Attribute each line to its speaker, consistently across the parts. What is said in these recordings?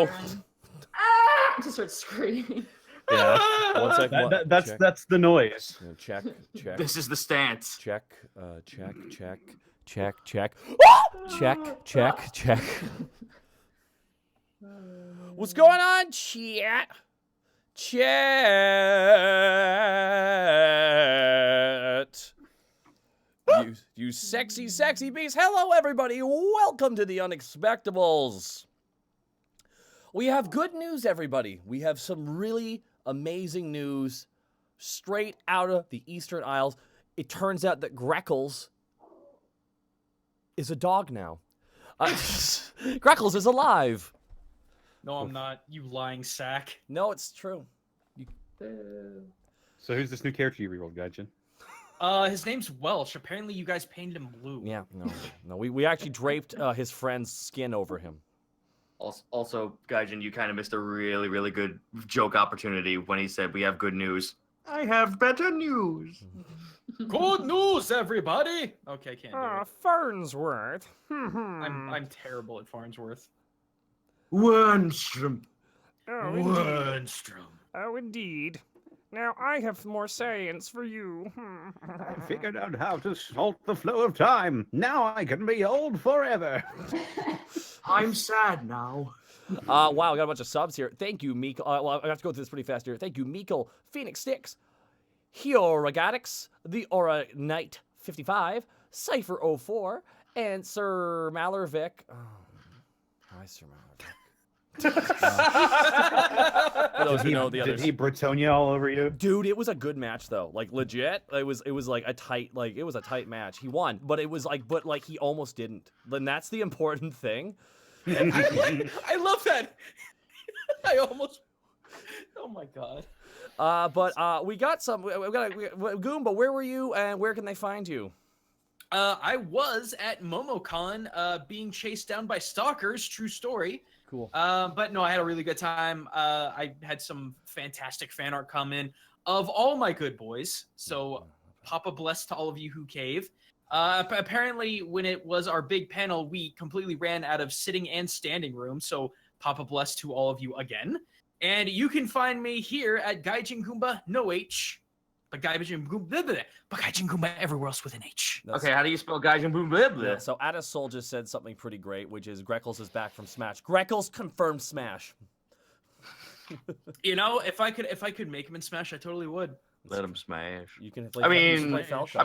Speaker 1: Uh-oh.
Speaker 2: Ah! Just start screaming.
Speaker 3: Yeah.
Speaker 1: 1 second.
Speaker 3: That's the noise.
Speaker 1: Check.
Speaker 4: This is the stance.
Speaker 1: Check. Check. What's going on, chat? You sexy beast. Hello, everybody. Welcome to the Unexpectables. We have good news, everybody. We have some really amazing news straight out of the Eastern Isles. It turns out that Greckles is a dog now. Greckles is alive.
Speaker 5: No, I'm not, you lying sack.
Speaker 1: No, it's true.
Speaker 3: So who's this new character you rerolled, Gaijin?
Speaker 5: His name's Welsh. Apparently you guys painted him blue.
Speaker 1: Yeah, no. We actually draped his friend's skin over him.
Speaker 4: Also, Gaijin, you kind of missed a really, really good joke opportunity when he said, we have good news. I have better news.
Speaker 5: Good news, everybody! Okay, can't do it.
Speaker 1: Farnsworth.
Speaker 5: I'm terrible at Farnsworth.
Speaker 4: Wernstrom.
Speaker 5: Wernstrom.
Speaker 1: Oh, indeed. Now I have more science for you.
Speaker 3: I figured out how to halt the flow of time. Now I can be old forever.
Speaker 4: I'm sad now.
Speaker 1: Wow, we got a bunch of subs here. Thank you, Meekle. Well, I have to go through this pretty fast here. Thank you, Meekle, Phoenix Sticks, Hioragatics, The Aura Knight 55, Cypher 04, and Sir Mallervic. Oh, hi, Sir Mallervic. For those who know the others.
Speaker 3: Did he Britonia all over you?
Speaker 1: Dude, it was a good match though. Like legit, it was like a tight match. He won, but it was like he almost didn't. Then that's the important thing.
Speaker 5: I love that. I almost. Oh my god.
Speaker 1: But we got some. We got Goomba. Where were you, and where can they find you?
Speaker 5: I was at MomoCon, being chased down by stalkers. True story.
Speaker 1: Cool.
Speaker 5: But no, I had a really good time. I had some fantastic fan art come in of all my good boys. So Papa bless to all of you who cave. Apparently, when it was our big panel, we completely ran out of sitting and standing room. So Papa bless to all of you again. And you can find me here at Gaijin Goomba, no H. But Gaijin Goomba everywhere else with an H.
Speaker 4: Okay, how do you spell Gaijin Boom Blibli?
Speaker 1: Yeah, so Adasol just said something pretty great, which is Greckles is back from Smash. Greckles confirmed Smash.
Speaker 5: You know, if I could make him in Smash, I totally would.
Speaker 4: Let him smash.
Speaker 1: You can play.
Speaker 4: I mean,
Speaker 1: you can play Falco.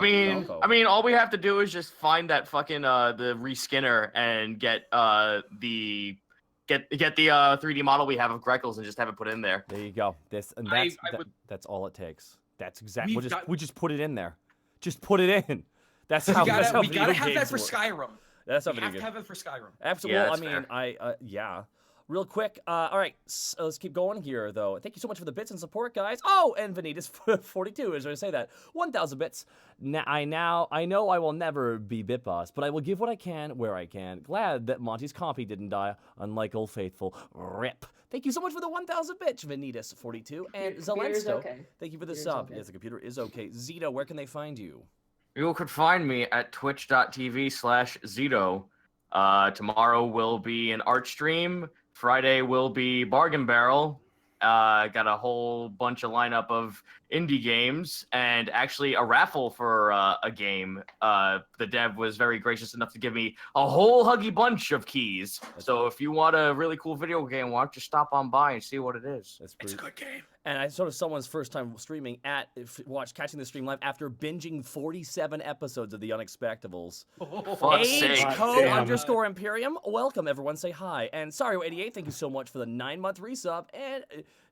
Speaker 4: I mean, all we have to do is just find that fucking the reskinner and get the 3D model we have of Greckles and just have it put in there.
Speaker 1: There you go. That's all it takes. That's exactly. We just put it in there. Just put it in. That's how.
Speaker 5: We
Speaker 1: gotta
Speaker 5: have that for Skyrim.
Speaker 1: That's how
Speaker 5: we have to have it for Skyrim.
Speaker 1: Absolutely.
Speaker 4: Yeah,
Speaker 1: I mean, yeah. Real quick. All right. So let's keep going here, though. Thank you so much for the bits and support, guys. Oh, and Vanitas 42 is going to say that 1,000 bits. I know I will never be Bit Boss, but I will give what I can where I can. Glad that Monty's compy didn't die, unlike Old Faithful. Rip. Thank you so much for the 1,000 bits, Vanitas 42 and Zelensto.
Speaker 2: Okay.
Speaker 1: Thank you for the sub. Okay. Yes, the computer is okay. Zito, where can they find you?
Speaker 4: You could find me at twitch.tv/Zito. Tomorrow will be an art stream. Friday will be Bargain Barrel. Got a whole bunch of lineup of indie games and actually a raffle for a game. The dev was very gracious enough to give me a whole huggy bunch of keys. So if you want a really cool video game, why don't you stop on by and see what it is?
Speaker 5: It's a good game.
Speaker 1: And I saw someone's first time streaming catching the stream live after binging 47 episodes of the Unexpectables. Age code _Imperium. Welcome, everyone. Say hi. And Sario88, thank you so much for the 9-month resub. And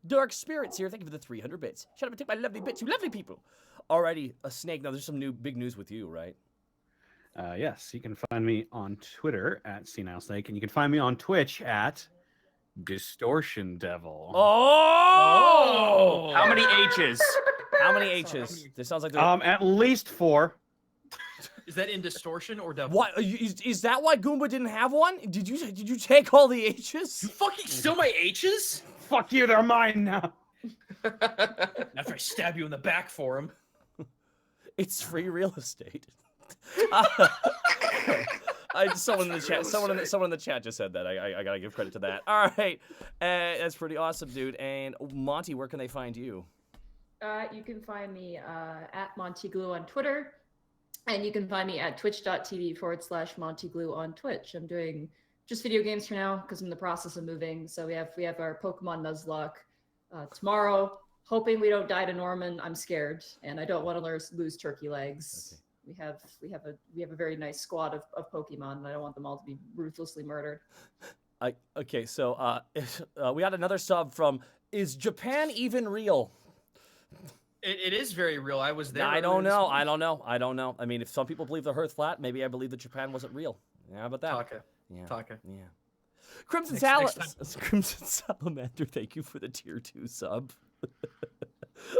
Speaker 1: Dark Spirits here, thank you for the 300 bits. Shut up and take my lovely bits, you lovely people. Alrighty, a Snake. Now, there's some big news with you, right?
Speaker 3: Yes, you can find me on Twitter at Senile Snake, and you can find me on Twitch at Distortion Devil.
Speaker 1: Oh!
Speaker 4: How many H's?
Speaker 1: How many H's? This sounds like
Speaker 3: at least 4.
Speaker 5: Is that in Distortion or Devil?
Speaker 1: What is that? Why Goomba didn't have one? Did you take all the H's?
Speaker 5: You fucking steal my H's?
Speaker 3: Fuck you, they're mine now.
Speaker 5: After I stab you in the back for him.
Speaker 1: It's free real estate. Someone in the chat. Someone in the chat just said that. I gotta give credit to that. All right, that's pretty awesome, dude. And Monty, where can they find you?
Speaker 2: You can find me at Montyglue on Twitter, and you can find me at twitch.tv/Montyglue on Twitch. I'm doing just video games for now because I'm in the process of moving. So we have our Pokemon Nuzlocke tomorrow. Hoping we don't die to Norman. I'm scared, and I don't want to lose turkey legs. Okay. We have a very nice squad of Pokemon, and I don't want them all to be ruthlessly murdered.
Speaker 1: Okay, so we got another sub from, is Japan even real?
Speaker 5: It is very real. I was there.
Speaker 1: I don't know. I mean, if some people believe the Earth's flat, maybe I believe that Japan wasn't real. Yeah, how about that?
Speaker 5: Taka.
Speaker 1: Yeah. Crimson Salamander, thank you for the tier 2 sub.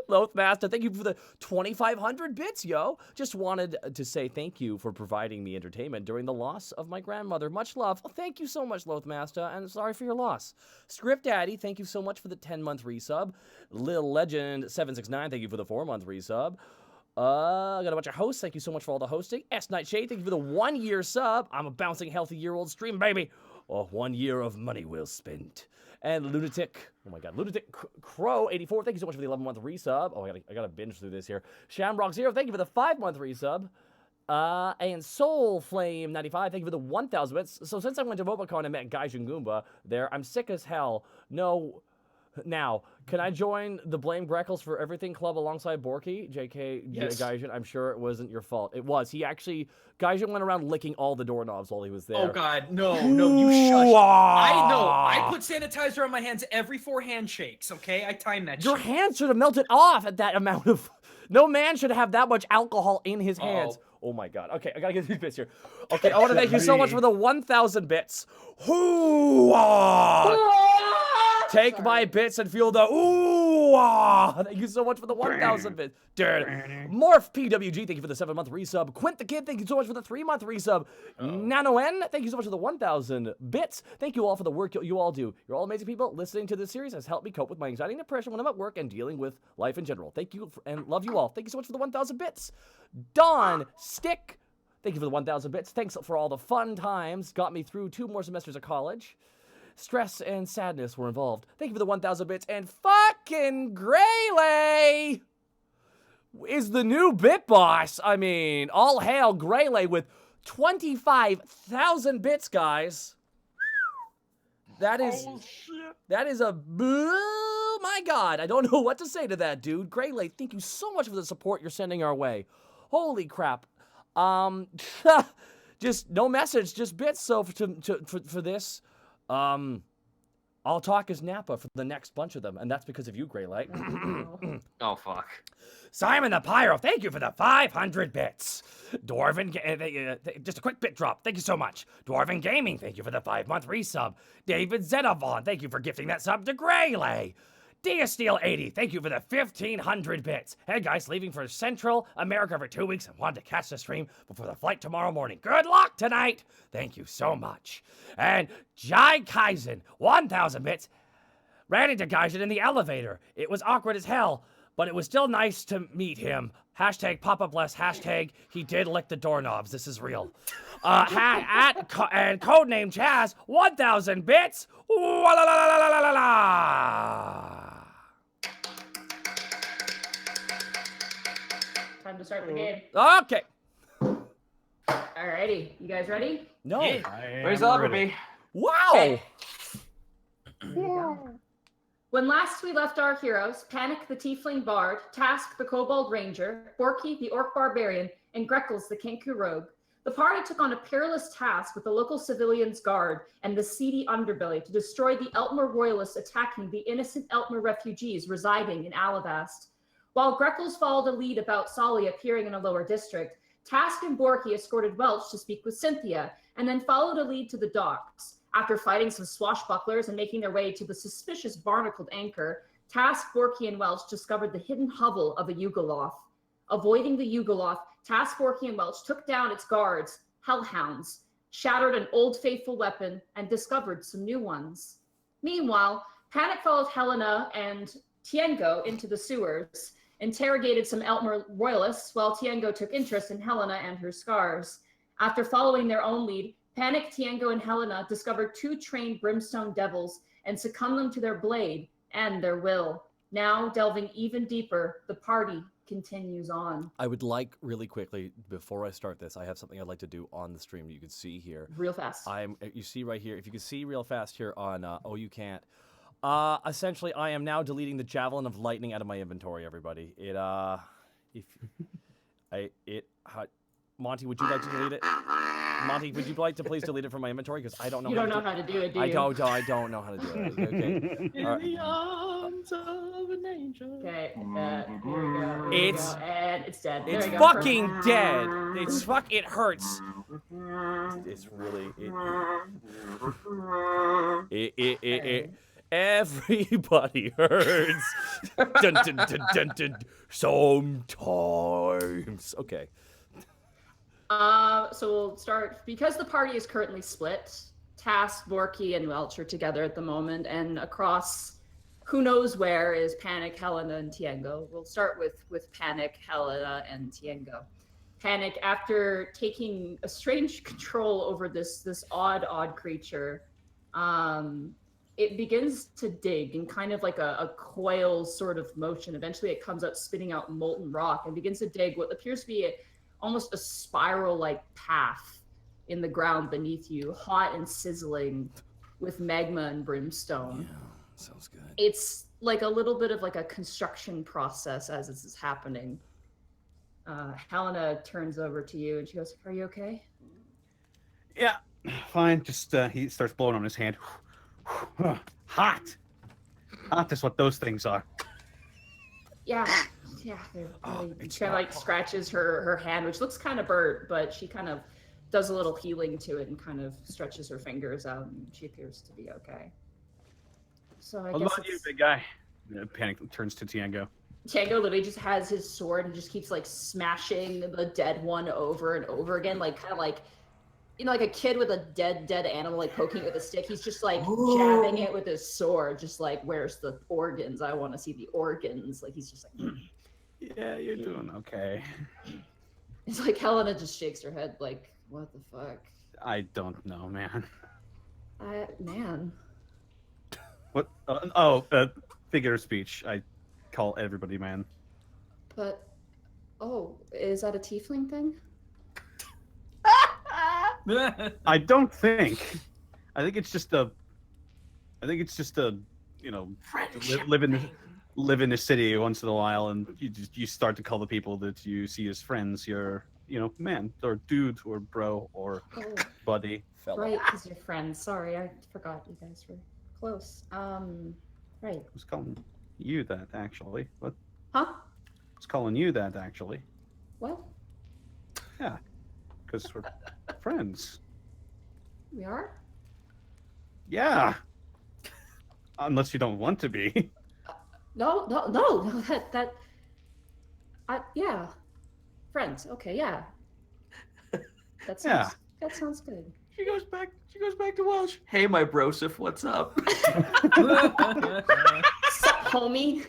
Speaker 1: Lothmaster, thank you for the 2,500 bits, yo. Just wanted to say thank you for providing me entertainment during the loss of my grandmother. Much love. Oh, thank you so much, Lothmaster, and sorry for your loss. Script Daddy, thank you so much for the 10-month resub. Lil Legend 769, thank you for the 4-month resub. I got a bunch of hosts. Thank you so much for all the hosting. S Nightshade, thank you for the 1-year sub. I'm a bouncing healthy year-old stream, baby. Oh, 1 year of money well spent. And Lunatic, oh my god, Lunatic Crow 84, thank you so much for the 11-month resub. Oh, I gotta binge through this here. Shamrock Zero, thank you for the 5-month resub. And Soul Flame 95, thank you for the 1,000 bits. So since I went to Mobicon and met Gaijin Goomba there, I'm sick as hell. No. Now, can I join the Blame Greckles for Everything Club alongside Borky? JK,
Speaker 5: yes.
Speaker 1: Gaijin, I'm sure it wasn't your fault. It was. Gaijin went around licking all the doorknobs while he was there.
Speaker 5: Oh, God. No, you shush. I know. I put sanitizer on my hands every 4 handshakes, okay? I timed that
Speaker 1: Your hands should have melted off at that amount of... No man should have that much alcohol in his hands. Oh, my God. Okay, I gotta get these bits here. Okay, I want to thank you so much for the 1,000 bits. Take my bits and feel the ooh-ah. Thank you so much for the 1,000 bits. Morph PWG, thank you for the 7-month resub. Quint the Kid, thank you so much for the 3-month resub. Nano N, thank you so much for the 1,000 bits. Thank you all for the work you all do. You're all amazing people. Listening to this series has helped me cope with my anxiety and depression when I'm at work and dealing with life in general. Thank you and love you all. Thank you so much for the 1,000 bits. Dawn Stick, thank you for the 1,000 bits. Thanks for all the fun times. Got me through 2 more semesters of college. Stress and sadness were involved. Thank you for the 1,000 bits. And fucking Greyley is the new bit boss. I mean, all hail Greyley with 25,000 bits, guys. That is a oh my god. I don't know what to say to that, dude. Greyley, thank you so much for the support you're sending our way. Holy crap. Just no message, just bits. So for this. I'll talk as Nappa for the next bunch of them, and that's because of you, Greyley.
Speaker 4: Oh, fuck.
Speaker 1: Simon the Pyro, thank you for the 500 bits. Dwarven, just a quick bit drop, thank you so much. Dwarven Gaming, thank you for the 5-month resub. David Zenavon, thank you for gifting that sub to Greyley. Diasteel80, thank you for the 1,500 bits. Hey guys, leaving for Central America for 2 weeks and wanted to catch the stream before the flight tomorrow morning. Good luck tonight. Thank you so much. And Jai Kaizen, 1,000 bits. Ran into Gaijin in the elevator. It was awkward as hell, but it was still nice to meet him. Hashtag Papa Bless, hashtag he did lick the doorknobs. This is real. And codename Chaz, 1,000 bits.
Speaker 2: Time to start the game.
Speaker 1: Okay.
Speaker 2: Alrighty, you guys ready?
Speaker 1: No.
Speaker 4: Where's the other be?
Speaker 1: Wow.
Speaker 2: Okay. When last we left our heroes, Panic the Tiefling Bard, Task the Kobold Ranger, Borky the Orc Barbarian, and Greckles the Kenku Rogue, the party took on a perilous task with the local civilians' guard and the seedy underbelly to destroy the Eltmer royalists attacking the innocent Eltmer refugees residing in Alivast. While Greckles followed a lead about Solly appearing in a lower district, Task and Borky escorted Welch to speak with Cynthia, and then followed a lead to the docks. After fighting some swashbucklers and making their way to the suspicious barnacled anchor, Task, Borky, and Welch discovered the hidden hovel of a Yugoloth. Avoiding the Yugoloth, Task, Borky, and Welch took down its guards, hellhounds, shattered an old faithful weapon, and discovered some new ones. Meanwhile, Panic followed Helena and Tiengo into the sewers, interrogated some Eltmer royalists, while Tiengo took interest in Helena and her scars. After following their own lead, Panic, Tiengo, and Helena discover 2 trained brimstone devils and succumb them to their blade and their will. Now, delving even deeper, the party continues on.
Speaker 1: I would like, really quickly, before I start this, I have something I'd like to do on the stream that you can see here.
Speaker 2: Real fast.
Speaker 1: You see right here, if you can see real fast here on, oh, you can't. Essentially, I am now deleting the Javelin of Lightning out of my inventory, everybody. Monty, would you like to delete it? Monty, would you like to please delete it from my inventory? Because I don't know.
Speaker 2: You don't know how to do it, do you?
Speaker 1: I don't know how to do it. Okay.
Speaker 5: In the arms of an angel.
Speaker 2: Okay. Here we go.
Speaker 1: It's
Speaker 2: and it's dead. There
Speaker 1: It's
Speaker 2: we go.
Speaker 1: fucking dead. It hurts. It's really it. Everybody hurts. Dun, dun, dun, dun, dun. Sometimes. Okay.
Speaker 2: So we'll start because the party is currently split. Task, Borky, and Welch are together at the moment, and across who knows where is Panic, Helena, and Tiengo. We'll start with Panic, Helena, and Tiengo. Panic, after taking a strange control over this odd creature, it begins to dig in kind of like a coil sort of motion. Eventually, it comes out spitting out molten rock and begins to dig what appears to be almost a spiral-like path in the ground beneath you, hot and sizzling with magma and brimstone.
Speaker 1: Yeah, sounds good.
Speaker 2: It's like a little bit of like a construction process as this is happening. Helena turns over to you and she goes, "Are you okay?"
Speaker 3: Yeah, fine. Just he starts blowing on his hand. Hot. Hot is what those things are.
Speaker 2: Yeah, they're really, she kind of like scratches her hand, which looks kind of burnt, but she kind of does a little healing to it and kind of stretches her fingers out, and she appears to be okay. So I
Speaker 3: What
Speaker 2: guess
Speaker 3: about you, big guy? Panic turns to Tiengo.
Speaker 2: Tiengo literally just has his sword and just keeps like smashing the dead one over and over again, like kind of like, you know, like a kid with a dead animal, like poking it with a stick. He's just like jabbing it with his sword, just like, where's the organs? I want to see the organs. Like he's just like,
Speaker 3: Yeah, you're doing okay.
Speaker 2: it's like Helena just shakes her head, like, what the fuck?
Speaker 3: I don't know, man.
Speaker 2: Man.
Speaker 3: What? Figure of speech. I call everybody man.
Speaker 2: But, oh, is that a tiefling thing?
Speaker 3: I don't think. I think it's just a. You know, live in the city once in a while, and you start to call the people that you see as friends your, you know, man or dude or bro or buddy.
Speaker 1: Fella.
Speaker 2: Right, because you're friends. Sorry, I forgot you guys were close. Right.
Speaker 3: I was calling you that actually. What?
Speaker 2: Huh?
Speaker 3: I was calling you that actually.
Speaker 2: What?
Speaker 3: Yeah, because we're friends.
Speaker 2: We are?
Speaker 3: Yeah. Unless you don't want to be.
Speaker 2: No, yeah. Friends, okay, yeah. That sounds good.
Speaker 4: She goes back to Welsh. Hey, my brosif, what's up?
Speaker 2: Sup, homie?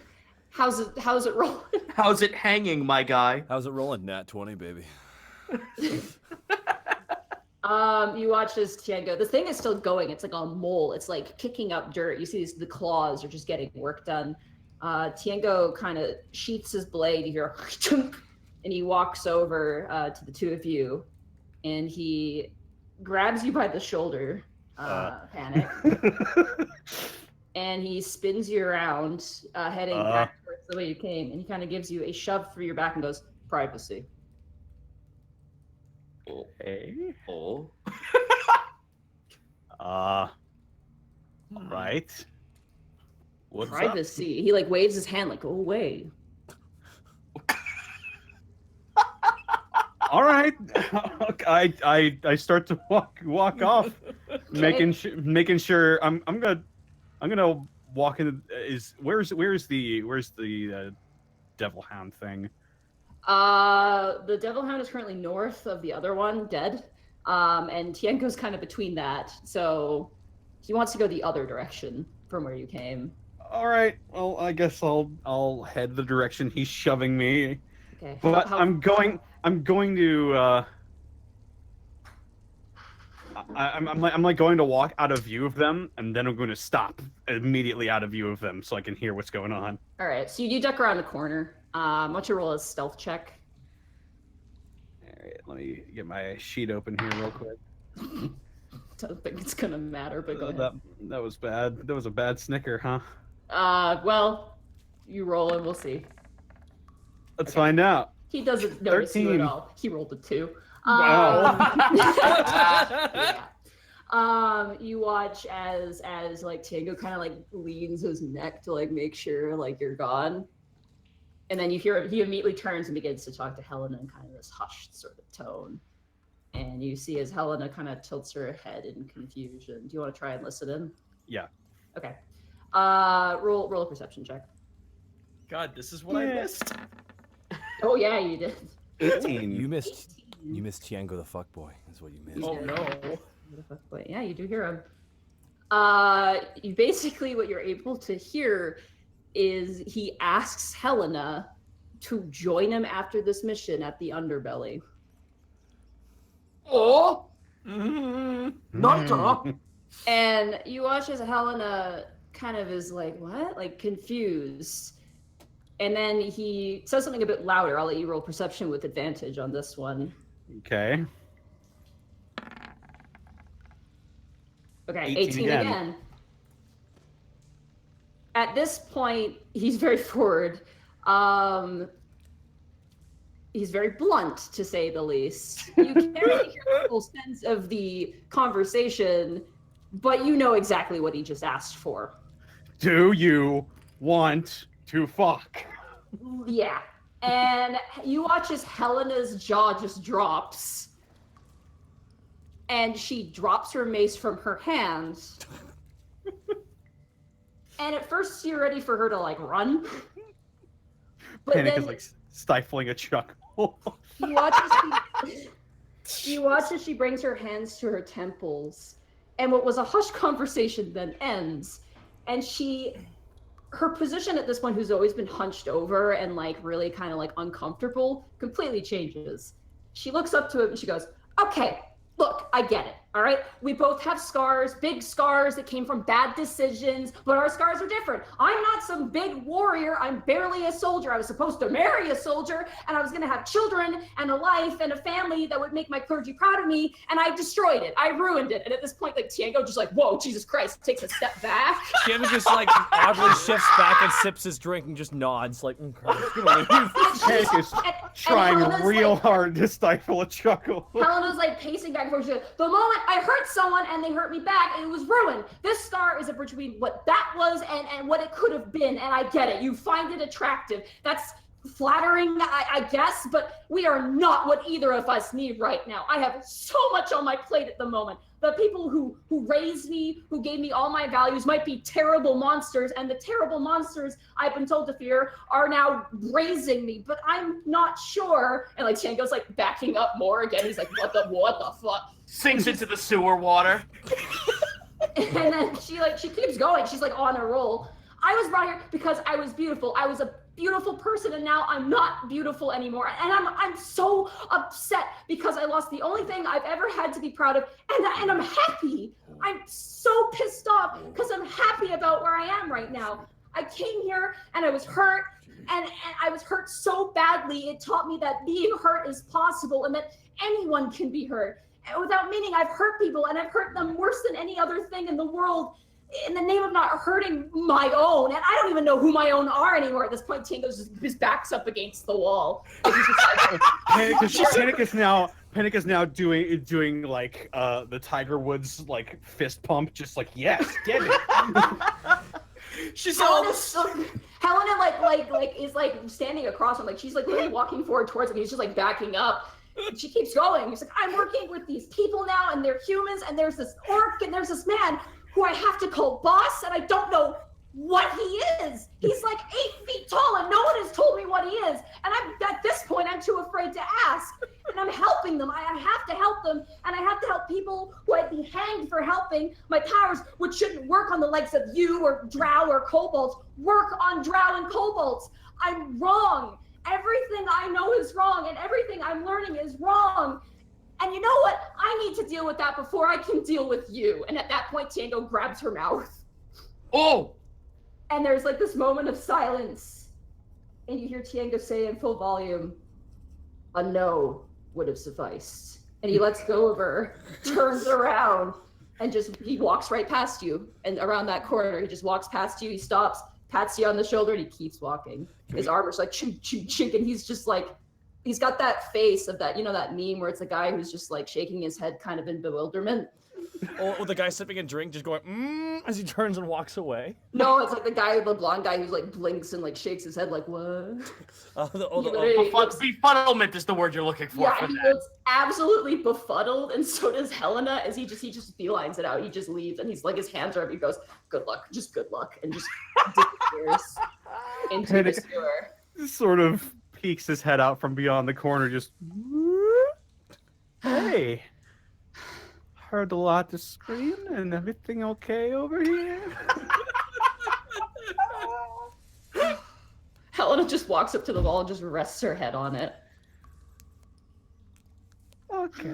Speaker 2: How's it rolling?
Speaker 4: How's it hanging, my guy?
Speaker 1: How's it rolling? Nat 20, baby.
Speaker 2: You watch as Tiengo. The thing is still going. It's like a mole. It's like kicking up dirt. You see the claws are just getting work done. Tiengo kind of sheaths his blade. You hear, and he walks over to the two of you, and he grabs you by the shoulder, Panic, and he spins you around, heading back towards the way you came, and he kind of gives you a shove through your back and goes, "Privacy."
Speaker 3: Hey.
Speaker 4: Oh.
Speaker 3: Right. What's
Speaker 2: Privacy. He like waves his hand like, "Go away."
Speaker 3: All right. I start to walk off, making sure I'm gonna walk in. Where's the devil hound thing?
Speaker 2: The devil hound is currently north of the other one, dead. And Tienko's kind of between that, so he wants to go the other direction from where you came.
Speaker 3: All right. Well, I guess I'll head the direction he's shoving me.
Speaker 2: Okay.
Speaker 3: But I'm going to. I'm like going to walk out of view of them, and then I'm going to stop immediately out of view of them so I can hear what's going on.
Speaker 2: All right, so you duck around the corner. Why don't you roll a stealth check?
Speaker 3: All right, let me get my sheet open here real quick.
Speaker 2: Don't think it's gonna matter, but go ahead.
Speaker 3: That was bad. That was a bad snicker, huh?
Speaker 2: Well, you roll and we'll see.
Speaker 3: Let's find out.
Speaker 2: He doesn't notice you
Speaker 3: 13.
Speaker 2: at all. He rolled a 2.
Speaker 3: Wow.
Speaker 2: Yeah. You watch as like Tango kind of like leans his neck to like make sure like you're gone, and then you hear he immediately turns and begins to talk to Helena in kind of this hushed sort of tone, and you see as Helena kind of tilts her head in confusion. Do you want to try and listen in?
Speaker 3: Yeah.
Speaker 2: Okay. Roll a perception check.
Speaker 5: God, this is what I missed.
Speaker 2: Oh yeah, you did.
Speaker 3: 18.
Speaker 1: You missed Tiango the fuckboy. Is what you missed.
Speaker 5: Oh no.
Speaker 2: Wait, yeah, you do hear him. You basically what you're able to hear is he asks Helena to join him after this mission at the Underbelly.
Speaker 5: Oh.
Speaker 3: Not
Speaker 2: And you watch as Helena kind of is like, what? Like confused. And then he says something a bit louder. I'll let you roll perception with advantage on this one.
Speaker 3: Okay.
Speaker 2: Okay,
Speaker 3: 18
Speaker 2: again. At this point, he's very forward. He's very blunt, to say the least. You can't really hear the full sense of the conversation, but you know exactly what he just asked for.
Speaker 3: Do you want to fuck?
Speaker 2: Yeah. And you watch as Helena's jaw just drops. And she drops her mace from her hand. And at first you're ready for her to like run. But
Speaker 3: Panic
Speaker 2: then
Speaker 3: is like stifling a chuckle.
Speaker 2: you watch as she brings her hands to her temples. And what was a hushed conversation then ends. And her position at this point, who's always been hunched over and like really kind of like uncomfortable, completely changes. She looks up to him and she goes, okay, look, I get it, all right? We both have scars, big scars that came from bad decisions, but our scars are different. I'm not some big warrior. I'm barely a soldier. I was supposed to marry a soldier, and I was gonna have children and a life and a family that would make my clergy proud of me, and I destroyed it. I ruined it. And at this point, like, Tiango just like, whoa, Jesus Christ, takes a step back.
Speaker 1: Tiango just like oddly shifts back and sips his drink and just nods like, okay, I'm gonna leave.
Speaker 3: Panic is trying real hard to stifle a chuckle.
Speaker 2: Helena's like pacing back and forth. She's like, the moment I hurt someone and they hurt me back, it was ruined. This scar is a bridge between what that was and what it could have been, and I get it. You find it attractive. That's flattering, I guess, but we are not what either of us need right now. I have so much on my plate at the moment. The people who raised me, who gave me all my values, might be terrible monsters, and the terrible monsters I've been told to fear are now raising me, but I'm not sure. And like Tiango's like backing up more again. He's like, what the fuck?
Speaker 4: Sinks into the sewer water.
Speaker 2: And then she keeps going. She's like on a roll. I was brought here because I was beautiful. I was a beautiful person, and now I'm not beautiful anymore. And I'm so upset because I lost the only thing I've ever had to be proud of, and I'm happy. I'm so pissed off because I'm happy about where I am right now. I came here and I was hurt, and I was hurt so badly. It taught me that being hurt is possible and that anyone can be hurt. And without meaning, I've hurt people, and I've hurt them worse than any other thing in the world, in the name of not hurting my own. And I don't even know who my own are anymore at this point. Tango his back's up against the wall.
Speaker 3: Panic is now doing like the Tiger Woods like fist pump, just like, yes, get it.
Speaker 5: She's all
Speaker 2: Helena is like standing across him, like she's like literally walking forward towards him. He's just like backing up. And she keeps going. He's like, I'm working with these people now, and they're humans, and there's this orc, and there's this man who I have to call boss, and I don't know what he is. He's like 8 feet tall, and no one has told me what he is. And at this point, I'm too afraid to ask. And I'm helping them. I have to help them, and I have to help people who I'd be hanged for helping. My powers, which shouldn't work on the legs of you or drow or kobolds, work on drow and kobolds. I'm wrong. Everything I know is wrong, and everything I'm learning is wrong. And you know what? I need to deal with that before I can deal with you. And at that point, Tango grabs her mouth.
Speaker 5: Oh!
Speaker 2: And there's like this moment of silence. And you hear Tiango say in full volume, a no would have sufficed. And he lets go of her, turns around, and he walks right past you. And around that corner, he just walks past you, he stops, pats you on the shoulder, and he keeps walking. His armor's like chink, chink, chink, and he's just like, he's got that face of that, you know, that meme where it's a guy who's just like shaking his head kind of in bewilderment.
Speaker 1: Or the guy sipping a drink just going, as he turns and walks away.
Speaker 2: No, it's like the guy, the blonde guy who's like blinks and like shakes his head like, what?
Speaker 4: Befuddlement is the word you're looking for.
Speaker 2: Yeah, he looks absolutely befuddled, and so does Helena, as he just beelines it out. He just leaves, and he's like, his hands are up, he goes, good luck, and just disappears into the sewer.
Speaker 3: Sort of peeks his head out from beyond the corner, just, hey, heard a lot to scream, and everything okay over here?
Speaker 2: Helena just walks up to the wall and just rests her head on it.
Speaker 3: Okay.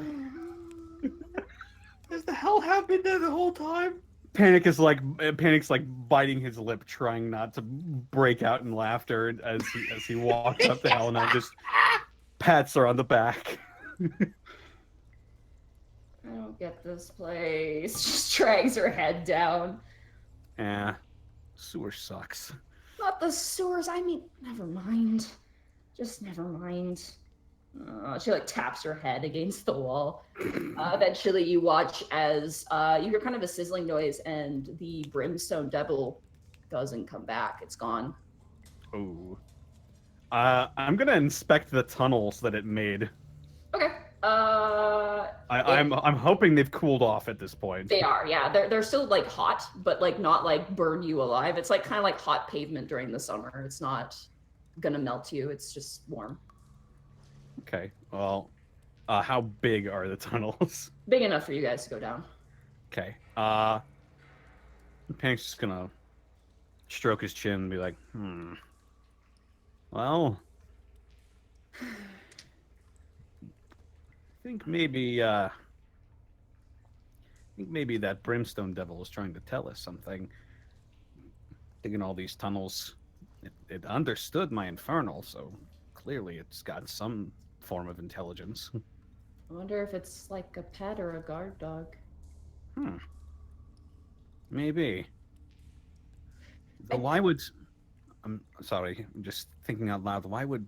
Speaker 5: Has the hell have been there the whole time?
Speaker 3: Panic's like biting his lip, trying not to break out in laughter as he walks up to Helena and just pats her on the back.
Speaker 2: I don't get this place. Just drags her head down.
Speaker 3: Yeah, sewer sucks.
Speaker 2: Not the sewers, I mean, never mind. Just never mind. She like taps her head against the wall. Eventually you watch as you hear kind of a sizzling noise and the brimstone devil doesn't come back. It's gone.
Speaker 3: Oh. I'm gonna inspect the tunnels that it made.
Speaker 2: Okay.
Speaker 3: I'm hoping they've cooled off at this point.
Speaker 2: They are, yeah. They're still like hot, but like not like burn you alive. It's like kind of like hot pavement during the summer. It's not gonna melt you. It's just warm.
Speaker 3: Okay. Well, how big are the tunnels?
Speaker 2: Big enough for you guys to go down.
Speaker 3: Okay. Panic's just gonna stroke his chin and be like, well, I think maybe that brimstone devil is trying to tell us something. Digging all these tunnels, it understood my infernal, so clearly it's got some form of intelligence.
Speaker 2: I wonder if it's like a pet or a guard dog.
Speaker 3: Maybe. Why would... I'm sorry, I'm just thinking out loud. Why would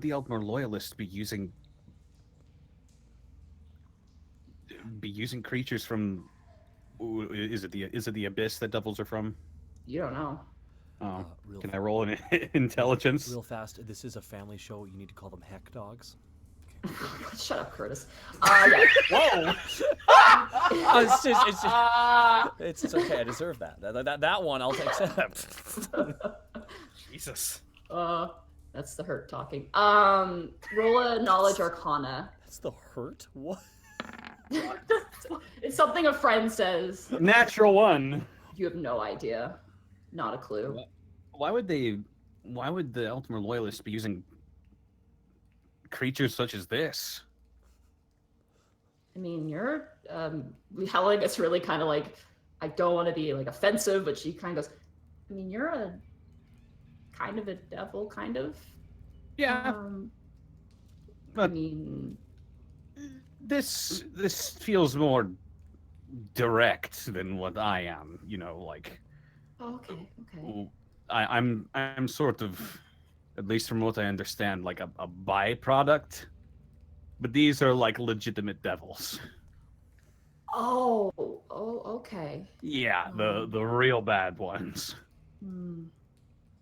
Speaker 3: the Elkmore loyalists be using creatures from... Is it the abyss that devils are from?
Speaker 2: You don't know.
Speaker 3: Oh, can I roll an intelligence?
Speaker 1: Real fast. This is a family show. You need to call them heck dogs. Okay.
Speaker 2: Shut up, Curtis. Yeah.
Speaker 3: Whoa!
Speaker 1: It's okay. I deserve that. That one I'll accept.
Speaker 5: Jesus.
Speaker 2: That's the hurt talking. Roll a knowledge arcana.
Speaker 1: That's the hurt? What?
Speaker 2: It's something a friend says.
Speaker 3: Natural one.
Speaker 2: You have no idea. Not a clue.
Speaker 3: Why would the Elkmore loyalists be using creatures such as this?
Speaker 2: I mean, you're Helen gets really kind of like, I don't want to be like offensive, but she kind of goes, I mean, you're a kind of a devil, kind of.
Speaker 3: Yeah.
Speaker 2: I mean,
Speaker 3: this feels more direct than what I am, you know, like.
Speaker 2: Oh, okay.
Speaker 3: I'm sort of, at least from what I understand, like a byproduct. But these are like legitimate devils.
Speaker 2: Oh, okay.
Speaker 3: Yeah, the real bad ones.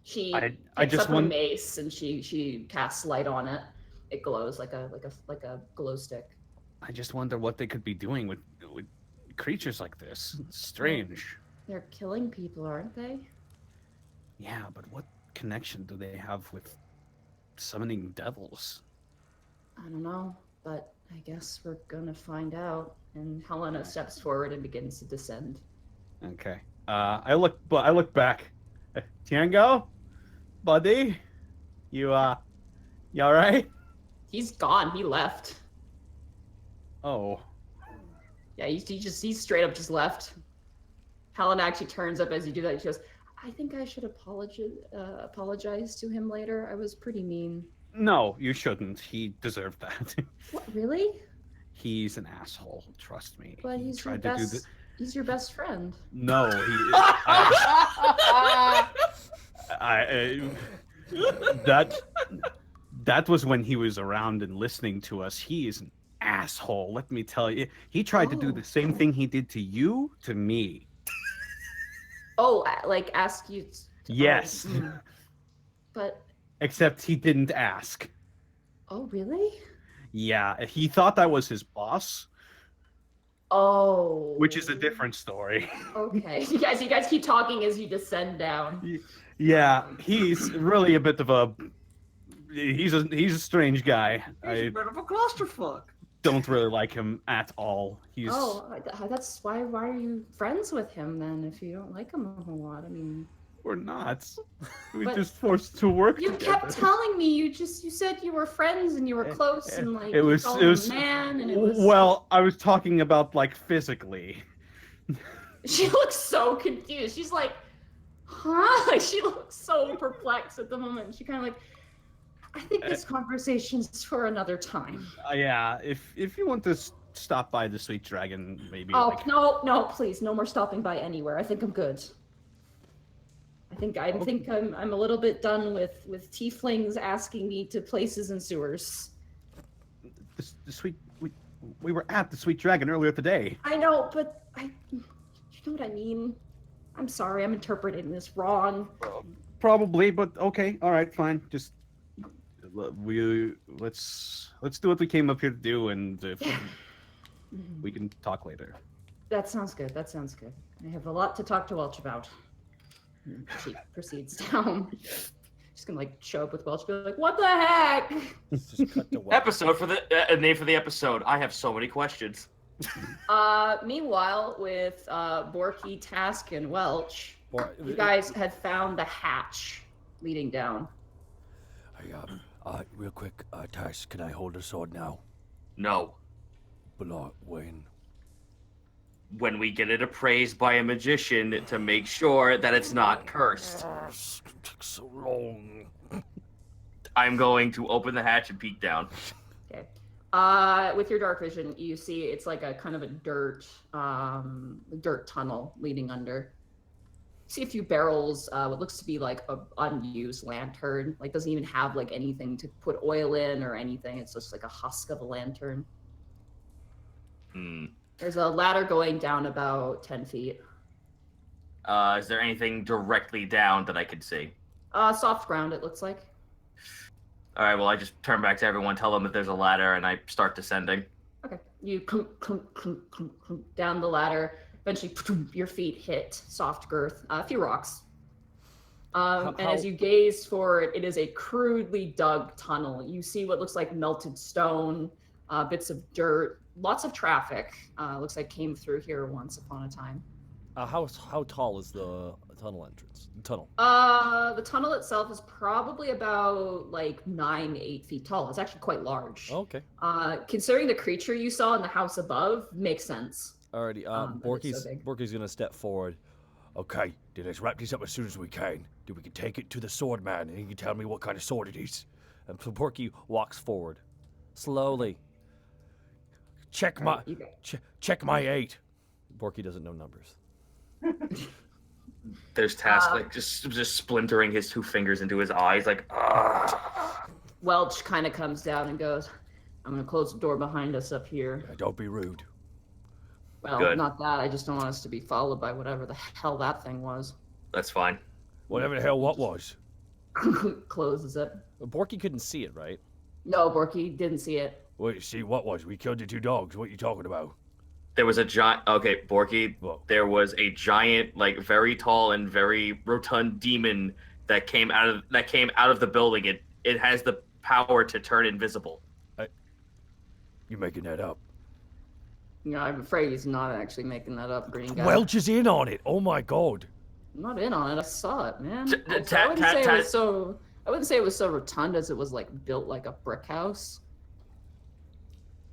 Speaker 2: She
Speaker 3: I
Speaker 2: picks
Speaker 3: just
Speaker 2: up a mace and she casts light on it. It glows like a glow stick.
Speaker 3: I just wonder what they could be doing with creatures like this. It's strange.
Speaker 2: They're killing people, aren't they?
Speaker 3: Yeah, but what connection do they have with summoning devils?
Speaker 2: I don't know, but I guess we're gonna find out. And Helena steps forward and begins to descend.
Speaker 3: Okay. I look back. Tiango, buddy, you all right?
Speaker 2: He's gone. He left.
Speaker 3: Oh.
Speaker 2: Yeah, he straight up just left. Helen actually turns up as you do that. She goes, I think I should apologize to him later. I was pretty mean.
Speaker 3: No, you shouldn't. He deserved that.
Speaker 2: What, really?
Speaker 3: He's an asshole. Trust me.
Speaker 2: But
Speaker 3: He
Speaker 2: he's your
Speaker 3: tried to do
Speaker 2: best. He's your best friend.
Speaker 3: No, he. That was when he was around and listening to us. He is an asshole. Let me tell you. He tried to do the same thing he did to you to me.
Speaker 2: Oh, like ask you.
Speaker 3: Yes.
Speaker 2: But.
Speaker 3: Except he didn't ask.
Speaker 2: Oh, really?
Speaker 3: Yeah, he thought I was his boss.
Speaker 2: Oh.
Speaker 3: Which is a different story.
Speaker 2: Okay. You guys keep talking as you descend down.
Speaker 3: Yeah, he's really a bit of a. He's a strange guy.
Speaker 6: He's a bit of a clusterfuck.
Speaker 3: Don't really like him at all. He's.
Speaker 2: Oh, that's why. Why are you friends with him then? If you don't like him a whole lot, I mean.
Speaker 3: We're not. We
Speaker 2: But
Speaker 3: just forced to work
Speaker 2: You
Speaker 3: together.
Speaker 2: kept telling me you said you were friends and you were close and like
Speaker 3: It was.
Speaker 2: you called
Speaker 3: It
Speaker 2: him
Speaker 3: was.
Speaker 2: a man and it was.
Speaker 3: Well, I was talking about like physically.
Speaker 2: She looks so confused. She's like, huh? Like she looks so perplexed at the moment. She kind of like, I think this conversation's for another time.
Speaker 3: Yeah, if you want to stop by the Sweet Dragon, maybe.
Speaker 2: Oh
Speaker 3: like...
Speaker 2: no, please, no more stopping by anywhere. I think I'm good. I think I'm a little bit done with tieflings asking me to places and sewers.
Speaker 3: The sweet we were at the Sweet Dragon earlier today.
Speaker 2: I know, but you know what I mean. I'm sorry, I'm interpreting this wrong.
Speaker 3: Probably, but okay, all right, fine. Just let's do what we came up here to do, and we can talk later.
Speaker 2: That sounds good. I have a lot to talk to Welch about. And she proceeds down. She's gonna like show up with Welch, be like, "What the heck?"
Speaker 1: Just cut to Welch.
Speaker 4: Episode for the name for the episode. I have so many questions.
Speaker 2: Meanwhile, with Borky, Task, and Welch, you guys had found the hatch leading down.
Speaker 1: Real quick, Task, can I hold a sword now?
Speaker 4: No.
Speaker 1: But when?
Speaker 4: When we get it appraised by a magician to make sure that it's not cursed.
Speaker 1: It took so long.
Speaker 4: I'm going to open the hatch and peek down.
Speaker 2: Okay. With your dark vision, you see it's like a kind of a dirt tunnel leading under. You see a few barrels, what looks to be like a unused lantern. Like doesn't even have like anything to put oil in or anything. It's just like a husk of a lantern. There's a ladder going down about 10 feet.
Speaker 4: Is there anything directly down that I could see?
Speaker 2: Soft ground, it looks like.
Speaker 4: All right, well, I just turn back to everyone, tell them that there's a ladder, and I start descending.
Speaker 2: Okay. You clunk, clunk, clunk, clunk, clunk, down the ladder. Eventually, your feet hit soft girth. A few rocks. And as you gaze forward, it is a crudely dug tunnel. You see what looks like melted stone, bits of dirt, lots of traffic. Looks like came through here once upon a time.
Speaker 1: How tall is the tunnel entrance? Tunnel.
Speaker 2: The tunnel itself is probably about like 9-8 feet tall. It's actually quite large.
Speaker 1: Okay.
Speaker 2: Considering the creature you saw in the house above, makes sense.
Speaker 1: Alrighty.
Speaker 2: But it's so big.
Speaker 1: Borky's gonna step forward. Okay, then let's wrap this up as soon as we can. Then we can take it to the sword man, and he can tell me what kind of sword it is. And so Borky walks forward, slowly. Check my 8. Borky doesn't know numbers.
Speaker 4: There's Task like just splintering his 2 fingers into his eyes, like.
Speaker 2: Welch kind of comes down and goes, "I'm gonna close the door behind us up here."
Speaker 1: Yeah, don't be rude.
Speaker 2: Well,
Speaker 4: Good.
Speaker 2: Not that. I just don't want us to be followed by whatever the hell that thing was.
Speaker 4: That's fine.
Speaker 1: Whatever the hell what was.
Speaker 2: Closes it.
Speaker 1: Borky couldn't see it, right?
Speaker 2: No, Borky didn't see it.
Speaker 1: Wait, see what was? We killed the 2 dogs. What are you talking about?
Speaker 4: There was a giant. Okay, Borky.
Speaker 1: Whoa.
Speaker 4: There was a giant, like very tall and very rotund demon that came out of the building. It has the power to turn invisible.
Speaker 1: You're making that up.
Speaker 2: Yeah, I'm afraid he's not actually making that up, green guy.
Speaker 1: Welch is in on it. Oh my god.
Speaker 2: I'm not in on it. I saw it, man.
Speaker 4: T-
Speaker 2: I
Speaker 4: ta-
Speaker 2: wouldn't
Speaker 4: ta-
Speaker 2: say
Speaker 4: ta-
Speaker 2: it was so. I wouldn't say it was so rotund as it was like built like a brick house.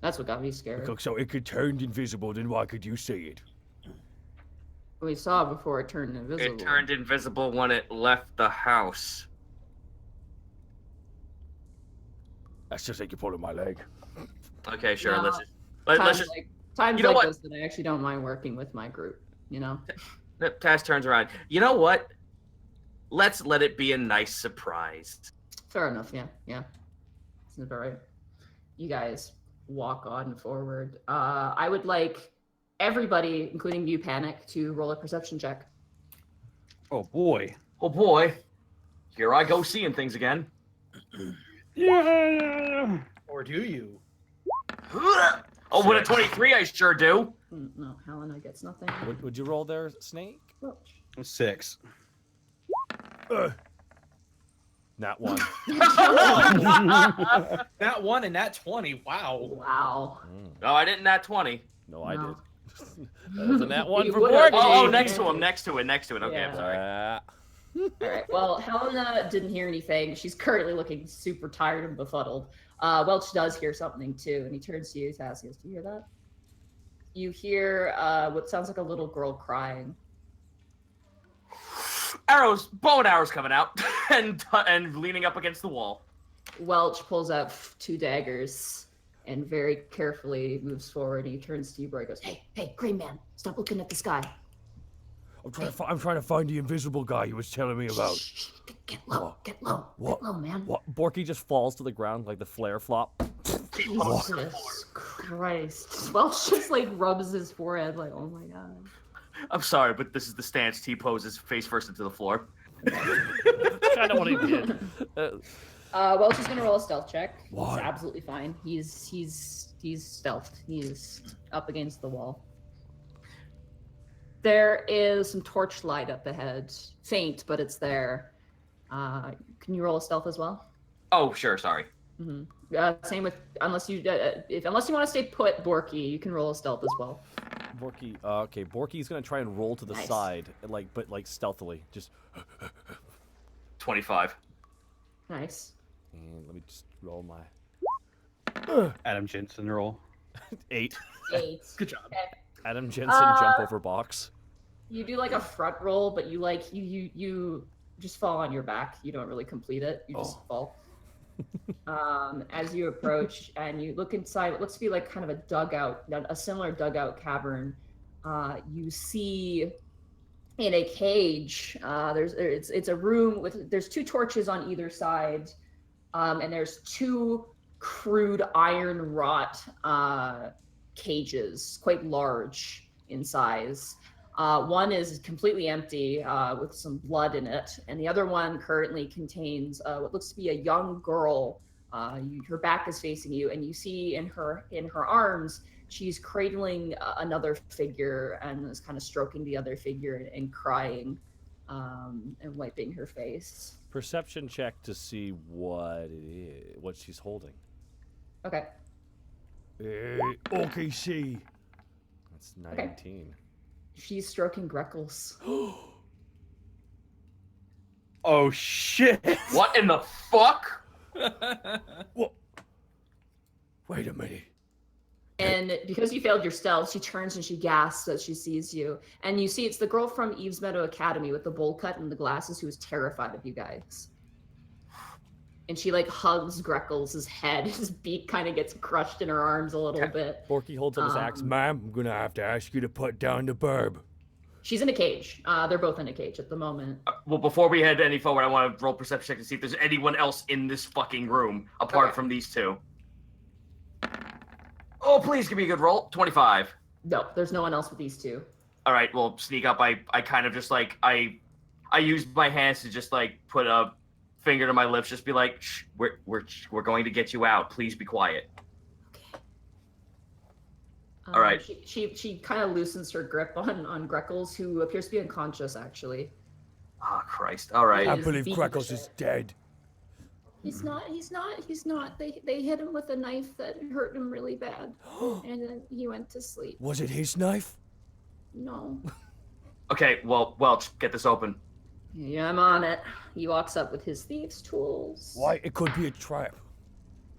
Speaker 2: That's what got me scared.
Speaker 1: So it could turn invisible, then why could you see it?
Speaker 2: We saw it before it turned invisible.
Speaker 4: It turned invisible when it left the house.
Speaker 1: That's just like you're pulling my leg.
Speaker 4: Okay, sure.
Speaker 2: No.
Speaker 4: Let's just.
Speaker 2: Times
Speaker 4: You know
Speaker 2: like
Speaker 4: what?
Speaker 2: this that I actually don't mind working with my group. You know.
Speaker 4: Taz turns around. You know what? Let's let it be a nice surprise.
Speaker 2: Fair enough. Yeah. Seems about right. You guys walk on forward. I would like everybody, including you, Panic, to roll a perception check.
Speaker 3: Oh boy.
Speaker 4: Oh boy, here I go seeing things again.
Speaker 3: Yeah.
Speaker 5: Or do you?
Speaker 4: Oh, with a 23, I sure do.
Speaker 2: No, Helena gets nothing.
Speaker 1: Would you roll there, Snake?
Speaker 2: Roach.
Speaker 3: 6.
Speaker 1: Not one.
Speaker 5: That 1 and that 20. Wow.
Speaker 2: Wow.
Speaker 4: No, I didn't. Nat 20.
Speaker 1: No, I
Speaker 2: No.
Speaker 1: did. That was a nat one
Speaker 2: You
Speaker 1: for
Speaker 2: would've-
Speaker 1: Borky.
Speaker 4: Oh, next to him. Okay,
Speaker 2: Yeah.
Speaker 4: I'm sorry.
Speaker 2: All right. Well, Helena didn't hear anything. She's currently looking super tired and befuddled. Welch does hear something too, and he turns to you, Tassius. Do you hear that? You hear what sounds like a little girl crying.
Speaker 4: Bow and arrows coming out, and leaning up against the wall.
Speaker 2: Welch pulls out 2 daggers and very carefully moves forward. And he turns to you, He goes, "Hey, Grey Man, stop looking at the sky.
Speaker 1: I'm trying to find the invisible guy you was telling me about.
Speaker 2: Shh, get low, get low,
Speaker 1: What?
Speaker 2: get low, man."
Speaker 1: What? Borky just falls to the ground like the flare flop.
Speaker 2: Jesus Christ. Welch just like rubs his forehead like, "Oh my god."
Speaker 4: I'm sorry, but this is the stance T poses face first into the floor.
Speaker 1: Kind of what he did.
Speaker 2: Welch is gonna roll a stealth check.
Speaker 1: Why?
Speaker 2: He's absolutely fine. He's stealthed. He's up against the wall. There is some torchlight up ahead. Faint, but it's there. Can you roll a stealth as well?
Speaker 4: Oh, sure, sorry.
Speaker 2: Mm-hmm. Same with unless you want to stay put, Borky, you can roll a stealth as well.
Speaker 1: Borky. Okay, Borky's gonna try and roll to the
Speaker 2: Nice.
Speaker 1: side, but stealthily. Just.
Speaker 4: 25.
Speaker 2: Nice.
Speaker 1: And let me just roll my
Speaker 3: Adam Jensen roll.
Speaker 1: 8.
Speaker 2: 8.
Speaker 5: Good job.
Speaker 2: Okay.
Speaker 1: Adam Jensen jump over box.
Speaker 2: You do like a front roll, but you just fall on your back. You don't really complete it. You just fall. As you approach and you look inside what looks to be like kind of a dugout, a similar dugout cavern, you see in a cage. It's a room there's 2 torches on either side, and there's 2 crude iron wrought cages, quite large in size. One is completely empty with some blood in it, and the other one currently contains what looks to be a young girl. Her back is facing you, and you see in her arms she's cradling another figure and is kind of stroking the other figure and crying and wiping her face.
Speaker 1: Perception check to see what it is, what she's holding.
Speaker 2: Okay.
Speaker 1: Okay, see. That's 19.
Speaker 2: She's stroking Greckles.
Speaker 3: Oh shit!
Speaker 4: What in the fuck?
Speaker 1: What? Wait a minute.
Speaker 2: And because you failed your stealth, she turns and she gasps as she sees you. And you see it's the girl from Eve's Meadow Academy with the bowl cut and the glasses who is terrified of you guys. And she like hugs Greckles' head. His beak kind of gets crushed in her arms a little bit.
Speaker 1: Borky holds up his axe. Ma'am, I'm gonna have to ask you to put down the burb.
Speaker 2: She's in a cage. They're both in a cage at the moment.
Speaker 4: Well, before we head any forward, I want to roll perception check to see if there's anyone else in this fucking room apart from these 2. Oh, please give me a good roll. 25.
Speaker 2: No, there's no one else with these 2.
Speaker 4: All right, well, sneak up. I kind of just like I used my hands to just like put a finger to my lips, just be like, shh, we're going to get you out. Please be quiet. All right.
Speaker 2: She kind of loosens her grip on Greckles, who appears to be unconscious actually.
Speaker 4: Oh, Christ. All right.
Speaker 2: Yeah.
Speaker 1: I believe
Speaker 2: beat
Speaker 1: Greckles
Speaker 2: the
Speaker 1: is
Speaker 2: shit.
Speaker 1: dead.
Speaker 2: He's not. They hit him with a knife that hurt him really bad. And then he went to sleep.
Speaker 1: Was it his knife?
Speaker 2: No.
Speaker 4: Okay, well, Welch, get this open.
Speaker 2: Yeah, I'm on it. He walks up with his thieves' tools.
Speaker 1: Why? It could be a trap.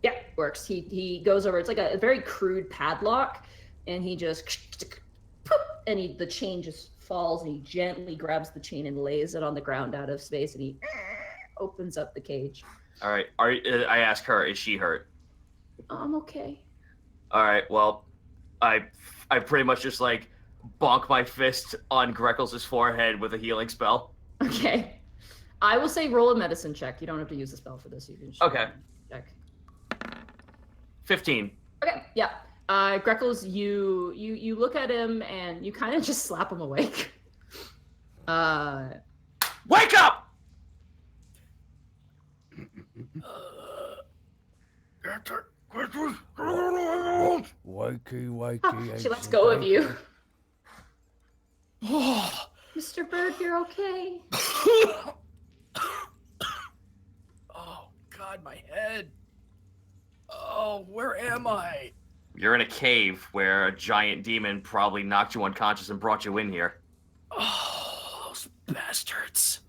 Speaker 2: Yeah, works. He goes over. It's like a very crude padlock, and he just and the chain just falls, and he gently grabs the chain and lays it on the ground out of space, and he opens up the cage.
Speaker 4: All right. I ask her, is she hurt?
Speaker 2: I'm okay.
Speaker 4: All right. Well, I pretty much just like bonk my fist on Greckles' forehead with a healing spell.
Speaker 2: Okay. I will say roll a medicine check. You don't have to use the spell for this. You can just check.
Speaker 4: 15.
Speaker 2: Okay. Yeah. Greckles, you look at him and you kind of just slap him awake.
Speaker 4: Wake up!
Speaker 1: Wakey.
Speaker 2: She lets go of you.
Speaker 5: Oh,
Speaker 2: Mr. Bird, you're okay.
Speaker 5: oh God, my head. Oh, where am I?
Speaker 4: You're in a cave where a giant demon probably knocked you unconscious and brought you in here.
Speaker 5: Oh, those bastards.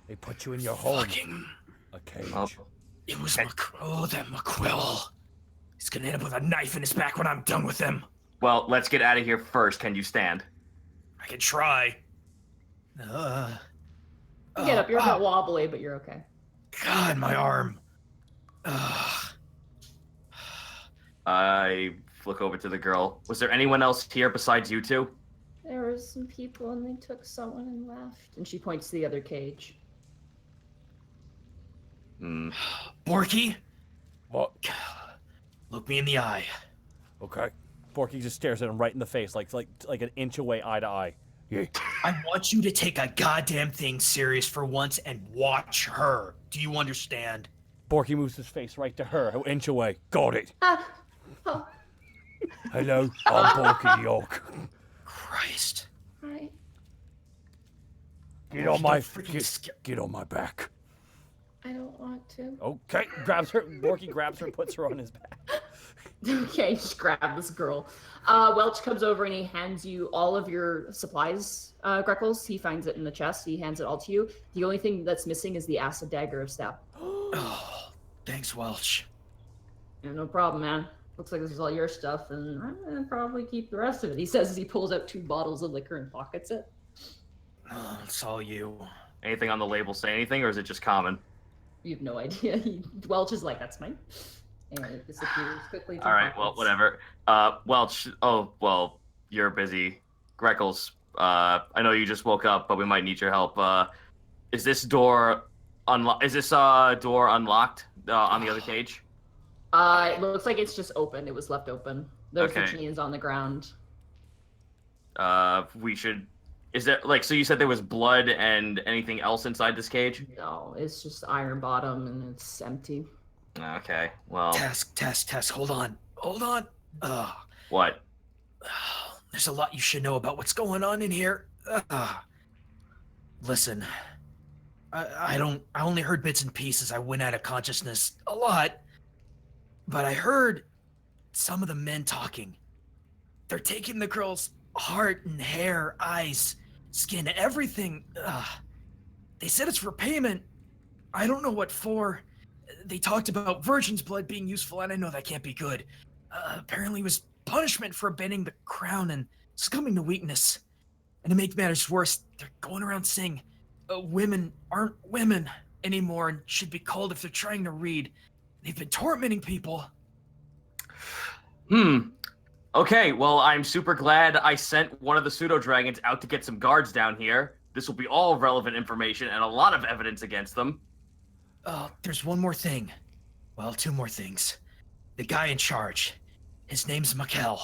Speaker 1: They put you in your home.
Speaker 5: Fucking...
Speaker 1: A cage.
Speaker 4: Well,
Speaker 5: It was that McQuill. He's gonna end up with a knife in his back when I'm done with him.
Speaker 4: well, let's get out of here first. Can you stand?
Speaker 5: I can try.
Speaker 2: You get up. You're a bit wobbly, but you're okay.
Speaker 5: God, my arm.
Speaker 4: I look over to the girl. Was there anyone else here besides you two?
Speaker 2: There were some people, and they took someone and left. And she points to the other cage.
Speaker 5: Borky,
Speaker 1: What?
Speaker 5: look me in the eye.
Speaker 1: Okay. Borky just stares at him right in the face, like an inch away, eye to eye. Yeah.
Speaker 5: I want you to take a goddamn thing serious for once and watch her. Do you understand?
Speaker 1: Borky moves his face right to her, an inch away. Got it.
Speaker 2: Oh,
Speaker 1: Hello, I'm Borky the Orc.
Speaker 5: Christ.
Speaker 2: right.
Speaker 1: Get on my
Speaker 5: freaking
Speaker 1: get on my back.
Speaker 2: I don't want to.
Speaker 1: Okay, grabs her. Borky grabs her, puts her on his back.
Speaker 2: Okay, just grab this girl. Welch comes over and he hands you all of your supplies, Greckles. He finds it in the chest. He hands it all to you. The only thing that's missing is the acid dagger of Step.
Speaker 5: Oh, thanks, Welch.
Speaker 2: Yeah, no problem, man. Looks like this is all your stuff, and I'm gonna probably keep the rest of it. He says as he pulls out 2 bottles of liquor and pockets it.
Speaker 5: Oh, it's all you.
Speaker 4: Anything on the label say anything, or is it just common?
Speaker 2: You have no idea. Welch is like, that's mine. And it disappears quickly.
Speaker 4: All right, well, whatever. Welch, oh, well, you're busy. Greckles, I know you just woke up, but we might need your help. Is this door unlocked? Is this door unlocked on the other cage?
Speaker 2: It looks like it's just open. It was left open. There's the
Speaker 4: Okay.
Speaker 2: chains on the ground.
Speaker 4: We should. Is there so you said there was blood and anything else inside this cage?
Speaker 2: No, it's just iron bottom and it's empty.
Speaker 4: Okay, well,
Speaker 5: Task. Hold on.
Speaker 4: what?
Speaker 5: There's a lot you should know about what's going on in here. Listen, I only heard bits and pieces. I went out of consciousness a lot, but I heard some of the men talking. They're taking the girl's heart and hair, eyes, skin, everything. They said it's for payment. I don't know what for. They talked about virgin's blood being useful, and I know that can't be good. Apparently it was punishment for bending the crown and succumbing to weakness. And to make matters worse, they're going around saying women aren't women anymore and should be called if they're trying to read. They've been tormenting people.
Speaker 4: Okay, well, I'm super glad I sent one of the pseudo-dragons out to get some guards down here. This will be all relevant information and a lot of evidence against them.
Speaker 5: There's one more thing. Well, 2 more things. The guy in charge. His name's Mikkel.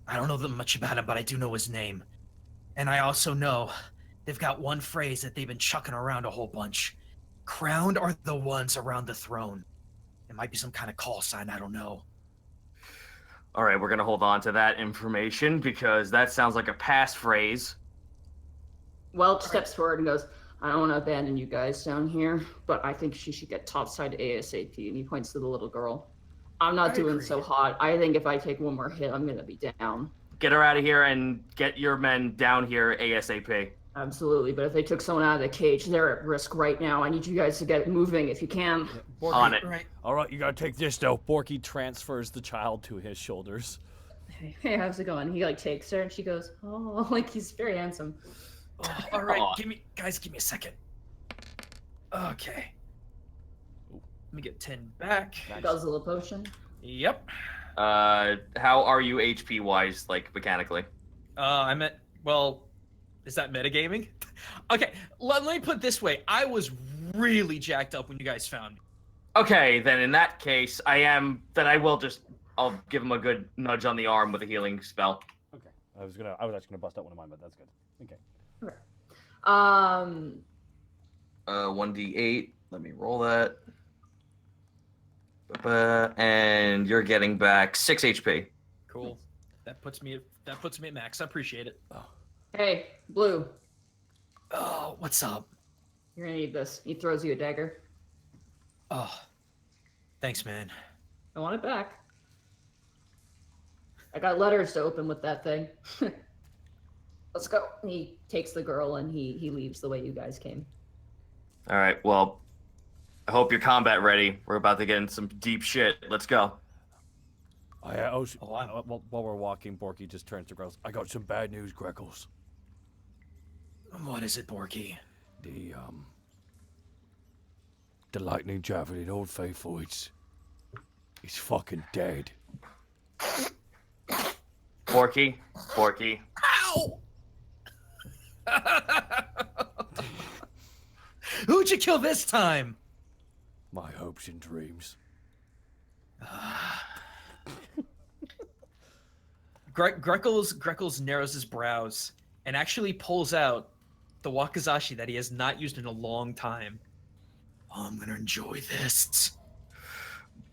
Speaker 5: I don't know that much about him, but I do know his name. And I also know they've got one phrase that they've been chucking around a whole bunch. Crowned are the ones around the throne. It might be some kind of call sign, I don't know.
Speaker 4: All right, we're going to hold on to that information because that sounds like a passphrase.
Speaker 2: Welch steps forward and goes, I don't want to abandon you guys down here, but I think she should get topside ASAP. And he points to the little girl. I'm not doing so hot. I think if I take one more hit, I'm going to be down.
Speaker 4: Get her out of here and get your men down here ASAP.
Speaker 2: Absolutely, but if they took someone out of the cage, they're at risk right now. I need you guys to get moving if you can.
Speaker 1: Borky,
Speaker 4: On it.
Speaker 5: Right.
Speaker 1: All right, you gotta take this though. Borky transfers the child to his shoulders.
Speaker 2: Hey, how's it going? He like takes her and she goes, oh, like he's very handsome.
Speaker 5: Oh, all right,
Speaker 4: Aw.
Speaker 5: give me a second. Okay. Let me get 10 back.
Speaker 1: Nice.
Speaker 2: Guzzle a potion.
Speaker 5: Yep.
Speaker 4: How are you HP wise, like mechanically?
Speaker 5: Is that metagaming? Okay, let me put it this way. I was really jacked up when you guys found me.
Speaker 4: Okay, then in that case, I'll give him a good nudge on the arm with a healing spell.
Speaker 1: Okay. I was actually gonna bust out one of mine, but that's good. Okay.
Speaker 4: 1d8. Let me roll that. And you're getting back 6 HP.
Speaker 5: Cool. That puts me at max. I appreciate it.
Speaker 2: Hey, Blue,
Speaker 5: Oh, what's up?
Speaker 2: you're gonna need this. He throws you a dagger.
Speaker 5: Oh, thanks, man.
Speaker 2: I want it back. I got letters to open with that thing. Let's go. And he takes the girl and he leaves the way you guys came.
Speaker 4: All right. Well, I hope you're combat ready. We're about to get in some deep shit. Let's go.
Speaker 1: While we're walking, Borky just turns to Greckles. I got some bad news, Greckles.
Speaker 5: What is it, Borky?
Speaker 1: The lightning javelin, Old Faithful, it's fucking dead.
Speaker 4: Borky.
Speaker 5: Ow! Who'd you kill this time?
Speaker 1: My hopes and dreams.
Speaker 5: Greckles narrows his brows and actually pulls out the wakizashi that he has not used in a long time. Oh, I'm gonna enjoy this.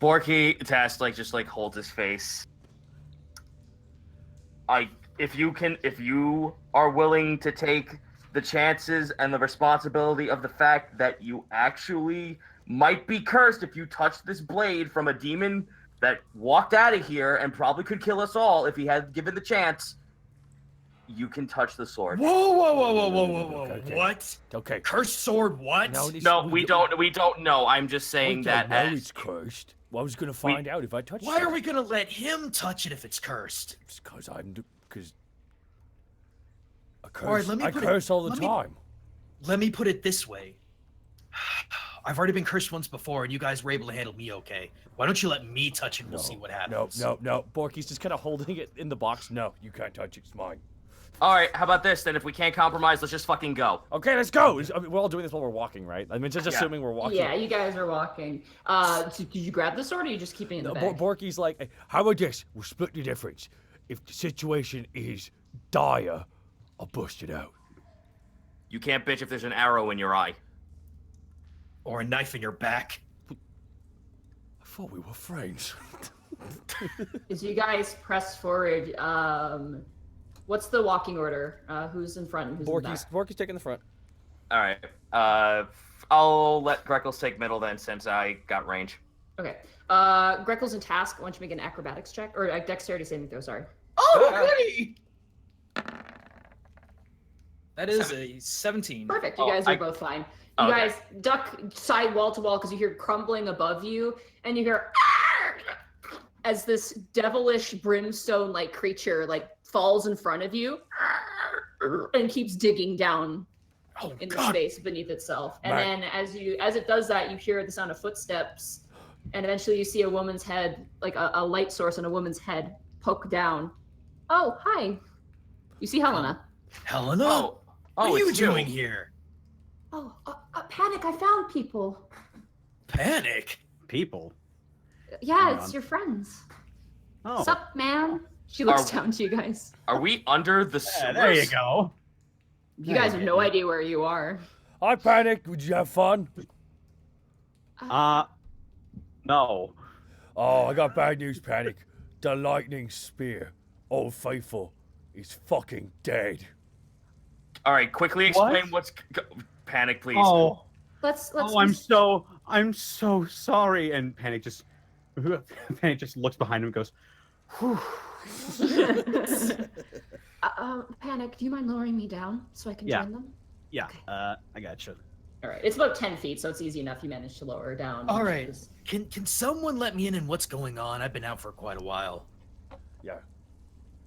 Speaker 4: Borky Task just holds his face. If you are willing to take the chances and the responsibility of the fact that you actually might be cursed if you touch this blade from a demon that walked out of here and probably could kill us all if he had given the chance, you can touch the sword.
Speaker 5: Whoa!
Speaker 1: Okay.
Speaker 5: What?
Speaker 1: Okay.
Speaker 5: Cursed sword? What?
Speaker 4: No, we don't know. I'm just saying that
Speaker 1: know
Speaker 4: as
Speaker 1: it's cursed. Well, I was gonna find out if I touched it.
Speaker 5: Why are we gonna let him touch it if it's cursed?
Speaker 1: It's because I curse.
Speaker 5: All right, let me
Speaker 1: I
Speaker 5: put it-
Speaker 1: curse all the
Speaker 5: let me-
Speaker 1: time.
Speaker 5: Let me put it this way. I've already been cursed once before, and you guys were able to handle me okay. Why don't you let me touch it and we'll see what happens?
Speaker 1: No. Borky's just kind of holding it in the box. No, you can't touch it. It's mine.
Speaker 4: All right, how about this then? If we can't compromise, let's just fucking go.
Speaker 1: Okay, let's go. We're all doing this while we're walking, right? I mean, just assuming we're walking.
Speaker 2: Yeah, you guys are walking. Did you grab the sword or are you just keeping it in the bag?
Speaker 1: Borky's like, hey, how about this? We'll split the difference. If the situation is dire, I'll bust it out.
Speaker 4: You can't bitch if there's an arrow in your eye.
Speaker 5: Or a knife in your back.
Speaker 1: I thought we were friends.
Speaker 2: As you guys press forward, what's the walking order? Who's in front and who's in the back?
Speaker 1: Borky's taking the front.
Speaker 4: All right. I'll let Greckles take middle then, since I got range.
Speaker 2: Okay. Greckles and Task, why don't you make an acrobatics check? Or a dexterity saving throw, sorry.
Speaker 5: Oh, goody! That is a 17.
Speaker 2: Perfect, you guys are both fine. You
Speaker 4: Okay.
Speaker 2: guys duck side wall to wall because you hear crumbling above you, and you hear as this devilish brimstone-like creature falls in front of you and keeps digging down in the space beneath itself. And then as it does that, you hear the sound of footsteps, and eventually you see a woman's head, like a light source on a woman's head, poke down. Oh, hi. You see Helena.
Speaker 5: Helena? What are you
Speaker 4: it's
Speaker 5: doing here?
Speaker 2: Oh, Panic, I found people.
Speaker 3: Panic? People?
Speaker 2: Yeah,
Speaker 3: Hang
Speaker 2: it's
Speaker 3: on.
Speaker 2: your friends.
Speaker 3: Oh.
Speaker 2: Sup, man? She looks down to you guys.
Speaker 4: Are we under the sewers?
Speaker 3: Yeah, there you go.
Speaker 2: You guys have no idea where you are.
Speaker 1: Hi, Panic. Would you have fun?
Speaker 3: No.
Speaker 1: Oh, I got bad news, Panic. The lightning spear, Old Faithful, is fucking dead.
Speaker 4: All right, quickly explain what's... Panic, please.
Speaker 3: Oh.
Speaker 2: Let's
Speaker 3: I'm so sorry. And Panic just looks behind him and goes, whew.
Speaker 2: Panic, do you mind lowering me down so I can
Speaker 3: Yeah.
Speaker 2: join them?
Speaker 3: Yeah,
Speaker 2: Okay.
Speaker 3: I gotcha.
Speaker 2: All right. It's about 10 feet, so it's easy enough. You managed to lower her down.
Speaker 5: All right.
Speaker 2: Just-
Speaker 5: Can someone let me in on what's going on? I've been out for quite a while.
Speaker 1: Yeah.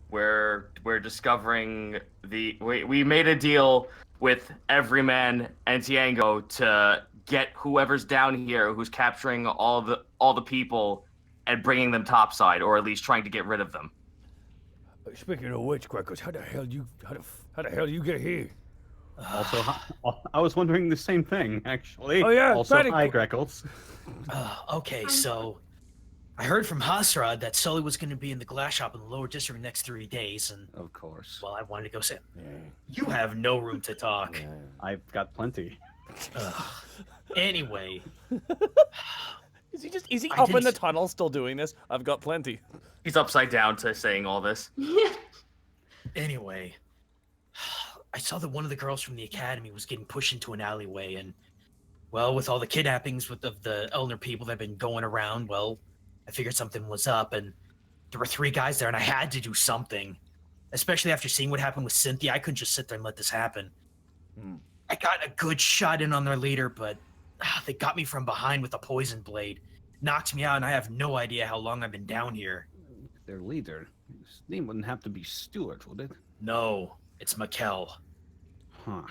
Speaker 4: We're discovering we made a deal with Everyman and Tiango to get whoever's down here who's capturing all the people and bringing them topside, or at least trying to get rid of them.
Speaker 1: Speaking of which, Greckles, how the hell you get here?
Speaker 3: Also, I was wondering the same thing, actually.
Speaker 1: Oh, yeah,
Speaker 3: Also,
Speaker 1: Panic.
Speaker 3: hi, Greckles.
Speaker 5: Okay, so I heard from Hasrad that Sully was going to be in the glass shop in the lower district next 3 days, and
Speaker 3: Of course.
Speaker 5: well, I wanted to go say,
Speaker 1: Yeah.
Speaker 5: you have no room to talk.
Speaker 3: I've got plenty.
Speaker 5: Anyway,
Speaker 1: Is he
Speaker 5: I
Speaker 1: up in
Speaker 5: didn't
Speaker 1: the
Speaker 5: s-
Speaker 1: tunnel still doing this? I've got plenty.
Speaker 4: He's upside down to saying all this.
Speaker 5: anyway, I saw that one of the girls from the academy was getting pushed into an alleyway, and well, with all the kidnappings of the elder people that have been going around, well, I figured something was up, and there were 3 guys there, and I had to do something. Especially after seeing what happened with Cynthia, I couldn't just sit there and let this happen.
Speaker 1: Hmm.
Speaker 5: I got a good shot in on their leader, but they got me from behind with a poison blade. Knocked me out, and I have no idea how long I've been down here.
Speaker 3: Their leader. His name wouldn't have to be Stuart, would it?
Speaker 5: No, it's Mikkel.
Speaker 3: Huh.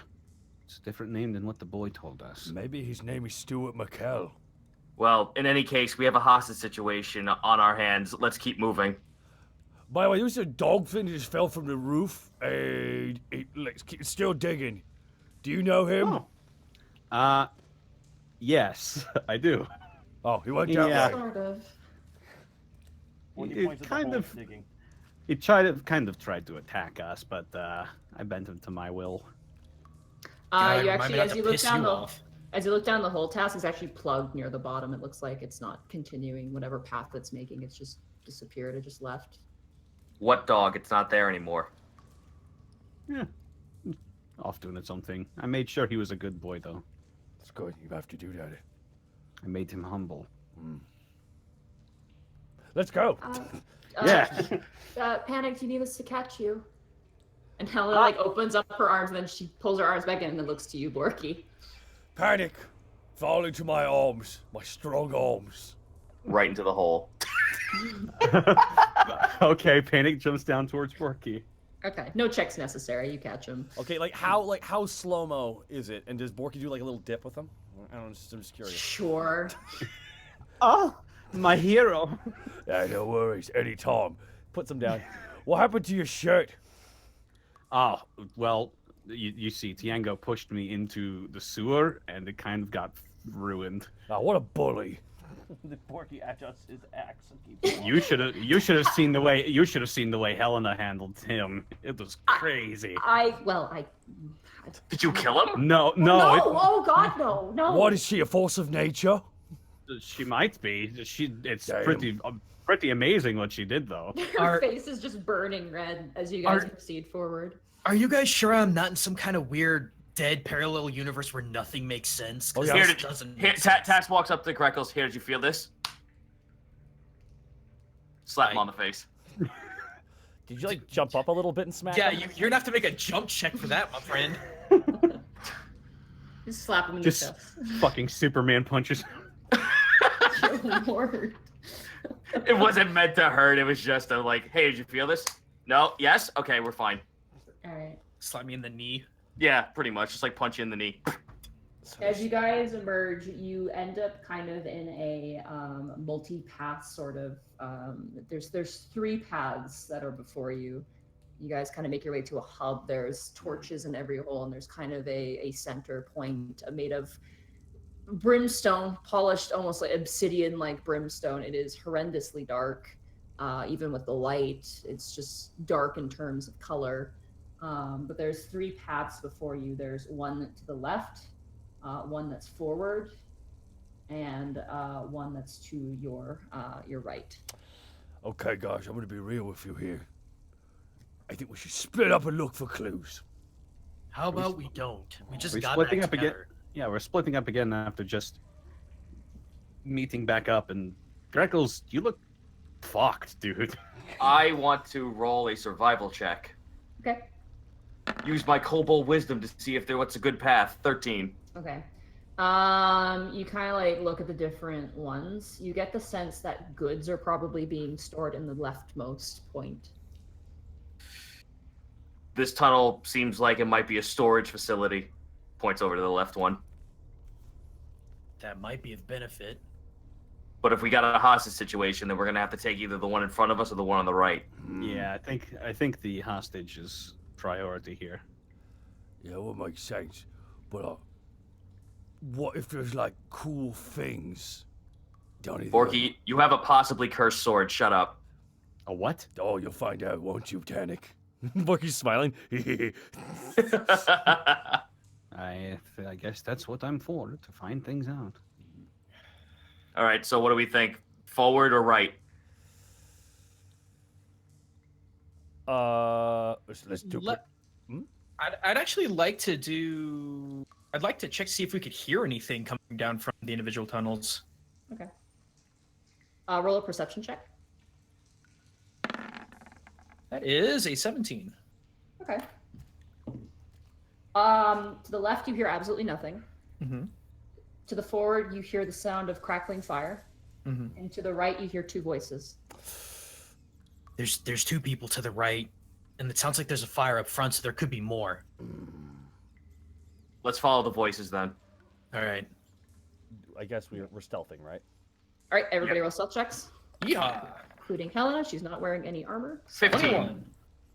Speaker 3: It's a different name than what the boy told us.
Speaker 1: Maybe his name is Stuart McKell.
Speaker 4: Well, in any case, we have a hostage situation on our hands. Let's keep moving.
Speaker 1: By the way, there was a dog thing that just fell from the roof, and it's still digging. Do you know him?
Speaker 3: Oh. Yes, I do.
Speaker 1: Oh, he went down.
Speaker 3: Yeah.
Speaker 2: Sort of.
Speaker 3: It kind of tried to attack us, but I bent him to my will.
Speaker 5: God,
Speaker 2: You
Speaker 5: remind
Speaker 2: actually,
Speaker 5: me not
Speaker 2: as
Speaker 5: to
Speaker 2: you look
Speaker 5: piss
Speaker 2: down
Speaker 5: you
Speaker 2: the
Speaker 5: off.
Speaker 2: as you look down the hole, task is actually plugged near the bottom. It looks like it's not continuing whatever path it's making. It's just disappeared. It just left.
Speaker 4: What dog? It's not there anymore.
Speaker 3: Yeah. Off doing its own thing. I made sure he was a good boy, though.
Speaker 1: It's good. You have to do that.
Speaker 3: I made him humble.
Speaker 1: Let's go.
Speaker 3: Yeah.
Speaker 2: Panic, do you need us to catch you? And Helen like opens up her arms, and then she pulls her arms back in and then looks to you, Borky.
Speaker 1: Panic. Fall into my arms. My strong arms.
Speaker 4: Right into the hole.
Speaker 3: Okay, Panic jumps down towards Borky.
Speaker 2: Okay, no checks necessary. You catch him.
Speaker 1: Okay, how slow-mo is it? And does Borky do like a little dip with him? I don't know, I'm just curious.
Speaker 2: Sure.
Speaker 3: Oh, my hero.
Speaker 1: Yeah, no worries. Anytime. Puts him down. What happened to your shirt?
Speaker 3: Oh, well, you see, Tiango pushed me into the sewer, and it kind of got ruined.
Speaker 1: Oh, what a bully.
Speaker 7: The Borky adjusts his axe and keeps
Speaker 3: You should have seen the way Helena handled him. It was crazy.
Speaker 4: Did you kill him?
Speaker 3: No.
Speaker 2: Oh God, no.
Speaker 1: What is she, a force of nature?
Speaker 3: She might be. It's
Speaker 1: Damn.
Speaker 3: pretty amazing what she did, though.
Speaker 2: Her
Speaker 5: Are-
Speaker 2: face is just burning red as you guys
Speaker 5: Are-
Speaker 2: proceed forward.
Speaker 5: Are you guys sure I'm not in some kind of weird dead parallel universe where nothing makes sense? 'Cause
Speaker 1: Oh, yeah.
Speaker 5: this doesn't
Speaker 4: Here,
Speaker 5: make sense.
Speaker 4: Tass walks up to Greckles. Here, did you feel this? Slap him on the face.
Speaker 1: Did you like jump up a little bit and smack
Speaker 5: Yeah,
Speaker 1: him?
Speaker 5: you're gonna have to make a jump check for that, my friend.
Speaker 2: Just slap him in
Speaker 3: Just
Speaker 2: the chest.
Speaker 3: fucking Superman punches.
Speaker 2: Good Lord.
Speaker 4: It wasn't meant to hurt. It was just a like, hey, did you feel this? No? Yes? Okay, we're fine.
Speaker 2: All right.
Speaker 5: Slap me in the knee.
Speaker 4: Yeah, pretty much. Just like punch you in the knee.
Speaker 2: As you guys emerge, you end up kind of in a multi-path sort of. There's 3 paths that are before you. You guys kind of make your way to a hub. There's torches in every hole, and there's kind of a center point made of brimstone, polished almost like obsidian-like brimstone. It is horrendously dark, even with the light. It's just dark in terms of color. But there's 3 paths before you. There's one to the left, one that's forward, and one that's to your right.
Speaker 1: Okay, guys, I'm gonna be real with you here. I think we should split up and look for clues.
Speaker 5: How about we don't? We just
Speaker 3: We're
Speaker 5: got
Speaker 3: splitting
Speaker 5: back
Speaker 3: up again.
Speaker 5: together.
Speaker 3: Yeah, we're splitting up again after just meeting back up. And Greckles, you look fucked, dude.
Speaker 4: I want to roll a survival check.
Speaker 2: Okay.
Speaker 4: Use my kobold wisdom to see if what's a good path. 13.
Speaker 2: Okay. You kind of like look at the different ones. You get the sense that goods are probably being stored in the leftmost point.
Speaker 4: This tunnel seems like it might be a storage facility. Points over to the left one.
Speaker 5: That might be of benefit.
Speaker 4: But if we got a hostage situation, then we're gonna have to take either the one in front of us or the one on the right.
Speaker 3: Yeah, I think the hostage is priority here.
Speaker 1: Yeah, well, makes sense. But what if there's like cool things down here?
Speaker 4: Borky, you have a possibly cursed sword. Shut up.
Speaker 3: A what?
Speaker 1: Oh, you'll find out, won't you, Tanik? Borky's smiling.
Speaker 3: I guess that's what I'm for, to find things out.
Speaker 4: All right, so what do we think? Forward or right?
Speaker 1: Let's do.
Speaker 5: I'd actually like to do. I'd like to check to see if we could hear anything coming down from the individual tunnels.
Speaker 2: Okay. Roll a perception check.
Speaker 5: That is a 17.
Speaker 2: Okay. To the left, you hear absolutely nothing.
Speaker 5: Mm-hmm.
Speaker 2: To the forward, you hear the sound of crackling fire.
Speaker 5: Mm-hmm.
Speaker 2: And to the right, you hear two voices.
Speaker 5: There's two people to the right, and it sounds like there's a fire up front, so there could be more.
Speaker 4: Let's follow the voices then.
Speaker 5: All right.
Speaker 7: I guess we're stealthing, right?
Speaker 2: All right, everybody roll stealth checks,
Speaker 5: Yeah.
Speaker 2: including Helena. She's not wearing any armor.
Speaker 4: 15.
Speaker 5: 21.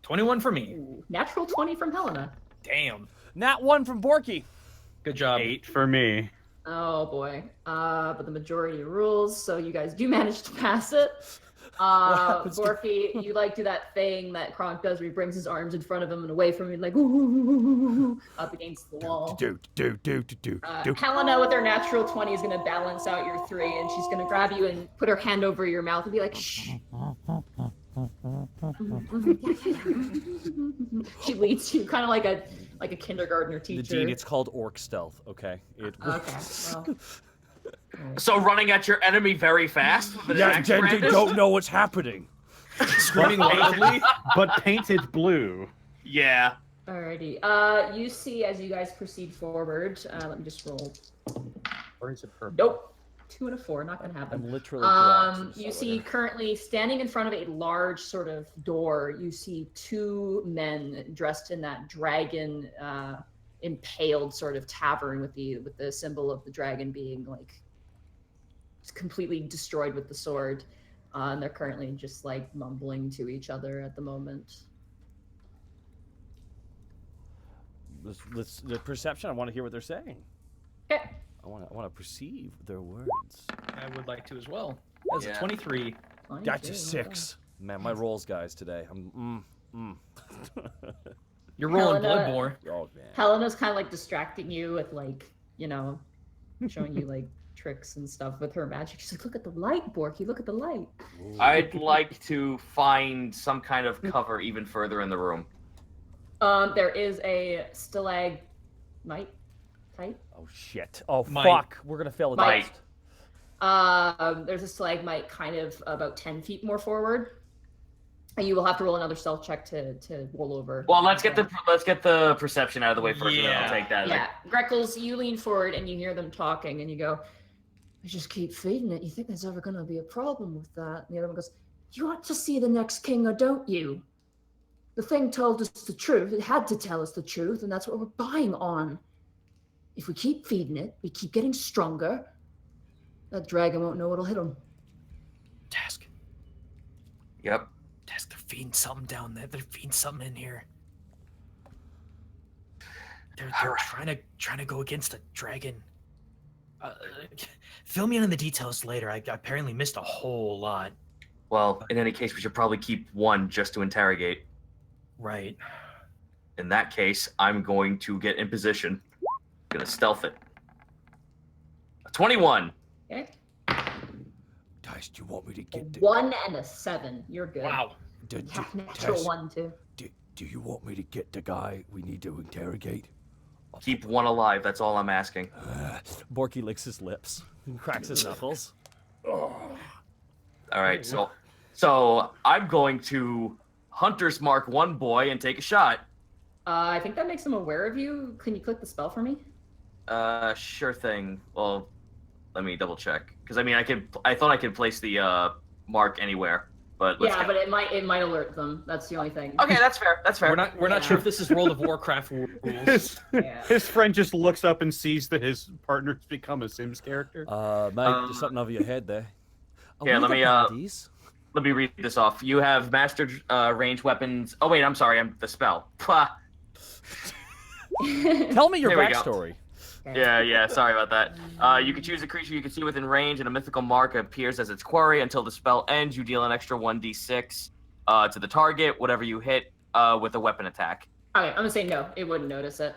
Speaker 5: 21 for me.
Speaker 2: Ooh, natural 20 from Helena.
Speaker 5: Damn.
Speaker 7: Nat 1 from Borky.
Speaker 5: Good job.
Speaker 3: 8 for me.
Speaker 2: Oh boy. But the majority rules, so you guys do manage to pass it.
Speaker 1: happens to-
Speaker 2: Borky, you like do that thing that Kronk does where he brings his arms in front of him and away from him, like ooh, up against the wall. Helena with her natural 20 is gonna balance out your 3, and she's gonna grab you and put her hand over your mouth and be like, shh. She leads you kind of like a kindergartner teacher.
Speaker 1: Nadine, it's called orc stealth. Okay. It
Speaker 2: Okay. Well,
Speaker 4: So running at your enemy very fast? With an
Speaker 1: yeah,
Speaker 4: axe
Speaker 1: they
Speaker 4: brandished?
Speaker 1: don't know what's happening.
Speaker 5: Screaming loudly.
Speaker 3: But painted blue.
Speaker 4: Yeah.
Speaker 2: alrighty. You see as you guys proceed forward. Let me just roll.
Speaker 3: Or is it purple?
Speaker 2: Nope. 2 and a 4. Not gonna happen.
Speaker 7: I'm literally collapsing,
Speaker 2: You
Speaker 7: so
Speaker 2: see currently standing in front of a large sort of door, you see two men dressed in that dragon impaled sort of tavern with the symbol of the dragon being like completely destroyed with the sword. And they're currently just like mumbling to each other at the moment.
Speaker 7: let's the perception. I want to hear what they're saying.
Speaker 2: Okay.
Speaker 7: I want to perceive their words.
Speaker 5: I would like to as well. That's
Speaker 4: Yeah.
Speaker 5: a 23.
Speaker 1: Got you 6. Man, my rolls, guys, today.
Speaker 5: You're rolling
Speaker 2: Helena-
Speaker 5: blood more.
Speaker 1: Oh man.
Speaker 2: Helena's kind of like distracting you with like, showing you like tricks and stuff with her magic. She's like, look at the light, Borky, look at the light.
Speaker 4: I'd like to find some kind of cover even further in the room.
Speaker 2: There is a stalagmite type.
Speaker 1: Oh shit. Oh
Speaker 5: Might.
Speaker 1: fuck. We're gonna fail the
Speaker 4: Might.
Speaker 1: test.
Speaker 2: There's a stalagmite kind of about 10 feet more forward. And you will have to roll another stealth check to roll over.
Speaker 4: Well, let's get the perception out of the way first, and then I'll
Speaker 5: Yeah.
Speaker 4: take that.
Speaker 2: Yeah, Greckles, you lean forward and you hear them talking, and you go, "I just keep feeding it. You think there's ever going to be a problem with that?" And the other one goes, "You ought to see the next king, or don't you? The thing told us the truth. It had to tell us the truth, and that's what we're buying on. If we keep feeding it, we keep getting stronger. That dragon won't know what'll hit him."
Speaker 5: Task.
Speaker 4: Yep.
Speaker 5: Task, they're feeding something down there. They're feeding something in here. They're
Speaker 4: Alright.
Speaker 5: trying to go against a dragon. Fill me in on the details later. I apparently missed a whole lot.
Speaker 4: Well, in any case, we should probably keep one just to interrogate.
Speaker 5: Right.
Speaker 4: In that case, I'm going to get in position. Gonna stealth it. 21.
Speaker 2: Okay.
Speaker 1: Guys, do you want me to
Speaker 2: A
Speaker 1: get the
Speaker 2: 1 and a 7. You're good.
Speaker 5: Wow.
Speaker 2: Half natural
Speaker 1: Tess,
Speaker 2: 1 too.
Speaker 1: do you want me to get the guy we need to interrogate?
Speaker 4: Keep one alive. That's all I'm asking.
Speaker 1: Borky licks his lips and cracks his knuckles.
Speaker 4: All right. So I'm going to Hunter's Mark 1 boy and take a shot.
Speaker 2: I think that makes him aware of you. Can you click the spell for me?
Speaker 4: Sure thing. Well, let me double check. Because I mean, I thought I could place the mark anywhere, but let's
Speaker 2: Yeah, but it might alert them. That's the only thing.
Speaker 4: Okay, that's fair. That's fair.
Speaker 5: We're not sure if this is World of Warcraft rules.
Speaker 2: Yeah.
Speaker 3: His friend just looks up and sees that his partner's become a Sims character.
Speaker 7: Mate, there's something over your head there. Oh,
Speaker 4: Yeah,
Speaker 7: we
Speaker 4: let
Speaker 7: got
Speaker 4: me
Speaker 7: these.
Speaker 4: let me read this off. You have mastered ranged weapons. Oh wait, I'm sorry. I'm the spell. Pah.
Speaker 7: Tell me your
Speaker 4: There we go.
Speaker 7: backstory.
Speaker 4: Yeah. Sorry about that. You can choose a creature you can see within range, and a mythical mark appears as its quarry. Until the spell ends, you deal an extra 1d6 to the target, whatever you hit with a weapon attack.
Speaker 2: Okay, I'm gonna say no. It wouldn't notice it.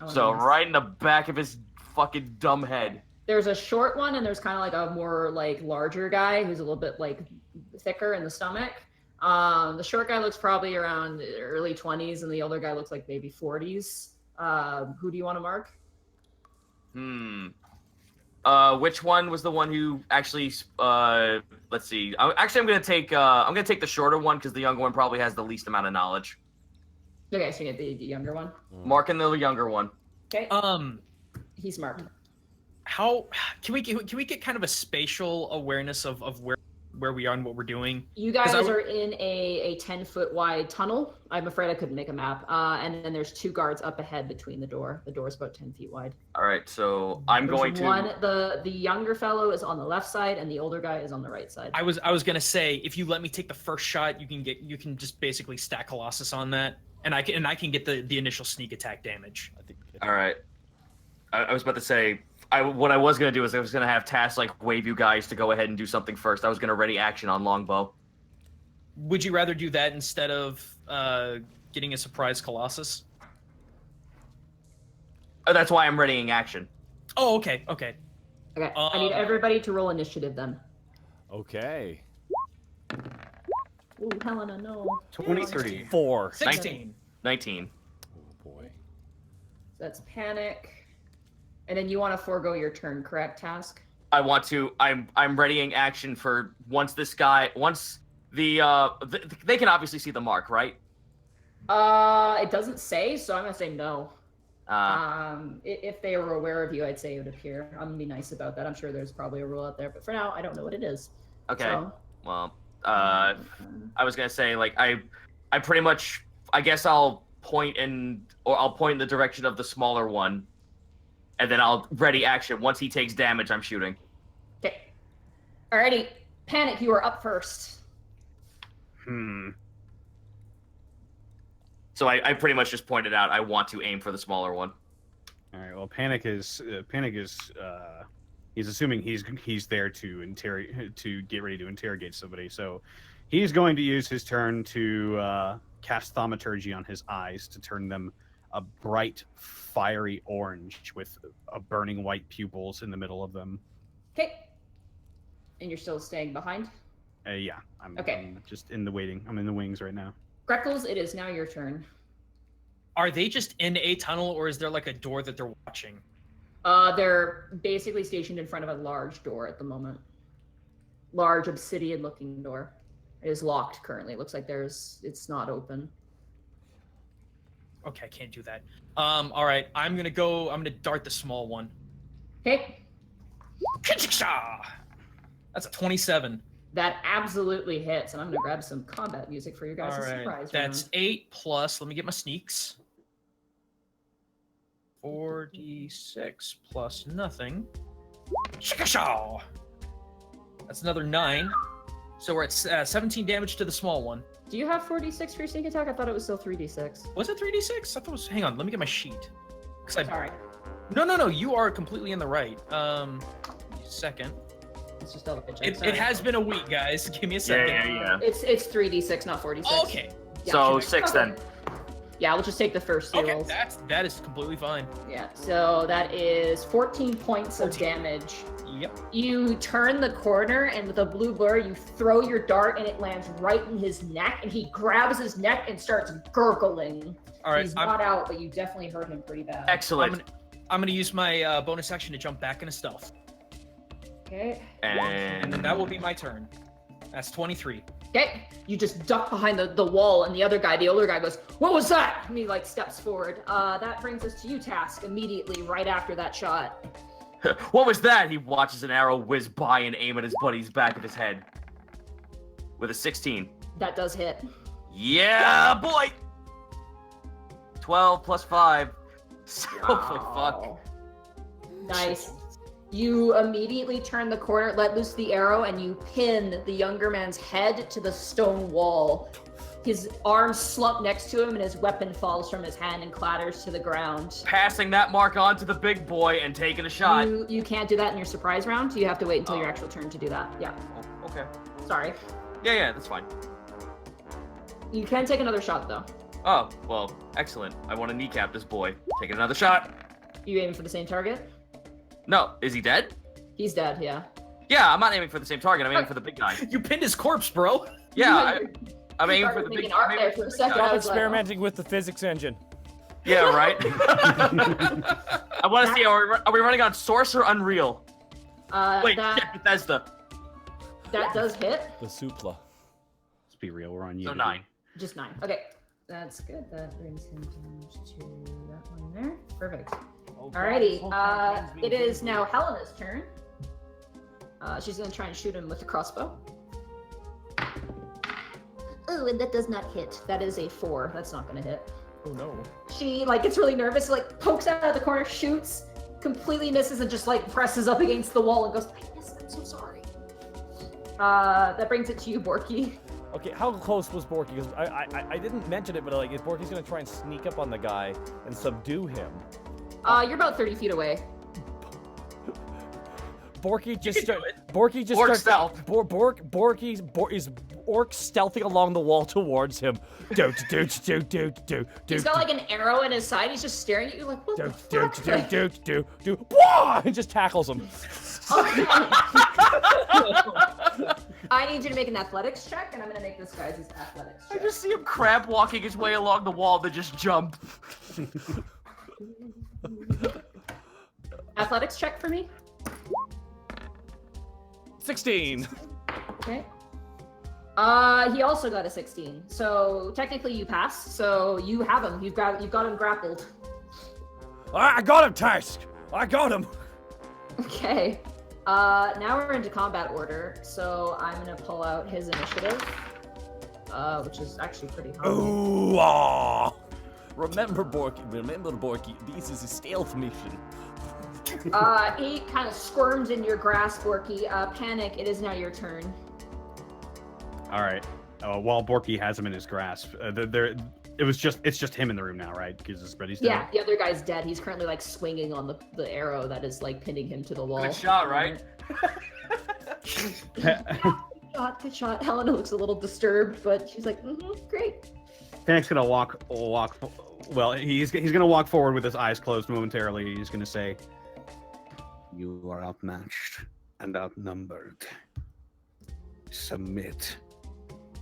Speaker 4: So right in the back of his fucking dumb head.
Speaker 2: There's a short one, and there's kind of like a more like larger guy who's a little bit like thicker in the stomach. The short guy looks probably around early 20s, and the older guy looks like maybe 40s. Who do you want to mark?
Speaker 4: Which one was the one who actually? Let's see. I'm gonna take the shorter one because the younger one probably has the least amount of knowledge.
Speaker 2: Okay, so you get the younger one.
Speaker 4: Marking the younger one.
Speaker 2: Okay. He's marked.
Speaker 5: How can we get kind of a spatial awareness of where we are and what we're doing?
Speaker 2: You guys are in a 10-foot wide tunnel. I'm afraid I couldn't make a map. And then there's 2 guards up ahead between the door. The door's about 10 feet wide.
Speaker 4: All right, so I'm going to.
Speaker 2: The younger fellow is on the left side, and the older guy is on the right side.
Speaker 5: I was gonna say, if you let me take the first shot, you can just basically stack Colossus on that, and I can get the initial sneak attack damage.
Speaker 7: I think.
Speaker 4: All right. I was about to say. What I was gonna do is I was gonna have Task like wave you guys to go ahead and do something first. I was gonna ready action on longbow.
Speaker 5: Would you rather do that instead of getting a surprise Colossus?
Speaker 4: Oh, that's why I'm readying action.
Speaker 5: Oh, okay.
Speaker 2: Okay, I need everybody to roll initiative then.
Speaker 7: Okay.
Speaker 2: Ooh, Helena, no.
Speaker 3: 23.
Speaker 7: 4.
Speaker 5: 16.
Speaker 4: 19.
Speaker 7: Oh boy.
Speaker 2: That's panic. And then you want to forego your turn, correct, Task?
Speaker 4: I want to. I'm readying action for once the they can obviously see the mark, right?
Speaker 2: It doesn't say, so I'm gonna say no. If they were aware of you, I'd say it would appear. I'm gonna be nice about that. I'm sure there's probably a rule out there, but for now, I don't know what it is.
Speaker 4: Okay.
Speaker 2: So,
Speaker 4: Well, I was gonna say like I pretty much I guess I'll point in the direction of the smaller one, and then I'll ready action. Once he takes damage, I'm shooting.
Speaker 2: okay. Alrighty, Panic, you are up first.
Speaker 4: So I pretty much just pointed out I want to aim for the smaller one.
Speaker 3: All right. Well, Panic is he's assuming he's there to get ready to interrogate somebody. So he's going to use his turn to cast Thaumaturgy on his eyes to turn them a bright, fiery orange with burning white pupils in the middle of them.
Speaker 2: Okay. And you're still staying behind?
Speaker 3: Yeah. I'm just in the waiting. I'm in the wings right now.
Speaker 2: Greckles, it is now your turn.
Speaker 5: Are they just in a tunnel, or is there like a door that they're watching?
Speaker 2: They're basically stationed in front of a large door at the moment. Large obsidian-looking door. It is locked currently. It looks like it's not open.
Speaker 5: Okay, I can't do that. All right, I'm gonna dart the small one.
Speaker 2: Okay.
Speaker 5: That's a 27.
Speaker 2: That absolutely hits, and I'm gonna grab some combat music for you guys.
Speaker 5: All right,
Speaker 2: surprise
Speaker 5: that's
Speaker 2: round.
Speaker 5: 8 plus. Let me get my sneaks. 4d6 plus nothing. That's another 9. So we're at 17 damage to the small one.
Speaker 2: Do you have 4d6 for your sneak attack? I thought it was still 3d6.
Speaker 5: Was it 3d6? I thought it was. Hang on, let me get my sheet.
Speaker 2: Sorry.
Speaker 5: No. You are completely in the right. Second.
Speaker 2: It's just double check.
Speaker 5: It has been a week, guys. Give me a second.
Speaker 4: Yeah.
Speaker 2: It's 3d6, not 46.
Speaker 5: Oh, okay.
Speaker 2: Yeah,
Speaker 4: So
Speaker 2: sure.
Speaker 4: 6 then.
Speaker 2: Yeah, we'll just take the first 3
Speaker 5: Okay,
Speaker 2: rolls.
Speaker 5: that is completely fine.
Speaker 2: Yeah, so that is 14 points of damage.
Speaker 5: Yep.
Speaker 2: You turn the corner, and with a blue blur, you throw your dart, and it lands right in his neck, and he grabs his neck and starts gurgling.
Speaker 5: All right.
Speaker 2: He's not out, but you definitely hurt him pretty bad.
Speaker 4: Excellent.
Speaker 5: I'm gonna use my bonus action to jump back into stealth.
Speaker 2: Okay.
Speaker 5: And
Speaker 4: And
Speaker 5: that will be my turn. That's 23.
Speaker 2: Okay, you just duck behind the wall, and the older guy goes, "What was that?" And he like steps forward. That brings us to you, Task, immediately right after that shot.
Speaker 4: What was that? He watches an arrow whiz by and aim at his buddy's back of his head. With a 16.
Speaker 2: That does hit.
Speaker 4: Yeah, boy! 12 plus 5. So fuck.
Speaker 2: Nice. You immediately turn the corner, let loose the arrow, and you pin the younger man's head to the stone wall. His arms slump next to him, and his weapon falls from his hand and clatters to the ground.
Speaker 4: Passing that mark on to the big boy and taking a shot.
Speaker 2: You can't do that in your surprise round. You have to wait until your actual turn to do that. Yeah.
Speaker 4: Oh, okay.
Speaker 2: Sorry.
Speaker 4: Yeah, that's fine.
Speaker 2: You can take another shot, though.
Speaker 4: Oh, well, excellent. I want to kneecap this boy. Taking another shot.
Speaker 2: You aiming for the same target?
Speaker 4: No, is he dead?
Speaker 2: He's dead, yeah.
Speaker 4: Yeah, I'm not aiming for the same target. I'm aiming for the big guy.
Speaker 5: You pinned his corpse, bro.
Speaker 4: Yeah, I'm aiming for the big
Speaker 2: art
Speaker 4: guy.
Speaker 2: there for a second.
Speaker 7: Stop
Speaker 2: I was like,
Speaker 7: experimenting with the physics engine.
Speaker 4: Yeah, right? I want to see, are we running on Source or Unreal? Wait, Bethesda.
Speaker 2: That does hit.
Speaker 7: The Supla.
Speaker 3: Let's be real, we're on you.
Speaker 4: So 9.
Speaker 2: Just 9. Okay. That's good. That brings him down to that one there. Perfect. Alrighty. It is now Helena's turn. She's gonna try and shoot him with the crossbow. Oh, and that does not hit. That is a 4. That's not gonna hit.
Speaker 7: Oh no.
Speaker 2: She gets really nervous, pokes out of the corner, shoots, completely misses, and just presses up against the wall and goes, "I missed. I'm so sorry." That brings it to you, Borky.
Speaker 7: Okay, how close was Borky? Because I didn't mention it, but if Borky's gonna try and sneak up on the guy and subdue him.
Speaker 2: You're about 30 feet away.
Speaker 7: Borky just
Speaker 4: Orc stealth.
Speaker 7: Is Orc stealthing along the wall towards him. Do.
Speaker 2: He's got an arrow in his side. He's just staring at you like, what the fuck?
Speaker 7: Do. Wah! And just tackles him.
Speaker 2: I need you to make an athletics check, and I'm gonna make this guy's athletics
Speaker 4: I
Speaker 2: check.
Speaker 4: just see him crab walking his way along the wall to just jump.
Speaker 2: Athletics check for me.
Speaker 7: 16.
Speaker 2: Okay. He also got a 16. So technically you pass. So you have him. You've got him grappled.
Speaker 7: I got him, Task. I got him.
Speaker 2: Okay. Now we're into combat order. So I'm gonna pull out his initiative, which is actually pretty high.
Speaker 7: Ooh, ah. Remember, Borky, this is a stealth mission.
Speaker 2: He kind of squirms in your grasp, Borky. Panic, it is now your turn.
Speaker 3: All right. While Borky has him in his grasp, it's just him in the room now, right? Because his buddy's dead.
Speaker 2: Yeah, the other guy's dead. He's currently swinging on the arrow that is pinning him to the wall.
Speaker 4: Good shot, right?
Speaker 2: Good shot. Helena looks a little disturbed, but she's like, great.
Speaker 3: Panic's gonna walk. Well, he's gonna walk forward with his eyes closed momentarily. He's gonna say, "You are outmatched and outnumbered. Submit."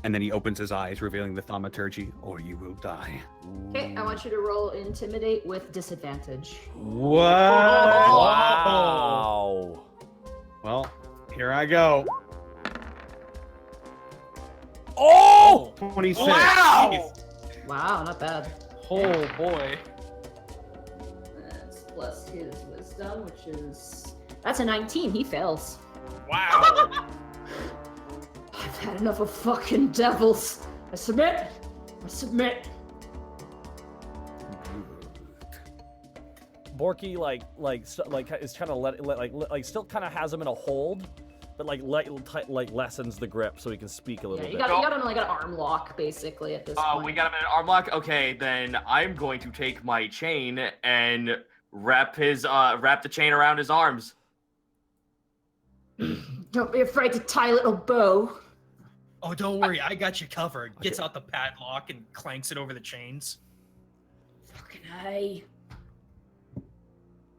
Speaker 3: And then he opens his eyes, revealing the thaumaturgy, "Or you will die."
Speaker 2: Okay, I want you to roll Intimidate with disadvantage.
Speaker 3: What?
Speaker 7: Wow.
Speaker 3: Well, here I go.
Speaker 7: Oh!
Speaker 3: 26.
Speaker 4: Wow!
Speaker 2: Wow, not bad.
Speaker 5: Oh boy.
Speaker 2: That's plus his wisdom, that's a 19. He fails.
Speaker 5: Wow.
Speaker 2: I've had enough of fucking devils. I submit.
Speaker 7: Borky is trying to still kind of has him in a hold, but lessens the grip so he can speak a little
Speaker 2: Yeah,
Speaker 7: bit.
Speaker 2: you got him an arm lock basically at this point.
Speaker 4: We got him in an arm lock? Okay, then I'm going to take my chain and wrap the chain around his arms.
Speaker 2: Don't be afraid to tie little bow.
Speaker 5: Oh, don't worry, I got you covered. Gets out the padlock and clanks it over the chains.
Speaker 2: Fucking hey.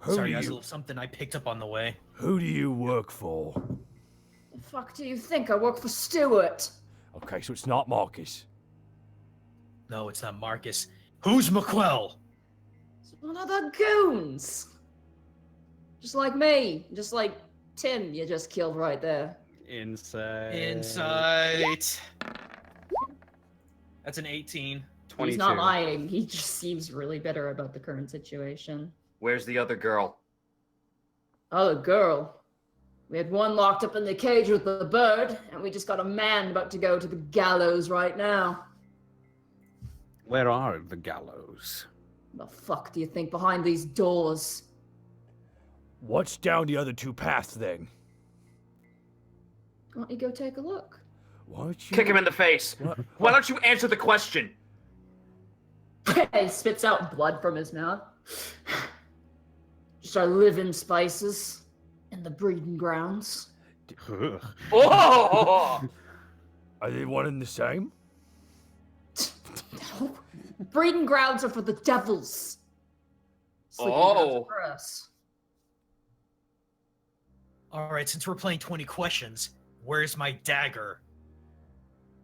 Speaker 5: Sorry, that's a little something I picked up on the way.
Speaker 7: Who do you work for?
Speaker 2: The fuck do you think? I work for Stuart.
Speaker 7: Okay, so it's not Marcus.
Speaker 5: No, it's not Marcus. Who's McQuell?
Speaker 2: It's one of the goons. Just like me. Just like Tim you just killed right there.
Speaker 3: Insight.
Speaker 5: Insight. That's an 18.
Speaker 3: 22.
Speaker 2: He's not lying. He just seems really bitter about the current situation.
Speaker 4: Where's the other girl?
Speaker 2: Oh, the girl. We had one locked up in the cage with the bird, and we just got a man about to go to the gallows right now.
Speaker 3: Where are the gallows?
Speaker 2: The fuck do you think behind these doors?
Speaker 7: What's down the other two paths then?
Speaker 2: Why don't you go take a look?
Speaker 7: Why don't you...
Speaker 4: Kick him in the face.
Speaker 7: What?
Speaker 4: Why don't you answer the question?
Speaker 2: He spits out blood from his mouth. Just our living spices and the breeding grounds.
Speaker 3: Ugh.
Speaker 4: Oh!
Speaker 7: Are they one and the same?
Speaker 2: No. Breeding grounds are for the devils. Sleeping
Speaker 4: Oh.
Speaker 2: grounds are for us.
Speaker 5: All right, since we're playing 20 questions, where's my dagger?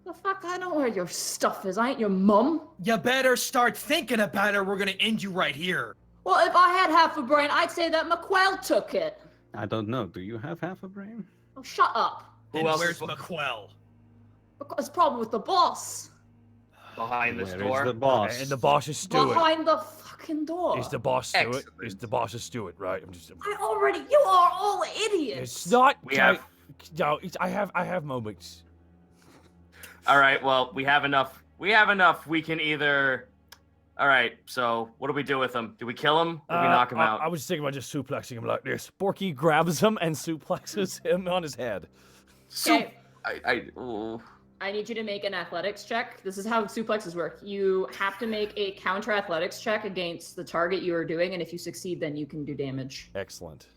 Speaker 2: The fuck? I know where your stuff is. I ain't your mum.
Speaker 5: You better start thinking about it or we're gonna end you right here.
Speaker 2: Well, if I had half a brain, I'd say that McQuell took it.
Speaker 3: I don't know. Do you have half a brain?
Speaker 2: Oh, shut up.
Speaker 4: Who
Speaker 5: And
Speaker 4: else
Speaker 5: where's
Speaker 4: is
Speaker 5: McQuell?
Speaker 2: Because problem with the boss.
Speaker 4: behind this
Speaker 3: Where
Speaker 4: door?
Speaker 3: is the boss?
Speaker 7: And the boss is Stuart.
Speaker 2: Behind the fucking door.
Speaker 7: Is the boss Stuart?
Speaker 4: Excellent.
Speaker 7: Is the boss is Stuart, right? I'm just...
Speaker 2: You are all idiots.
Speaker 7: It's not...
Speaker 4: We have-
Speaker 7: No, I have moments.
Speaker 4: All right, well, we have enough. We can either... All right, so what do we do with him? Do we kill him or do we knock him out?
Speaker 7: I was thinking about just suplexing him like this. Borky grabs him and suplexes him on his head.
Speaker 2: Okay.
Speaker 4: Ooh.
Speaker 2: I need you to make an athletics check. This is how suplexes work. You have to make a counter athletics check against the target you are doing, and if you succeed, then you can do damage.
Speaker 7: Excellent.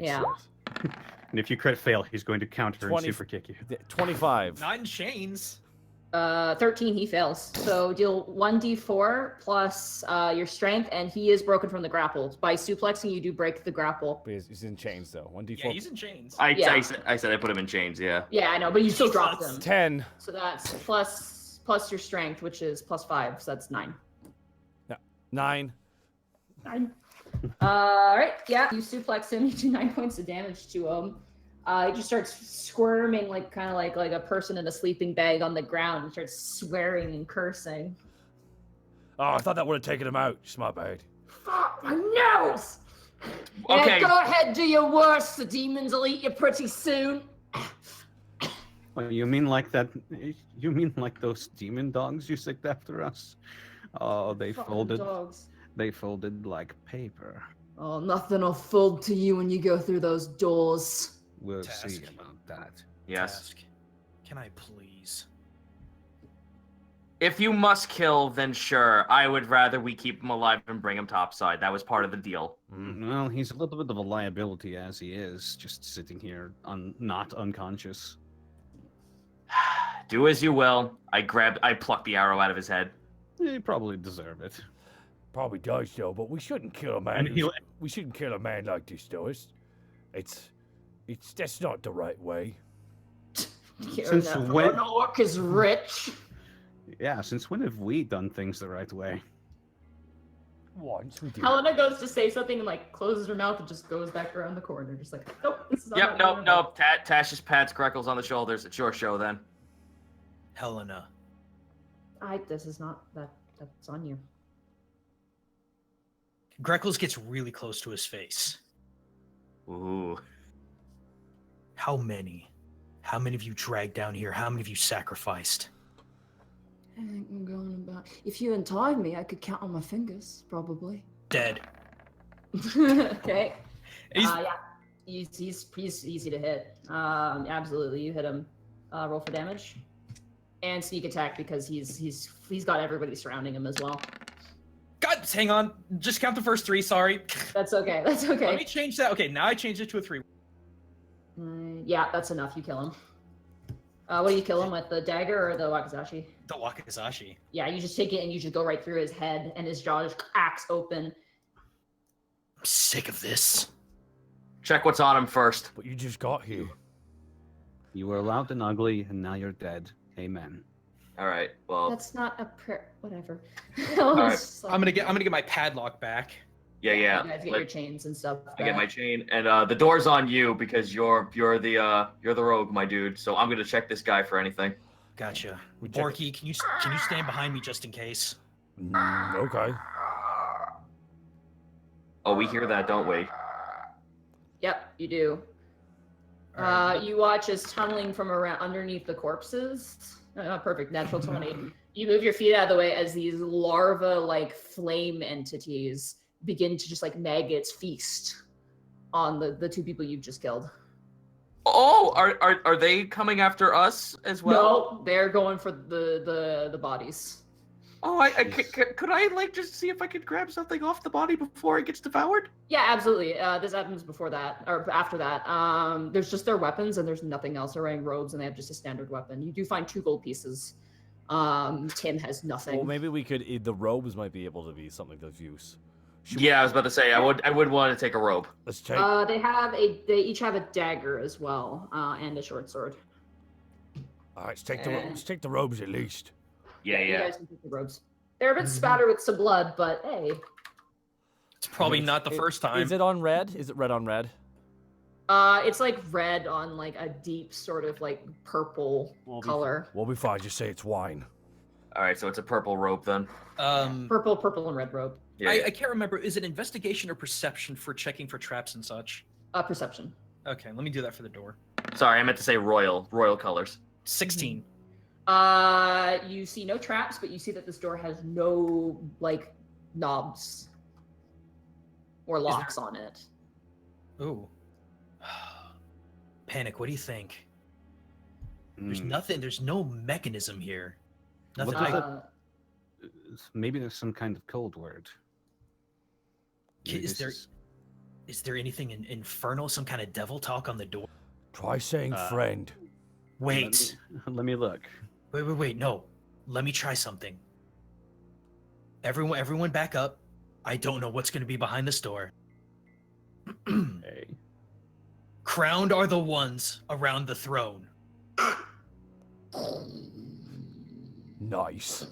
Speaker 2: Yeah.
Speaker 7: Excellent.
Speaker 3: And if you crit fail, he's going to counter
Speaker 7: 20
Speaker 3: and super kick you.
Speaker 7: 25.
Speaker 5: Not in chains.
Speaker 2: 13, he fails. So deal 1d4 plus your strength, and he is broken from the grapple. By suplexing, you do break the grapple.
Speaker 7: But he's in chains, though. 1d4.
Speaker 5: Yeah, he's in chains.
Speaker 2: Yeah.
Speaker 4: I said I put him in chains, yeah.
Speaker 2: Yeah, I know, but you still dropped him.
Speaker 7: 10.
Speaker 2: So that's plus your strength, which is plus 5, so that's 9.
Speaker 7: 9.
Speaker 2: 9. All right, yeah, you suplex him. You do 9 points of damage to him. He just starts squirming like a person in a sleeping bag on the ground. He starts swearing and cursing.
Speaker 7: Oh, I thought that would have taken him out. It's my bad.
Speaker 2: Fuck my nose!
Speaker 4: Okay.
Speaker 2: Yeah, go ahead, do your worst. The demons will eat you pretty soon.
Speaker 3: Oh, you mean like that? You mean like those demon dogs you sicked after us? Oh, they
Speaker 2: Fucking
Speaker 3: folded.
Speaker 2: dogs.
Speaker 3: They folded like paper.
Speaker 2: Oh, nothing will fold to you when you go through those doors.
Speaker 3: We'll
Speaker 5: Task.
Speaker 3: see about that.
Speaker 4: Yes.
Speaker 5: Task. Can I please?
Speaker 4: If you must kill, then sure. I would rather we keep him alive and bring him topside. That was part of the deal.
Speaker 3: Well, he's a little bit of a liability as he is, just sitting here, not unconscious.
Speaker 4: Do as you will. I plucked the arrow out of his head.
Speaker 3: You probably deserve it.
Speaker 7: Probably does, though, but we shouldn't kill a man.
Speaker 3: And he'll-
Speaker 7: We shouldn't kill a man like this, though. That's not the right way.
Speaker 3: Since when-
Speaker 2: An orc is rich.
Speaker 3: Yeah, since when have we done things the right way?
Speaker 7: Once we did.
Speaker 2: Helena goes to say something and like closes her mouth and just goes back around the corner, just like, nope, this is not
Speaker 4: Yep,
Speaker 2: how
Speaker 4: nope. Tash just pats Greckles on the shoulders. It's your show then.
Speaker 5: Helena.
Speaker 2: This is not that's on you.
Speaker 5: Greckles gets really close to his face.
Speaker 4: Ooh.
Speaker 5: How many? How many of you dragged down here? How many of you sacrificed?
Speaker 2: I think I'm going about. If you untied me, I could count on my fingers, probably.
Speaker 5: Dead.
Speaker 2: Okay.
Speaker 5: He's-
Speaker 2: Yeah. He's easy to hit. Absolutely, you hit him. Roll for damage, and sneak attack because he's got everybody surrounding him as well.
Speaker 5: God, hang on. Just count the first 3. Sorry.
Speaker 2: That's okay. That's
Speaker 5: Let me
Speaker 2: okay.
Speaker 5: change that. Okay, now I changed it to a 3.
Speaker 2: Yeah, that's enough. You kill him. What do you kill him with? The dagger or the wakizashi?
Speaker 5: The Wakizashi.
Speaker 2: Yeah, you just take it and you just go right through his head, and his jaw just cracks open.
Speaker 5: I'm sick of this.
Speaker 4: Check what's on him first.
Speaker 7: But you just got here.
Speaker 3: You were loud and ugly, and now you're dead. Amen.
Speaker 4: All right. Well,
Speaker 2: That's not a prayer. Whatever.
Speaker 4: right.
Speaker 5: I'm gonna get my padlock back.
Speaker 4: yeah.
Speaker 2: You guys get your chains and stuff.
Speaker 4: I get my
Speaker 2: back.
Speaker 4: chain, and the door's on you because you're the rogue, my dude. So I'm gonna check this guy for anything.
Speaker 5: Gotcha.
Speaker 7: We check it.
Speaker 5: Borky, can you stand behind me just in case?
Speaker 7: Okay.
Speaker 4: Oh, we hear that, don't we?
Speaker 2: Yep, you do.
Speaker 5: All right.
Speaker 2: You watch as tunneling from around underneath the corpses. Perfect, natural 20. You move your feet out of the way as these larva-like flame entities begin to just like maggots feast on the two people you've just killed.
Speaker 4: Oh, are they coming after us as well?
Speaker 2: No, they're going for the bodies.
Speaker 4: Oh, could I like just see if I could grab something off the body before it gets devoured?
Speaker 2: Yeah, absolutely. This happens before that or after that. There's just their weapons and there's nothing else. They're wearing robes and they have just a standard weapon. You do find 2 gold pieces. Tim has nothing.
Speaker 7: Well, maybe we could. The robes might be able to be something of use.
Speaker 4: Yeah, I was about to say I would want to take a robe.
Speaker 7: Let's take.
Speaker 2: They each have a dagger as well, and a short sword.
Speaker 7: All right, let's take the robes at least.
Speaker 2: You guys can take the robes. They're a bit spattered with some blood, but hey.
Speaker 5: It's probably not the first time.
Speaker 7: Is it on red? Is it red on red?
Speaker 2: It's like red on like a deep sort of like purple color.
Speaker 7: We'll be fine. Just say it's wine.
Speaker 4: All right, so it's a purple robe then.
Speaker 2: Purple and red robe.
Speaker 4: Yeah.
Speaker 5: I can't remember. Is it investigation or perception for checking for traps and such?
Speaker 2: Perception.
Speaker 5: Okay, let me do that for the door.
Speaker 4: Sorry, I meant to say royal colors.
Speaker 5: 16.
Speaker 2: You see no traps, but you see that this door has no like knobs or locks on it.
Speaker 5: Ooh. Panic, what do you think? There's nothing, there's no mechanism here. Nothing.
Speaker 3: Maybe there's some kind of code word. Maybe
Speaker 5: Is there anything infernal, some kind of devil talk on the door?
Speaker 7: Try saying friend.
Speaker 5: Wait.
Speaker 3: Let me look.
Speaker 5: Wait, no. Let me try something. Everyone back up. I don't know what's going to be behind this door.
Speaker 3: Hey.
Speaker 5: Crowned are the ones around the throne.
Speaker 7: Nice.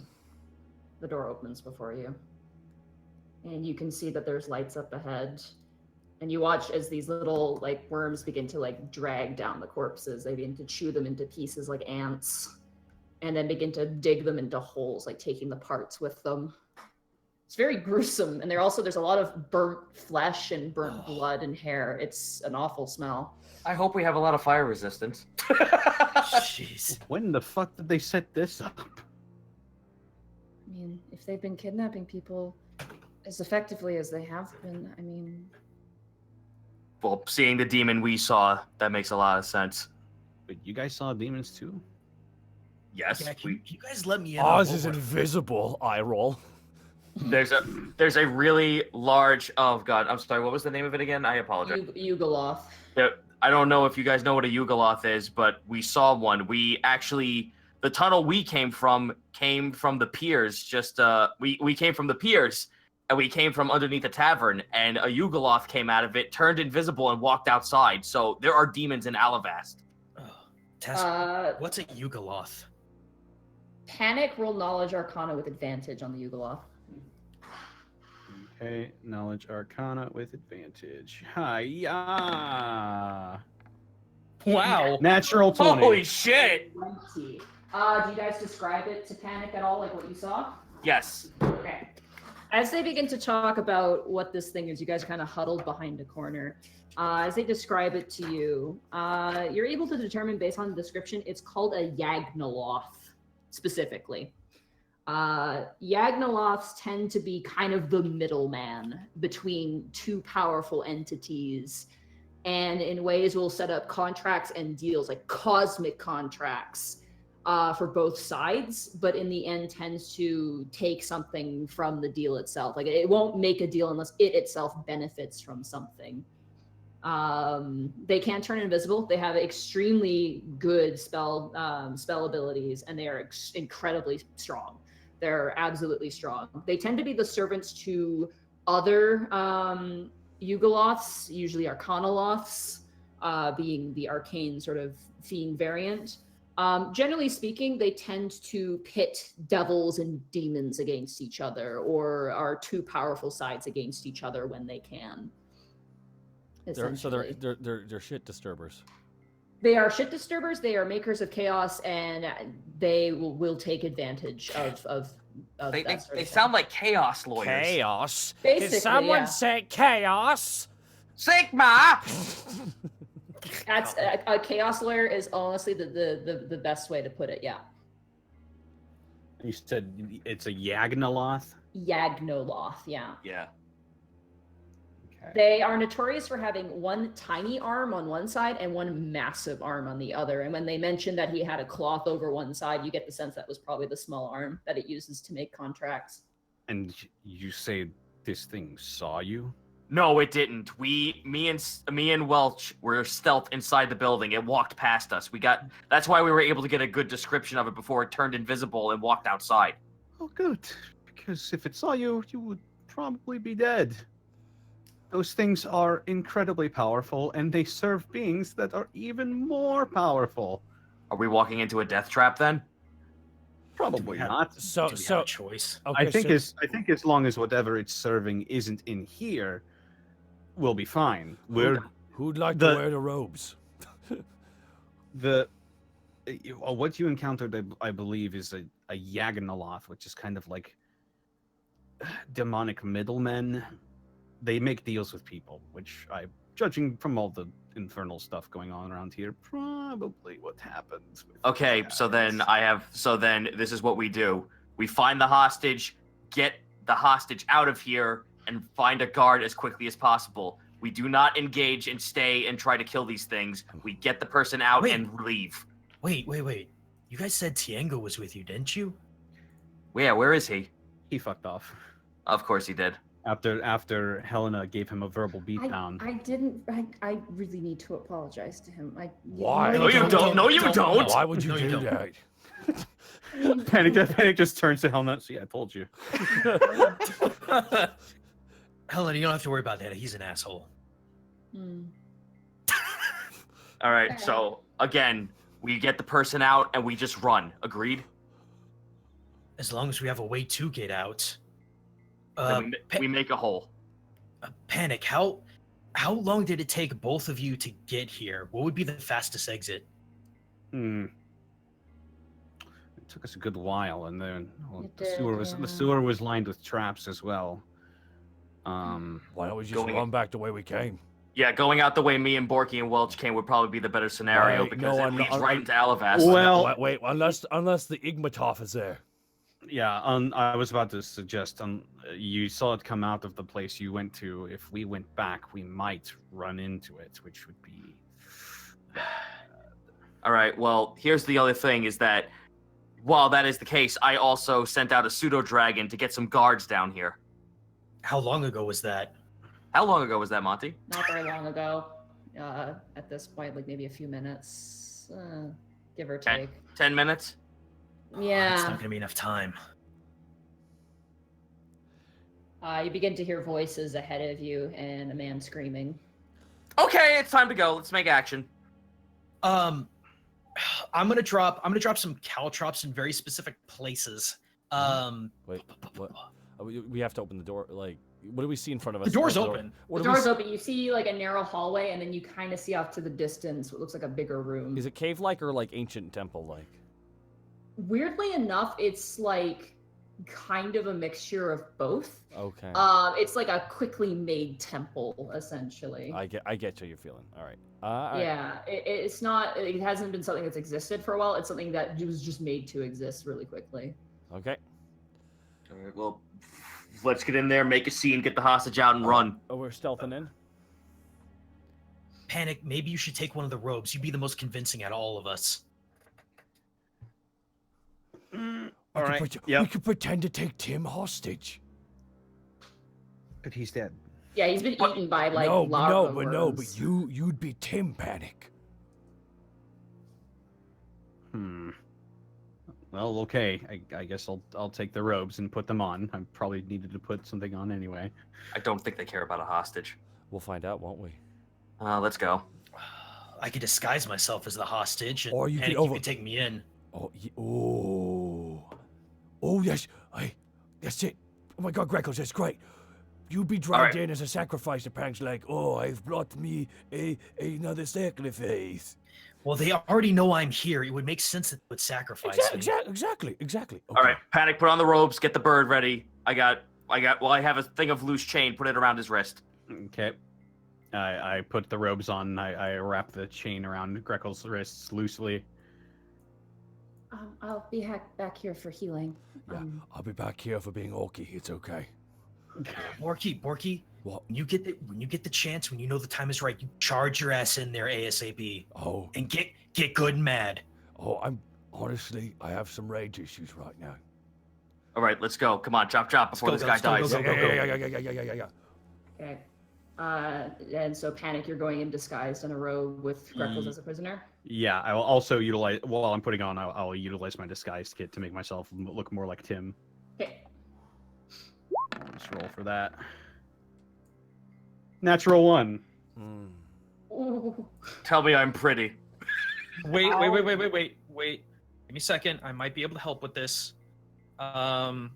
Speaker 2: The door opens before you. And you can see that there's lights up ahead. And you watch as these little like worms begin to like drag down the corpses. They begin to chew them into pieces like ants. And then begin to dig them into holes, like taking the parts with them. It's very gruesome. And there's a lot of burnt flesh and burnt blood and hair. It's an awful smell.
Speaker 4: I hope we have a lot of fire resistance.
Speaker 5: Jeez.
Speaker 3: When the fuck did they set this up?
Speaker 2: I mean, if they've been kidnapping people as effectively as they have been, I mean...
Speaker 4: Well, seeing the demon we saw, that makes a lot of sense.
Speaker 3: But you guys saw demons too?
Speaker 4: Yes.
Speaker 5: Yeah, can you guys let me in?
Speaker 7: Oz is invisible. Eye roll.
Speaker 4: There's a really large. Oh God, I'm sorry. What was the name of it again? I apologize.
Speaker 2: Yugoloth.
Speaker 4: I don't know if you guys know what a Yugoloth is, but we saw one. We actually, the tunnel we came from the piers. We came from the piers, and we came from underneath a tavern, and a Yugoloth came out of it, turned invisible, and walked outside. So there are demons in Alivast.
Speaker 5: What's a Yugoloth?
Speaker 2: Panic, roll knowledge arcana with advantage on the Yugoloth.
Speaker 3: Okay, knowledge arcana with advantage. Hi-ya!
Speaker 5: Wow.
Speaker 3: Natural 20.
Speaker 4: Holy shit!
Speaker 2: 20. Do you guys describe it to Panic at all, like what you saw?
Speaker 4: Yes.
Speaker 2: Okay. As they begin to talk about what this thing is, you guys are kind of huddled behind a corner. As they describe it to you, you're able to determine based on the description, it's called a Yagnoloth, specifically. Yagnoloths tend to be kind of the middleman between two powerful entities, and in ways will set up contracts and deals, like cosmic contracts, for both sides, but in the end tends to take something from the deal itself. Like it won't make a deal unless it itself benefits from something. They can turn invisible. They have extremely good spell abilities, and they are incredibly strong. They're absolutely strong. They tend to be the servants to other Yugoloths, usually Arcanoloths, being the arcane sort of fiend variant. Generally speaking, they tend to pit devils and demons against each other, or are two powerful sides against each other when they can.
Speaker 7: They're shit disturbers.
Speaker 2: They are shit disturbers. They are makers of chaos, and they will take advantage of
Speaker 4: They,
Speaker 2: that
Speaker 4: they,
Speaker 2: sort
Speaker 4: they
Speaker 2: of
Speaker 4: sound
Speaker 2: thing.
Speaker 4: like chaos lawyers.
Speaker 7: Chaos.
Speaker 2: Basically,
Speaker 7: Did someone
Speaker 2: yeah.
Speaker 7: say chaos?
Speaker 4: Sigma!
Speaker 2: That's a chaos lawyer is honestly the best way to put it. Yeah,
Speaker 3: You said it's a Yagnoloth?
Speaker 2: Yagnoloth. Yeah.
Speaker 4: Yeah.
Speaker 3: Okay.
Speaker 2: They are notorious for having one tiny arm on one side and one massive arm on the other. And when they mentioned that he had a cloth over one side, you get the sense that was probably the small arm that it uses to make contracts.
Speaker 3: And you say this thing saw you?
Speaker 4: No, it didn't. Me and Welch were stealth inside the building. It walked past us. That's why we were able to get a good description of it before it turned invisible and walked outside.
Speaker 3: Oh, good. Because if it saw you, you would probably be dead. Those things are incredibly powerful, and they serve beings that are even more powerful.
Speaker 4: Are we walking into a death trap then?
Speaker 3: Probably not.
Speaker 7: So
Speaker 5: Do we have a choice?
Speaker 7: okay,
Speaker 3: I think as long as whatever it's serving isn't in here, we'll be fine.
Speaker 7: who'd like
Speaker 3: the-
Speaker 7: to wear the robes?
Speaker 3: What you encountered, I believe, is a Yagnoloth, which is kind of like demonic middlemen. They make deals with people, which judging from all the infernal stuff going on around here, probably what happens. With
Speaker 4: Okay,
Speaker 3: that.
Speaker 4: so then this is what we do. We find the hostage, get the hostage out of here, and find a guard as quickly as possible. We do not engage and stay and try to kill these things. We get the person out
Speaker 8: Wait.
Speaker 4: and leave.
Speaker 8: Wait. You guys said Tiengo was with you, didn't you?
Speaker 4: Yeah, where is he?
Speaker 3: He fucked off
Speaker 4: Of course he did.
Speaker 3: after Helena gave him a verbal beatdown.
Speaker 2: I didn't. I really need to apologize to him.
Speaker 7: Why?
Speaker 4: No, you don't. No, you don't.
Speaker 7: Why would you
Speaker 8: No, you
Speaker 7: do
Speaker 8: don't.
Speaker 7: that?
Speaker 3: Panic just turns to Helena. See, I told you.
Speaker 8: Helen, you don't have to worry about that. He's an asshole.
Speaker 2: Hmm.
Speaker 4: All right, so again, we get the person out and we just run. Agreed?
Speaker 8: As long as we have a way to get out.
Speaker 4: Then we make a hole.
Speaker 8: Panic, how long did it take both of you to get here? What would be the fastest exit?
Speaker 3: It took us a good while, and then
Speaker 2: It
Speaker 3: the
Speaker 2: did,
Speaker 3: the
Speaker 2: yeah.
Speaker 3: sewer was lined with traps as well.
Speaker 7: Why don't we just
Speaker 4: Going-
Speaker 7: run back the way we came?
Speaker 4: Yeah, going out the way me and Borky and Welch came would probably be the better scenario
Speaker 7: Right,
Speaker 4: because
Speaker 7: no,
Speaker 4: it
Speaker 7: I'm
Speaker 4: leads
Speaker 7: not-
Speaker 4: right into Alivast.
Speaker 3: Well,
Speaker 7: Wait, unless the Igmatov is there.
Speaker 3: yeah, I was about to suggest. You saw it come out of the place you went to. If we went back, we might run into it, which would be.
Speaker 4: All right, well, here's the other thing is that while that is the case, I also sent out a pseudo-dragon to get some guards down here.
Speaker 8: How long ago was that?
Speaker 4: How long ago was that, Monty?
Speaker 2: Not very long ago. At this point, like maybe a few minutes, give or take.
Speaker 4: 10 minutes?
Speaker 8: It's
Speaker 2: Yeah.
Speaker 8: not gonna be enough time.
Speaker 2: You begin to hear voices ahead of you and a man screaming.
Speaker 4: Okay, it's time to go. Let's make action.
Speaker 8: I'm gonna drop some caltrops in very specific places.
Speaker 7: Wait, what? We have to open the door. Like, what do we see in front of us?
Speaker 8: The door's
Speaker 7: What
Speaker 8: open.
Speaker 7: What
Speaker 2: The
Speaker 7: do we
Speaker 2: door's
Speaker 7: see?
Speaker 2: open. You see like a narrow hallway, and then you kind of see off to the distance what looks like a bigger room.
Speaker 7: Is it cave-like or like ancient temple-like?
Speaker 2: Weirdly enough, it's like kind of a mixture of both.
Speaker 7: Okay.
Speaker 2: It's like a quickly made temple, essentially.
Speaker 7: I get how you're feeling. All right. All right.
Speaker 2: Yeah, it's not. It hasn't been something that's existed for a while. It's something that was just made to exist really quickly.
Speaker 7: Okay.
Speaker 4: All right, well, let's get in there, make a scene, get the hostage out, and run.
Speaker 7: Oh, we're stealthing in.
Speaker 8: Panic, maybe you should take one of the robes. You'd be the most convincing out of all of us.
Speaker 3: All right.
Speaker 7: We could pretend to take Tim hostage.
Speaker 3: But he's dead.
Speaker 2: Yeah, he's been eaten by like
Speaker 7: no,
Speaker 2: larva
Speaker 7: but
Speaker 2: worms.
Speaker 7: you'd be Tim Panic.
Speaker 3: Well, okay. I guess I'll take the robes and put them on. I probably needed to put something on anyway.
Speaker 4: I don't think they care about a hostage.
Speaker 7: We'll find out, won't we?
Speaker 4: Let's go.
Speaker 8: I could disguise myself as the hostage, and
Speaker 7: Or you
Speaker 8: Panic,
Speaker 7: could
Speaker 8: you could take me in.
Speaker 7: Oh yes, that's it. Oh my God, Greckles, that's great. You'd be dragged
Speaker 4: right.
Speaker 7: in as a sacrifice to Pank's like, oh, I've brought me another sacrifice.
Speaker 8: Well, they already know I'm here. It would make sense that they would sacrifice me.
Speaker 7: Exactly. Okay.
Speaker 4: All right, Panic, put on the ropes, get the bird ready. I have a thing of loose chain, put it around his wrist.
Speaker 3: Okay. I put the robes on. I wrap the chain around Greckles' wrists loosely.
Speaker 2: I'll be back here for healing.
Speaker 7: Yeah, I'll be back here for being Orky. It's okay.
Speaker 8: Borky.
Speaker 7: What?
Speaker 8: When you get the chance, when you know the time is right, you charge your ass in there ASAP.
Speaker 7: Oh.
Speaker 8: And get good and mad.
Speaker 7: Oh, I have some rage issues right now.
Speaker 4: All right, let's go. Come on, chop before this guy dies.
Speaker 7: Go.
Speaker 2: Okay. And so Panic, you're going in disguised in a robe with Greckles as a prisoner?
Speaker 3: Yeah, I will also utilize, while I'm putting on, I'll utilize my disguise kit to make myself look more like Tim.
Speaker 2: Okay.
Speaker 3: I'll just roll for that. Natural 1.
Speaker 2: Ooh.
Speaker 4: Tell me I'm pretty.
Speaker 5: Wait. Give me a second. I might be able to help with this. Oh,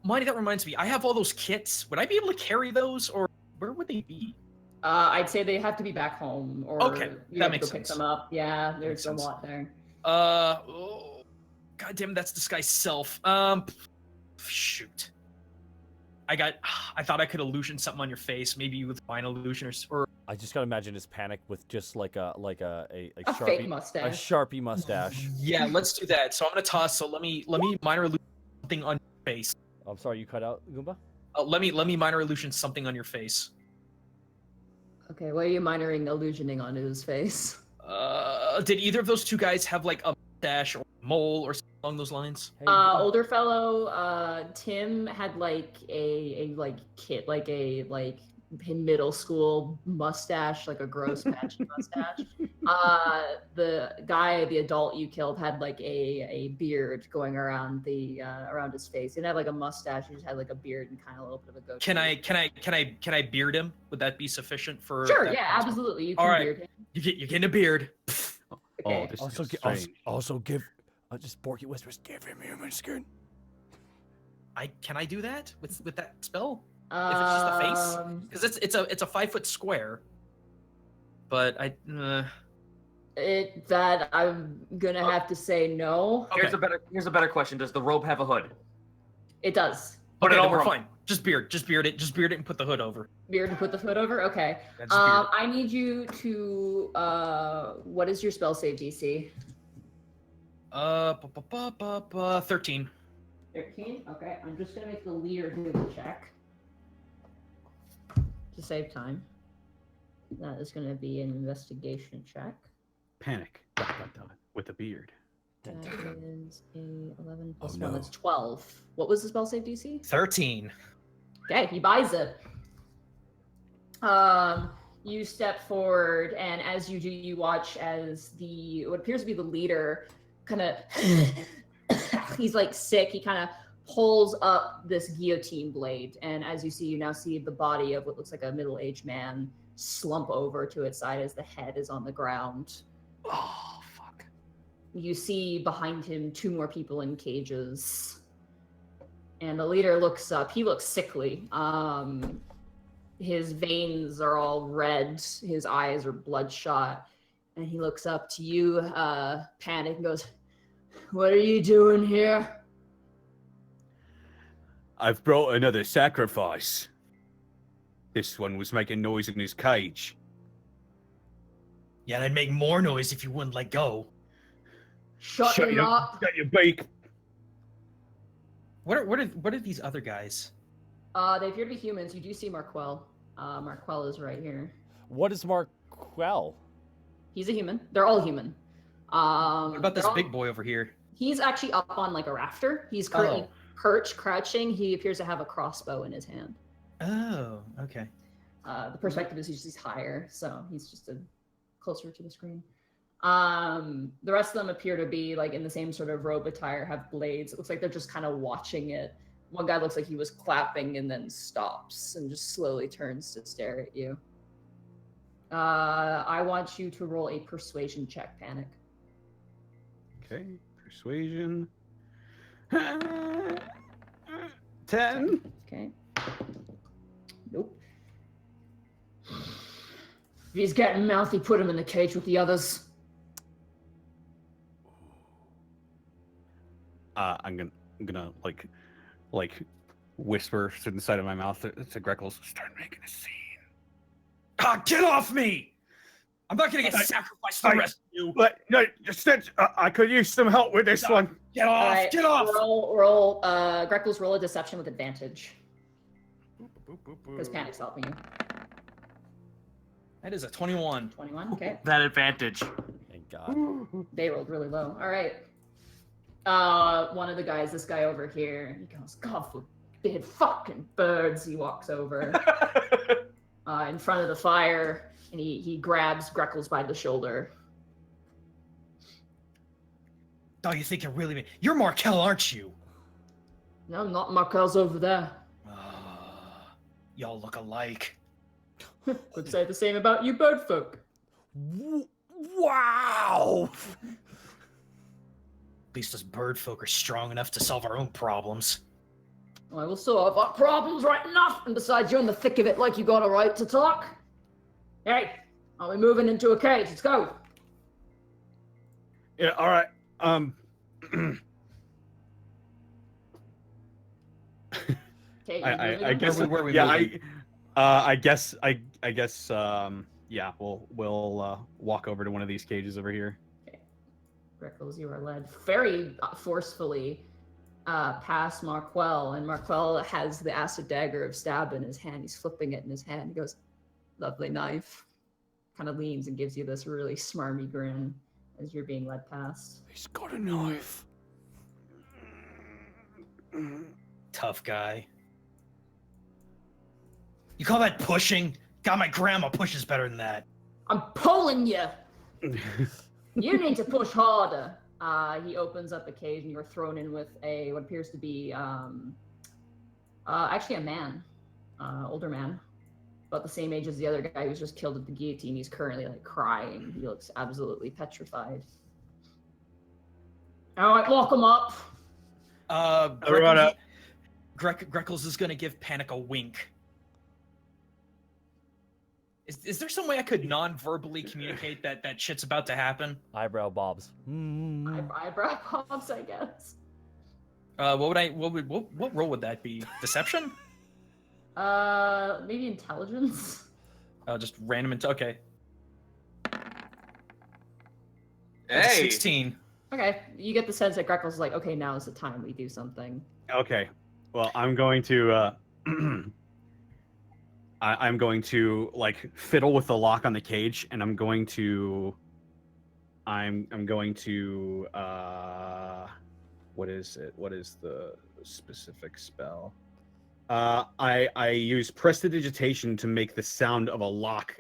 Speaker 5: Monty, that reminds me. I have all those kits. Would I be able to carry those, or where would they be?
Speaker 2: I'd say they have to be back home, or
Speaker 5: Okay,
Speaker 2: you
Speaker 5: that
Speaker 2: have
Speaker 5: makes
Speaker 2: to go pick
Speaker 5: sense.
Speaker 2: them up. Yeah, there's
Speaker 5: Makes
Speaker 2: a
Speaker 5: sense.
Speaker 2: lot there.
Speaker 5: Oh, goddamn, that's this guy's self. Shoot. I thought I could illusion something on your face, maybe with fine illusion or
Speaker 7: I just gotta imagine his Panic with just like a
Speaker 2: A fake mustache.
Speaker 7: a Sharpie mustache.
Speaker 5: yeah, let's do that. So I'm gonna toss. So let me minor illusion something on your face.
Speaker 7: I'm sorry, you cut out, Goomba?
Speaker 5: Let me minor illusion something on your face.
Speaker 2: Okay, what are you minoring illusioning on his face?
Speaker 5: Did either of those two guys have like a mustache or mole or something along those lines?
Speaker 7: Hey,
Speaker 2: Older fellow, Tim had like a middle school mustache, like a gross patchy mustache. The guy, the adult you killed, had like a beard going around around his face. He didn't have like a mustache; he just had like a beard and kind of a little bit of a goatee.
Speaker 5: Can I beard him? Would that be sufficient for?
Speaker 2: Sure,
Speaker 5: that
Speaker 2: yeah,
Speaker 5: concept?
Speaker 2: absolutely. You can
Speaker 5: All right.
Speaker 2: beard him.
Speaker 5: You're getting a beard.
Speaker 2: Okay.
Speaker 3: Oh, this
Speaker 7: Also,
Speaker 3: is strange.
Speaker 7: also give. Just Borky whispers. Give him human skin.
Speaker 5: Can I do that with that spell? If it's just a face?
Speaker 2: Um,
Speaker 5: Because it's a 5-foot square. But
Speaker 2: that I'm gonna have to say no.
Speaker 5: Okay.
Speaker 4: Here's a better question. Does the robe have a hood?
Speaker 2: It does.
Speaker 4: Put it
Speaker 5: then
Speaker 4: over
Speaker 5: we're
Speaker 4: him.
Speaker 5: fine. Just beard it and put the hood over.
Speaker 2: Beard to put the foot over. Okay.
Speaker 5: Yeah, just beard
Speaker 2: I need you to. What is your spell save DC?
Speaker 5: 13.
Speaker 2: 13. Okay. I'm just gonna make the leader do the check to save time. That is gonna be an investigation check.
Speaker 3: Panic. ... With a beard.
Speaker 2: That is a 11 plus
Speaker 7: Oh,
Speaker 2: 1.
Speaker 7: no.
Speaker 2: That's 12. What was the spell save DC?
Speaker 8: 13.
Speaker 2: Okay, he buys it. You step forward, and as you do, you watch as what appears to be the leader kind of he's like sick. He kind of pulls up this guillotine blade, and as you now see the body of what looks like a middle-aged man slump over to its side as the head is on the ground.
Speaker 4: Oh fuck.
Speaker 2: You see behind him 2 more people in cages. And the leader looks up. He looks sickly. His veins are all red. His eyes are bloodshot. And he looks up to you, Panic, and goes, "What are you doing here?"
Speaker 3: I've brought another sacrifice. This one was making noise in his cage.
Speaker 8: Yeah, and I'd make more noise if you wouldn't let go.
Speaker 2: Shut him up.
Speaker 3: Shut your beak.
Speaker 5: What are these other guys?
Speaker 2: They appear to be humans. You do see Marquel. Marquel is right here.
Speaker 7: What is Marquel?
Speaker 2: He's a human. They're all human.
Speaker 5: What about this
Speaker 2: they're all-
Speaker 5: big boy over here?
Speaker 2: He's actually up on like a rafter. He's currently perched, crouching. He appears to have a crossbow in his hand.
Speaker 5: Oh, okay.
Speaker 2: The perspective is he's higher, so he's just closer to the screen. The rest of them appear to be like in the same sort of robe attire, have blades. It looks like they're just kind of watching it. One guy looks like he was clapping and then stops and just slowly turns to stare at you. I want you to roll a persuasion check, Panic.
Speaker 3: Okay, persuasion. 10.
Speaker 2: Okay. Nope. If he's getting mouthy, put him in the cage with the others.
Speaker 3: I'm gonna like whisper to the side of my mouth to Greckles, start making a scene.
Speaker 8: Ah, get off me! I'm not gonna get sacrificed for the rest of you.
Speaker 3: No, just I could use some help with this one.
Speaker 8: Get off!
Speaker 2: Right,
Speaker 8: Get off!
Speaker 2: Roll. Greckles, roll a deception with advantage. Because Panic's helping you.
Speaker 5: That is a 21.
Speaker 2: 21. Okay.
Speaker 4: That advantage.
Speaker 7: Thank God.
Speaker 2: They rolled really low. All right. One of the guys, this guy over here, he goes, God forbid, fucking birds. He walks over in front of the fire, and he grabs Greckles by the shoulder.
Speaker 8: Oh, you think you're really... You're Markel, aren't you?
Speaker 2: No, not Markel's over there.
Speaker 8: Y'all look alike.
Speaker 2: Could say the same about you bird folk.
Speaker 7: Wow!
Speaker 8: At least us bird folk are strong enough to solve our own problems.
Speaker 2: I will solve our problems right enough, and besides, you're in the thick of it like you got a right to talk. Hey, are we moving into a cage? Let's go.
Speaker 3: Yeah, all right.
Speaker 2: Okay,
Speaker 3: I guess
Speaker 8: where we
Speaker 3: yeah,
Speaker 8: moving?
Speaker 3: I guess yeah, we'll walk over to one of these cages over here.
Speaker 2: Greckles, you are led very forcefully past Marquel, and Marquel has the acid dagger of stab in his hand. He's flipping it in his hand. He goes, lovely knife. Kind of leans and gives you this really smarmy grin as you're being led past.
Speaker 7: He's got a knife.
Speaker 8: Tough guy. You call that pushing? God, my grandma pushes better than that.
Speaker 2: I'm pulling you! You need to push harder. He opens up a cage and you're thrown in with what appears to be actually a man, older man, about the same age as the other guy who was just killed at the guillotine. He's currently like crying. He looks absolutely petrified. All right, lock him up.
Speaker 5: Greckles is gonna give Panic a wink. Is there some way I could non-verbally communicate that shit's about to happen?
Speaker 7: Eyebrow bobs.
Speaker 2: Eyebrow pops, I guess.
Speaker 5: What role would that be? Deception?
Speaker 2: Maybe intelligence.
Speaker 5: Just random okay.
Speaker 4: Hey.
Speaker 5: 16.
Speaker 2: Okay, you get the sense that Greckles is like, okay, now is the time we do something.
Speaker 3: Okay, well, I'm going to I'm going to like fiddle with the lock on the cage, and I'm going to what is it? What is the specific spell? I use prestidigitation to make the sound of a lock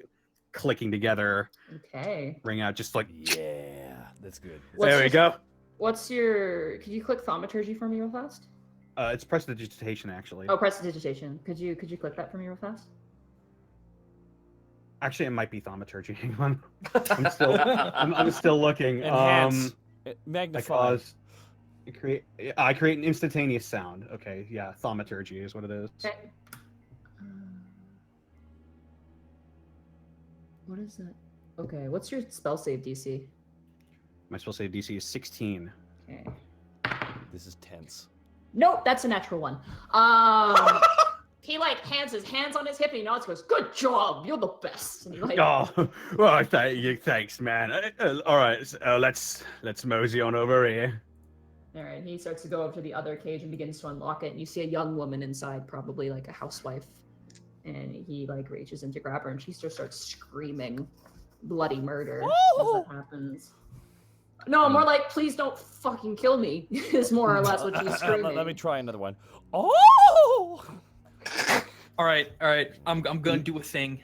Speaker 3: clicking together.
Speaker 2: Okay.
Speaker 3: Ring out, just like
Speaker 7: Yeah, that's good.
Speaker 3: there we go.
Speaker 2: What's your? Could you click thaumaturgy for me real fast?
Speaker 3: It's prestidigitation actually.
Speaker 2: Oh, prestidigitation. Could you click that for me real fast?
Speaker 3: Actually, it might be thaumaturgy. Hang on, I'm still looking.
Speaker 7: Enhance. Magnify.
Speaker 3: Because I create an instantaneous sound. Okay, yeah, thaumaturgy is what it is.
Speaker 2: Okay. What is that? Okay, what's your spell save DC?
Speaker 3: My spell save DC is 16.
Speaker 2: Okay.
Speaker 7: This is tense.
Speaker 2: Nope, that's a natural one. He like hands his hands on his hip and he nods, goes, "Good job, you're the best." And he like,
Speaker 3: Oh, well, thanks, man. All right, let's mosey on over here.
Speaker 2: all right. He starts to go over to the other cage and begins to unlock it, and you see a young woman inside, probably like a housewife. And he like reaches in to grab her, and she just starts screaming bloody murder as that happens. No, more like, please don't fucking kill me, is more or less what she's screaming.
Speaker 7: Let me try another one. Oh!
Speaker 5: All right. I'm gonna do a thing.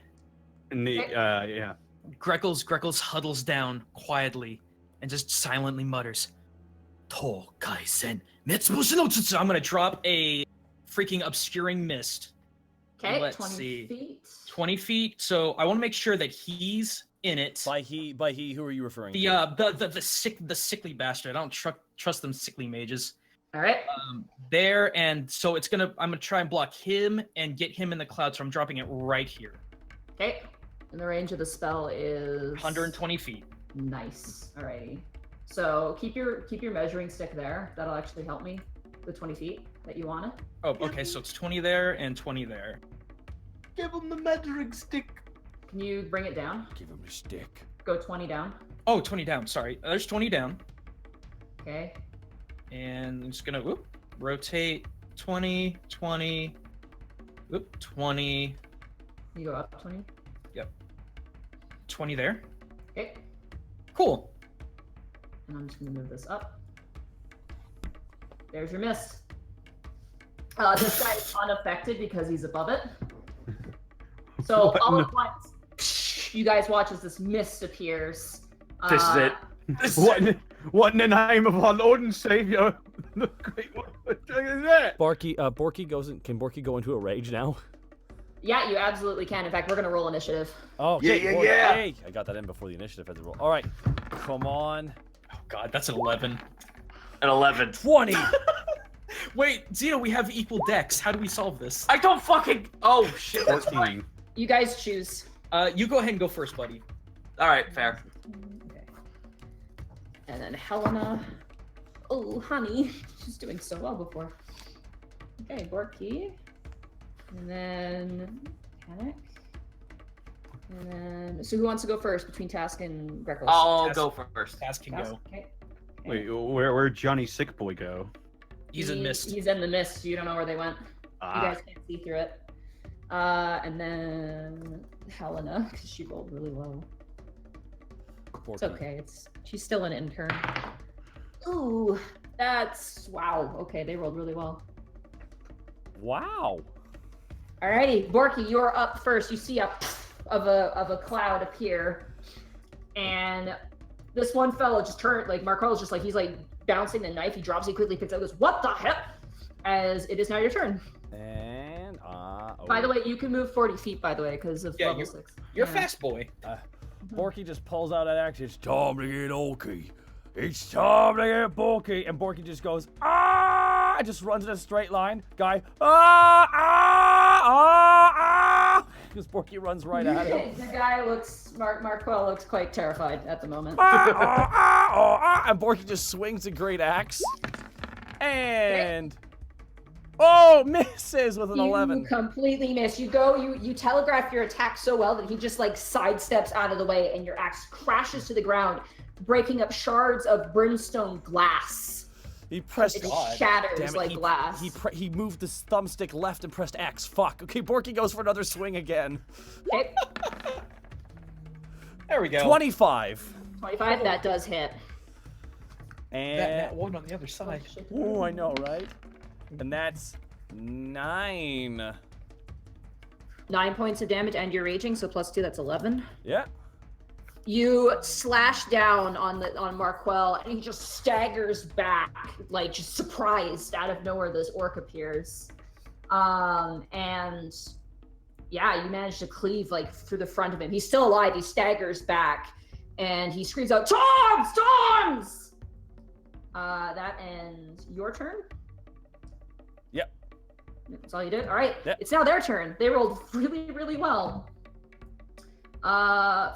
Speaker 3: And the, yeah.
Speaker 5: Greckles huddles down quietly and just silently mutters, "To kaisen mitsubushi no tsutsu." I'm gonna drop a freaking obscuring mist.
Speaker 2: Okay,
Speaker 5: Let's
Speaker 2: 20
Speaker 5: see.
Speaker 2: feet.
Speaker 5: 20 feet. So I want to make sure that he's in it.
Speaker 7: By he, who are you referring
Speaker 5: The
Speaker 7: to?
Speaker 5: the sickly bastard. I don't trust them sickly mages.
Speaker 2: All right.
Speaker 5: There, and so I'm gonna try and block him and get him in the cloud. So I'm dropping it right here.
Speaker 2: Okay. And the range of the spell is
Speaker 5: 120 feet.
Speaker 2: Nice. Alrighty. So keep your measuring stick there. That'll actually help me. The 20 feet that you wanted.
Speaker 5: Oh, okay. So it's 20 there and 20 there.
Speaker 6: Give him the measuring stick.
Speaker 2: Can you bring it down?
Speaker 1: Give him a stick.
Speaker 2: Go 20 down.
Speaker 5: Oh, 20 down. Sorry. There's 20 down.
Speaker 2: Okay.
Speaker 5: And I'm just gonna rotate 20, 20, 20.
Speaker 2: You go up 20.
Speaker 5: 20 there.
Speaker 2: Okay.
Speaker 5: Cool.
Speaker 2: And I'm just gonna move this up. There's your miss. This guy is unaffected because he's above it. So
Speaker 3: What
Speaker 2: all
Speaker 3: in
Speaker 2: at once, you guys watch as this mist appears.
Speaker 4: This is it.
Speaker 3: What in the name of our Lord and Savior? What is that?
Speaker 7: Borky can Borky go into a rage now?
Speaker 2: Yeah, you absolutely can. In fact, we're gonna roll initiative.
Speaker 7: Oh, okay.
Speaker 6: Yeah,
Speaker 7: Borky,
Speaker 6: yeah.
Speaker 7: hey, I got that in before the initiative had to roll. All right, come on.
Speaker 5: Oh God, that's an 11.
Speaker 4: An 11.
Speaker 7: 20.
Speaker 5: Wait, Zeno, we have equal decks. How do we solve this?
Speaker 4: I don't fucking. Oh shit. That's
Speaker 3: 14.
Speaker 2: You guys choose.
Speaker 5: You go ahead and go first, buddy.
Speaker 4: All right, fair.
Speaker 2: Okay. And then Helena. Oh, honey, she's doing so well before. Okay, Borky. And then Panic. And then, so who wants to go first between Task and Greckles?
Speaker 4: I'll
Speaker 5: Task-
Speaker 4: go first.
Speaker 5: Task can
Speaker 2: Task?
Speaker 5: go.
Speaker 2: Okay.
Speaker 3: Wait, where'd Johnny Sick Boy go?
Speaker 5: He's in mist.
Speaker 2: He's in the mist. You don't know where they went. You
Speaker 3: Ah,
Speaker 2: guys can't see through it. And then Helena, because she rolled really low. It's okay. She's still an intern. Ooh, wow. Okay, they rolled really well.
Speaker 7: Wow.
Speaker 2: Alrighty, Borky, you're up first. You see of a cloud appear, and this one fellow just turned, like Markel's just like, he's like bouncing the knife. He drops it quickly, picks it up, goes, "What the heck?" As it is now your turn.
Speaker 7: And
Speaker 2: By the way, you can move 40 feet. By the way, because of level 6.
Speaker 5: You're a
Speaker 2: Yeah.
Speaker 5: fast boy.
Speaker 7: Borky just pulls out an axe. It's time to get Orky. It's time to get Borky. And Borky just goes, ah! And just runs in a straight line. Guy, ah, ah, ah, ah. Because Borky runs right at him.
Speaker 2: The guy looks, Marquel looks quite terrified at the moment.
Speaker 7: Ah, ah, ah, ah, ah. And Borky just swings a great axe. And... Oh, misses with an 11.
Speaker 2: You completely miss. You telegraph your attack so well that he just like sidesteps out of the way, and your axe crashes to the ground, breaking up shards of brimstone glass.
Speaker 7: He pressed...
Speaker 2: It shatters
Speaker 7: Damn it,
Speaker 2: like glass.
Speaker 7: He moved his thumbstick left and pressed X. Fuck. Okay, Borky goes for another swing again.
Speaker 2: Okay,
Speaker 5: There we go.
Speaker 7: 25.
Speaker 2: 25. That does hit.
Speaker 7: And...
Speaker 5: That one on the other side.
Speaker 7: Oh, I know, right? And that's 9.
Speaker 2: 9 points of damage, and you're raging, so +2. That's 11.
Speaker 7: Yeah.
Speaker 2: You slash down on Marquel, and he just staggers back, like just surprised. Out of nowhere, this orc appears, and yeah, you manage to cleave like through the front of him. He's still alive. He staggers back, and he screams out, "Toms! Toms!" That ends your turn.
Speaker 7: Yep.
Speaker 2: That's all you did. All right.
Speaker 7: Yep.
Speaker 2: It's now their turn. They rolled really, really well.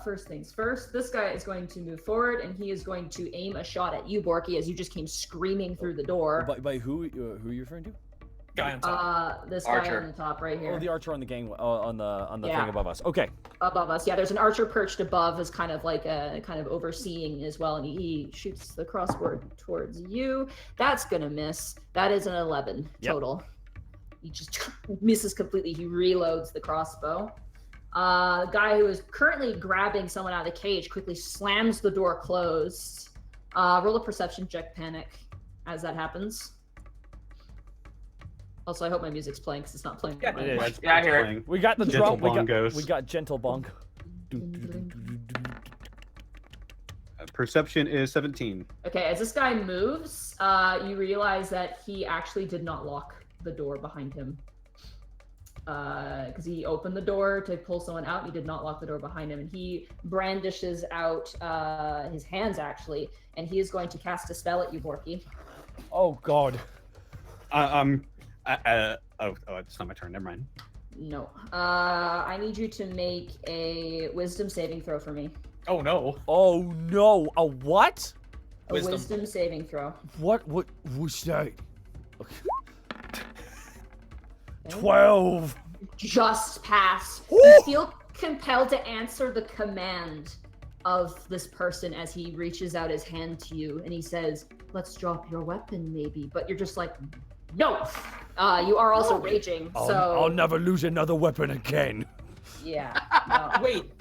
Speaker 2: First things first, this guy is going to move forward, and he is going to aim a shot at you, Borky, as you just came screaming through the door.
Speaker 7: By who are you referring to?
Speaker 5: Guy on top.
Speaker 2: This
Speaker 4: Archer.
Speaker 2: guy on the top right here.
Speaker 7: Oh, the archer on the gang, on the
Speaker 2: Yeah.
Speaker 7: thing above us. Okay.
Speaker 2: Above us. Yeah, there's an archer perched above, as kind of like kind of overseeing as well, and he shoots the crossbow towards you. That's gonna miss. That is an 11 total. He just misses completely. He reloads the crossbow. The guy who is currently grabbing someone out of the cage quickly slams the door closed. Roll a perception check, Panic, as that happens. Also, I hope my music's playing because it's not playing.
Speaker 5: Yeah,
Speaker 2: on
Speaker 7: it
Speaker 2: mine.
Speaker 7: is.
Speaker 4: Yeah, I hear it.
Speaker 7: We got the
Speaker 3: Gentle
Speaker 7: drum.
Speaker 3: bongos.
Speaker 7: We got gentle bong.
Speaker 3: Perception is 17.
Speaker 2: Okay, as this guy moves, you realize that he actually did not lock the door behind him. Because he opened the door to pull someone out, and he did not lock the door behind him. And he brandishes out his hands, actually, and he is going to cast a spell at you, Borky.
Speaker 7: Oh God.
Speaker 3: Oh, it's not my turn. Never mind.
Speaker 2: No. I need you to make a wisdom saving throw for me.
Speaker 5: Oh no.
Speaker 7: Oh no! A what?
Speaker 2: A wisdom saving throw.
Speaker 7: What was that? Okay. 12.
Speaker 2: Just pass. You feel compelled to answer the command of this person as he reaches out his hand to you and he says, "Let's drop your weapon, maybe." But you're just like, no. You are also raging, so
Speaker 7: I'll never lose another weapon again.
Speaker 2: yeah. No.
Speaker 5: Wait.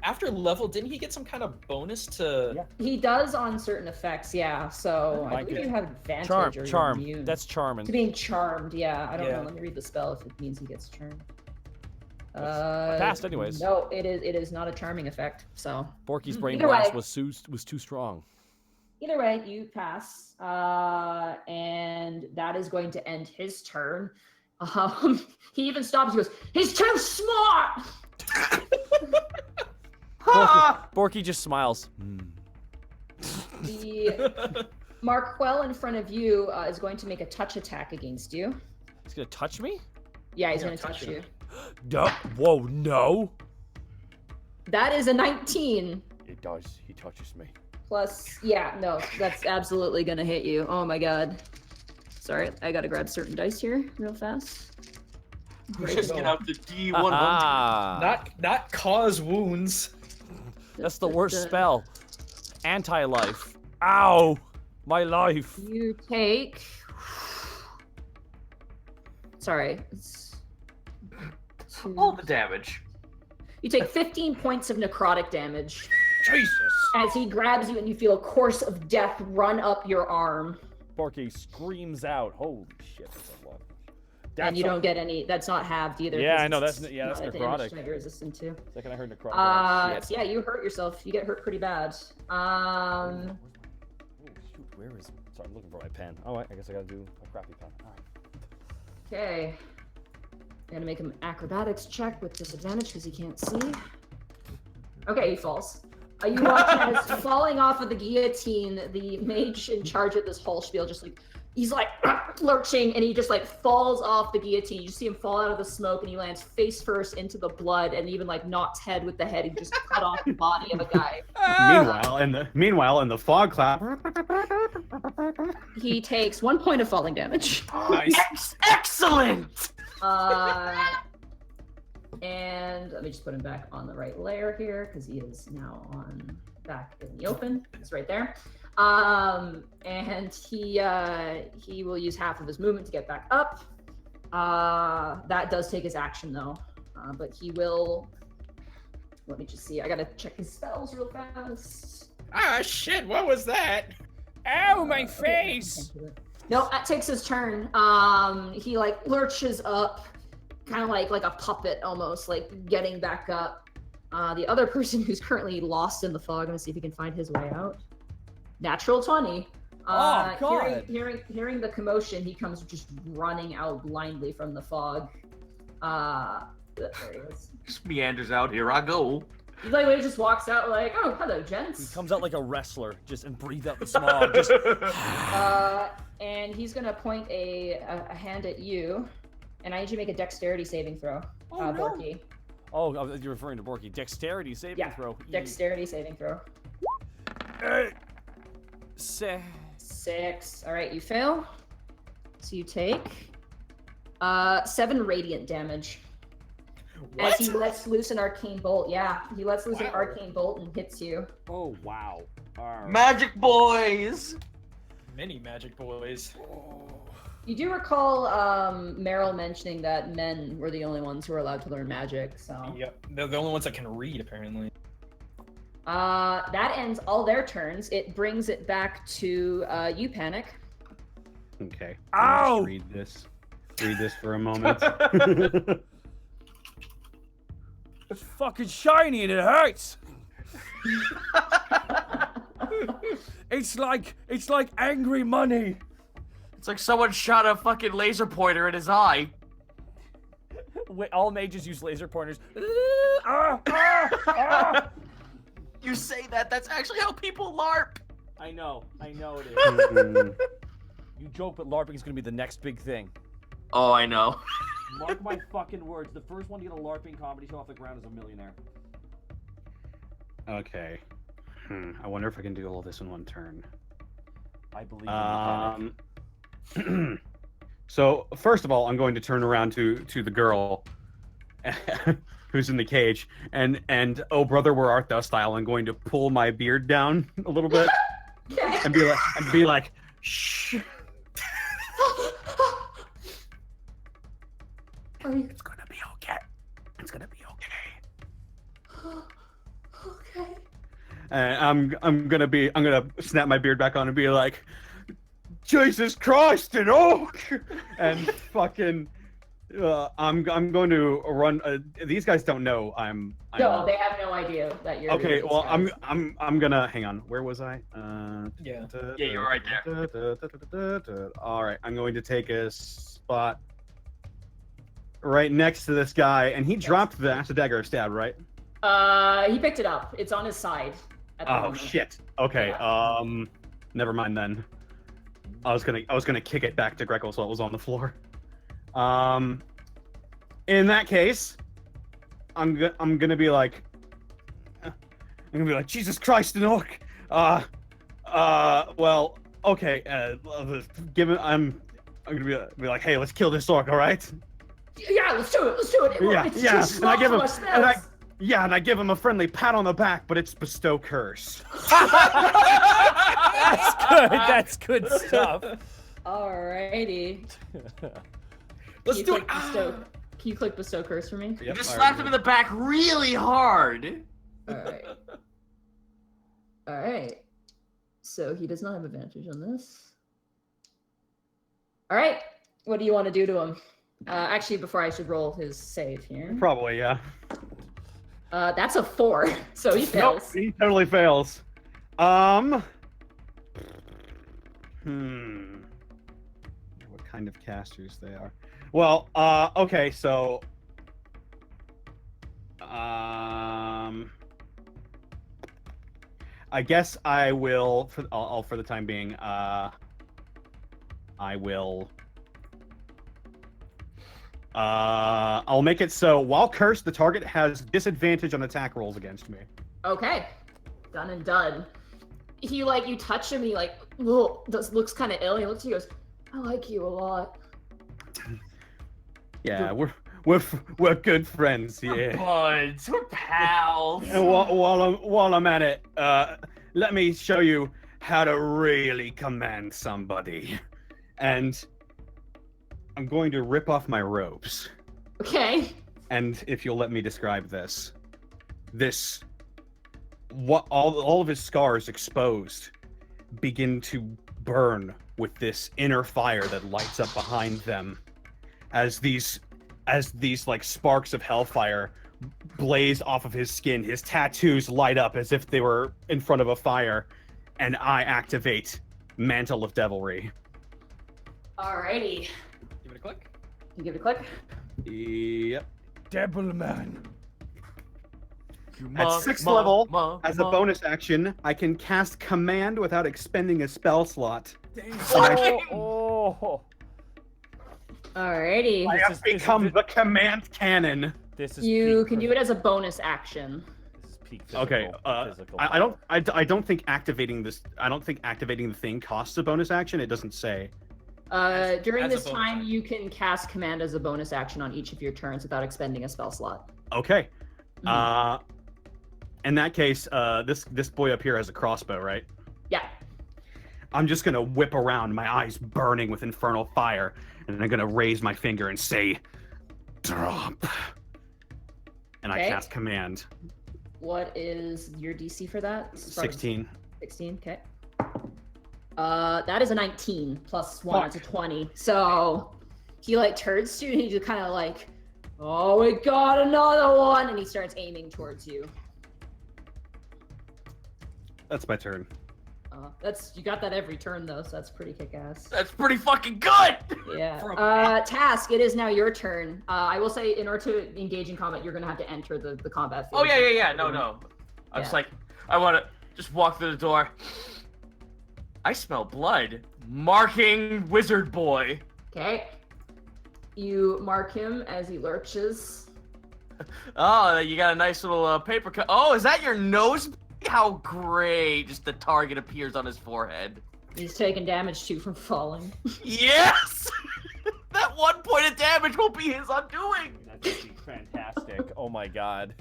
Speaker 5: After level, didn't he get some kind of bonus to?
Speaker 7: Yeah.
Speaker 2: He does on certain effects, yeah. So I
Speaker 7: Like
Speaker 2: believe
Speaker 7: it.
Speaker 2: you have advantage or
Speaker 7: Charm.
Speaker 2: you're immune.
Speaker 7: That's charming.
Speaker 2: To being charmed, yeah. I don't
Speaker 7: Yeah.
Speaker 2: know. Let me read the spell if it means he gets charmed.
Speaker 7: I passed anyways.
Speaker 2: No, it is not a charming effect. So
Speaker 7: Borky's brain
Speaker 2: Either
Speaker 7: blast
Speaker 2: way.
Speaker 7: was too strong.
Speaker 2: either way, you pass, and that is going to end his turn. He even stops. He goes, "He's too smart."
Speaker 7: Borky just smiles.
Speaker 2: The Marquel in front of you is going to make a touch attack against you.
Speaker 7: He's gonna touch me?
Speaker 2: Yeah, he's
Speaker 5: Yeah,
Speaker 2: going to touch
Speaker 5: touch
Speaker 2: you.
Speaker 5: him.
Speaker 7: No. Whoa, no.
Speaker 2: That is a 19.
Speaker 7: It does. He touches me.
Speaker 2: Plus, yeah, no, that's absolutely gonna hit you. Oh my god. Sorry, I gotta grab certain dice here real fast.
Speaker 4: Just get out the D100.
Speaker 7: Ah,
Speaker 5: Not cause wounds.
Speaker 7: that's the worst spell. Anti-life. Ow, my life.
Speaker 2: You take. Sorry, it's
Speaker 4: All the damage.
Speaker 2: You take 15 points of necrotic damage
Speaker 5: Jesus.
Speaker 2: as he grabs you and you feel a course of death run up your arm.
Speaker 7: Borky screams out. Holy shit, that's a lot.
Speaker 2: And you don't get any. That's not halved either.
Speaker 7: Yeah,
Speaker 2: 'cause
Speaker 7: I know,
Speaker 2: it's
Speaker 7: that's- yeah, that's
Speaker 2: not a
Speaker 7: necrotic.
Speaker 2: damage type you're resistant to.
Speaker 7: Second I heard necrotic. Shit.
Speaker 2: So yeah, you hurt yourself. You get hurt pretty bad.
Speaker 7: Oh, shoot, where is? Sorry, I'm looking for my pen. Oh, I guess I gotta do a crappy pen. All right.
Speaker 2: Okay. I'm gonna make him acrobatics check with disadvantage because he can't see. Okay, he falls. You watch as falling off of the guillotine, the mage in charge of this whole spiel just like he's like lurching and he just like falls off the guillotine. You see him fall out of the smoke and he lands face first into the blood and even like knocks head with the head and just cut off the body of a guy.
Speaker 3: Meanwhile, in the fog cloud.
Speaker 2: He takes 1 point of falling damage.
Speaker 5: Nice.
Speaker 4: Excellent!
Speaker 2: And let me just put him back on the right layer here because he is now on back in the open. He's right there. And he will use half of his movement to get back up. That does take his action though, but he will. Let me just see. I gotta check his spells real fast.
Speaker 5: Ah, shit! What was that?
Speaker 7: Ow, my face!
Speaker 2: No, that takes his turn. He like lurches up, kind of like a puppet almost, like getting back up. The other person who's currently lost in the fog, I'm gonna see if he can find his way out. Natural 20.
Speaker 7: Oh, God.
Speaker 2: Hearing the commotion, he comes just running out blindly from the fog. There he is.
Speaker 4: Just meanders out. Here I go.
Speaker 2: He like just walks out like, "Oh, hello, gents."
Speaker 7: He comes out like a wrestler, just and breathe out the smog. Just
Speaker 2: And he's gonna point a hand at you, and I need you to make a dexterity saving throw.
Speaker 4: Oh, no.
Speaker 2: Borky.
Speaker 7: oh, you're referring to Borky. Dexterity saving
Speaker 2: Yeah,
Speaker 7: throw.
Speaker 2: dexterity saving throw.
Speaker 7: Say.
Speaker 2: 6. All right, you fail. So you take 7 radiant damage.
Speaker 5: What?
Speaker 2: As he lets loose an arcane bolt. Yeah, he lets loose an
Speaker 5: Wow.
Speaker 2: arcane bolt and hits you.
Speaker 7: Oh wow. All right.
Speaker 4: Magic boys!
Speaker 5: Many magic boys.
Speaker 2: You do recall Meryl mentioning that men were the only ones who were allowed to learn magic, so.
Speaker 5: Yep. They're the only ones that can read, apparently.
Speaker 2: That ends all their turns. It brings it back to you, Panic.
Speaker 3: Okay.
Speaker 7: Ow!
Speaker 3: Let's read this. Read this for a moment.
Speaker 7: It's fucking shiny and it hurts. It's like angry money.
Speaker 4: It's like someone shot a fucking laser pointer in his eye.
Speaker 7: Wait, all mages use laser pointers.
Speaker 4: You say that, that's actually how people LARP.
Speaker 7: I know it is.
Speaker 3: Mm,
Speaker 7: You joke, but LARPing is gonna be the next big thing.
Speaker 4: Oh, I know.
Speaker 7: Mark my fucking words. The first one to get a LARPing comedy show off the ground is a millionaire.
Speaker 3: Okay. I wonder if I can do all this in one turn.
Speaker 7: I believe in mechanic.
Speaker 3: So first of all, I'm going to turn around to the girl who's in the cage, and oh brother, where art thou style. I'm going to pull my beard down a little bit and be like, shh. It's gonna be okay. It's gonna be okay.
Speaker 2: Okay.
Speaker 3: And I'm gonna snap my beard back on and be like, Jesus Christ, an oak! And fucking, I'm going to run. These guys don't know I'm.
Speaker 2: No, they have no idea that you're.
Speaker 3: Okay, well,
Speaker 2: guys.
Speaker 3: I'm gonna hang on. Where was I?
Speaker 5: Yeah.
Speaker 4: Yeah, you're right there.
Speaker 3: All right, I'm going to take a spot right next to this guy, and he dropped the acid dagger stab, right?
Speaker 2: He picked it up. It's on his side. At the
Speaker 3: Oh
Speaker 2: moment.
Speaker 3: shit. Okay. Never mind then. I was gonna kick it back to Greckles while it was on the floor. In that case, I'm gonna be like, Jesus Christ, an orc. Well, okay. I'm gonna be like, hey, let's kill this orc, all right?
Speaker 2: Yeah, let's do it. Let's do it.
Speaker 3: Yeah,
Speaker 2: It's
Speaker 3: yeah.
Speaker 2: too small
Speaker 3: And I give him a friendly pat on the back, but it's bestow curse.
Speaker 7: That's good. That's good stuff.
Speaker 2: Alrighty.
Speaker 5: Let's do it.
Speaker 2: Can you click bestow curse for me?
Speaker 3: Yep,
Speaker 4: Just
Speaker 3: all
Speaker 4: slapped
Speaker 3: right.
Speaker 4: him in the back really hard.
Speaker 2: Alright. Alright. So he does not have advantage on this. Alright. What do you want to do to him? Actually, before I should roll his save here.
Speaker 3: Probably, yeah.
Speaker 2: That's a 4, so he
Speaker 3: Nope,
Speaker 2: fails.
Speaker 3: he totally fails. What kind of casters they are? Well, okay, so I guess I will for the time being. I will. I'll make it so while cursed, the target has disadvantage on attack rolls against me.
Speaker 2: Okay. Done and done. He, you touch him, he, looks kind of ill. He looks at you and goes, I like you a lot.
Speaker 3: Yeah, we're good friends. Yeah.
Speaker 4: Buds, we're pals.
Speaker 3: And while I'm at it, let me show you how to really command somebody. And I'm going to rip off my robes.
Speaker 2: Okay.
Speaker 3: And if you'll let me describe this, what all of his scars exposed begin to burn with this inner fire that lights up behind them, as these like sparks of hellfire blaze off of his skin. His tattoos light up as if they were in front of a fire, and I activate Mantle of Devilry.
Speaker 2: Alrighty.
Speaker 5: Give it a click.
Speaker 2: You give it a click.
Speaker 3: Yep.
Speaker 7: Devilman.
Speaker 3: At 6th level, as a bonus action, I can cast Command without expending a spell slot.
Speaker 7: Oh.
Speaker 2: Alrighty.
Speaker 3: I have become the Command Cannon.
Speaker 7: This is
Speaker 2: You
Speaker 7: peak
Speaker 2: can do it as a bonus action.
Speaker 7: This is peak physical,
Speaker 3: Okay,
Speaker 7: physical
Speaker 3: I don't think activating this. I don't think activating the thing costs a bonus action. It doesn't say.
Speaker 2: During
Speaker 5: as a
Speaker 2: this
Speaker 5: bonus
Speaker 2: time,
Speaker 5: action.
Speaker 2: you can cast command as a bonus action on each of your turns without expending a spell slot.
Speaker 3: Okay.
Speaker 2: Mhm.
Speaker 3: In that case, this boy up here has a crossbow, right?
Speaker 2: Yeah.
Speaker 3: I'm just gonna whip around, my eyes burning with infernal fire, and I'm gonna raise my finger and say, "Drop." And I
Speaker 2: Okay.
Speaker 3: cast Command.
Speaker 2: What is your DC for that?
Speaker 3: 16.
Speaker 2: 16, okay. That is a 19 plus 1, that's a 20. So he turns to you and he just kind of oh, we got another one, and he starts aiming towards you.
Speaker 3: That's my turn.
Speaker 2: You got that every turn though, so that's pretty kick-ass.
Speaker 4: That's pretty fucking good.
Speaker 2: Yeah. Task, it is now your turn. I will say, in order to engage in combat, you're gonna have to enter the combat field.
Speaker 4: Oh yeah. No. I was
Speaker 2: Yeah.
Speaker 4: I want to just walk through the door. I smell blood. Marking wizard boy.
Speaker 2: Okay. You mark him as he lurches.
Speaker 4: Oh, you got a nice little paper cut. Oh, is that your nose? How great! Just the target appears on his forehead.
Speaker 2: He's taking damage too from falling.
Speaker 4: Yes! That 1 point of damage will be his undoing.
Speaker 7: That's fantastic. Oh my god.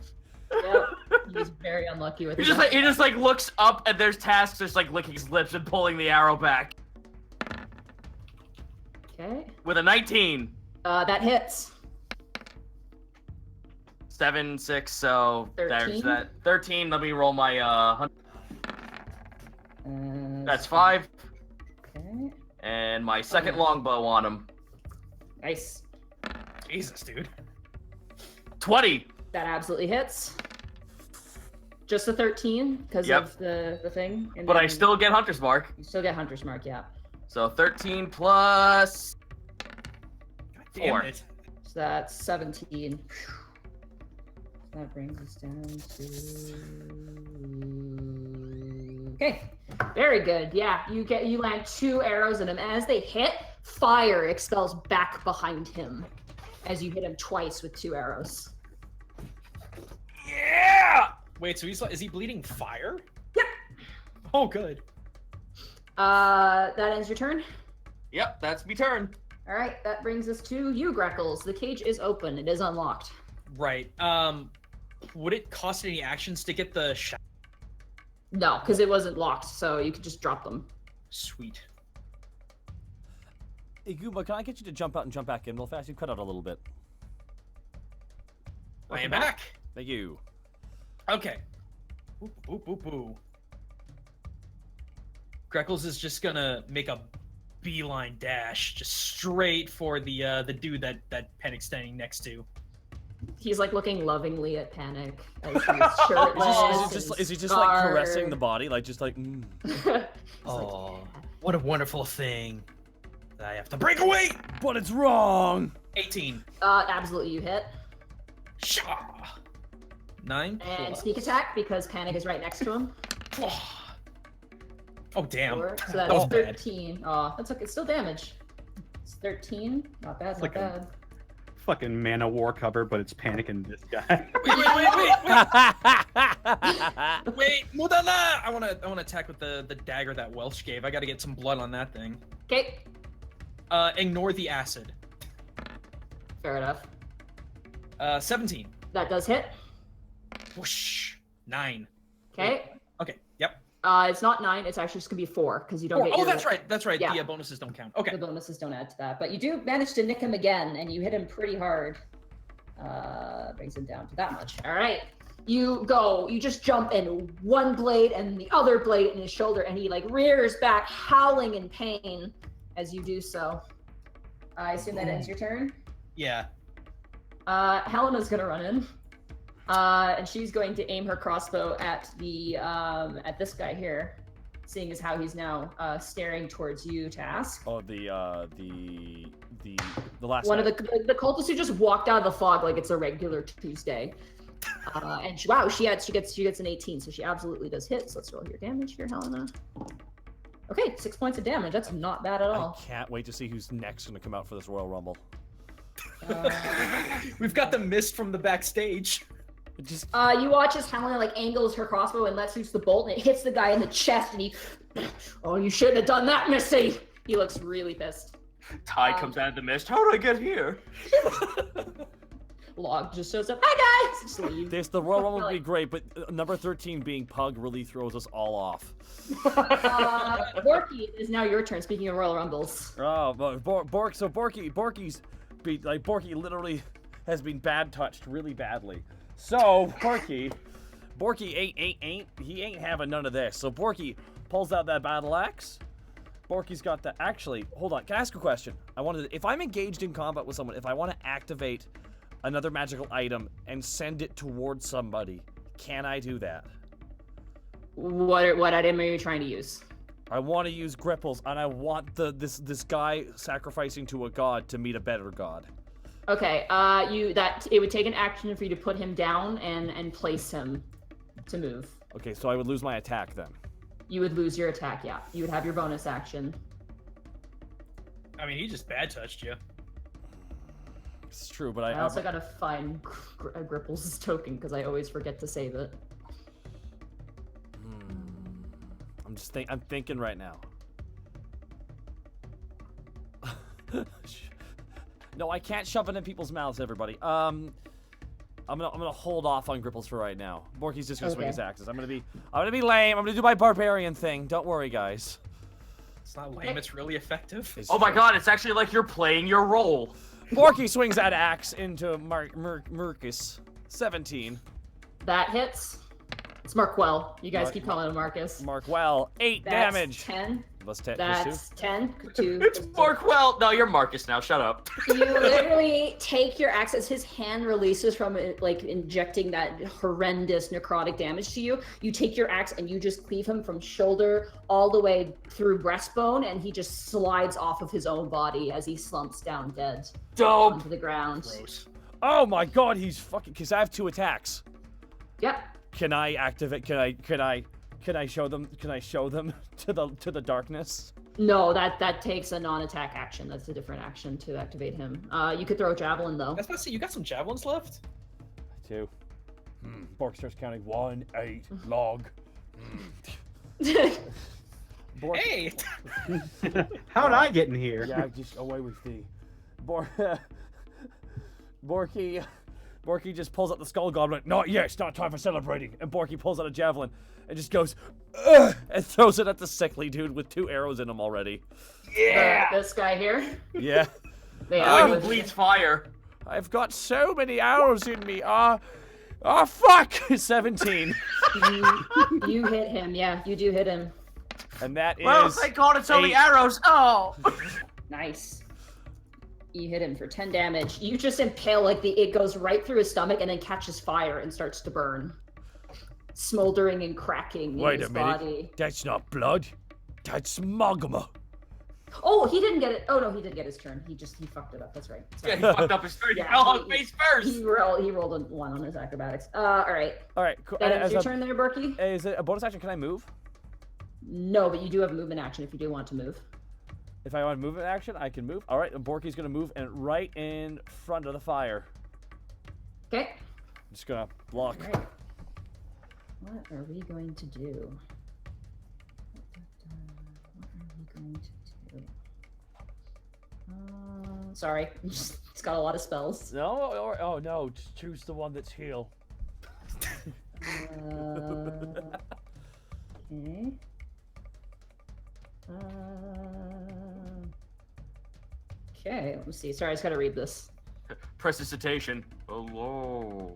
Speaker 2: Yep. He's very unlucky with
Speaker 4: He
Speaker 2: that.
Speaker 4: just like looks up and there's Task just like licking his lips and pulling the arrow back.
Speaker 2: Okay.
Speaker 4: With a 19.
Speaker 2: That hits.
Speaker 4: 7, 6, so
Speaker 2: 13?
Speaker 4: there's that. 13, let me roll my that's 5.
Speaker 2: Okay.
Speaker 4: And my second longbow on him.
Speaker 2: Nice.
Speaker 5: Jesus, dude.
Speaker 4: 20.
Speaker 2: That absolutely hits. Just a 13 because
Speaker 4: Yep.
Speaker 2: of the thing. And
Speaker 4: But I
Speaker 2: then
Speaker 4: still get Hunter's Mark.
Speaker 2: You still get Hunter's Mark, yeah.
Speaker 4: So 13 plus
Speaker 5: Damn
Speaker 4: 4.
Speaker 5: it.
Speaker 2: So that's 17. That brings us down to... Okay. Very good. Yeah, you land 2 arrows in him. And as they hit, fire expels back behind him as you hit him twice with 2 arrows.
Speaker 5: Yeah! Wait, so is he bleeding fire?
Speaker 2: Yep.
Speaker 5: Oh, good.
Speaker 2: That ends your turn.
Speaker 4: Yep, that's me turn.
Speaker 2: All right, that brings us to you, Greckles. The cage is open. It is unlocked.
Speaker 5: Right. Would it cost any actions to get the shot?
Speaker 2: No, because it wasn't locked, so you could just drop them.
Speaker 5: Sweet.
Speaker 7: Hey, Gooba, can I get you to jump out and jump back in real fast? You cut out a little bit.
Speaker 5: I am back.
Speaker 7: Thank you.
Speaker 5: Okay. Boop, boop, boop, boop. Greckles is just gonna make a beeline dash, just straight for the dude that Panic's standing next to.
Speaker 2: He's like looking lovingly at Panic as he's shirtless.
Speaker 7: Is he just like caressing the body, like just like?
Speaker 8: Oh, what a wonderful thing that I have to break away.
Speaker 7: But it's wrong.
Speaker 5: 18.
Speaker 2: Absolutely, you hit.
Speaker 5: Shaw. 9.
Speaker 2: And sneak attack because Panic is right next to him.
Speaker 5: Oh damn.
Speaker 2: 4, so
Speaker 5: That
Speaker 2: that's
Speaker 5: was bad.
Speaker 2: 13. Oh, that's okay. It's still damage. It's 13. Not bad. Not
Speaker 3: like a-
Speaker 2: bad.
Speaker 3: Fucking Man of War cover, but it's Panic and this guy.
Speaker 5: Wait, Mudala! I wanna attack with the dagger that Welsh gave. I gotta get some blood on that thing.
Speaker 2: Okay.
Speaker 5: Ignore the acid.
Speaker 2: Fair enough.
Speaker 5: 17.
Speaker 2: That does hit.
Speaker 5: Whoosh. 9.
Speaker 2: Okay.
Speaker 5: Okay. Yep.
Speaker 2: It's not 9. It's actually just gonna be 4 because you don't get.
Speaker 5: Oh,
Speaker 2: your,
Speaker 5: that's right. That's right.
Speaker 2: Yeah.
Speaker 5: The bonuses don't count. Okay.
Speaker 2: The bonuses don't add to that, but you do manage to nick him again, and you hit him pretty hard. Brings him down to that much. All right. You just jump in one blade and the other blade in his shoulder, and he like rears back, howling in pain as you do so. I assume that ends your turn.
Speaker 5: Yeah.
Speaker 2: Helena's gonna run in, and she's going to aim her crossbow at the at this guy here, seeing as how he's now staring towards you, Task.
Speaker 7: Oh, the last
Speaker 2: One
Speaker 7: guy.
Speaker 2: of the cultists who just walked out of the fog like it's a regular Tuesday. And she gets an 18, so she absolutely does hit. So let's roll your damage here, Helena. Okay, 6 points of damage. That's not bad at all.
Speaker 7: I can't wait to see who's next going to come out for this Royal Rumble.
Speaker 5: We've got the mist from the backstage.
Speaker 7: It just
Speaker 2: You watch as Helena like angles her crossbow and lets loose the bolt, and it hits the guy in the chest, and he, oh, you shouldn't have done that, Missy. He looks really pissed.
Speaker 4: Ty comes out of the mist. How did I get here?
Speaker 2: Log just shows up. Hi guys. Just leave.
Speaker 7: the Royal Rumble would be great, but number 13 being Pug really throws us all off.
Speaker 2: Borky, it is now your turn. Speaking of Royal Rumbles.
Speaker 7: Oh, but Borky's Borky literally has been bad touched really badly. So Borky ain't having none of this. So Borky pulls out that battle axe. Borky's got the. Actually, hold on. Can I ask a question? If I'm engaged in combat with someone, if I want to activate another magical item and send it towards somebody, can I do that?
Speaker 2: What item are you trying to use?
Speaker 7: I want to use Greckles, and I want this guy sacrificing to a god to meet a better god.
Speaker 2: Okay, it would take an action for you to put him down and place him to move.
Speaker 7: Okay, so I would lose my attack then.
Speaker 2: You would lose your attack, yeah. You would have your bonus action.
Speaker 5: I mean, he just bad touched you.
Speaker 1: It's true, but
Speaker 2: I also gotta find Gripples' token because I always forget to save it.
Speaker 1: I'm thinking right now. No, I can't shove it in people's mouths, everybody. I'm gonna hold off on Gripples for right now. Borky's just gonna swing his axes. I'm gonna be lame. I'm gonna do my barbarian thing. Don't worry, guys.
Speaker 5: It's not lame. It's really effective.
Speaker 1: It's
Speaker 4: Oh my
Speaker 1: true.
Speaker 4: god, it's actually like you're playing your role.
Speaker 1: Borky swings that axe into Marcus. 17.
Speaker 2: That hits. It's Markwell. You guys keep calling him Marcus.
Speaker 1: Markwell, 8
Speaker 2: That's
Speaker 1: damage.
Speaker 2: 10.
Speaker 1: Plus 10.
Speaker 2: That's 10. 2.
Speaker 4: It's Markwell. No, you're Marcus now. Shut up.
Speaker 2: You literally take your axe as his hand releases from it, like injecting that horrendous necrotic damage to you. You take your axe and you just cleave him from shoulder all the way through breastbone, and he just slides off of his own body as he slumps down dead
Speaker 4: Dope.
Speaker 2: onto the ground.
Speaker 5: Gross.
Speaker 1: Oh my god, he's fucking. Because I have 2 attacks.
Speaker 2: Yep.
Speaker 1: Can I activate? Can I show them? Can I show them to the darkness?
Speaker 2: No, that takes a non-attack action. That's a different action to activate him. You could throw a javelin though.
Speaker 5: I was about to say, you got some javelins left?
Speaker 1: 2.
Speaker 7: Bork starts counting 1, 8, log. Bork,
Speaker 5: Hey!
Speaker 3: How'd I get in here?
Speaker 7: yeah, just away with thee.
Speaker 1: Borky just pulls out the skull goblet. Not yet. It's not time for celebrating. And Borky pulls out a javelin and just goes, ugh, and throws it at the sickly dude with 2 arrows in him already.
Speaker 2: This guy here.
Speaker 1: Yeah.
Speaker 2: They
Speaker 4: Oh, he
Speaker 2: have
Speaker 4: bleeds fire.
Speaker 1: I've got so many arrows in me. Fuck. 17.
Speaker 2: you hit him. Yeah, you do hit him.
Speaker 1: And that is.
Speaker 4: Well, thank God it's only
Speaker 1: 8.
Speaker 4: arrows. Oh.
Speaker 2: Nice. You hit him for 10 damage. You just impale, like it goes right through his stomach and then catches fire and starts to burn. Smoldering and cracking in
Speaker 1: Wait
Speaker 2: his
Speaker 1: a minute.
Speaker 2: body.
Speaker 1: That's not blood. That's magma.
Speaker 2: Oh, he didn't get it. Oh no, he did get his turn. He fucked it up. That's right.
Speaker 4: Yeah, he
Speaker 2: Sorry.
Speaker 4: fucked up his turn. He
Speaker 2: Yeah,
Speaker 4: fell on face first.
Speaker 2: He rolled a 1 on his acrobatics. All right.
Speaker 1: All right. Cool.
Speaker 2: That
Speaker 1: As
Speaker 2: ends your
Speaker 1: a-
Speaker 2: turn there, Berkey?
Speaker 1: Is it a bonus action? Can I move?
Speaker 2: No, but you do have a movement action if you do want to move.
Speaker 1: If I want to move an action, I can move. All right. And Borky's gonna move and right in front of the fire.
Speaker 2: Okay.
Speaker 1: I'm just gonna block.
Speaker 2: All right. What are we going to do? What are we going to do? Sorry, it's got a lot of spells.
Speaker 1: No. Oh no. Just choose the one that's heal.
Speaker 2: Okay. Okay, let me see. Sorry, I just gotta read this.
Speaker 4: Precipitation. Hello.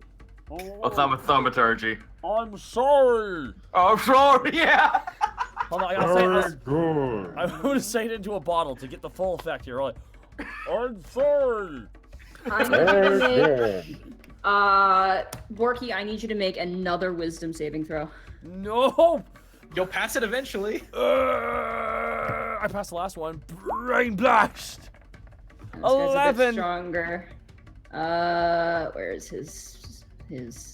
Speaker 4: Thaumaturgy.
Speaker 1: I'm sorry.
Speaker 4: Oh, I'm sorry. Yeah.
Speaker 1: Hold on. I gotta say this. I'm gonna say it into a bottle to get the full effect here. Right. I'm sorry.
Speaker 2: I'm gonna make, Borky, I need you to make another wisdom saving throw.
Speaker 1: No.
Speaker 5: You'll pass it eventually.
Speaker 1: I passed the last one. Brain blast.
Speaker 2: This guy's a bit
Speaker 1: 11.
Speaker 2: stronger. Where's his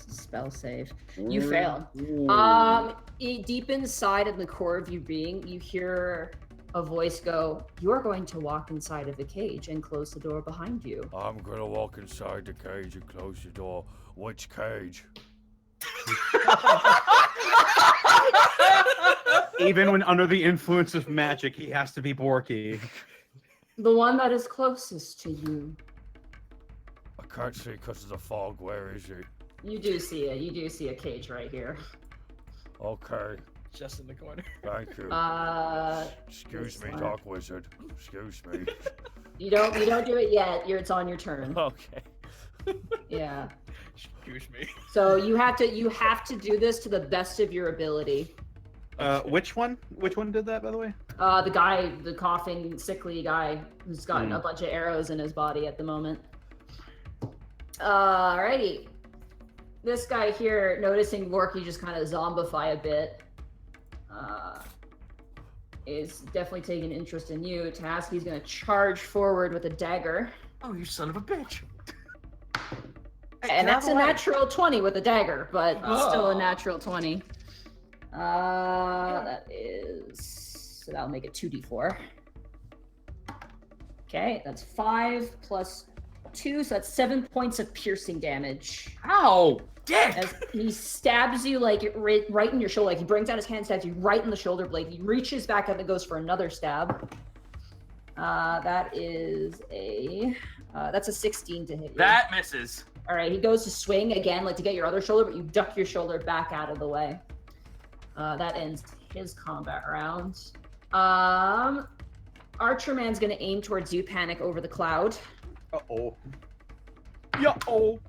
Speaker 2: spell save? You fail. Deep inside in the core of your being, you hear a voice go, "You are going to walk inside of the cage and close the door behind you."
Speaker 7: I'm gonna walk inside the cage and close the door. Which cage?
Speaker 3: Even when under the influence of magic, he has to be Borky.
Speaker 2: The one that is closest to you.
Speaker 7: I can't see because of the fog. Where is it?
Speaker 2: You do see it. You do see a cage right here.
Speaker 7: Okay,
Speaker 5: Just in the corner.
Speaker 7: thank you. Excuse me,
Speaker 2: this
Speaker 7: Dark Wizard. Excuse me.
Speaker 2: You don't do it yet. It's on your turn.
Speaker 1: Okay.
Speaker 2: Yeah.
Speaker 5: Excuse me.
Speaker 2: So you have to do this to the best of your ability.
Speaker 3: Which one? Which one did that, by the way?
Speaker 2: The guy, the coughing, sickly guy who's got a bunch of arrows in his body at the moment. Alrighty. This guy here, noticing Borky just kind of zombify a bit, is definitely taking interest in you. Task, he's going to charge forward with a dagger.
Speaker 4: Oh, you son of a bitch.
Speaker 2: And that's a natural 20 with a dagger, but still a natural 20. That is... So that'll make it 2d4. Okay, that's 5 plus 2, so that's 7 points of piercing damage.
Speaker 4: Ow! Dick!
Speaker 2: As he stabs you like right in your shoulder. Like he brings out his hand, stabs you right in the shoulder blade. He reaches back up and goes for another stab. That is that's a 16 to hit you.
Speaker 4: That misses.
Speaker 2: All right, he goes to swing again, like to get your other shoulder, but you duck your shoulder back out of the way. That ends his combat round. Archer Man's gonna aim towards you, Panic, over the cloud.
Speaker 3: Uh-oh. Yeah-oh.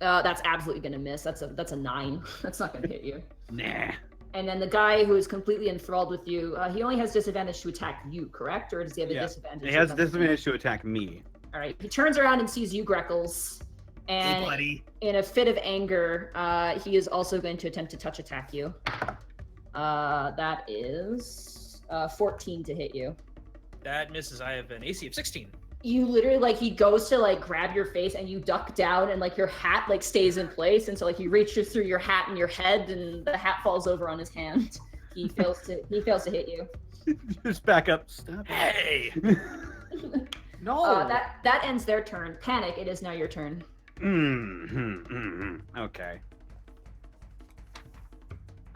Speaker 2: That's absolutely gonna miss. That's a 9. That's not gonna hit you.
Speaker 3: Nah.
Speaker 2: And then the guy who is completely enthralled with you, he only has disadvantage to attack you, correct? Or does he have a disadvantage?
Speaker 3: He has disadvantage to attack me.
Speaker 2: All right. He turns around and sees you, Greckles. And
Speaker 8: Hey, buddy.
Speaker 2: in a fit of anger, he is also going to attempt to touch attack you. That is 14 to hit you.
Speaker 5: That misses. I have an AC of 16.
Speaker 2: You literally, like, he goes to, like, grab your face and you duck down and, like, your hat, like, stays in place. And so, like, he reaches through your hat and your head and the hat falls over on his hand. He fails to hit you.
Speaker 3: Just back up. Stop.
Speaker 8: Hey!
Speaker 4: No.
Speaker 2: That ends their turn. Panic, it is now your turn.
Speaker 3: Okay.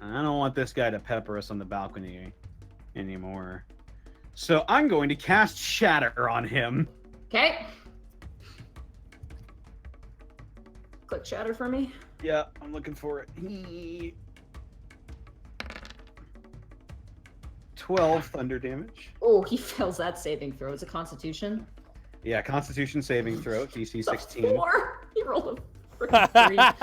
Speaker 3: I don't want this guy to pepper us on the balcony anymore. So I'm going to cast Shatter on him.
Speaker 2: Okay. Click Shatter for me.
Speaker 3: Yeah, I'm looking for it. 12 thunder damage.
Speaker 2: Oh, he fails that saving throw. It's a Constitution.
Speaker 3: Yeah, Constitution saving throw, DC
Speaker 2: It's a
Speaker 3: 16.
Speaker 2: 4. He rolled a freaking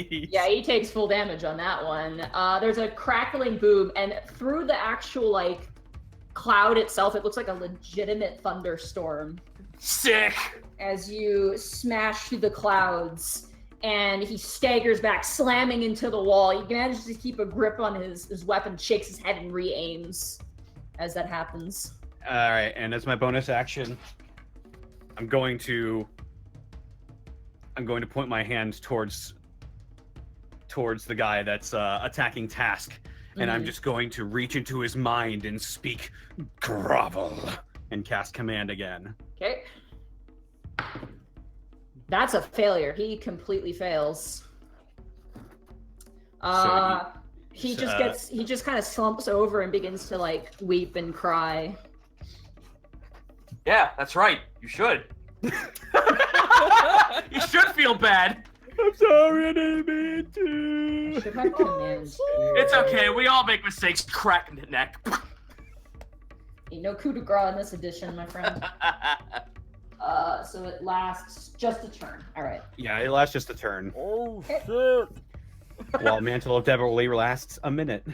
Speaker 2: 3. Yeah, he takes full damage on that one. There's a crackling boom, and through the actual, like, cloud itself, it looks like a legitimate thunderstorm.
Speaker 4: Sick.
Speaker 2: As you smash through the clouds, and he staggers back, slamming into the wall. He manages to keep a grip on his weapon, shakes his head, and re-aims as that happens.
Speaker 3: All right, and as my bonus action, I'm going to point my hand towards the guy that's attacking Task, and I'm just going to reach into his mind and speak grovel and cast command again.
Speaker 2: Okay. That's a failure. He completely fails. He just kind of slumps over and begins to, like, weep and cry.
Speaker 4: Yeah, that's right. You should. You should feel bad.
Speaker 3: I'm sorry, I didn't mean to.
Speaker 2: Should have command too.
Speaker 4: It's okay. We all make mistakes. Crack neck.
Speaker 2: Ain't no coup de grace in this edition, my friend. So it lasts just a turn. All right.
Speaker 3: Yeah, it lasts just a turn.
Speaker 7: Oh, shit.
Speaker 3: While Mantle of Devilry lasts a minute.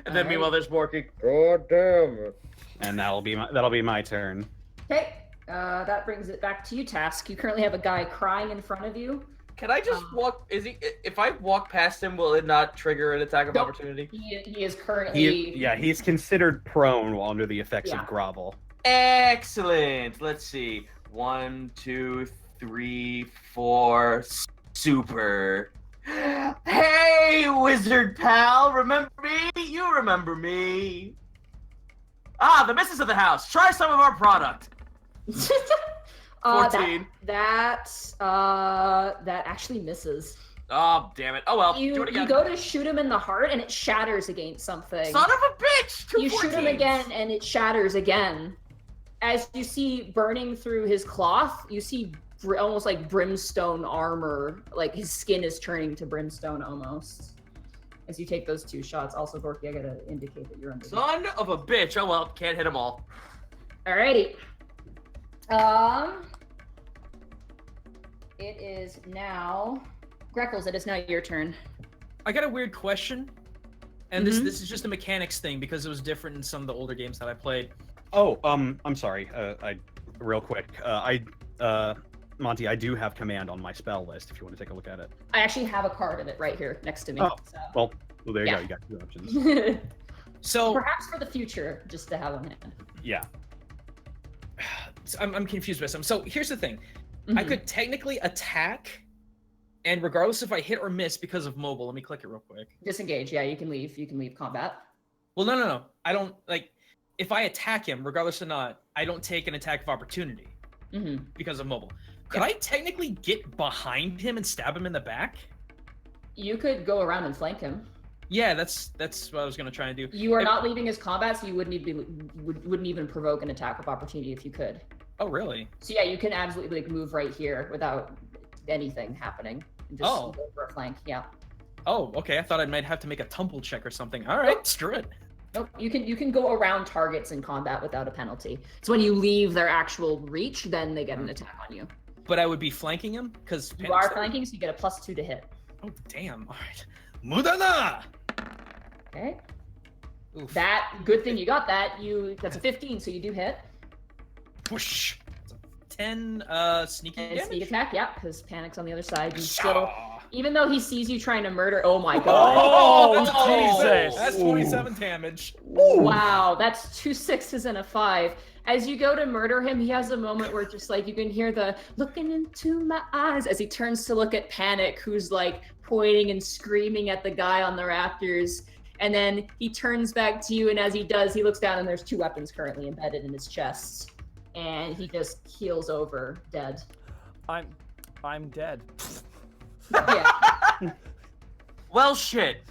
Speaker 4: And then meanwhile, there's Borky. God damn it.
Speaker 3: And that'll be my turn.
Speaker 2: Okay. That brings it back to you, Task. You currently have a guy crying in front of you.
Speaker 4: Can I just walk? If I walk past him, will it not trigger an attack of
Speaker 2: Nope.
Speaker 4: opportunity?
Speaker 2: He is currently...
Speaker 3: He's considered prone while under the effects
Speaker 2: Yeah.
Speaker 3: of grovel.
Speaker 4: Excellent. Let's see. 1, 2, 3, 4. Super. Hey, wizard pal. Remember me? You remember me. Ah, the missus of the house. Try some of our product. 14.
Speaker 2: That actually misses.
Speaker 4: Oh, damn it. Oh, well. Do
Speaker 2: You
Speaker 4: it again.
Speaker 2: go to shoot him in the heart, and it shatters against something.
Speaker 4: Son of a bitch. 2
Speaker 2: You shoot him
Speaker 4: 14s.
Speaker 2: again, and it shatters again. As you see burning through his cloth, you see almost like brimstone armor. Like his skin is turning to brimstone almost. As you take those 2 shots. Also, Borky, I gotta indicate that you're under.
Speaker 4: Son of a bitch. Oh, well. Can't hit them all.
Speaker 2: Alrighty. It is now Greckles. It is now your turn.
Speaker 5: I got a weird question, and this is just a mechanics thing because it was different in some of the older games that I played.
Speaker 3: Oh, I'm sorry. Real quick. Monty, I do have command on my spell list if you want to take a look at it.
Speaker 2: I actually have a card of it right here next to me.
Speaker 3: Oh,
Speaker 2: so.
Speaker 3: well, there you
Speaker 2: Yeah.
Speaker 3: go. You got 2 options.
Speaker 5: So
Speaker 2: Perhaps for the future, just to have on hand.
Speaker 3: Yeah.
Speaker 5: I'm confused by something. So here's the thing. I
Speaker 2: Mhm.
Speaker 5: could technically attack, and regardless if I hit or miss because of mobile, let me click it real quick.
Speaker 2: Disengage. Yeah, you can leave. You can leave combat.
Speaker 5: Well, no. I don't, like, if I attack him, regardless or not, I don't take an attack of opportunity. because of mobile. Could I technically get behind him and stab him in the back?
Speaker 2: You could go around and flank him.
Speaker 5: Yeah, that's what I was gonna try and do.
Speaker 2: You are not leaving his combat, so you wouldn't even provoke an attack of opportunity if you could.
Speaker 5: Oh, really?
Speaker 2: So yeah, you can absolutely like move right here without anything happening. And just
Speaker 5: Oh.
Speaker 2: go for a flank. Yeah.
Speaker 5: Oh, okay. I thought I might have to make a tumble check or something. All right, screw it.
Speaker 2: Nope. You can go around targets in combat without a penalty. So when you leave their actual reach, then they get an attack on you.
Speaker 5: But I would be flanking him because
Speaker 2: You are flanking, so you get a +2 to hit.
Speaker 5: Oh, damn. All right. Mudana.
Speaker 2: Okay.
Speaker 5: Oof.
Speaker 2: That good thing you got that. That's a 15, so you do hit.
Speaker 5: Whoosh. 10 sneaking
Speaker 2: And
Speaker 5: damage.
Speaker 2: sneak attack, yeah, because Panic's on the other side. You
Speaker 5: Shaw.
Speaker 2: still, even though he sees you trying to murder, oh my god.
Speaker 7: Oh, Jesus.
Speaker 5: That's 27 damage.
Speaker 2: Wow, that's 2 6s and a 5. As you go to murder him, he has a moment where just like you can hear the looking into my eyes as he turns to look at Panic, who's like pointing and screaming at the guy on the rafters. And then he turns back to you, and as he does, he looks down and there's 2 weapons currently embedded in his chest. And he just keels over, dead.
Speaker 7: I'm dead.
Speaker 2: Yeah.
Speaker 4: Well, shit.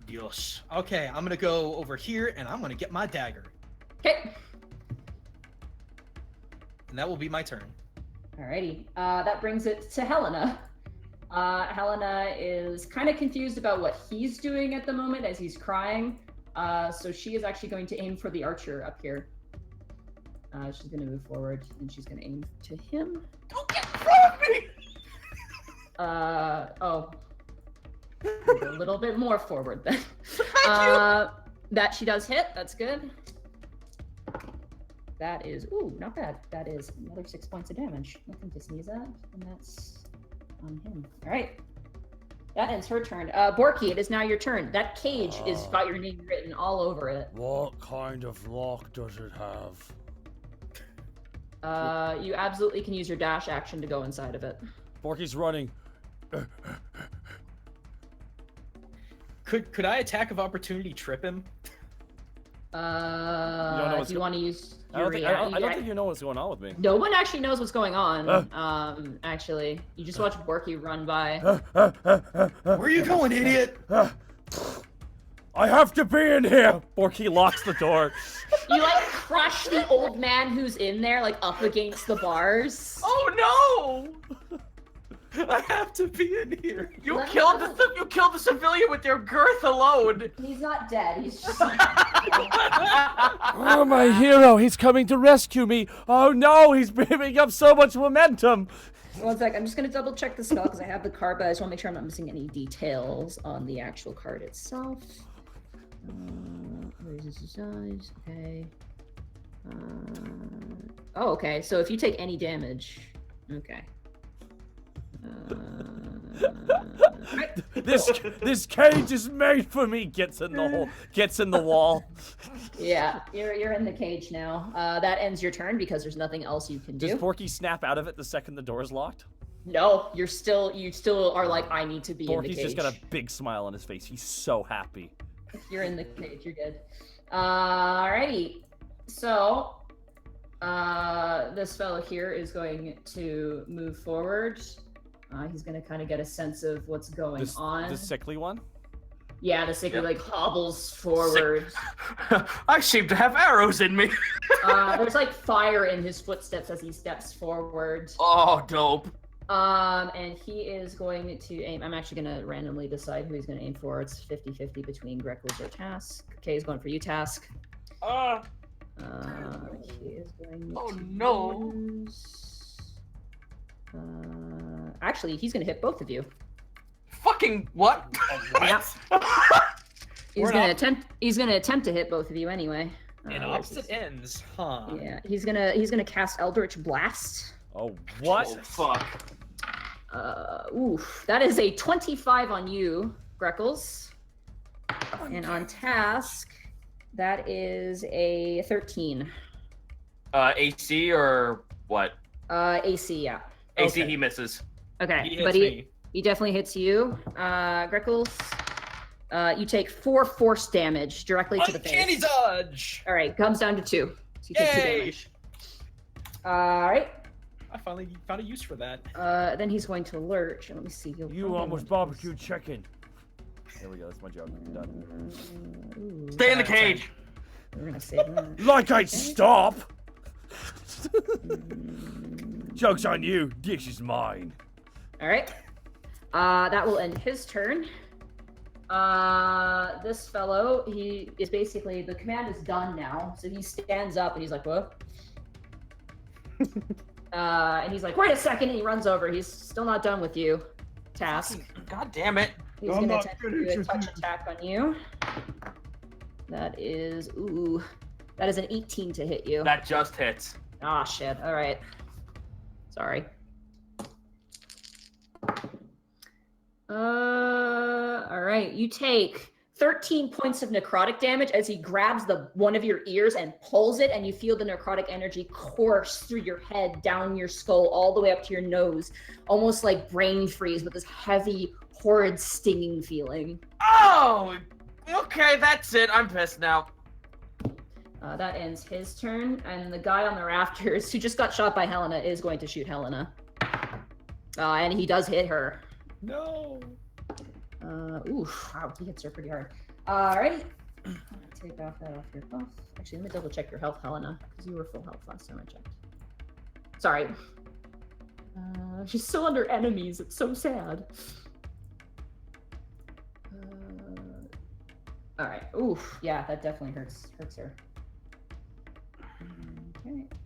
Speaker 8: Yes. Okay, I'm gonna go over here and I'm gonna get my dagger.
Speaker 2: Okay.
Speaker 8: And that will be my turn.
Speaker 2: Alrighty. That brings it to Helena. Helena is kind of confused about what he's doing at the moment as he's crying. So she is actually going to aim for the archer up here. She's going to move forward and she's going to aim to him.
Speaker 4: Don't get in front of me!
Speaker 2: Oh. A little bit more forward then.
Speaker 4: Thank
Speaker 2: That she does hit. That's good. That is, ooh, not bad. That is another 6 points of damage. Nothing to sneeze at, and that's on him. All right. That ends her turn. Borky, it is now your turn. That cage is got your name written all over it.
Speaker 7: What kind of lock does it have?
Speaker 2: You absolutely can use your dash action to go inside of it.
Speaker 7: Borky's running.
Speaker 5: Could I attack of opportunity trip him?
Speaker 2: If you want to use
Speaker 7: I
Speaker 2: your
Speaker 7: don't think you know what's going on with me.
Speaker 2: No one actually knows what's going on. Actually, you just watch Borky run by.
Speaker 8: Where are you going, idiot?
Speaker 7: I have to be in here. Borky locks the door.
Speaker 2: You like crush the old man who's in there, like up against the bars.
Speaker 4: Oh no!
Speaker 5: I have to be in here.
Speaker 4: You killed the civilian with your girth alone.
Speaker 2: He's not dead. He's just.
Speaker 7: Oh, my hero. He's coming to rescue me. Oh, no. He's picking up so much momentum.
Speaker 2: One sec. I'm just gonna double check the spell because I have the card, but I just want to make sure I'm not missing any details on the actual card itself. Where is his size? Okay. Oh, okay. So if you take any damage, okay.
Speaker 7: This cage is made for me. Gets in the hole. Gets in the wall.
Speaker 2: Yeah, you're in the cage now. That ends your turn because there's nothing else you can do.
Speaker 7: Does Borky snap out of it the second the door is locked?
Speaker 2: No, you still are like, I need to be in the
Speaker 7: Borky's
Speaker 2: cage.
Speaker 7: just got a big smile on his face. He's so happy.
Speaker 2: You're in the cage. You're good. Alrighty. So, this fellow here is going to move forward. He's going to kind of get a sense of what's going on.
Speaker 7: The sickly one?
Speaker 2: Yeah, the sickly like hobbles forward.
Speaker 4: I seem to have arrows in me.
Speaker 2: There's like fire in his footsteps as he steps forward.
Speaker 4: Oh, dope.
Speaker 2: And he is going to aim. I'm actually going to randomly decide who he's going to aim for. It's 50-50 between Greckles or Task. Okay, he's going for you, Task. He is going
Speaker 4: Oh,
Speaker 2: to
Speaker 4: no.
Speaker 2: use... actually, he's going to hit both of you.
Speaker 4: Fucking what?
Speaker 2: Yep. He's going to attempt to hit both of you anyway.
Speaker 5: In opposite ends, huh?
Speaker 2: Yeah, he's gonna cast Eldritch Blast.
Speaker 7: Oh, what?
Speaker 4: Oh, fuck.
Speaker 2: Oof, that is a 25 on you, Greckles. And on Task, that is a 13.
Speaker 4: AC or what?
Speaker 2: AC, yeah.
Speaker 4: AC,
Speaker 2: Okay.
Speaker 4: he misses.
Speaker 2: Okay,
Speaker 5: He hits
Speaker 2: but
Speaker 5: me.
Speaker 2: he definitely hits you. Greckles, you take 4 force damage directly to the face.
Speaker 5: Uncanny dodge.
Speaker 2: All right, comes down to 2. So you take 2
Speaker 5: Yay!
Speaker 2: damage. All right.
Speaker 5: I finally found a use for that.
Speaker 2: Then he's going to lurch. Let me see.
Speaker 7: You almost barbecued chicken. There we go. That's my joke. Done.
Speaker 4: Stay in the cage.
Speaker 2: We're gonna save that.
Speaker 7: Like I'd stop. Joke's on you. This is mine.
Speaker 2: All right. That will end his turn. This fellow, he is basically, the command is done now. So he stands up and he's like, what? And he's like, wait a second. And he runs over. He's still not done with you. Task.
Speaker 4: God damn it.
Speaker 2: He's going to attempt to do a touch attack on you. That is, that is an 18 to hit you.
Speaker 4: That just hits.
Speaker 2: Ah, shit. All right. Sorry. All right. You take 13 points of necrotic damage as he grabs one of your ears and pulls it, and you feel the necrotic energy course through your head, down your skull, all the way up to your nose, almost like brain freeze with this heavy, horrid, stinging feeling.
Speaker 4: Oh, okay, that's it. I'm pissed now.
Speaker 2: That ends his turn, and the guy on the rafters who just got shot by Helena is going to shoot Helena. And he does hit her.
Speaker 5: No.
Speaker 2: Oof, wow, he hits her pretty hard. Alrighty. Take off that off your health. Actually, let me double check your health, Helena, because you were full health last time I checked. Sorry. She's still under enemies. It's so sad. Alright. Oof. Yeah, that definitely hurts her. Okay. So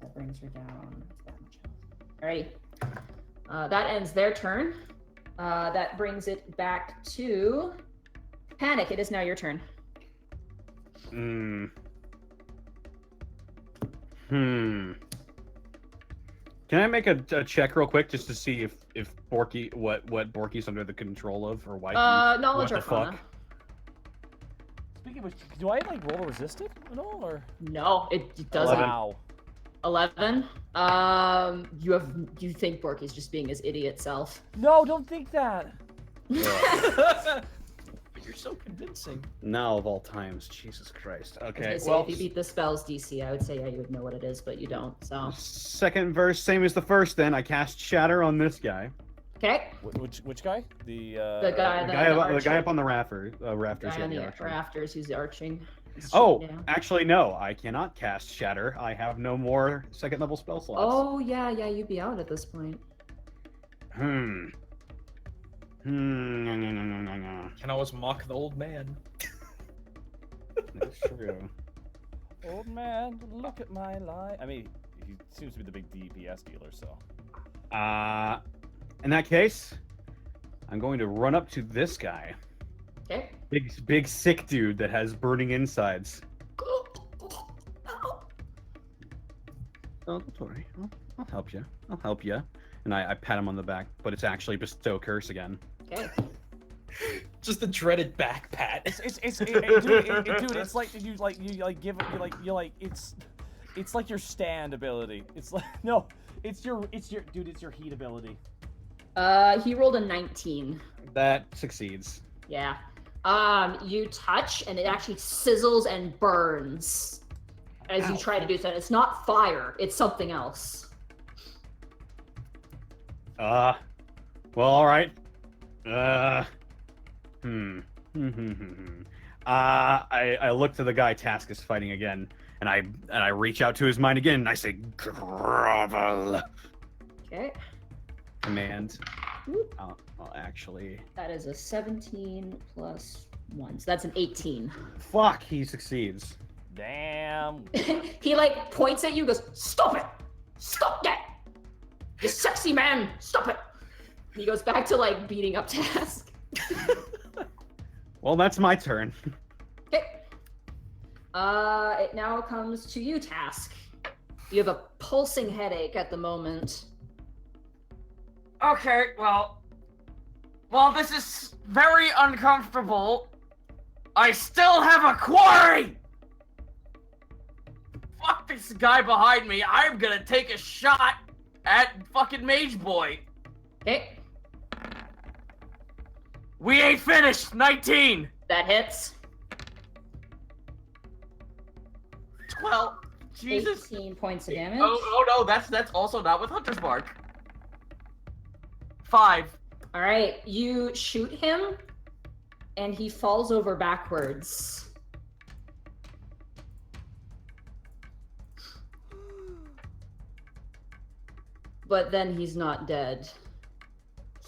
Speaker 2: that brings her down to that much health. Alrighty. That ends their turn. That brings it back to Panic. It is now your turn.
Speaker 3: Can I make a check real quick just to see if Borky what Borky's under the control of or why?
Speaker 2: Knowledge
Speaker 3: what the
Speaker 2: Arcana.
Speaker 3: fuck?
Speaker 7: Speaking of which, do I like roll a resisted at all, or?
Speaker 2: No, it doesn't.
Speaker 7: Wow.
Speaker 2: 11. You think Borky's just being his idiot self?
Speaker 7: No, don't think that.
Speaker 5: But you're so convincing.
Speaker 3: Now of all times, Jesus Christ. Okay,
Speaker 2: So if you beat the spell's DC, I would say yeah, you would know what it is, but you don't. So
Speaker 3: second verse, same as the first. Then I cast Shatter on this guy.
Speaker 2: okay.
Speaker 7: Which guy? The
Speaker 3: The guy up on the rafters.
Speaker 2: Guy on the
Speaker 3: archer.
Speaker 2: rafters who's arching. He's
Speaker 3: Oh,
Speaker 2: shooting down.
Speaker 3: actually, no. I cannot cast Shatter. I have no more second level spell slots.
Speaker 2: Oh yeah, you'd be out at this point.
Speaker 3: No.
Speaker 5: Can always mock the old man.
Speaker 3: That's true.
Speaker 7: Old man, look at my life. I mean, he seems to be the big DPS dealer, so.
Speaker 3: In that case, I'm going to run up to this guy.
Speaker 2: Okay.
Speaker 3: Big sick dude that has burning insides. Oh, don't worry. I'll help you. I'll help you. And I pat him on the back, but it's actually bestow curse again.
Speaker 2: Okay.
Speaker 5: Just the dreaded back pat.
Speaker 7: Dude, it's like it's like your stand ability. It's like no, it's your heat ability.
Speaker 2: He rolled a 19.
Speaker 3: That succeeds.
Speaker 2: Yeah. You touch and it actually sizzles and burns as you try to do so. It's not fire, it's something else.
Speaker 3: Well, all right. I look to the guy Task is fighting again, and I reach out to his mind again, and I say, grovel.
Speaker 2: Okay.
Speaker 3: Command. Well, actually.
Speaker 2: That is a 17 plus 1. So that's an 18.
Speaker 3: Fuck, he succeeds.
Speaker 7: Damn.
Speaker 2: He like points at you and goes, stop it! Stop that! You sexy man! Stop it! He goes back to like beating up Task.
Speaker 3: Well, that's my turn.
Speaker 2: Okay. It now comes to you, Task. You have a pulsing headache at the moment.
Speaker 4: Okay, well, this is very uncomfortable. I still have a quarry! Fuck this guy behind me. I'm gonna take a shot at fucking Mage Boy.
Speaker 2: Okay.
Speaker 4: We ain't finished. 19.
Speaker 2: That hits.
Speaker 4: 12. Jesus.
Speaker 2: 18 points of damage.
Speaker 4: Oh no, that's also not with Hunter's Mark. 5.
Speaker 2: All right, you shoot him, and he falls over backwards. But then he's not dead.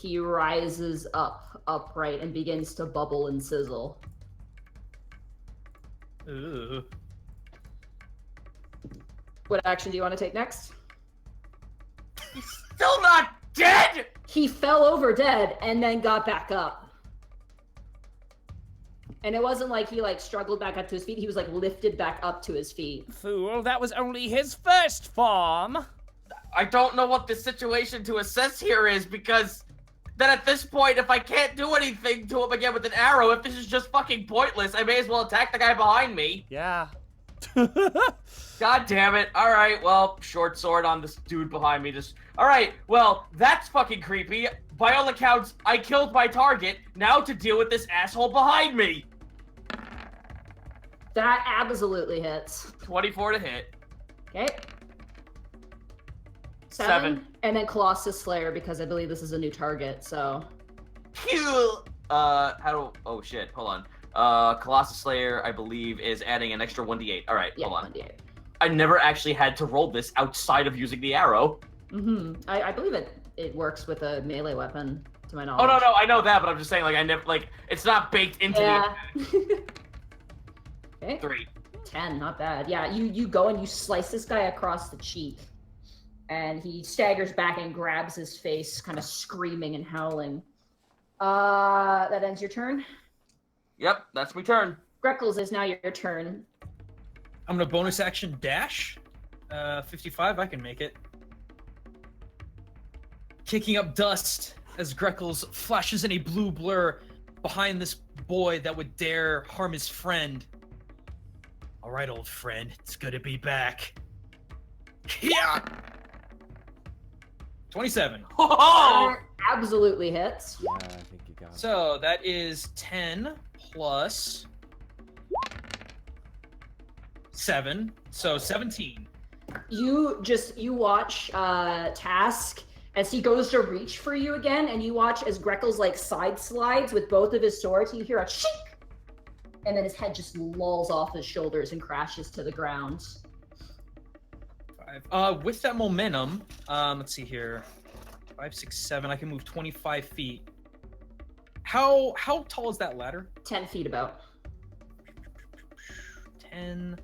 Speaker 2: He rises up, upright, and begins to bubble and sizzle.
Speaker 5: Ooh.
Speaker 2: What action do you want to take next?
Speaker 4: Still not dead.
Speaker 2: He fell over dead and then got back up. And it wasn't like he struggled back up to his feet. He was lifted back up to his feet.
Speaker 7: Fool, that was only his first form.
Speaker 4: I don't know what the situation to assess here is, because then at this point, if I can't do anything to him again with an arrow, if this is just fucking pointless, I may as well attack the guy behind me.
Speaker 7: Yeah.
Speaker 4: God damn it. Alright, well, short sword on this dude behind me. Alright, well, that's fucking creepy. By all accounts, I killed my target. Now to deal with this asshole behind me.
Speaker 2: That absolutely hits.
Speaker 4: 24 to hit.
Speaker 2: Okay.
Speaker 4: 7.
Speaker 2: And then Colossus Slayer, because I believe this is a new target, so.
Speaker 4: Oh shit, hold on. Colossus Slayer, I believe, is adding an extra 1d8. Alright,
Speaker 2: Yeah,
Speaker 4: hold on.
Speaker 2: 1d8.
Speaker 4: I never actually had to roll this outside of using the arrow.
Speaker 2: Mm-hmm. I believe it works with a melee weapon, to my knowledge.
Speaker 4: Oh, no, I know that, but I'm just saying, I never, it's not baked into
Speaker 2: Yeah. Okay.
Speaker 4: the 3.
Speaker 2: 10, not bad. Yeah, you go and you slice this guy across the cheek. And he staggers back and grabs his face, kind of screaming and howling. That ends your turn.
Speaker 4: Yep, that's my turn.
Speaker 2: Greckles, is now your turn.
Speaker 5: I'm gonna bonus action dash. 55, I can make it. Kicking up dust as Greckles flashes in a blue blur behind this boy that would dare harm his friend. All right, old friend, it's good to be back. Yeah. 27.
Speaker 4: Oh!
Speaker 2: Absolutely hits.
Speaker 7: Yeah, I think you got it.
Speaker 5: So that is 10 plus 7, so 17.
Speaker 2: You watch Task as he goes to reach for you again, and you watch as Greckles side slides with both of his swords. You hear a shink, and then his head just lolls off his shoulders and crashes to the ground.
Speaker 5: 5. With that momentum, let's see here. 5, 6, 7. I can move 25 feet. How tall is that ladder?
Speaker 2: 10 feet about.
Speaker 5: 10.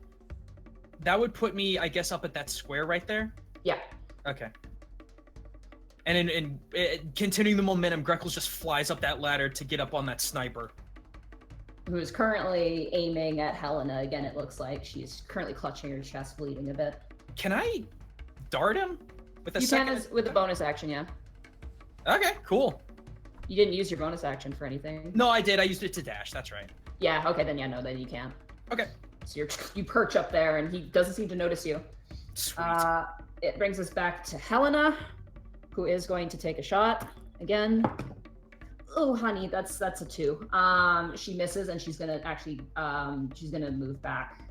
Speaker 5: That would put me, I guess, up at that square right there.
Speaker 2: Yeah.
Speaker 5: Okay. And in continuing the momentum, Greckles just flies up that ladder to get up on that sniper.
Speaker 2: Who is currently aiming at Helena again, it looks like. She's currently clutching her chest, bleeding a bit.
Speaker 5: Can I dart him with a
Speaker 2: You
Speaker 5: second?
Speaker 2: can with a bonus action, yeah.
Speaker 5: Okay, cool.
Speaker 2: You didn't use your bonus action for anything.
Speaker 5: No, I did. I used it to dash. That's right.
Speaker 2: Yeah, okay, then then you can't.
Speaker 5: Okay.
Speaker 2: So you perch up there, and he doesn't seem to notice you.
Speaker 5: Sweet.
Speaker 2: It brings us back to Helena, who is going to take a shot again. Oh, honey, that's a 2. She misses, and she's gonna actually she's gonna move back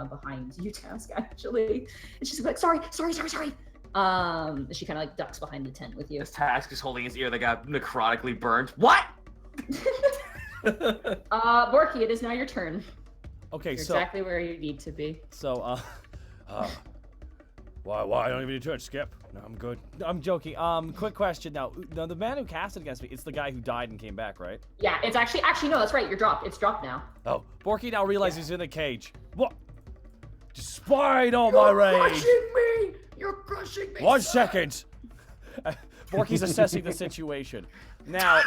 Speaker 2: behind you, Task, actually, and she's like, sorry. She kind of ducks behind the tent with you.
Speaker 4: This Task is holding his ear that got necrotically burnt. What?
Speaker 2: Borky, it is now your turn.
Speaker 7: Okay,
Speaker 2: You're
Speaker 7: so
Speaker 2: exactly where you need to be.
Speaker 7: So, why I don't even need to turn, Skip? No, I'm good. I'm joking. Quick question now. Now, the man who cast it against me, it's the guy who died and came back, right?
Speaker 2: Yeah, it's actually no, that's right. You're dropped. It's dropped now.
Speaker 7: Oh, Borky now realizes he's in a cage. What? Despite all my rage.
Speaker 2: You're crushing me.
Speaker 7: 1 second. Borky's assessing the situation. Now,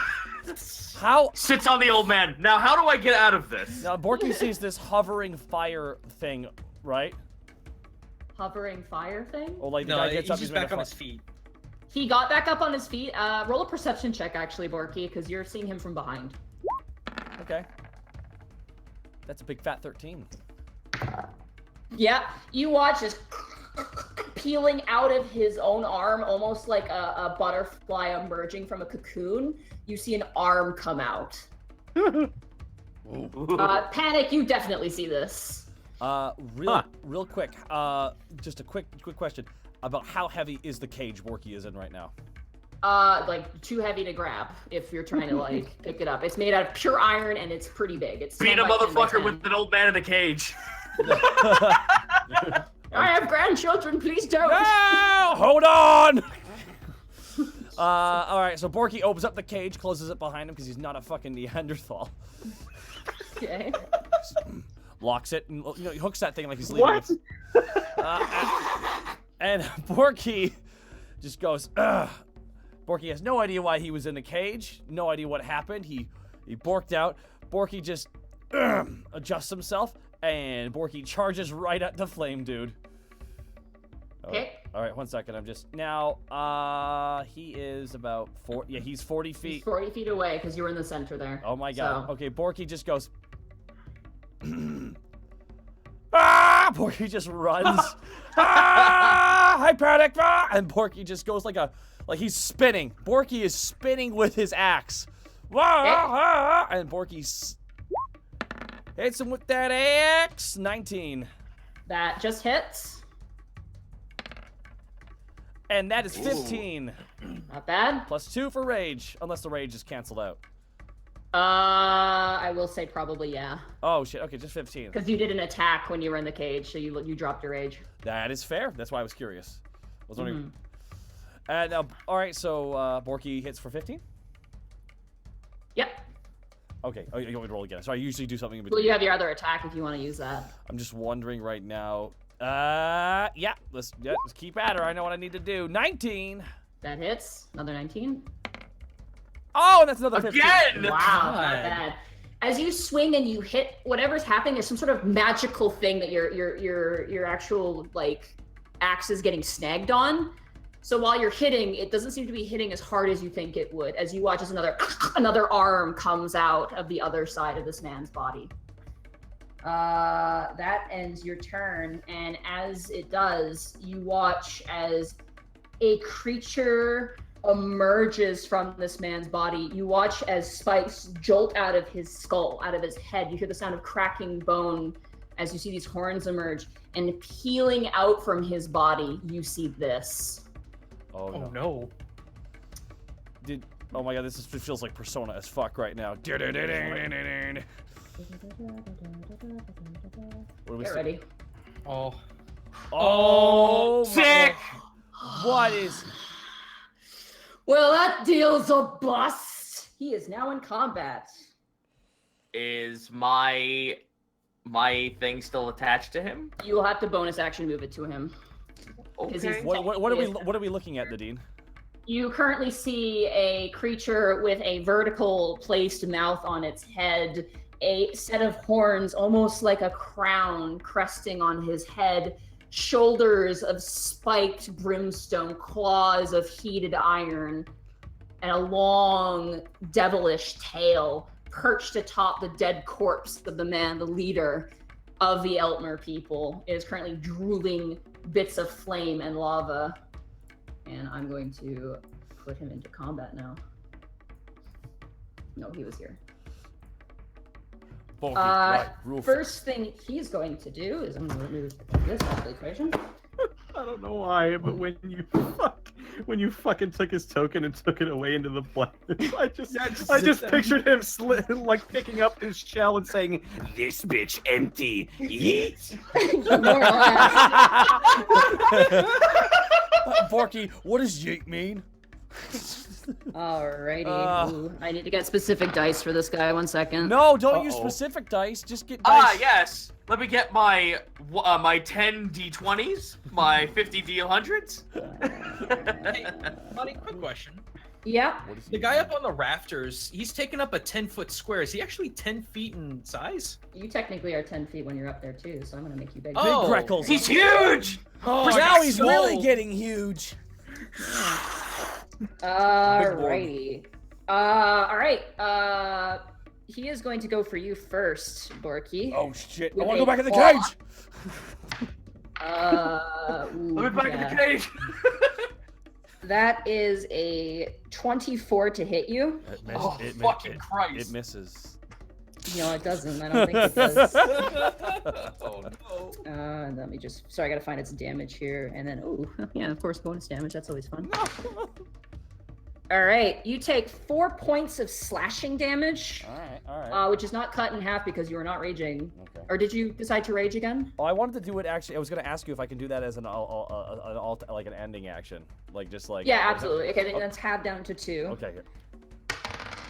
Speaker 7: how?
Speaker 4: Sits on the old man. Now, how do I get out of this?
Speaker 7: Now, Borky sees this hovering fire thing, right?
Speaker 2: Hovering fire thing?
Speaker 7: Or like the
Speaker 5: No,
Speaker 7: guy gets
Speaker 5: he's
Speaker 7: up,
Speaker 5: just
Speaker 7: made
Speaker 5: back
Speaker 7: a
Speaker 5: on
Speaker 7: fi-
Speaker 5: his feet.
Speaker 2: He got back up on his feet. Roll a perception check, actually, Borky, because you're seeing him from behind.
Speaker 7: Okay. That's a big fat 13.
Speaker 2: Yeah, you watch this peeling out of his own arm, almost like a butterfly emerging from a cocoon. You see an arm come out. Panic, you definitely see this.
Speaker 1: Real quick. Just a quick question about how heavy is the cage Borky is in right now?
Speaker 2: Like too heavy to grab if you're trying to like pick it up. It's made out of pure iron and it's pretty big. It's
Speaker 4: Beat
Speaker 2: 10
Speaker 4: a
Speaker 2: by 10 by
Speaker 4: motherfucker
Speaker 2: 10.
Speaker 4: with an old man in a cage.
Speaker 2: I have grandchildren, please don't.
Speaker 1: No! Hold on! Alright, so Borky opens up the cage, closes it behind him because he's not a fucking Neanderthal.
Speaker 2: Okay.
Speaker 1: Locks it and he hooks that thing like he's leaving it. And Borky just goes, ugh. Borky has no idea why he was in the cage, no idea what happened. He borked out. Borky just adjusts himself, and Borky charges right at the flame dude.
Speaker 2: Okay.
Speaker 1: All right, 1 second. I'm just now. He is about 40. Yeah, he's 40 feet.
Speaker 2: He's 40 feet away because you were in the center there.
Speaker 1: Oh my god.
Speaker 2: So.
Speaker 1: Okay, Borky just goes. Ah! Borky just runs. Ah! I panic! Ah! And Borky just goes like he's spinning. Borky is spinning with his axe. Ah! And Borky hits him with that axe. 19.
Speaker 2: That just hits.
Speaker 1: And that is 15.
Speaker 2: Not bad.
Speaker 1: Plus 2 for rage, unless the rage is canceled out.
Speaker 2: I will say probably yeah.
Speaker 1: Oh shit. Okay, just 15.
Speaker 2: Because you did an attack when you were in the cage, so you dropped your rage.
Speaker 1: That is fair. That's why I was curious. I was wondering. And all right, so Borky hits for 15.
Speaker 2: Yep.
Speaker 1: Okay. Oh, you want me to roll again? So I usually do something in
Speaker 2: Well,
Speaker 1: between.
Speaker 2: you have your other attack if you want to use that.
Speaker 1: I'm just wondering right now. Yeah. Let's keep at her. I know what I need to do. 19.
Speaker 2: That hits. Another 19.
Speaker 1: Oh, and that's another 15.
Speaker 4: Again!
Speaker 2: Wow, not bad. As you swing and you hit whatever's happening, there's some sort of magical thing that your actual like axe is getting snagged on. So while you're hitting, it doesn't seem to be hitting as hard as you think it would. As you watch as another arm comes out of the other side of this man's body. That ends your turn, and as it does, you watch as a creature emerges from this man's body. You watch as spikes jolt out of his skull, out of his head. You hear the sound of cracking bone as you see these horns emerge, and peeling out from his body, you see this.
Speaker 1: Oh no.
Speaker 5: Oh no.
Speaker 1: Oh my god, this feels like Persona as fuck right now. What do we
Speaker 2: Get
Speaker 1: see?
Speaker 2: ready.
Speaker 5: Oh.
Speaker 1: Oh,
Speaker 4: sick!
Speaker 1: What is?
Speaker 2: Well, that deal's a bust. He is now in combat.
Speaker 4: Is my thing still attached to him?
Speaker 2: You will have to bonus action move it to him.
Speaker 4: Okay.
Speaker 1: What are we looking at, Nadine?
Speaker 2: You currently see a creature with a vertical placed mouth on its head, a set of horns almost like a crown cresting on his head, shoulders of spiked brimstone, claws of heated iron, and a long devilish tail perched atop the dead corpse of the man, the leader of the Eltmer people. It is currently drooling bits of flame and lava. And I'm going to put him into combat now. No, he was here. First thing he's going to do is I'm going to remove this out of the equation.
Speaker 3: I don't know why, but when you fucking took his token and took it away into the blackness, I just pictured him like picking up his shell and saying, "This bitch empty, yeet."
Speaker 2: More or less.
Speaker 1: Borky, what does yeet mean?
Speaker 2: Alrighty. Ooh, I need to get specific dice for this guy. 1 second.
Speaker 1: No, don't use specific dice. Just get dice.
Speaker 4: Yes. Let me get my 10 d20s, my 50 d100s.
Speaker 5: Hey, Monty, quick question.
Speaker 2: Yeah.
Speaker 5: The guy up on the rafters, he's taking up a 10-foot square. Is he actually 10 feet in size?
Speaker 2: You technically are 10 feet when you're up there too, so I'm gonna make you big.
Speaker 1: Big
Speaker 5: Oh.
Speaker 1: Greckles.
Speaker 4: He's huge!
Speaker 5: Oh,
Speaker 1: Now he's
Speaker 5: so-
Speaker 1: really getting huge.
Speaker 2: Alrighty. Alright. He is going to go for you first, Borky.
Speaker 1: Oh shit! I
Speaker 2: With
Speaker 1: want to
Speaker 2: a
Speaker 1: go back in the
Speaker 2: claw.
Speaker 1: cage.
Speaker 4: Let me back in the cage.
Speaker 2: That is a 24 to hit you.
Speaker 4: Oh, fucking Christ.
Speaker 1: It misses.
Speaker 2: No, it doesn't. I don't think it does.
Speaker 5: Oh no.
Speaker 2: let me just. Sorry, I gotta find its damage here, and then oh yeah, of course, bonus damage. That's always fun. All right, you take 4 points of slashing damage.
Speaker 7: All right.
Speaker 2: Which is not cut in half because you are not raging.
Speaker 7: Okay.
Speaker 2: Or did you decide to rage again?
Speaker 7: Oh, I wanted to do it actually. I was gonna ask you if I can do that as an like an ending action, like just like.
Speaker 2: Yeah, absolutely. Okay, then that's halved down to 2.
Speaker 7: Okay. Here.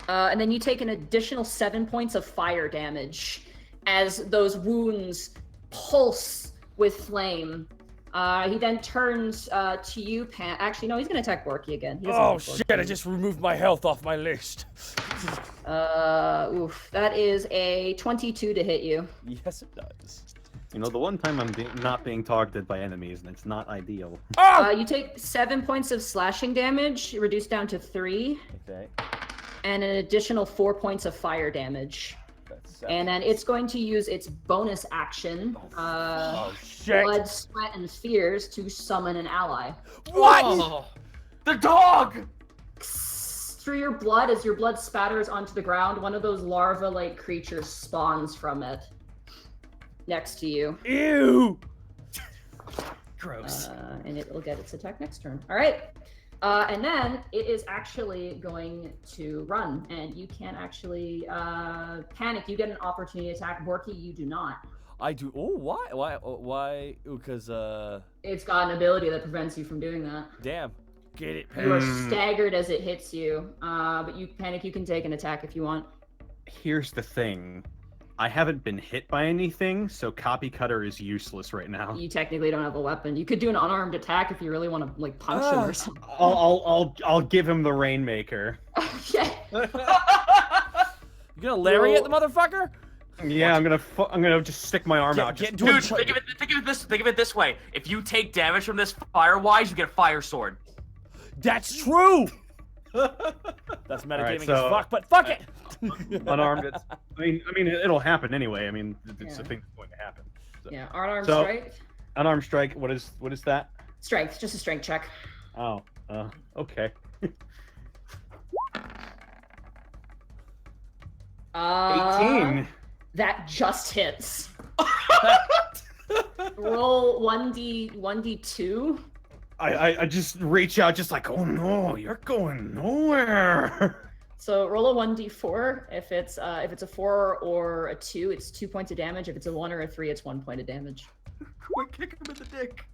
Speaker 2: And then you take an additional 7 points of fire damage as those wounds pulse with flame. He then turns to you, Pan. Actually, no, he's gonna attack Borky again.
Speaker 7: Oh shit! I just removed my health off my list.
Speaker 2: Oof. That is a 22 to hit you.
Speaker 7: Yes, it does.
Speaker 3: You know, the one time I'm not being targeted by enemies, and it's not ideal.
Speaker 7: Oh!
Speaker 2: You take 7 points of slashing damage, reduced down to 3.
Speaker 7: Okay.
Speaker 2: And an additional 4 points of fire damage. And then it's going to use its bonus action,
Speaker 7: shit.
Speaker 2: Blood, Sweat, and Fears to summon an ally.
Speaker 7: What?
Speaker 5: Oh,
Speaker 4: The dog!
Speaker 2: Through your blood, as your blood spatters onto the ground, one of those larva-like creatures spawns from it. Next to you.
Speaker 7: Ew!
Speaker 8: Gross.
Speaker 2: And it will get its attack next turn. All right. And then it is actually going to run, and you can actually panic. You get an opportunity attack. Borky, you do not.
Speaker 7: I do. Oh, why? Why? Because
Speaker 2: It's got an ability that prevents you from doing that.
Speaker 7: damn. Get it,
Speaker 2: You are
Speaker 7: Panic.
Speaker 2: staggered as it hits you, but you panic. You can take an attack if you want.
Speaker 3: Here's the thing. I haven't been hit by anything, so Copy Cutter is useless right now.
Speaker 2: You technically don't have a weapon. You could do an unarmed attack if you really want to like punch him or something.
Speaker 3: I'll give him the Rainmaker.
Speaker 2: Okay.
Speaker 7: You gonna lariat the motherfucker?
Speaker 3: Yeah, I'm gonna just stick my arm out.
Speaker 7: Get
Speaker 3: Just,
Speaker 7: into
Speaker 4: Dude,
Speaker 7: a
Speaker 4: think of it this way. If you take damage from this fire-wise, you get a fire sword.
Speaker 7: That's true. That's metagaming
Speaker 3: so-
Speaker 7: as fuck, but fuck it.
Speaker 3: unarmed. I mean, it'll happen anyway. I mean, it's
Speaker 2: Yeah.
Speaker 3: a thing that's going to happen. So.
Speaker 2: Yeah, unarmed
Speaker 3: So-
Speaker 2: strike.
Speaker 3: Unarmed strike. What is that?
Speaker 2: Strength, just a strength check.
Speaker 3: Oh, okay. 18.
Speaker 2: That just hits. Roll 1d2.
Speaker 3: I just reach out, just like, oh no, you're going nowhere.
Speaker 2: So roll a 1d4. If it's a 4 or a 2, it's 2 points of damage. If it's a 1 or a 3, it's 1 point of damage.
Speaker 4: Quick, kick him in the dick.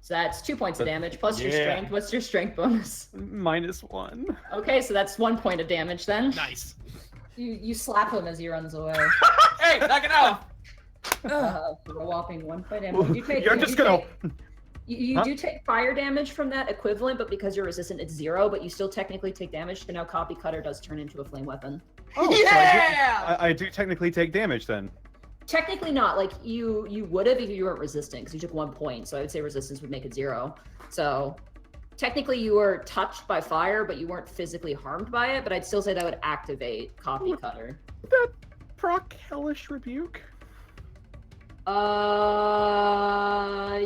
Speaker 2: So that's 2 points of damage plus your
Speaker 3: Yeah.
Speaker 2: strength. What's your strength bonus?
Speaker 3: -1.
Speaker 2: Okay, so that's 1 point of damage then.
Speaker 5: nice.
Speaker 2: You slap him as he runs away.
Speaker 4: Hey, knock it out!
Speaker 2: For a whopping 1 point of damage.
Speaker 3: You're just gonna.
Speaker 2: You
Speaker 3: Huh?
Speaker 2: do take fire damage from that equivalent, but because you're resistant, it's 0. But you still technically take damage. So now Copy Cutter does turn into a flame weapon.
Speaker 3: Oh, so
Speaker 4: Yeah!
Speaker 3: I do technically take damage then.
Speaker 2: Technically not. Like you would have if you weren't resistant, because you took 1 point. So I would say resistance would make it 0. So technically you were touched by fire, but you weren't physically harmed by it. But I'd still say that would activate Copy Cutter.
Speaker 3: That proc hellish rebuke.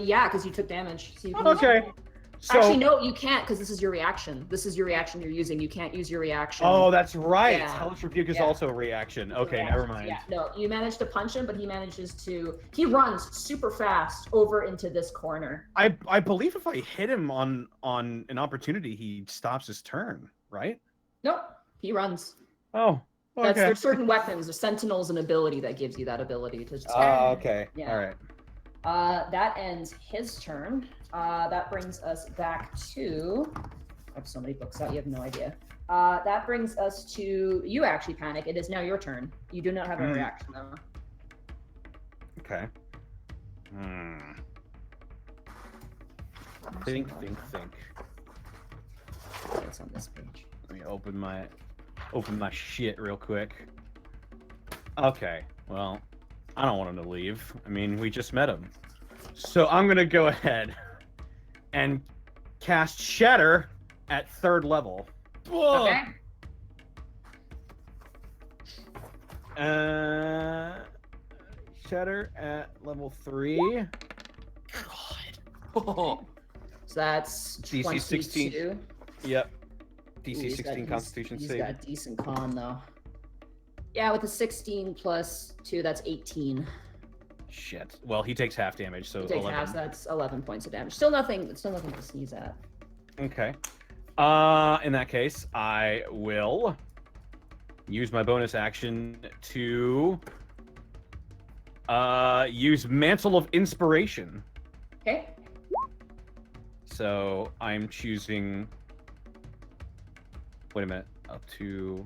Speaker 2: Yeah, because you took damage. So you can use-
Speaker 3: Okay. So.
Speaker 2: Actually, no, you can't, because this is your reaction. This is your reaction you're using. You can't use your reaction.
Speaker 3: Oh, that's right.
Speaker 2: Yeah.
Speaker 3: Hellish rebuke is
Speaker 2: Yeah.
Speaker 3: also a reaction. Okay,
Speaker 2: Yeah,
Speaker 3: never mind.
Speaker 2: Yeah, no, you manage to punch him, but he manages to. He runs super fast over into this corner.
Speaker 3: I believe if I hit him on an opportunity, he stops his turn, right?
Speaker 2: Nope, he runs.
Speaker 3: Oh,
Speaker 2: That's
Speaker 3: okay.
Speaker 2: there's certain weapons. There's Sentinel's an ability that gives you that ability to.
Speaker 3: Oh, okay.
Speaker 2: Yeah.
Speaker 3: All right.
Speaker 2: That ends his turn. That brings us back to. I have so many books out, you have no idea. That brings us to you. Actually, Panic. It is now your turn. You do not have a reaction though.
Speaker 3: Okay. Think.
Speaker 2: It's on this page.
Speaker 3: Let me open my shit real quick. Okay. Well, I don't want him to leave. I mean, we just met him. So I'm gonna go ahead and cast Shatter at 3rd level.
Speaker 2: Okay.
Speaker 3: Shatter at level 3.
Speaker 4: Oh,
Speaker 2: So that's
Speaker 3: DC
Speaker 2: 22.
Speaker 3: 16. Yep.
Speaker 2: Ooh,
Speaker 3: DC
Speaker 2: he's
Speaker 3: 16
Speaker 2: got-
Speaker 3: Constitution
Speaker 2: he's
Speaker 3: save.
Speaker 2: got a decent con though. Yeah, with a 16 plus 2, that's 18.
Speaker 3: Shit. Well, he takes half damage, so
Speaker 2: He takes
Speaker 3: 11.
Speaker 2: half, so that's 11 points of damage. Still nothing to sneeze at.
Speaker 3: Okay. In that case, I will use my bonus action to use Mantle of Inspiration.
Speaker 2: Okay.
Speaker 3: So I'm choosing. Wait a minute. Up to.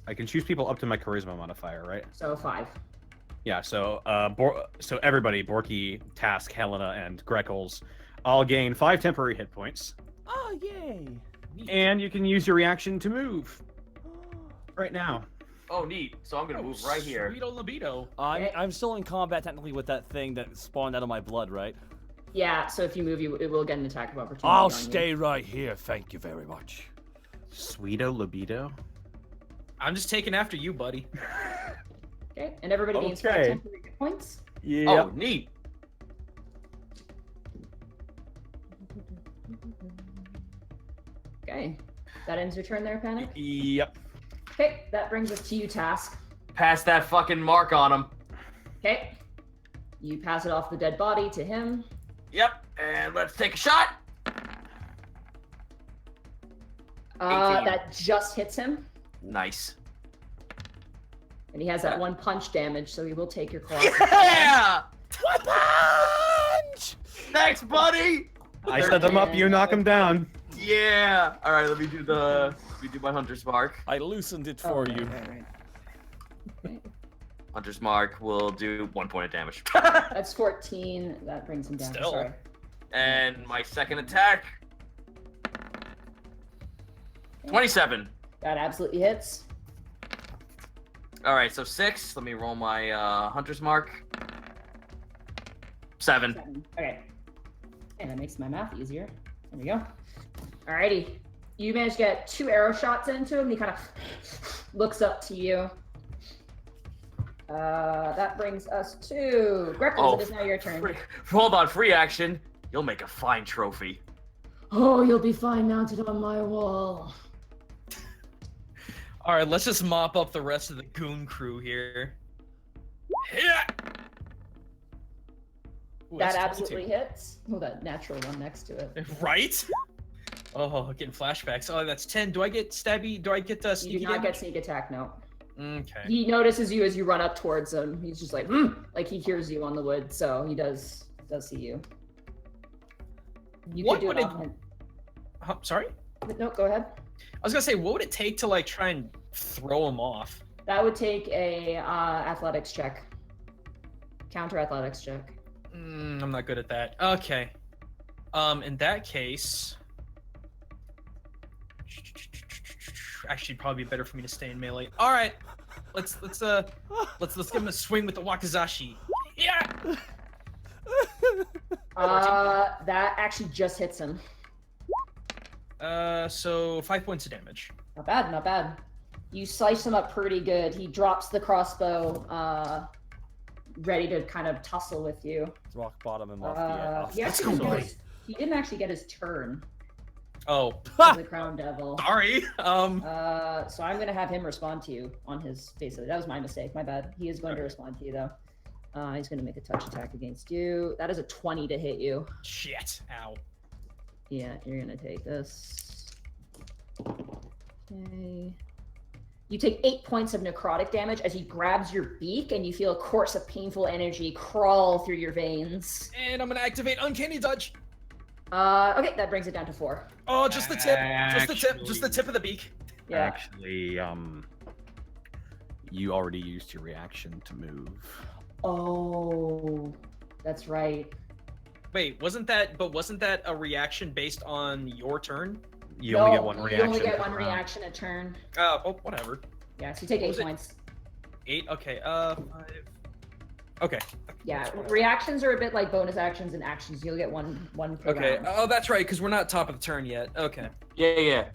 Speaker 3: I can choose people up to my charisma modifier, right?
Speaker 2: So 5.
Speaker 3: Yeah. So so everybody, Borky, Task, Helena, and Greckles, all gain 5 temporary hit points,
Speaker 7: Oh, yay.
Speaker 3: and you can use your reaction to move right now.
Speaker 4: Oh, neat. So I'm gonna move right here.
Speaker 5: Sweet old libido.
Speaker 1: I'm still in combat technically with that thing that spawned out of my blood, right?
Speaker 2: Yeah, so if you move, it will get an attack of opportunity.
Speaker 7: I'll
Speaker 2: on you.
Speaker 7: stay right here. Thank you very much.
Speaker 3: Sweeto libido.
Speaker 5: I'm just taking after you, buddy.
Speaker 2: Okay, and everybody gains 5
Speaker 3: Okay.
Speaker 2: temporary hit points.
Speaker 3: Yeah.
Speaker 4: Oh, neat.
Speaker 2: Okay, that ends your turn there, Panic.
Speaker 3: Yep.
Speaker 2: Okay, that brings us to you, Task.
Speaker 4: Pass that fucking mark on him.
Speaker 2: Okay, you pass it off the dead body to him.
Speaker 4: Yep. And let's take a shot. 18.
Speaker 2: That just hits him,
Speaker 4: Nice.
Speaker 2: and he has that 1 punch damage, so he will take your claw.
Speaker 4: Yeah.
Speaker 7: What punch?
Speaker 4: Thanks, buddy.
Speaker 3: I set them up. You knock them down.
Speaker 4: Yeah. All right. Let me do my Hunter's Mark.
Speaker 1: I loosened it
Speaker 2: Oh,
Speaker 1: for
Speaker 2: right,
Speaker 1: you.
Speaker 2: right, right.
Speaker 4: Hunter's Mark will do 1 point of damage.
Speaker 2: That's 14. That brings him down.
Speaker 5: Still.
Speaker 2: Sorry.
Speaker 4: And my second attack. 27.
Speaker 2: That absolutely hits.
Speaker 4: All right, so 6. Let me roll my Hunter's Mark. 7.
Speaker 2: 7. Okay. And that makes my math easier. There we go. Alrighty. You managed to get 2 arrow shots into him. He kind of looks up to you. That brings us to Greckles. It is now your turn.
Speaker 4: Hold on, free action. You'll make a fine trophy.
Speaker 2: Oh, you'll be fine mounted on my wall.
Speaker 5: All right, let's just mop up the rest of the goon crew here. Yeah. Ooh,
Speaker 2: That
Speaker 5: that's
Speaker 2: absolutely
Speaker 5: 22.
Speaker 2: hits. Oh, that natural one next to it.
Speaker 5: Right? Oh, getting flashbacks. Oh, that's 10. Do I get stabby? Do I get
Speaker 2: You
Speaker 5: sneaky
Speaker 2: do not get
Speaker 5: damage?
Speaker 2: sneak attack, no.
Speaker 5: Okay.
Speaker 2: He notices you as you run up towards him. He's just like, like he hears you on the wood, so he does see you. You
Speaker 5: What
Speaker 2: could do
Speaker 5: would
Speaker 2: an
Speaker 5: it-
Speaker 2: offhand-
Speaker 5: Sorry?
Speaker 2: No, go ahead.
Speaker 5: I was gonna say, what would it take to like try and throw him off?
Speaker 2: That would take a athletics check. Counter athletics check.
Speaker 5: I'm not good at that. Okay. In that case, actually, probably better for me to stay in melee. All right, let's give him a swing with the wakizashi. Yeah.
Speaker 2: That actually just hits him.
Speaker 5: So 5 points of damage.
Speaker 2: Not bad, not bad. You slice him up pretty good. He drops the crossbow, ready to kind of tussle with you.
Speaker 1: Rock bottom and off
Speaker 2: He
Speaker 1: the
Speaker 2: actually
Speaker 5: go,
Speaker 2: didn't get
Speaker 5: boy.
Speaker 2: he didn't actually get his turn.
Speaker 5: Oh,
Speaker 2: As the Crown Devil.
Speaker 5: sorry.
Speaker 2: So I'm gonna have him respond to you on his face. That was my mistake. My bad. He is going to respond to you though. He's gonna make a touch attack against you. That is a 20 to hit you.
Speaker 5: Shit. Ow.
Speaker 2: Yeah, you're gonna take this. Okay. You take 8 points of necrotic damage as he grabs your beak, and you feel a course of painful energy crawl through your veins.
Speaker 5: And I'm gonna activate Uncanny Touch.
Speaker 2: Okay, that brings it down to 4.
Speaker 5: Oh, just the tip. Just the tip of the beak.
Speaker 2: Yeah.
Speaker 3: Actually, you already used your reaction to move.
Speaker 2: Oh, that's right.
Speaker 5: Wait, wasn't that a reaction based on your turn?
Speaker 3: You only get one reaction.
Speaker 2: You only get
Speaker 3: per
Speaker 2: one
Speaker 3: round.
Speaker 2: reaction a turn.
Speaker 5: Oh, whatever.
Speaker 2: Yeah, so you take
Speaker 5: What
Speaker 2: 8
Speaker 5: was it?
Speaker 2: points.
Speaker 5: 8. Okay. 5. Okay.
Speaker 2: Yeah, reactions are a bit like bonus actions and actions. You'll get one per
Speaker 5: Okay.
Speaker 2: round.
Speaker 5: Oh, that's right, because we're not top of the turn yet. Okay.
Speaker 4: Yeah.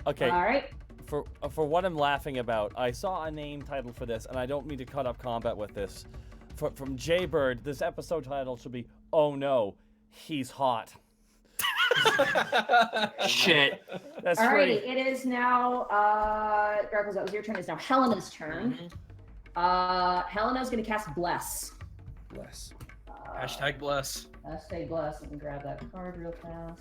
Speaker 1: Okay,
Speaker 2: All right.
Speaker 1: for what I'm laughing about, I saw a name title for this, and I don't mean to cut up combat with this. From Jaybird, this episode title should be, "Oh no, he's hot."
Speaker 4: Shit.
Speaker 1: That's
Speaker 2: Alrighty,
Speaker 1: pretty.
Speaker 2: it is now Greckles, that was your turn. It's now Helena's turn. Helena's gonna cast Bless.
Speaker 7: Bless.
Speaker 5: Hashtag bless.
Speaker 2: Stay blessed. Let me grab that card real fast.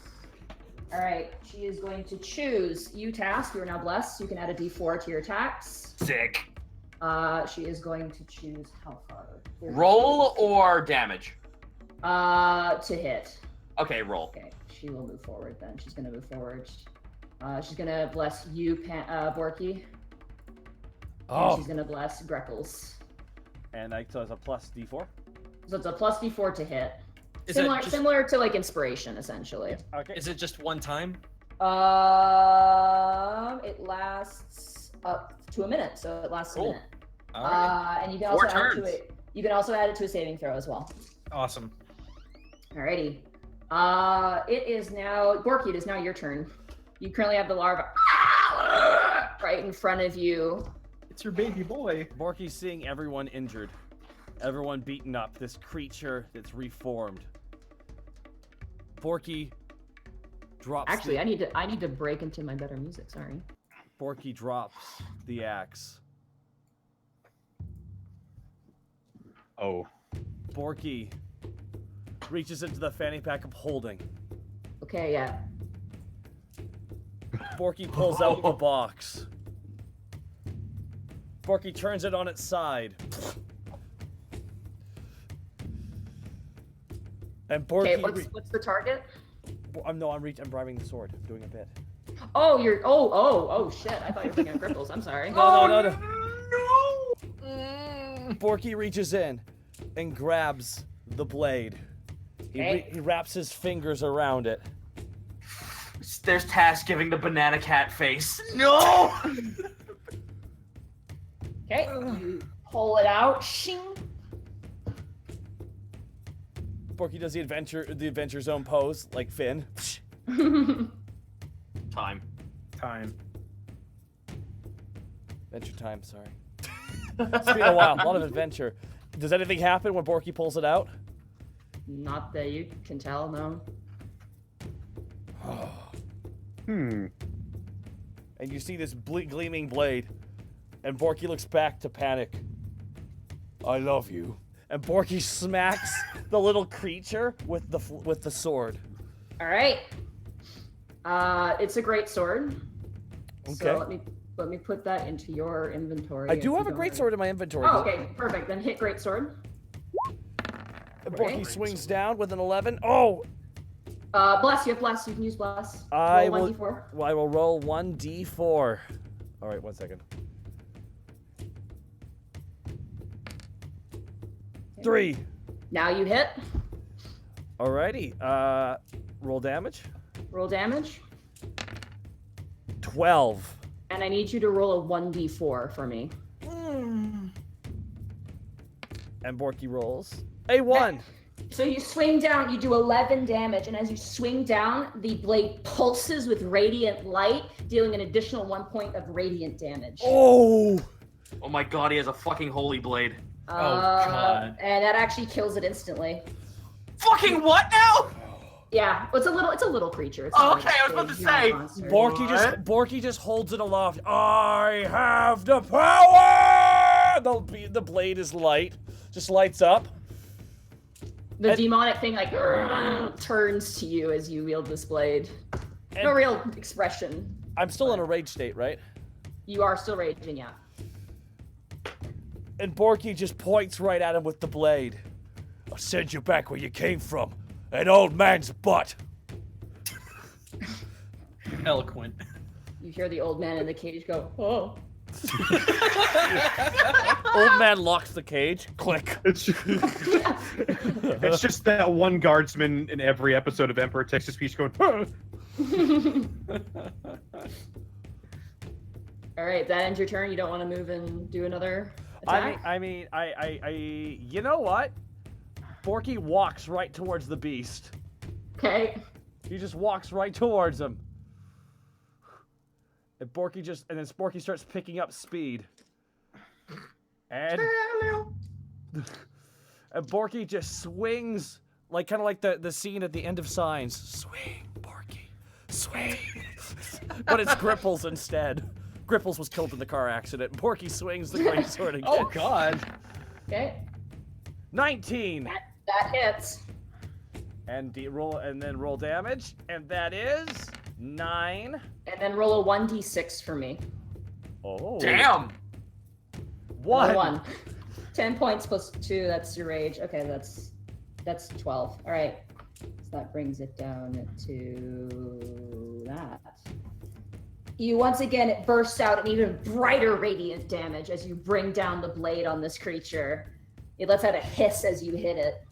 Speaker 2: All right, she is going to choose you, Task. You are now blessed. You can add a D4 to your attacks.
Speaker 4: Sick.
Speaker 2: She is going to choose how far?
Speaker 4: Roll or damage?
Speaker 2: To hit.
Speaker 4: Okay, roll.
Speaker 2: Okay, she will move forward then. She's going to move forward. She's going to bless you, Borky.
Speaker 7: Oh.
Speaker 2: And she's going to bless Greckles.
Speaker 7: And so it's a plus D4?
Speaker 2: So it's a plus D4 to hit.
Speaker 5: Is
Speaker 2: Similar to like inspiration, essentially.
Speaker 7: Okay.
Speaker 5: Is it just one time?
Speaker 2: It lasts up to a minute, so it lasts a
Speaker 5: Cool.
Speaker 2: minute.
Speaker 5: All right.
Speaker 2: And you can also
Speaker 4: 4
Speaker 2: add it to
Speaker 4: turns.
Speaker 2: it. You can also add it to a saving throw as well.
Speaker 5: Awesome.
Speaker 2: Alrighty. It is now Borky. It is now your turn. You currently have the larva right in front of you.
Speaker 3: It's your baby boy.
Speaker 7: Borky's seeing everyone injured. Everyone beaten up. This creature that's reformed. Borky drops.
Speaker 2: Actually, I need to break into my better music. Sorry.
Speaker 7: Borky drops the axe.
Speaker 3: Oh.
Speaker 7: Borky reaches into the fanny pack of holding.
Speaker 2: Okay. Yeah.
Speaker 7: Borky pulls out the box. Borky turns it on its side. And Borky.
Speaker 2: Okay. What's the target?
Speaker 7: I'm grabbing the sword. I'm doing a bit.
Speaker 2: Oh, you're. Oh, shit. I thought you were thinking of Greckles. I'm sorry.
Speaker 7: No. Borky reaches in and grabs the blade. He wraps his fingers around it.
Speaker 4: There's Task giving the banana cat face. No!
Speaker 2: Okay. You pull it out. Shing.
Speaker 7: Borky does the Adventure Zone pose like Finn.
Speaker 4: Time.
Speaker 7: Adventure time, sorry. It's been a while. A lot of adventure. Does anything happen when Borky pulls it out?
Speaker 2: Not that you can tell, no.
Speaker 7: And you see this gleaming blade, and Borky looks back to Panic. I love you. And Borky smacks the little creature with the sword.
Speaker 2: All right. It's a great sword.
Speaker 7: Okay.
Speaker 2: So let me put that into your inventory.
Speaker 7: I do have a great sword in my inventory.
Speaker 2: Oh, okay, perfect. Then hit great sword.
Speaker 7: And Borky swings down with an 11. Oh!
Speaker 2: Bless. You have bless. You can use bless.
Speaker 7: I
Speaker 2: Roll
Speaker 7: will.
Speaker 2: 1d4.
Speaker 7: Well, I will roll 1d4. All right, 1 second. 3.
Speaker 2: Now you hit.
Speaker 7: Alrighty. Roll damage.
Speaker 2: Roll damage.
Speaker 7: 12.
Speaker 2: And I need you to roll a 1d4 for me.
Speaker 7: And Borky rolls a 1.
Speaker 2: So you swing down, you do 11 damage, and as you swing down, the blade pulses with radiant light, dealing an additional 1 point of radiant damage.
Speaker 7: Oh!
Speaker 4: Oh my god, he has a fucking holy blade.
Speaker 5: God.
Speaker 2: And that actually kills it instantly.
Speaker 4: Fucking what now?
Speaker 2: Yeah, it's a little creature. It's
Speaker 4: Oh,
Speaker 2: not
Speaker 4: okay, I was about to
Speaker 2: big, not a
Speaker 4: say.
Speaker 2: monster.
Speaker 7: Borky just holds it aloft. I have the power. The blade is light, just lights up.
Speaker 2: The demonic thing like turns to you as you wield this blade. No real expression.
Speaker 7: I'm still in a rage state, right?
Speaker 2: You are still raging, yeah.
Speaker 7: And Borky just points right at him with the blade. I'll send you back where you came from. An old man's butt.
Speaker 5: Eloquent.
Speaker 2: You hear the old man in the cage go, oh.
Speaker 7: Old man locks the cage. Click.
Speaker 3: It's just that one guardsman in every episode of Emperor Texas Peace going, "Huh."
Speaker 2: All right, that ends your turn. You don't want to move and do another attack?
Speaker 7: I you know what? Borky walks right towards the beast.
Speaker 2: Okay.
Speaker 7: He just walks right towards him. And then Borky starts picking up speed. And Borky just swings, kind of like the scene at the end of Signs. Swing, Borky, swing. But it's Gripples instead. Gripples was killed in the car accident. Borky swings the great sword again.
Speaker 5: Oh God.
Speaker 2: Okay.
Speaker 7: 19.
Speaker 2: That hits.
Speaker 7: And then roll damage, and that is 9.
Speaker 2: And then roll a 1d6 for me.
Speaker 7: Oh.
Speaker 4: Damn.
Speaker 7: One.
Speaker 2: 1. 10 points plus 2, that's your rage. Okay, that's 12. All right. So that brings it down to that. You once again, it bursts out an even brighter radiant damage as you bring down the blade on this creature. It lets out a hiss as you hit it.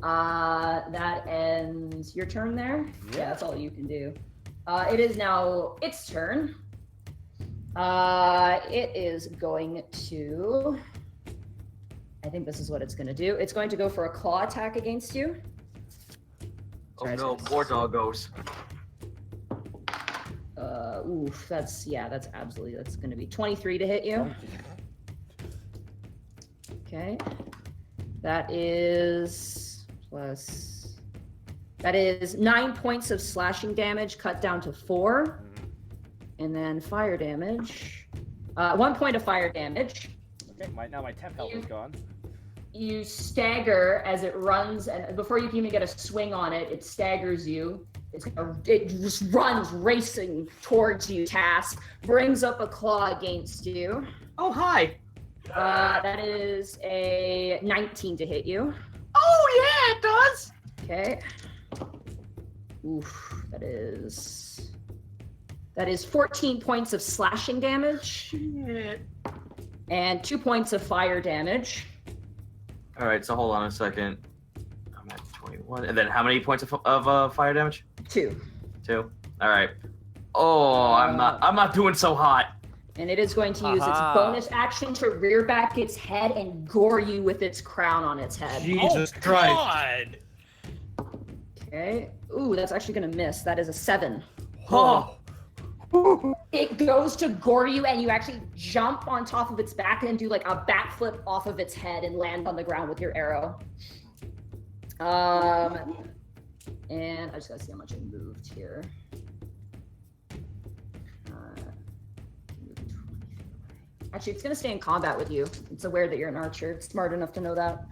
Speaker 2: That ends your turn there. Yeah, that's all you can do. It is now its turn. It is going to... I think this is what it's going to do. It's going to go for a claw attack against you.
Speaker 4: Oh no, more doggos.
Speaker 2: Oof, that's going to be 23 to hit you. Okay. That is 9 points of slashing damage cut down to 4. And then fire damage. 1 point of fire damage.
Speaker 7: Okay, now my temp health is gone.
Speaker 2: You stagger as it runs, and before you can even get a swing on it, it staggers you. It just runs racing towards you, Task. Brings up a claw against you.
Speaker 4: Oh, hi.
Speaker 2: That is a 19 to hit you.
Speaker 4: Oh, yeah, it does.
Speaker 2: Okay. Oof, that is 14 points of slashing damage.
Speaker 4: Shit.
Speaker 2: And 2 points of fire damage.
Speaker 4: All right, so hold on a second. I'm at 21. And then how many points of fire damage?
Speaker 2: 2.
Speaker 4: 2. All right. Oh, I'm not doing so hot.
Speaker 2: And it is going to use its bonus action to rear back its head and gore you with its crown on its head.
Speaker 3: Jesus Christ.
Speaker 5: God.
Speaker 2: Okay. Ooh, that's actually going to miss. That is a 7.
Speaker 7: Oh.
Speaker 2: It goes to gore you, and you actually jump on top of its back and do like a backflip off of its head and land on the ground with your arrow. And I just gotta see how much I moved here. Actually, it's gonna stay in combat with you. It's aware that you're an archer. It's smart enough to know that.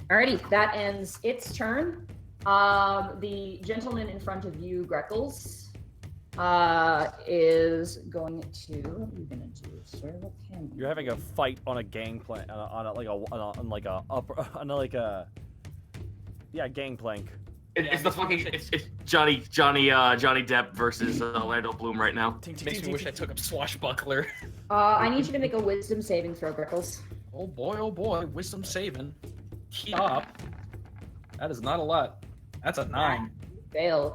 Speaker 2: Alrighty, that ends its turn. The gentleman in front of you, Greckles, is going to. What are you gonna do, sir? What can you?
Speaker 7: You're having a fight on a gangplank, gangplank.
Speaker 4: It's Johnny Depp versus Orlando Bloom right now.
Speaker 5: Makes me wish I took up Swashbuckler.
Speaker 2: I need you to make a wisdom saving throw, Greckles.
Speaker 5: Oh boy, wisdom saving. Stop. That is not a lot. That's a 9.
Speaker 2: Fail.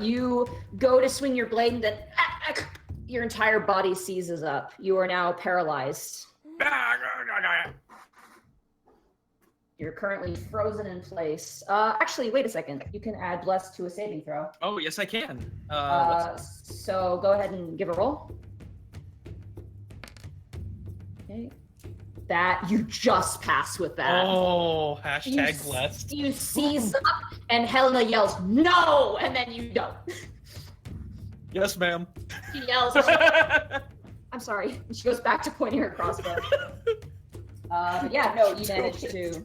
Speaker 2: You go to swing your blade and then your entire body seizes up. You are now paralyzed. You're currently frozen in place. Actually, wait a second. You can add bless to a saving throw.
Speaker 5: Oh, yes, I can.
Speaker 2: So go ahead and give a roll. Okay. That you just pass with that.
Speaker 5: Oh, hashtag blessed.
Speaker 2: You seize up, and Helena yells, "No!" And then you don't.
Speaker 5: Yes, ma'am.
Speaker 2: She yells, "I'm sorry." She goes back to pointing her crossbow. But yeah, no, you manage to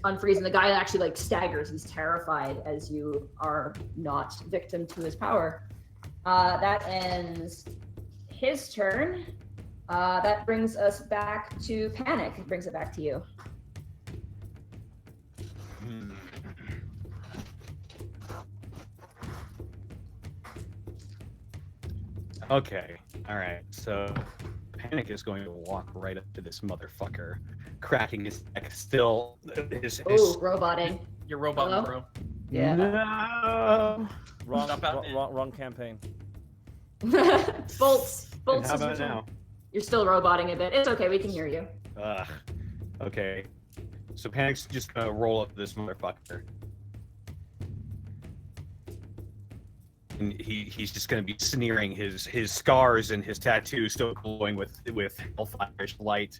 Speaker 2: unfreeze, and the guy actually staggers. He's terrified as you are not victim to his power. That ends his turn. That brings us back to Panic. It brings it back to you.
Speaker 3: Okay, alright, so Panic is going to walk right up to this motherfucker, cracking his neck still.
Speaker 2: Oh, roboting.
Speaker 5: You're robot,
Speaker 2: Hello?
Speaker 5: bro.
Speaker 2: Yeah.
Speaker 3: No.
Speaker 7: Wrong campaign.
Speaker 2: Bolts.
Speaker 3: And how about now?
Speaker 2: You're still roboting a bit. It's okay, we can hear you.
Speaker 3: Ugh. Okay. So Panic's just gonna roll up this motherfucker. And he's just gonna be sneering, his scars and his tattoos still glowing with hellfire's light.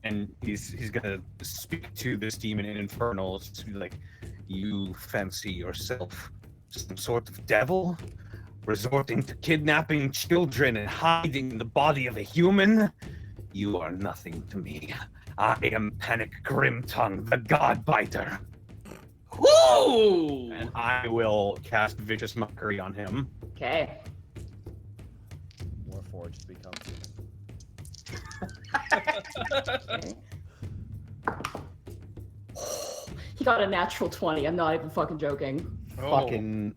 Speaker 3: And he's gonna speak to this demon in Infernal, just be like, "You fancy yourself some sort of devil? Resorting to kidnapping children and hiding in the body of a human? You are nothing to me. I am Panic Grimtongue, the Godbiter.
Speaker 5: Woo!
Speaker 3: And I will cast Vicious Mockery on him.
Speaker 2: Okay.
Speaker 7: Warforged becomes
Speaker 2: Okay. He got a natural 20. I'm not even fucking joking.
Speaker 3: Fucking.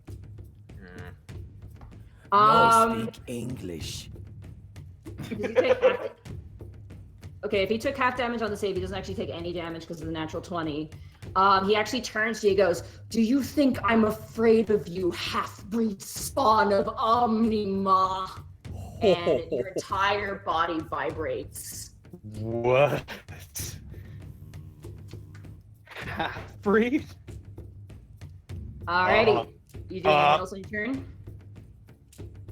Speaker 7: speak English.
Speaker 2: Does he take half... Okay, if he took half damage on the save, he doesn't actually take any damage because of the natural 20. He actually turns to you and goes, "Do you think I'm afraid of you, half-breed spawn of Omnima?" And your entire body vibrates.
Speaker 3: What? Half-breed?
Speaker 2: Alrighty. You do anything else on your turn?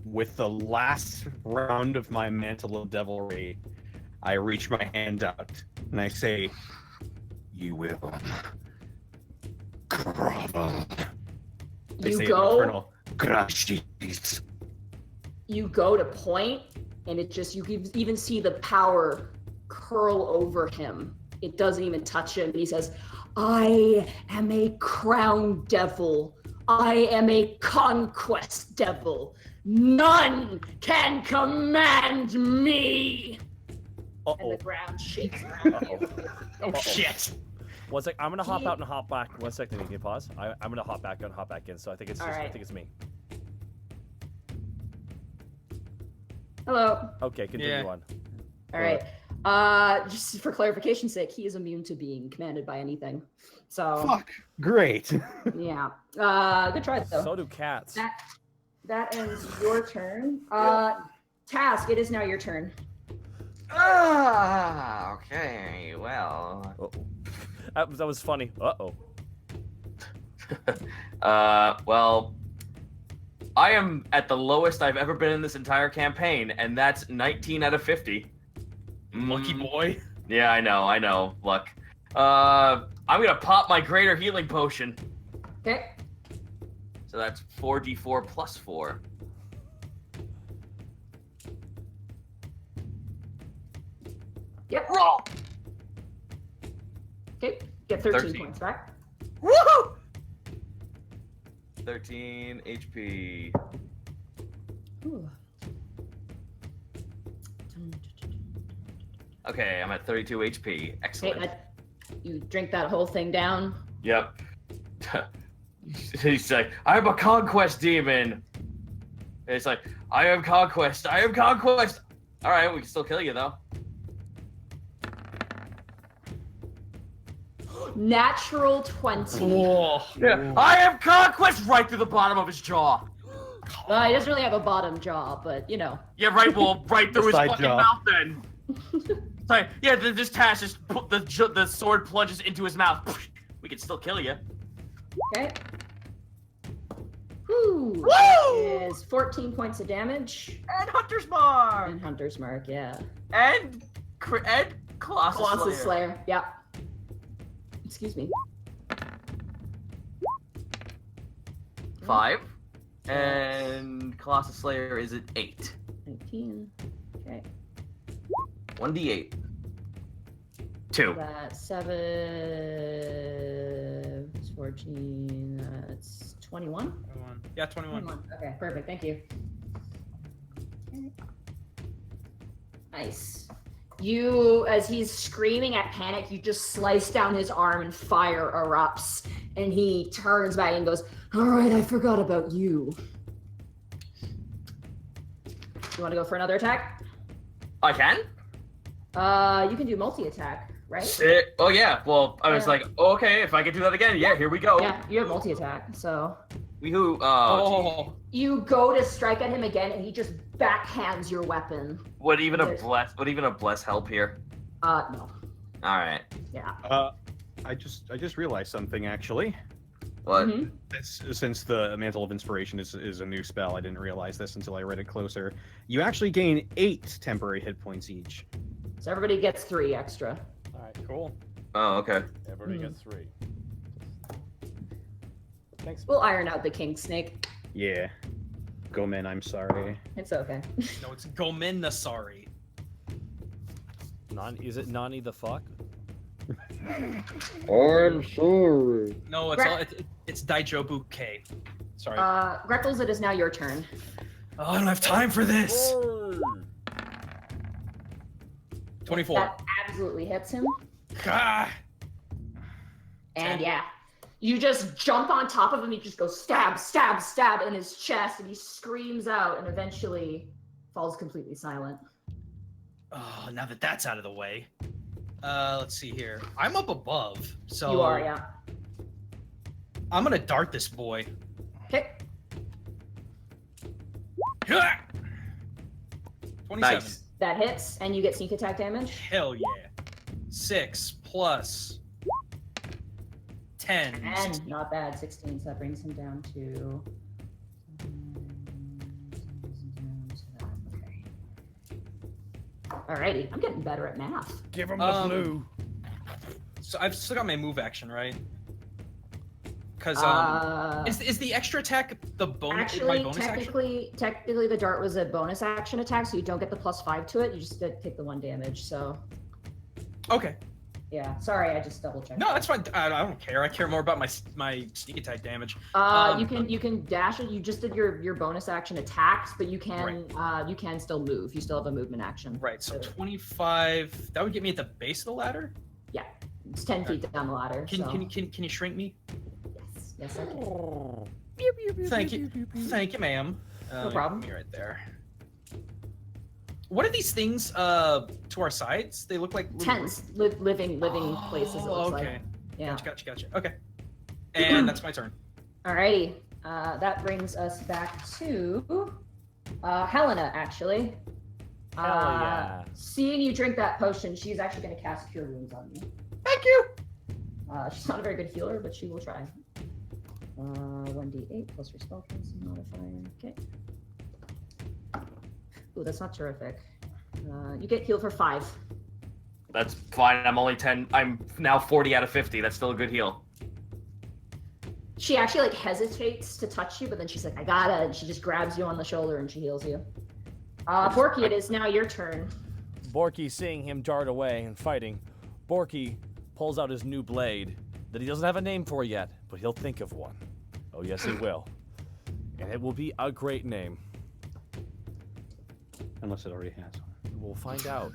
Speaker 3: With the last round of my Mantle of Devilry, I reach my hand out and I say, "You will grovel." I
Speaker 2: You
Speaker 3: say
Speaker 2: go.
Speaker 3: Infernal, "Grashis."
Speaker 2: You go to point, and it just, you even see the power curl over him. It doesn't even touch him. And he says, "I am a crown devil. I am a conquest devil. None can command me." And the ground shakes around you.
Speaker 5: Oh shit!
Speaker 7: One sec, I'm gonna hop out and hop back. 1 second, you can pause. I'm gonna hop back and hop back in. So I think it's just, I
Speaker 2: Alright.
Speaker 7: think it's me.
Speaker 2: Hello.
Speaker 7: Okay, continue
Speaker 5: Yeah.
Speaker 7: on.
Speaker 2: All right. Just for clarification's sake, he is immune to being commanded by anything. So
Speaker 3: Fuck. Great.
Speaker 2: yeah. Good try though.
Speaker 7: So do cats.
Speaker 2: That ends your turn. Task, it is now your turn.
Speaker 4: Okay, well.
Speaker 7: Uh-oh. That was funny. Uh-oh.
Speaker 4: Well, I am at the lowest I've ever been in this entire campaign, and that's 19 out of 50.
Speaker 5: Lucky boy.
Speaker 4: Yeah, I know. Luck. I'm gonna pop my greater healing potion.
Speaker 2: Okay.
Speaker 4: So that's 4d4 plus 4.
Speaker 2: Yep.
Speaker 4: Roll!
Speaker 2: Okay. Get 13
Speaker 4: 13.
Speaker 2: points back.
Speaker 4: Woohoo! 13 HP.
Speaker 2: Ooh.
Speaker 4: Okay, I'm at 32 HP. Excellent.
Speaker 2: Okay, you drink that whole thing down.
Speaker 4: Yep. He's like, "I'm a conquest demon." And it's like, I am conquest. All right, we can still kill you though.
Speaker 2: Natural 20.
Speaker 5: Oh.
Speaker 4: Yeah, I am conquest right through the bottom of his jaw.
Speaker 2: He doesn't really have a bottom jaw, but you know.
Speaker 4: Yeah, right. Well, right through his
Speaker 3: Side
Speaker 4: fucking
Speaker 3: jaw.
Speaker 4: mouth then. It's like, yeah, this task just put the sword plunges into his mouth. We can still kill you.
Speaker 2: Okay. Whew. That is 14 points of damage.
Speaker 4: And Hunter's Mark.
Speaker 2: And Hunter's Mark, yeah.
Speaker 4: And Colossus
Speaker 2: Colossus
Speaker 4: Slayer.
Speaker 2: Slayer, yeah. Excuse me.
Speaker 4: 5. And Colossus Slayer is at 8.
Speaker 2: 19. Okay.
Speaker 4: 1d8. 2.
Speaker 2: That's 7. 14. That's 21.
Speaker 5: 21. Yeah, 21.
Speaker 2: Okay, perfect. Thank you. Nice. You, as he's screaming at Panic, you just slice down his arm and fire erupts. And he turns back and goes, "All right, I forgot about you." You want to go for another attack?
Speaker 4: I can?
Speaker 2: You can do multi-attack, right?
Speaker 4: Oh, yeah. Well, I was
Speaker 2: Yeah.
Speaker 4: like, okay, if I can do that again, yeah, here we go.
Speaker 2: Yeah, you have multi-attack, so...
Speaker 4: Woohoo.
Speaker 5: Oh.
Speaker 2: You go to strike at him again, and he just backhands your weapon.
Speaker 4: Would even a bless help here?
Speaker 2: No.
Speaker 4: All right.
Speaker 2: Yeah.
Speaker 3: I just realized something actually.
Speaker 4: What?
Speaker 2: Mhm.
Speaker 3: Since the Mantle of Inspiration is a new spell, I didn't realize this until I read it closer. You actually gain 8 temporary hit points each.
Speaker 2: So everybody gets 3 extra.
Speaker 7: All right, cool.
Speaker 4: Oh, okay.
Speaker 7: Everybody gets 3. Thanks.
Speaker 2: We'll iron out the king snake.
Speaker 3: Yeah. Gomen, I'm sorry.
Speaker 2: It's okay.
Speaker 5: No, it's Gomen the sorry.
Speaker 7: Is it Nani the fuck?
Speaker 6: I'm sorry.
Speaker 5: No, it's Daijobu K. Sorry.
Speaker 2: Greckles, it is now your turn.
Speaker 8: Oh, I don't have time for this.
Speaker 5: 24.
Speaker 2: That absolutely hits him.
Speaker 8: Ah,
Speaker 2: And yeah, you just jump on top of him. You just go stab, stab, stab in his chest, and he screams out and eventually falls completely silent.
Speaker 8: oh, now that that's out of the way. Let's see here. I'm up above, so
Speaker 2: You are, yeah.
Speaker 8: I'm gonna dart this boy.
Speaker 2: Okay.
Speaker 8: 27.
Speaker 4: Nice.
Speaker 2: That hits, and you get sneak attack damage.
Speaker 8: Hell yeah. 6 plus 10.
Speaker 2: And not bad, 16, so that brings him down to... Okay. Alrighty, I'm getting better at math.
Speaker 7: Give him the blue.
Speaker 8: So I've still got my move action, right? Because is the extra attack the bonus?
Speaker 2: Actually,
Speaker 8: my bonus action?
Speaker 2: technically, the dart was a bonus action attack, so you don't get the +5 to it. You just take the 1 damage. So,
Speaker 8: Okay.
Speaker 2: yeah. Sorry, I just double checked.
Speaker 8: No, that's fine. I don't care. I care more about my sneak attack damage.
Speaker 2: You can dash it. You just did your bonus action attacks, but you can still move. You still have a movement action.
Speaker 8: Right. So 25. That would get me at the base of the ladder.
Speaker 2: Yeah, it's 10 feet down the ladder.
Speaker 8: Can you shrink me?
Speaker 2: Yes, I can.
Speaker 8: Thank you, ma'am.
Speaker 2: No problem.
Speaker 8: Me right there. What are these things to our sides? They look like little
Speaker 2: Tents, living places. It looks
Speaker 8: okay.
Speaker 2: like. Yeah.
Speaker 8: Gotcha. Okay. And that's my turn.
Speaker 2: Alrighty. That brings us back to Helena, actually.
Speaker 7: Hell yeah.
Speaker 2: Seeing you drink that potion, she's actually going to cast Cure Wounds on you.
Speaker 8: Thank you.
Speaker 2: She's not a very good healer, but she will try. 1d8 plus your spellcasting modifier. Okay. Ooh, that's not terrific. You get healed for 5.
Speaker 4: That's fine. I'm only 10. I'm now 40 out of 50. That's still a good heal.
Speaker 2: She actually hesitates to touch you, but then she's like, I gotta, and she just grabs you on the shoulder and she heals you. Borky, it is now your turn.
Speaker 7: Borky, seeing him dart away and fighting, Borky pulls out his new blade that he doesn't have a name for yet, but he'll think of one. Oh, yes, he will. And it will be a great name.
Speaker 3: Unless it already has one.
Speaker 7: We'll find out.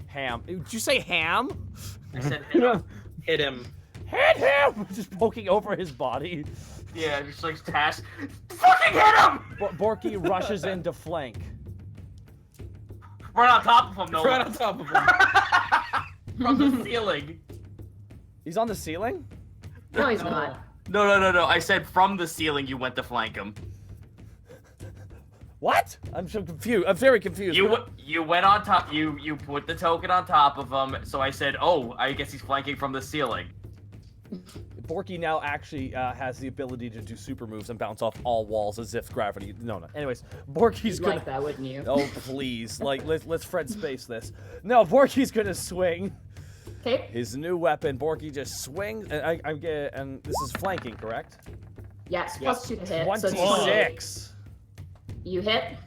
Speaker 7: Ham. Did you say ham?
Speaker 5: I said hit him. Hit him.
Speaker 7: Hit him! Just poking over his body.
Speaker 4: Yeah, just like Task. Fucking hit him!
Speaker 7: Borky rushes in to flank.
Speaker 4: Right on top of him, no.
Speaker 5: Right on top of him.
Speaker 4: From the ceiling.
Speaker 7: He's on the ceiling?
Speaker 2: No, he's not.
Speaker 4: No. I said from the ceiling you went to flank him.
Speaker 7: What? I'm so confused. I'm very confused.
Speaker 4: You went on top. You put the token on top of him. So I said, oh, I guess he's flanking from the ceiling.
Speaker 7: Borky now actually has the ability to do super moves and bounce off all walls as if gravity. No. Anyways, Borky's
Speaker 2: You'd
Speaker 7: gonna.
Speaker 2: like that, wouldn't you?
Speaker 7: Oh please, like let's Fred space this. No, Borky's gonna swing.
Speaker 2: Okay.
Speaker 7: His new weapon. Borky just swings, and and this is flanking, correct?
Speaker 2: Yes, +2 to hit. So it's
Speaker 7: 26.
Speaker 2: you hit.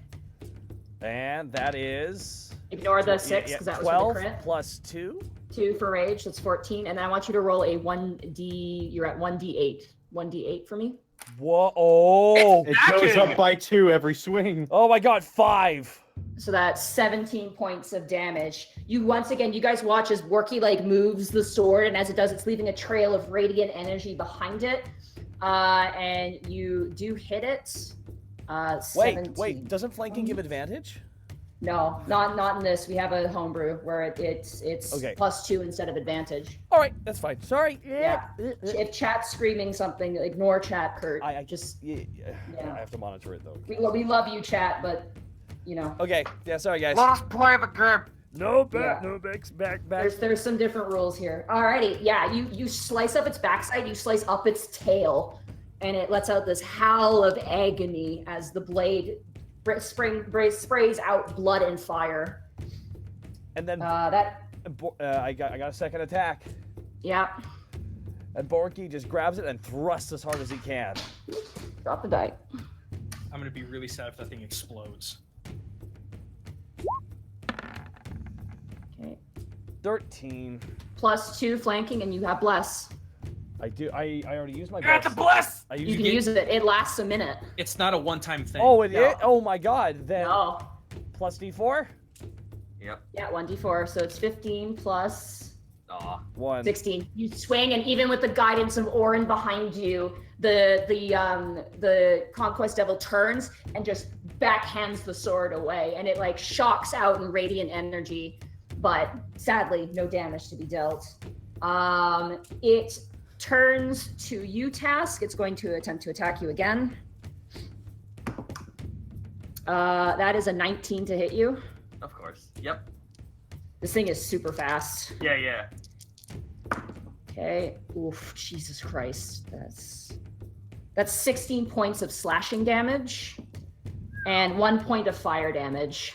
Speaker 7: And that is.
Speaker 2: Ignore the 6 because that was for
Speaker 7: 12
Speaker 2: the crit.
Speaker 7: plus 2.
Speaker 2: 2 for rage, that's 14. And then I want you to roll a 1d. You're at 1d8. 1d8 for me.
Speaker 7: Whoa! Oh!
Speaker 3: It goes up by 2 every swing.
Speaker 7: Oh my God! 5.
Speaker 2: So that's 17 points of damage. You guys watch as Borky moves the sword, and as it does, it's leaving a trail of radiant energy behind it. And you do hit it. 17.
Speaker 7: Wait! Doesn't flanking give advantage?
Speaker 2: No, not in this. We have a homebrew where it's
Speaker 7: Okay.
Speaker 2: +2 instead of advantage.
Speaker 7: All right, that's fine. Sorry.
Speaker 2: Yeah. If chat's screaming something, ignore chat, Kurt.
Speaker 7: I have to monitor it though.
Speaker 2: We love you, chat, but
Speaker 7: Okay. Yeah. Sorry, guys.
Speaker 4: Let us play the game.
Speaker 7: No back.
Speaker 2: Yeah.
Speaker 7: No back.
Speaker 2: there's some different rules here. Alrighty, yeah. You slice up its backside. You slice up its tail, and it lets out this howl of agony as the blade sprays out blood and fire.
Speaker 7: And then
Speaker 2: I
Speaker 7: got a second attack,
Speaker 2: yeah.
Speaker 7: and Borky just grabs it and thrusts as hard as he can.
Speaker 2: Drop the die.
Speaker 8: I'm gonna be really sad if that thing explodes.
Speaker 2: Okay.
Speaker 7: 13.
Speaker 2: Plus 2 flanking, and you have bless.
Speaker 7: I do. I already used my
Speaker 4: You have to
Speaker 7: bless.
Speaker 4: bless.
Speaker 7: I
Speaker 2: You
Speaker 7: used
Speaker 2: can use it. It lasts a minute.
Speaker 5: It's not a one-time thing.
Speaker 7: Oh, it
Speaker 2: No.
Speaker 7: is? Oh my god. Then
Speaker 2: No.
Speaker 7: plus D4?
Speaker 4: Yep.
Speaker 2: Yeah, 1d4. So it's 15 plus
Speaker 4: Aw.
Speaker 7: 1.
Speaker 2: 16. You swing, and even with the guidance of Orin behind you, the Conquest Devil turns and just backhands the sword away, and it like shocks out in radiant energy, but sadly, no damage to be dealt. It turns to you, Task. It's going to attempt to attack you again. That is a 19 to hit you.
Speaker 4: Of course. Yep.
Speaker 2: This thing is super fast.
Speaker 4: Yeah.
Speaker 2: Okay. Oof, Jesus Christ. That's 16 points of slashing damage and 1 point of fire damage.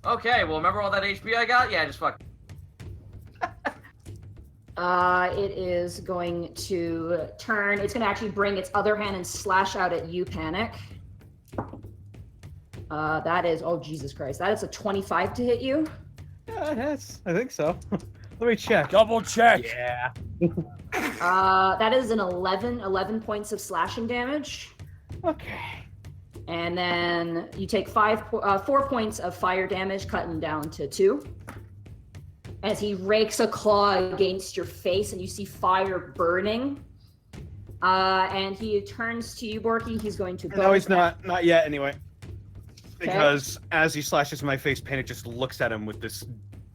Speaker 4: Okay. Well, remember all that HP I got? Yeah, just fuck.
Speaker 2: It is going to turn. It's going to actually bring its other hand and slash out at you, Panic. That is, oh Jesus Christ, that is a 25 to hit you.
Speaker 3: I think so. Let me check.
Speaker 7: Double check.
Speaker 3: Yeah.
Speaker 2: That is an 11 points of slashing damage.
Speaker 3: Okay.
Speaker 2: And then you take 4 points of fire damage, cutting down to 2. As he rakes a claw against your face, and you see fire burning. And he turns to you, Borky. He's going to.
Speaker 3: No, he's not. Not yet, anyway. Because as he slashes my face, Panic just looks at him with this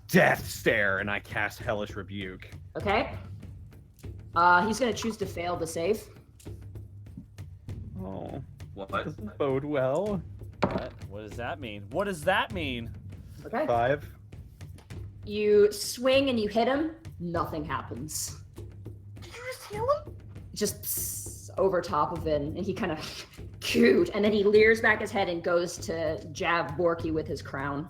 Speaker 3: death stare, and I cast Hellish Rebuke.
Speaker 2: Okay. He's going to choose to fail the save.
Speaker 3: Oh,
Speaker 4: What?
Speaker 3: doesn't bode well.
Speaker 7: What does that mean? What does that mean?
Speaker 2: Okay.
Speaker 3: 5.
Speaker 2: You swing and you hit him. Nothing happens.
Speaker 6: Did you just heal him?
Speaker 2: Just psst, over top of it, and he kind of cute, and then he leers back his head and goes to jab Borky with his crown.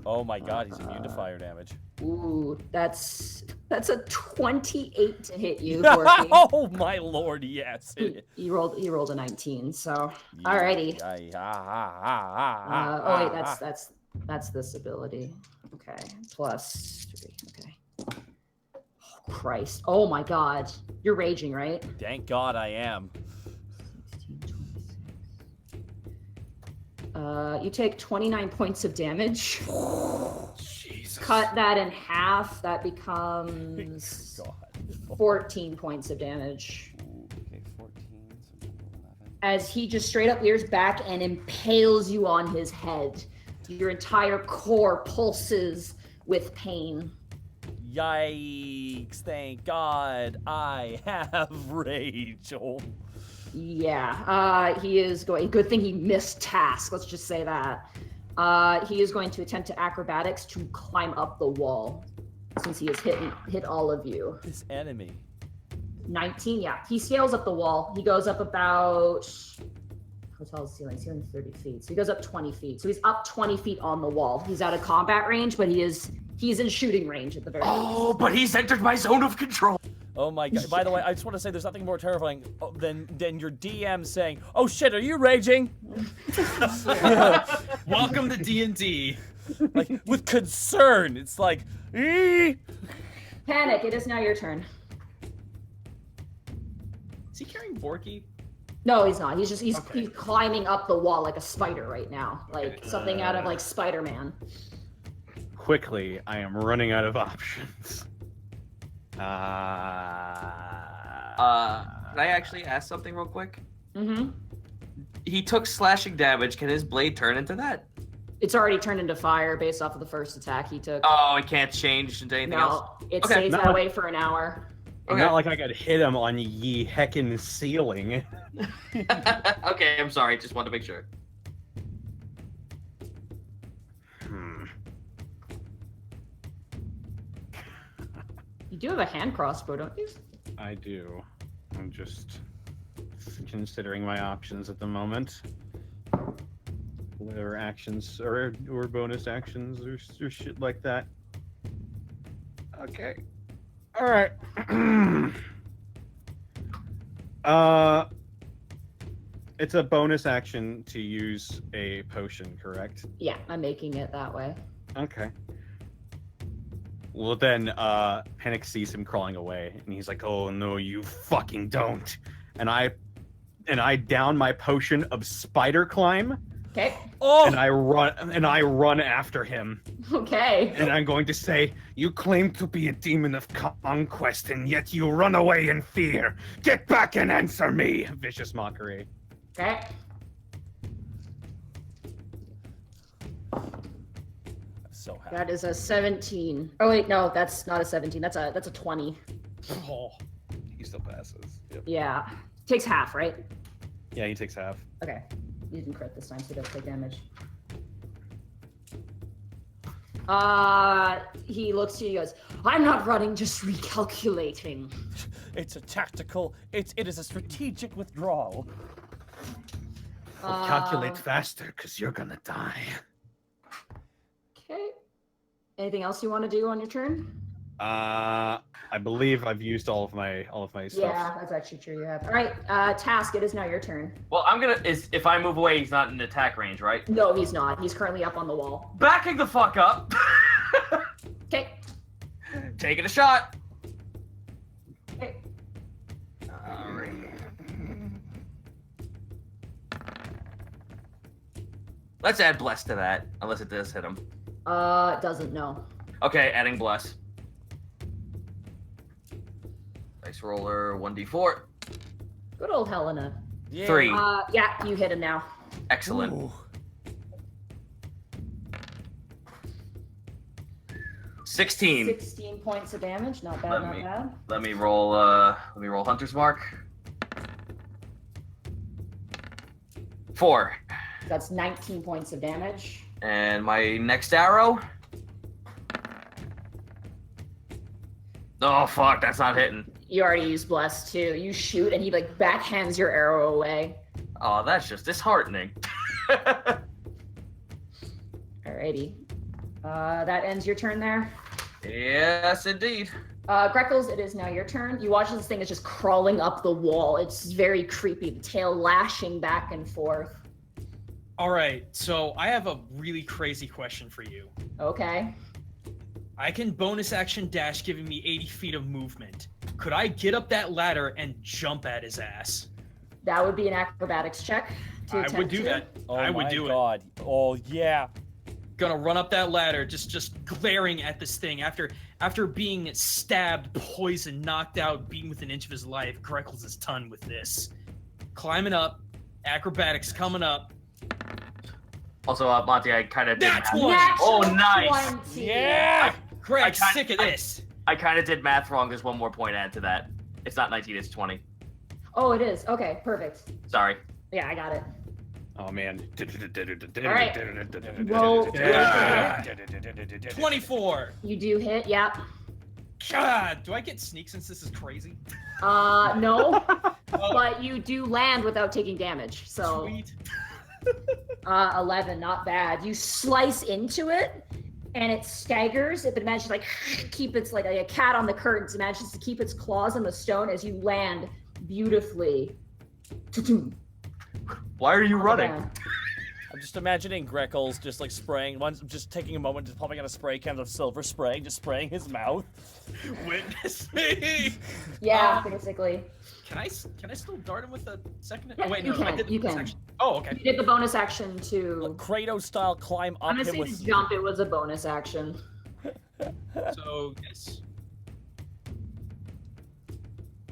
Speaker 7: Oh my god, he's immune to fire damage.
Speaker 2: Ooh, that's a 28 to hit you, Borky.
Speaker 7: Oh my lord, yes.
Speaker 2: He rolled a 19, so alrighty. Oh wait, that's this ability. Okay, plus 3. Okay. Oh, Christ. Oh my god. You're raging, right?
Speaker 7: Thank god I am.
Speaker 2: 16, 26. You take 29 points of damage.
Speaker 3: Jesus.
Speaker 2: Cut that in half. That becomes
Speaker 7: God.
Speaker 2: 14 points of damage.
Speaker 7: Okay, 14, so 11.
Speaker 2: As he just straight up leers back and impales you on his head. Your entire core pulses with pain.
Speaker 7: Yikes, thank god I have rage. Oh.
Speaker 2: Yeah, he is going. Good thing he missed Task. Let's just say that. He is going to attempt to acrobatics to climb up the wall, since he has hit all of you.
Speaker 7: This enemy.
Speaker 2: 19. Yeah, he scales up the wall. He goes up about. Hotel ceiling's 30 feet, so he goes up 20 feet. So he's up 20 feet on the wall. He's out of combat range, but he's in shooting range at the very least.
Speaker 4: Oh, but he's entered my zone of control.
Speaker 7: Oh my god. By the way, I just want to say there's nothing more terrifying than your DM saying, "Oh shit, are you raging?"
Speaker 5: Welcome to D&D.
Speaker 7: Like with concern. It's like, "Ee!"
Speaker 2: Panic, it is now your turn.
Speaker 5: Is he carrying Borky?
Speaker 2: No, he's not. He's
Speaker 5: Okay.
Speaker 2: he's climbing up the wall like a spider right now. Like something out of like Spider-Man.
Speaker 3: Quickly, I am running out of options.
Speaker 4: Can I actually ask something real quick?
Speaker 2: Mm-hmm.
Speaker 4: He took slashing damage. Can his blade turn into that?
Speaker 2: It's already turned into fire based off of the first attack he took.
Speaker 4: Oh, it can't change into anything else?
Speaker 2: No, it
Speaker 4: Okay.
Speaker 2: stays
Speaker 3: No.
Speaker 2: that way for an hour.
Speaker 4: Okay.
Speaker 3: Not like I could hit him on ye heckin' ceiling.
Speaker 4: Okay, I'm sorry. Just wanted to make sure.
Speaker 2: You do have a hand crossbow, don't you?
Speaker 3: I do. I'm just considering my options at the moment. Whatever actions or bonus actions or shit like that. Okay. All right. It's a bonus action to use a potion, correct?
Speaker 2: Yeah, I'm making it that way.
Speaker 3: Okay. Well then, Panic sees him crawling away, and he's like, "Oh no, you fucking don't!" And I down my potion of spider climb,
Speaker 2: Okay.
Speaker 1: Oh!
Speaker 3: and I run after him.
Speaker 2: Okay.
Speaker 3: And I'm going to say, "You claim to be a demon of conquest, and yet you run away in fear. Get back and answer me!" Vicious mockery.
Speaker 2: Okay.
Speaker 1: So happy.
Speaker 2: That is a 17. Oh wait, no, that's not a 17. That's a 20.
Speaker 3: Oh, he still passes. Yep.
Speaker 2: Yeah. Takes half, right?
Speaker 3: Yeah, he takes half.
Speaker 2: Okay. You didn't crit this time, so he doesn't take damage. He looks to you and goes, "I'm not running, just recalculating."
Speaker 1: It's a tactical. It is a strategic withdrawal.
Speaker 3: Well, calculate faster, cause you're gonna die.
Speaker 2: Okay. Anything else you want to do on your turn?
Speaker 3: I believe I've used all of my stuff.
Speaker 2: Yeah, that's actually true. You have. All right, Task. It is now your turn.
Speaker 4: Well, if I move away, he's not in attack range, right?
Speaker 2: No, he's not. He's currently up on the wall.
Speaker 4: Backing the fuck up.
Speaker 2: Okay.
Speaker 4: Taking a shot.
Speaker 2: Okay.
Speaker 4: Let's add bless to that, unless it does hit him.
Speaker 2: Doesn't know.
Speaker 4: Okay, adding bless. Dice roller 1d4.
Speaker 2: Good old Helena.
Speaker 1: Yeah.
Speaker 4: 3.
Speaker 2: Yeah, you hit him now.
Speaker 4: Excellent.
Speaker 1: Ooh.
Speaker 4: 16.
Speaker 2: 16 points of damage. Not bad. Not bad.
Speaker 4: Let me roll Hunter's Mark. 4.
Speaker 2: That's 19 points of damage.
Speaker 4: And my next arrow. Oh fuck, that's not hitting.
Speaker 2: You already used bless too. You shoot and he like backhands your arrow away.
Speaker 4: Oh, that's just disheartening.
Speaker 2: Alrighty. That ends your turn there.
Speaker 4: Yes, indeed.
Speaker 2: Greckles, it is now your turn. You watch as this thing is just crawling up the wall. It's very creepy. The tail lashing back and forth.
Speaker 5: All right, so I have a really crazy question for you.
Speaker 2: Okay.
Speaker 5: I can bonus action dash, giving me 80 feet of movement. Could I get up that ladder and jump at his ass?
Speaker 2: That would be an acrobatics check.
Speaker 5: I would do that.
Speaker 1: Oh
Speaker 5: I would
Speaker 1: my
Speaker 5: do it.
Speaker 1: God. Oh yeah.
Speaker 5: Gonna run up that ladder, just glaring at this thing after being stabbed, poisoned, knocked out, beaten with an inch of his life. Greckles is done with this. Climbing up, acrobatics coming up.
Speaker 4: Also, Monty, I kind of did.
Speaker 5: That's
Speaker 4: math.
Speaker 5: one.
Speaker 4: Oh, nice.
Speaker 2: 20.
Speaker 1: Yeah.
Speaker 5: Greg's sick of this.
Speaker 4: I kind of did math wrong. There's one more point add to that. It's not 19, it's 20.
Speaker 2: Oh, it is. Okay, perfect.
Speaker 4: Sorry.
Speaker 2: Yeah, I got it.
Speaker 3: Oh man.
Speaker 2: Right. Roll.
Speaker 3: Yeah.
Speaker 5: 24.
Speaker 2: You do hit. Yep.
Speaker 5: God, do I get sneak since this is crazy?
Speaker 2: No,
Speaker 5: Oh,
Speaker 2: but you do land without taking damage. So
Speaker 5: sweet.
Speaker 2: 11, not bad. You slice into it, and it staggers. It manages to, like keep its like a cat on the curtains. It manages to keep its claws on the stone as you land beautifully.
Speaker 4: Why are you running?
Speaker 1: I'm just imagining Greckles just like spraying, just taking a moment, just popping out a spray can of silver spray, just spraying his mouth.
Speaker 5: Witness me.
Speaker 2: Yeah, basically.
Speaker 5: Can I still dart him with a second?
Speaker 2: Yeah,
Speaker 5: Oh wait,
Speaker 2: you
Speaker 5: no,
Speaker 2: can,
Speaker 5: I did the
Speaker 2: you
Speaker 5: bonus
Speaker 2: can.
Speaker 5: action. Oh, okay.
Speaker 2: You did the bonus action to.
Speaker 1: Kratos style climb up
Speaker 2: I'm gonna
Speaker 1: him
Speaker 2: say
Speaker 1: with.
Speaker 2: to jump. It was a bonus action.
Speaker 5: So yes.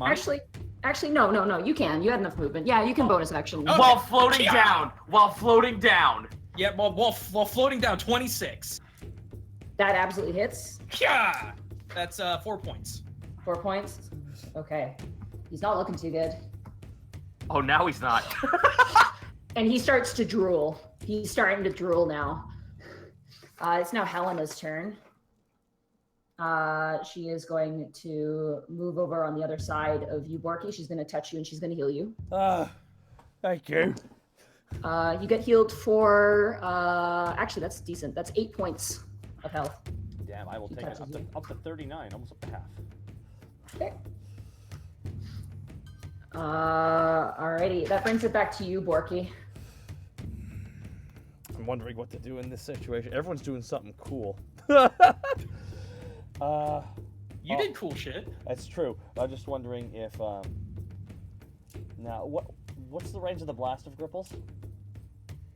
Speaker 2: Actually, no. You can. You had enough movement. Yeah, you can bonus action.
Speaker 5: Oh.
Speaker 4: While floating
Speaker 5: Yeah.
Speaker 4: down. While floating down.
Speaker 5: Yeah, while floating down, 26.
Speaker 2: That absolutely hits.
Speaker 5: Yeah, that's 4 points.
Speaker 2: 4 points. Okay. He's not looking too good.
Speaker 4: Oh, now he's not.
Speaker 2: And he starts to drool. He's starting to drool now. It's now Helena's turn. She is going to move over on the other side of you, Borky. She's going to touch you and she's going to heal you.
Speaker 1: Thank you.
Speaker 2: You get healed for, actually, that's decent. That's 8 points of health.
Speaker 1: Damn, I will take it up to 39, almost up to half.
Speaker 2: Okay. Alrighty, that brings it back to you, Borky.
Speaker 7: I'm wondering what to do in this situation. Everyone's doing something cool.
Speaker 5: You did cool shit.
Speaker 7: That's true. I'm just wondering if now what's the range of the blast of Greckles?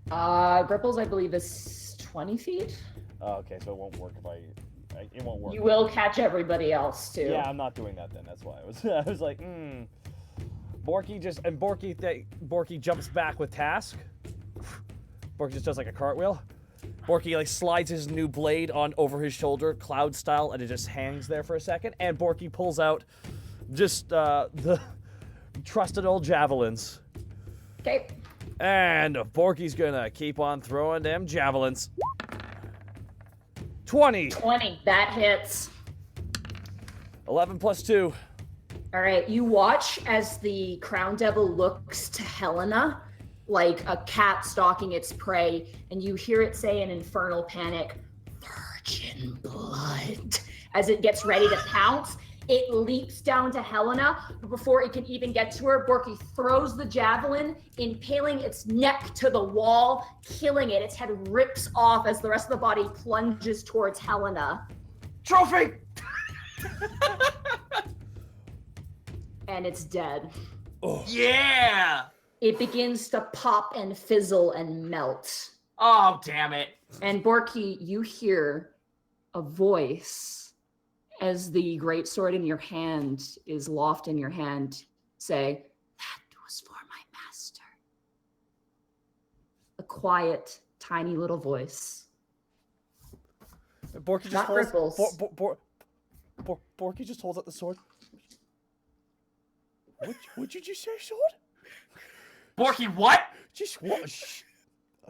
Speaker 2: Greckles, I believe, is 20 feet.
Speaker 7: Oh, okay, so it won't work if it won't work.
Speaker 2: You will catch everybody else too.
Speaker 7: Yeah, I'm not doing that then. That's why I was like, Borky jumps back with Task. Borky just does like a cartwheel. Borky like slides his new blade on over his shoulder, cloud style, and it just hangs there for a second. And Borky pulls out just the trusted old javelins.
Speaker 2: Okay.
Speaker 7: And Borky's gonna keep on throwing them javelins. 20.
Speaker 2: 20. That hits.
Speaker 7: 11 plus 2.
Speaker 2: All right. You watch as the Crown Devil looks to Helena like a cat stalking its prey, and you hear it say in infernal panic, "Virgin blood." As it gets ready to pounce, it leaps down to Helena, but before it can even get to her, Borky throws the javelin, impaling its neck to the wall, killing it. Its head rips off as the rest of the body plunges towards Helena.
Speaker 4: Trophy!
Speaker 2: And it's dead.
Speaker 7: Oh.
Speaker 4: Yeah!
Speaker 2: It begins to pop and fizzle and melt.
Speaker 4: Oh, damn it.
Speaker 2: And Borky, you hear a voice as the great sword in your hand is loft in your hand say, "That was for my master." A quiet, tiny little voice.
Speaker 7: Borky just
Speaker 2: Not
Speaker 7: holds.
Speaker 2: Greckles.
Speaker 7: Borky just holds up the sword. What did you say, sword?
Speaker 4: Borky, what?
Speaker 7: Just what? Shh.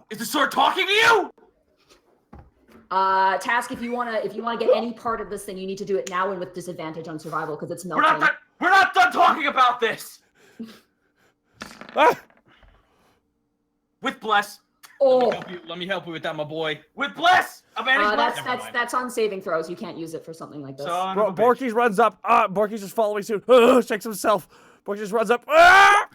Speaker 4: Is the sword talking to you?
Speaker 2: Task, if you wanna get any part of this thing, you need to do it now and with disadvantage on survival because it's melting.
Speaker 4: We're not done talking about this.
Speaker 7: Ah!
Speaker 4: With bless.
Speaker 2: Oh,
Speaker 5: Let me help you with that, my boy.
Speaker 4: With bless. I managed bless.
Speaker 2: that's on saving throws. You can't use it for something like this.
Speaker 4: Son of a bitch.
Speaker 7: Borky runs up. Borky's just following suit. Shakes himself. Borky just runs up. Ah!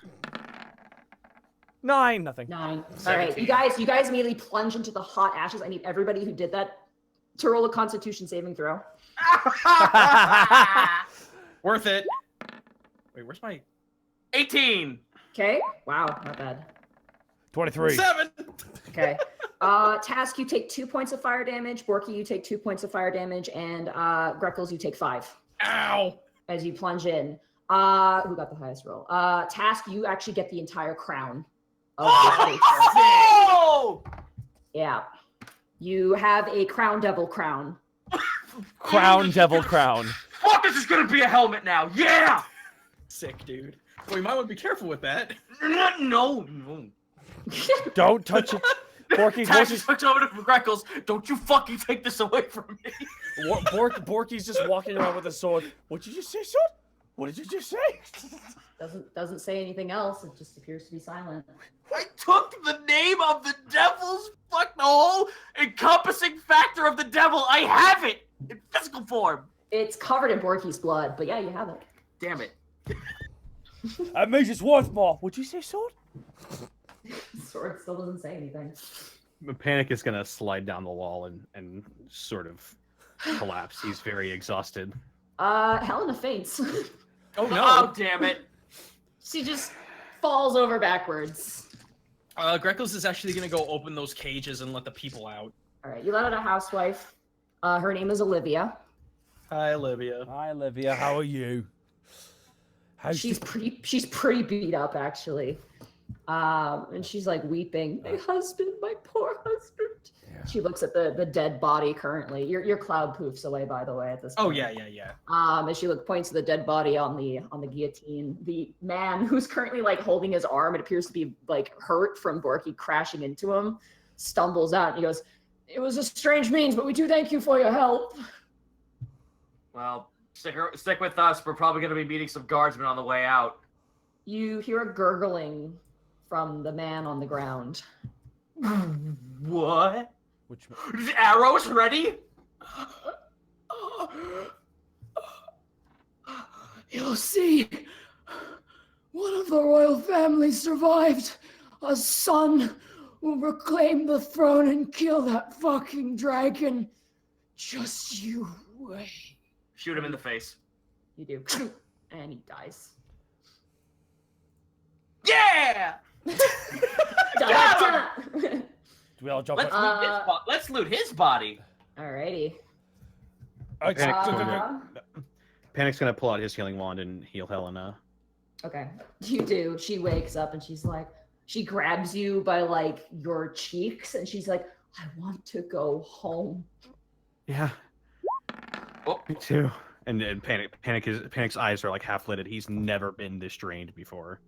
Speaker 7: 9. Nothing.
Speaker 2: 9. All right, you guys immediately plunge into the hot ashes. I need everybody who did that to roll a Constitution saving throw.
Speaker 5: Worth it. Wait, where's my
Speaker 4: 18.
Speaker 2: Okay. Wow, not bad.
Speaker 7: 23.
Speaker 5: 7?
Speaker 2: Okay. Task, you take 2 points of fire damage. Borky, you take 2 points of fire damage, and Greckles, you take 5
Speaker 5: Ow!
Speaker 2: as you plunge in. Who got the highest roll? Task, you actually get the entire crown of the creature.
Speaker 4: Oh!
Speaker 2: Yeah. You have a Crown Devil crown.
Speaker 7: Crown Devil Crown.
Speaker 4: Fuck, this is gonna be a helmet now. Yeah!
Speaker 5: Sick, dude. Well, you might want to be careful with that.
Speaker 4: No.
Speaker 7: Don't touch it.
Speaker 4: Tash switch over to Greckles. Don't you fucking take this away from me.
Speaker 7: Borky's just walking around with a sword. What did you say, sword? What did you just say?
Speaker 2: Doesn't say anything else. It just appears to be silent.
Speaker 4: I took the name of the devil's the whole encompassing factor of the devil. I have it in physical form.
Speaker 2: It's covered in Borky's blood, but yeah, you have it.
Speaker 4: Damn it.
Speaker 7: That means it's worth more. What'd you say, sword?
Speaker 2: Sword still doesn't say anything.
Speaker 3: Panic is gonna slide down the wall and sort of collapse. He's very exhausted.
Speaker 2: Helena faints.
Speaker 5: Oh no!
Speaker 4: Oh, damn it.
Speaker 2: She just falls over backwards.
Speaker 5: Greckles is actually gonna go open those cages and let the people out.
Speaker 2: All right, you let out a housewife. Her name is Olivia.
Speaker 5: Hi, Olivia.
Speaker 7: Hi, Olivia. How are you?
Speaker 2: She's pretty beat up actually. And she's like weeping. My husband, my poor husband. Yeah. She looks at the dead body currently. Your cloud poofs away, by the way, at this point.
Speaker 5: Oh yeah.
Speaker 2: As she points to the dead body on the guillotine. The man who's currently like holding his arm, it appears to be like hurt from Borky crashing into him, stumbles out and he goes, "It was a strange means, but we do thank you for your help."
Speaker 4: Well, stick with us. We're probably going to be meeting some guardsmen on the way out.
Speaker 2: You hear a gurgling from the man on the ground.
Speaker 4: What?
Speaker 7: Which
Speaker 4: Arrows ready?
Speaker 6: You'll see. One of the royal family survived. A son will reclaim the throne and kill that fucking dragon. Just you wait.
Speaker 4: Shoot him in the face.
Speaker 2: You do. And he dies.
Speaker 4: Yeah!
Speaker 2: Da-da-da!
Speaker 7: Do we all jump?
Speaker 4: Let's loot his body.
Speaker 2: Alrighty.
Speaker 3: Panic's gonna pull out his healing wand and heal Helena.
Speaker 2: Okay. You do. She wakes up and she's like, she grabs you by like your cheeks and she's like, I want to go home.
Speaker 3: Yeah.
Speaker 4: Oh.
Speaker 3: Me too. And Panic's eyes are like half lidded. He's never been this drained before.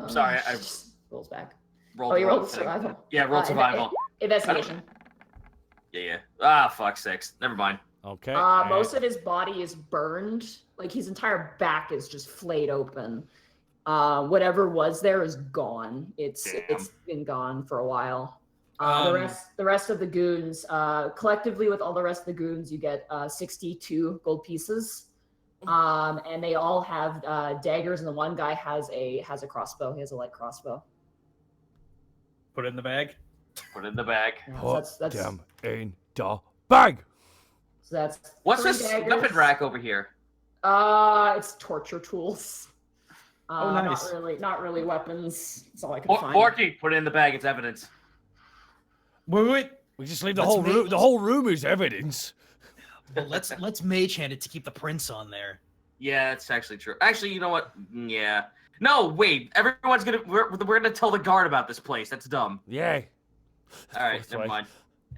Speaker 4: Sorry, I
Speaker 2: Just rolls back.
Speaker 4: rolled.
Speaker 2: You rolled survival.
Speaker 4: Yeah, rolled survival.
Speaker 2: Investigation.
Speaker 4: Yeah. Ah, fuck 6. Never mind.
Speaker 7: Okay.
Speaker 2: Most of his body is burned. Like his entire back is just flayed open. Whatever was there is gone. It's been gone for a while. The rest of the goons, collectively with all the rest of the goons, you get 62 gold pieces. And they all have daggers, and the one guy has a crossbow. He has a light crossbow.
Speaker 8: Put it in the bag.
Speaker 4: Put it in the bag.
Speaker 2: Yeah,
Speaker 7: Put
Speaker 2: so that's
Speaker 7: them in the bag.
Speaker 2: so that's
Speaker 4: What's
Speaker 2: 3
Speaker 4: this
Speaker 2: daggers.
Speaker 4: weapon rack over here?
Speaker 2: It's torture tools.
Speaker 3: Oh, nice.
Speaker 2: Not really weapons. That's all I can find.
Speaker 4: Borky, put it in the bag. It's evidence.
Speaker 8: Wait.
Speaker 7: We just leave the whole room. The whole room is evidence.
Speaker 8: Well, let's mage hand it to keep the prints on there.
Speaker 4: Yeah, it's actually true. Actually, you know what? Yeah. No, wait. Everyone's gonna. We're gonna tell the guard about this place. That's dumb.
Speaker 7: Yay.
Speaker 4: All right,
Speaker 7: That's
Speaker 4: never
Speaker 7: right.
Speaker 4: mind.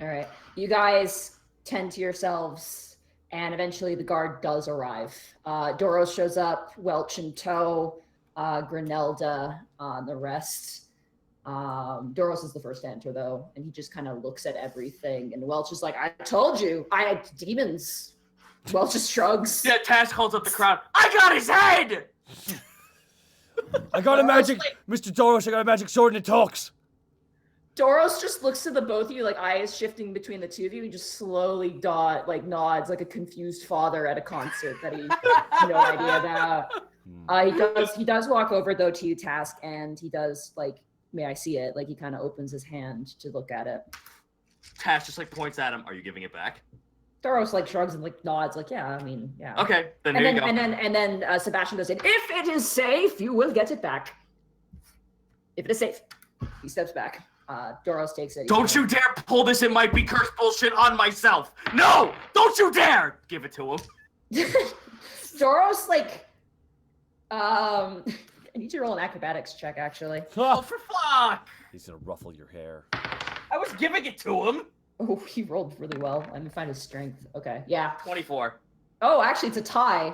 Speaker 2: All right, you guys tend to yourselves, and eventually the guard does arrive. Doros shows up, Welch in tow, Grenelda on the rest. Doros is the first to enter though, and he just kind of looks at everything. And Welch is like, "I told you, I had demons." Welch just shrugs.
Speaker 4: Yeah, Task holds up the crowd. I got his head.
Speaker 7: I got a magic, Mr. Doros. I got a magic sword and it talks.
Speaker 2: Doros just looks to the both of you, like eyes shifting between the two of you. He just slowly nods like a confused father at a concert that he has no idea about. He does walk over though to you, Task, and he does like, may I see it? Like he kind of opens his hand to look at it.
Speaker 4: Task just like points at him. Are you giving it back?
Speaker 2: Doros like shrugs and like nods, like yeah, I mean yeah.
Speaker 4: Okay, then here you go.
Speaker 2: And then Sebastian goes in. If it is safe, you will get it back. If it is safe, he steps back. Doros takes it.
Speaker 4: Don't you dare pull this "it might be cursed" bullshit on myself. No! Don't you dare give it to him.
Speaker 2: Doros like, I need you to roll an acrobatics check actually.
Speaker 4: Oh, for fuck!
Speaker 7: He's gonna ruffle your hair.
Speaker 4: I was giving it to him.
Speaker 2: Oh, he rolled really well. Let me find his strength. Okay, yeah.
Speaker 4: 24.
Speaker 2: Oh, actually, it's a tie.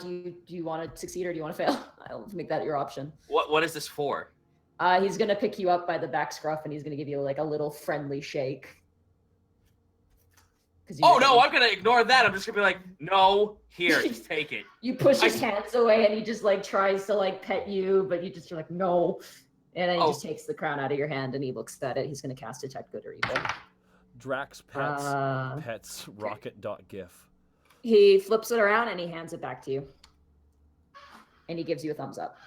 Speaker 2: Do you want to succeed or do you want to fail? I'll make that your option.
Speaker 4: What is this for?
Speaker 2: He's gonna pick you up by the back scruff and he's gonna give you like a little friendly shake.
Speaker 4: Oh no, I'm gonna ignore that. I'm just gonna be like, no, here, just take it.
Speaker 2: You push his hands away and he just like tries to like pet you, but you just are like no. And then he just takes the crown out of your hand and he looks at it. He's gonna cast Detect Good or Evil.
Speaker 7: Drax pets rocket.gif.
Speaker 2: He flips it around and he hands it back to you. And he gives you a thumbs up.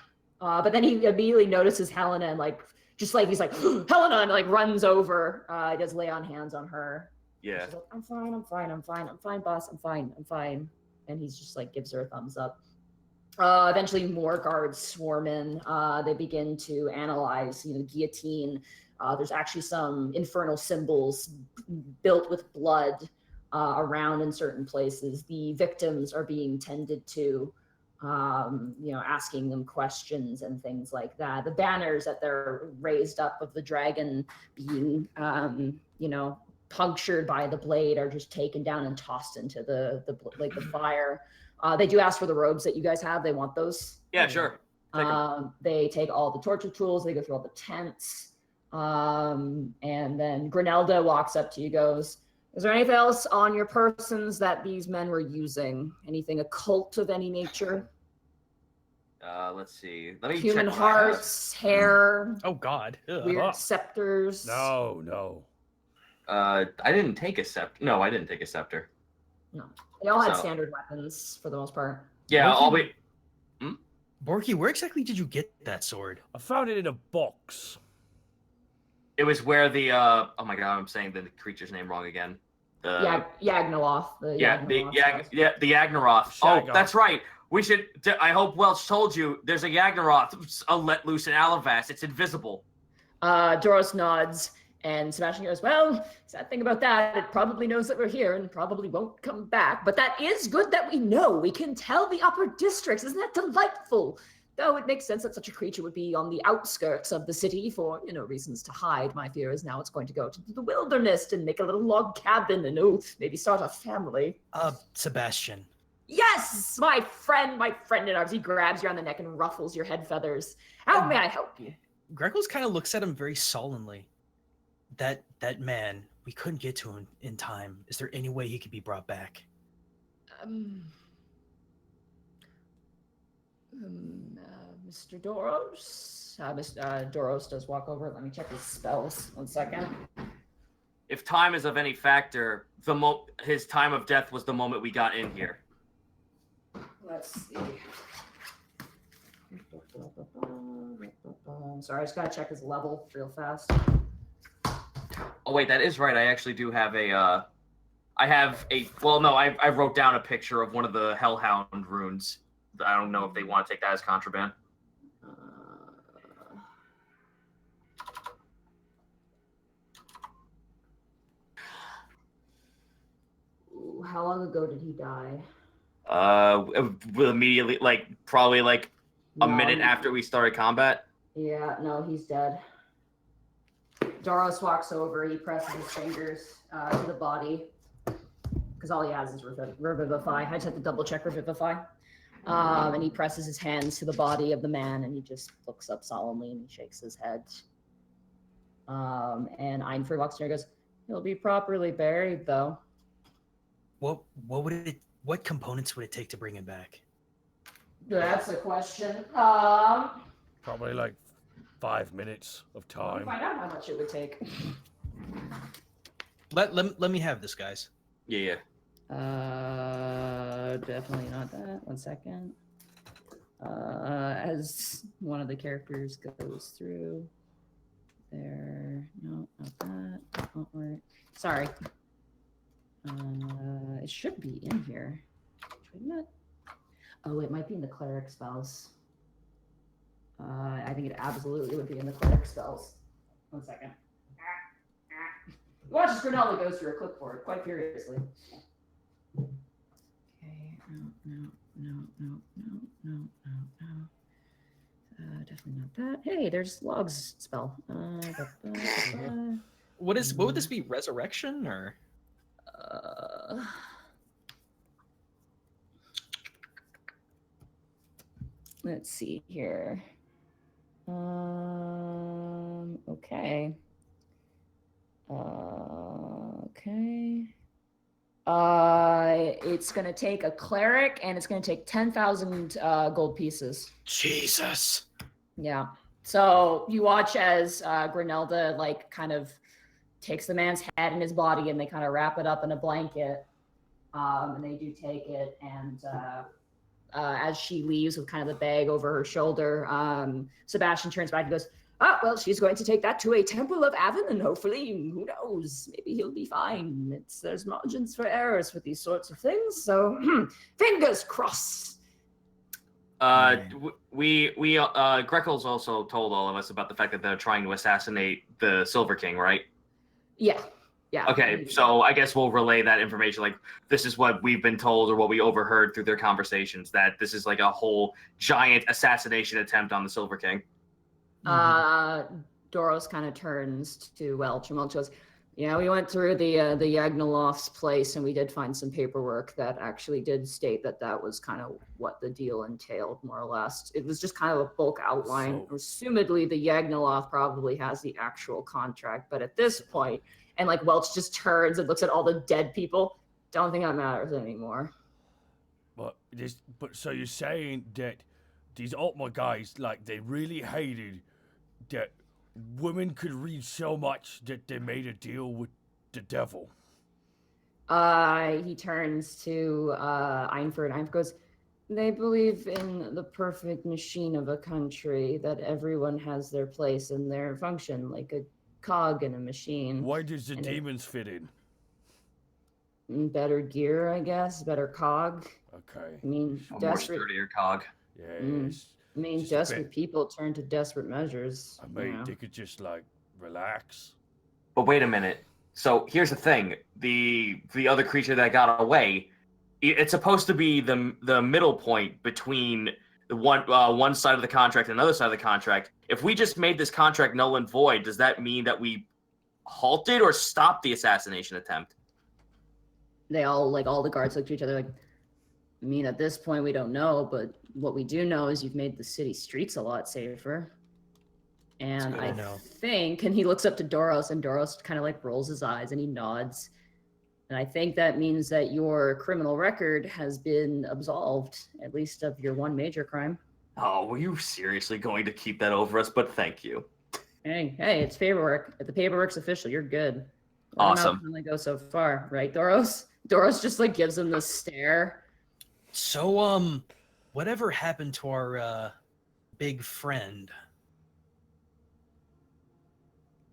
Speaker 2: But then he immediately notices Helena and like, just like, he's like, Helena, and like runs over. He does lay on hands on her.
Speaker 4: Yeah.
Speaker 2: She's like, I'm fine, boss, I'm fine. And he's just like, gives her a thumbs up. Eventually more guards swarm in. They begin to analyze, guillotine. There's actually some infernal symbols built with blood around in certain places. The victims are being tended to, asking them questions and things like that. The banners that they're raised up of the dragon being, punctured by the blade are just taken down and tossed into the fire. They do ask for the robes that you guys have. They want those.
Speaker 4: Yeah, sure.
Speaker 2: They take all the torture tools. They go through all the tents. And then Grenelda walks up to you, goes, is there anything else on your persons that these men were using? Anything occult of any nature?
Speaker 4: Let's see. Let me
Speaker 2: Human
Speaker 4: check
Speaker 2: hearts, hair.
Speaker 8: Oh God. Ugh.
Speaker 2: Weird scepters.
Speaker 7: No.
Speaker 4: I didn't take a scepter. No, I didn't take a scepter.
Speaker 2: No. They all had
Speaker 4: So-
Speaker 2: standard weapons for the most part.
Speaker 4: Yeah, I'll be.
Speaker 8: Borky, where exactly did you get that sword?
Speaker 7: I found it in a box.
Speaker 4: It was where the oh my god, I'm saying the creature's name wrong again. The
Speaker 2: Yagnoloth. The
Speaker 4: Yagnaroth. Oh,
Speaker 7: Shaggoth.
Speaker 4: that's right. We should. I hope Welch told you there's a Yagnaroth let loose in Alivast. It's invisible.
Speaker 2: Doros nods, and Sebastian goes, well, sad thing about that, it probably knows that we're here and probably won't come back. But that is good that we know. We can tell the upper districts. Isn't that delightful? Though it makes sense that such a creature would be on the outskirts of the city for, reasons to hide. My fear is now it's going to go to the wilderness and make a little log cabin and, maybe start a family.
Speaker 5: Sebastian.
Speaker 2: Yes, my friend in arms. He grabs you on the neck and ruffles your head feathers. How may I help you?
Speaker 5: Greckles kind of looks at him very solemnly. That man, we couldn't get to him in time. Is there any way he could be brought back?
Speaker 2: Mr. Doros? Doros does walk over. Let me check his spells. 1 second.
Speaker 4: If time is of any factor, his time of death was the moment we got in here.
Speaker 2: Let's see. Sorry, I just gotta check his level real fast.
Speaker 4: Oh wait, that is right. I actually do have I wrote down a picture of one of the Hellhound runes. I don't know if they want to take that as contraband.
Speaker 2: How long ago did he die?
Speaker 4: Immediately, probably a minute after we started combat.
Speaker 2: Yeah, no, he's dead. Doros walks over. He presses his fingers to the body because all he has is revivify. I just have to double check revivify. And he presses his hands to the body of the man, and he just looks up solemnly and he shakes his head. And Einford walks in and goes, "He'll be properly buried, though."
Speaker 5: What components would it take to bring him back?
Speaker 2: That's a question.
Speaker 7: Probably 5 minutes of
Speaker 2: We'll
Speaker 7: time.
Speaker 2: find out how much it would take.
Speaker 5: Let me have this, guys.
Speaker 4: Yeah.
Speaker 2: Definitely not that. 1 second. As one of the characters goes through there. No, not that. That won't work. Sorry. It should be in here. Shouldn't it? Oh, it might be in the cleric spells. I think it absolutely would be in the cleric spells. 1 second. Watch as Grinalda goes through a clipboard quite furiously. Okay, no. Definitely not that. Hey, there's logs spell.
Speaker 5: What would this be? Resurrection or?
Speaker 2: Let's see here. Okay. Okay. It's gonna take a cleric, and it's gonna take 10,000 gold pieces.
Speaker 5: Jesus.
Speaker 2: Yeah. So you watch as Grinelda kind of takes the man's head and his body, and they kind of wrap it up in a blanket. And they do take it, and as she leaves with kind of the bag over her shoulder, Sebastian turns back and goes, "Oh, well, she's going to take that to a temple of Avon, and hopefully, who knows, maybe he'll be fine. There's margins for errors with these sorts of things, so fingers crossed."
Speaker 4: Greckles also told all of us about the fact that they're trying to assassinate the Silver King, right?
Speaker 2: Yeah.
Speaker 4: Okay, so I guess we'll relay that information. This is what we've been told or what we overheard through their conversations, that this is a whole giant assassination attempt on the Silver King.
Speaker 2: Doros kind of turns to Welch, and Welch goes, "Yeah, we went through the Yagnoloth's place, and we did find some paperwork that actually did state that was kind of what the deal entailed, more or less. It was just kind of a bulk outline. Assumedly, the Yagnoloth probably has the actual contract, but at this point," and Welch just turns and looks at all the dead people, "don't think that matters anymore."
Speaker 7: But so you're saying that these Altma guys, they really hated that women could read so much that they made a deal with the devil?
Speaker 2: He turns to Einford. Einford goes, "They believe in the perfect machine of a country, that everyone has their place and their function, like a cog in a machine.
Speaker 7: Why does the
Speaker 2: And it-
Speaker 7: demons fit in?
Speaker 2: Better gear, I guess. Better cog.
Speaker 7: Okay.
Speaker 2: I mean,
Speaker 4: A more
Speaker 2: desperate.
Speaker 4: sturdier cog.
Speaker 7: Yes.
Speaker 2: I mean,
Speaker 7: Just a
Speaker 2: desperate
Speaker 7: bit.
Speaker 2: people turn to desperate measures.
Speaker 7: I
Speaker 2: you
Speaker 7: mean,
Speaker 2: know.
Speaker 7: they could just like relax.
Speaker 4: But wait a minute. So here's the thing: the other creature that got away, it's supposed to be the middle point between the one side of the contract and another side of the contract. If we just made this contract null and void, does that mean that we halted or stopped the assassination attempt?
Speaker 2: They all the guards look to each other like, I mean, at this point we don't know, but what we do know is you've made the city streets a lot safer. And
Speaker 8: good
Speaker 2: I
Speaker 8: to know.
Speaker 2: think, and he looks up to Doros, and Doros kind of like rolls his eyes and he nods. And I think that means that your criminal record has been absolved, at least of your one major crime.
Speaker 4: Oh, were you seriously going to keep that over us? But thank you.
Speaker 2: Hey, it's paperwork. If the paperwork's official, you're good.
Speaker 4: Awesome.
Speaker 2: Only go so far, right, Doros? Doros just like gives him this stare.
Speaker 8: So, whatever happened to our big friend?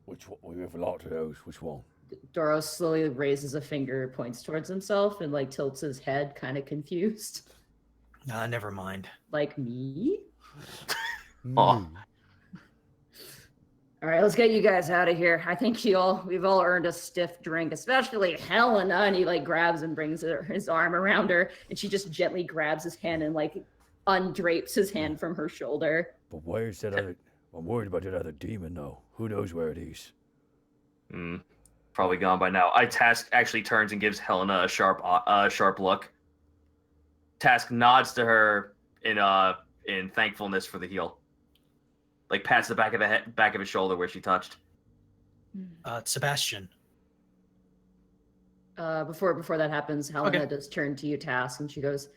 Speaker 7: Which one? We have a lot of those. Which one?
Speaker 2: Doros slowly raises a finger, points towards himself, and like tilts his head, kind of confused.
Speaker 8: Nah, never mind.
Speaker 2: Like me?
Speaker 4: Oh.
Speaker 2: All right, let's get you guys out of here. I think we've all earned a stiff drink, especially Helena. And he like grabs and brings his arm around her, and she just gently grabs his hand and like undrapes his hand from her shoulder.
Speaker 7: But where's that other? I'm worried about that other demon though. Who knows where it is?
Speaker 4: Probably gone by now. Task actually turns and gives Helena a sharp look. Task nods to her in thankfulness for the heal. Like pats the back of his shoulder where she touched.
Speaker 8: Sebastian.
Speaker 2: Before that happens, Helena does turn to you, Task, and she goes,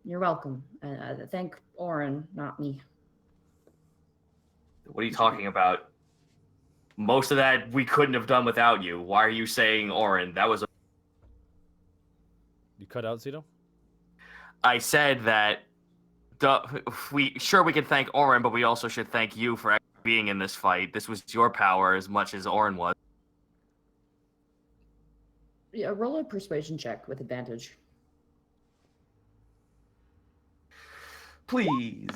Speaker 2: "You're welcome. Thank Oren, not me."
Speaker 4: What are you talking about? Most of that we couldn't have done without you. Why are you saying Oren? That was.
Speaker 7: You cut out, Zito?
Speaker 4: I said that. We can thank Oren, but we also should thank you for being in this fight. This was your power as much as Oren was.
Speaker 2: Yeah, roll a persuasion check with advantage.
Speaker 4: Please.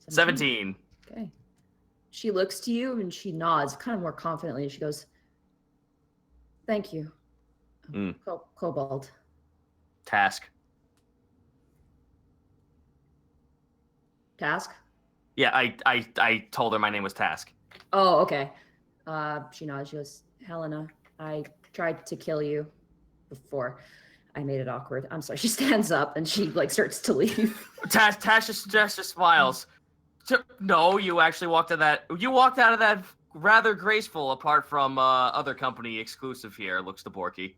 Speaker 4: 17.
Speaker 2: Okay. She looks to you and she nods, kind of more confidently. She goes, "Thank you, Kobold."
Speaker 4: Task.
Speaker 2: Task?
Speaker 4: Yeah, I told her my name was Task.
Speaker 2: Oh, okay. She nods. She goes, "Helena, I tried to kill you before. I made it awkward. I'm sorry." She stands up and she like starts to leave.
Speaker 4: Task just smiles. No, you actually walked out of that rather graceful, apart from other company exclusive here. Looks to Borky.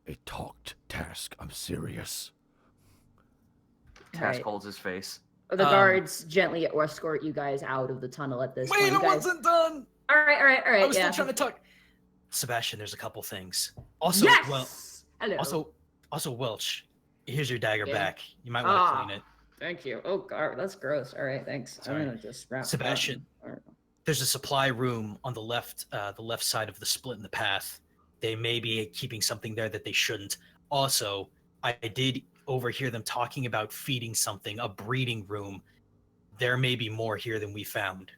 Speaker 7: It talked, Task. I'm serious.
Speaker 4: Task
Speaker 2: Right.
Speaker 4: holds his face.
Speaker 2: The guards gently escort you guys out of the tunnel at this point.
Speaker 8: Wait,
Speaker 2: You
Speaker 8: I
Speaker 2: guys...
Speaker 8: wasn't done.
Speaker 2: All right.
Speaker 8: I was
Speaker 2: yeah.
Speaker 8: still trying to talk. Sebastian, there's a couple things. Also,
Speaker 2: Yes. Hello.
Speaker 8: Also, Welch, here's your dagger
Speaker 2: Yeah.
Speaker 8: back. You might want to clean it.
Speaker 2: Thank you. Oh God, that's gross. All right, thanks.
Speaker 8: Sorry.
Speaker 2: I'm gonna just wrap.
Speaker 8: Sebastian. There's a supply room on the left side of the split in the path. They may be keeping something there that they shouldn't. Also, I did overhear them talking about feeding something, a breeding room. There may be more here than we found.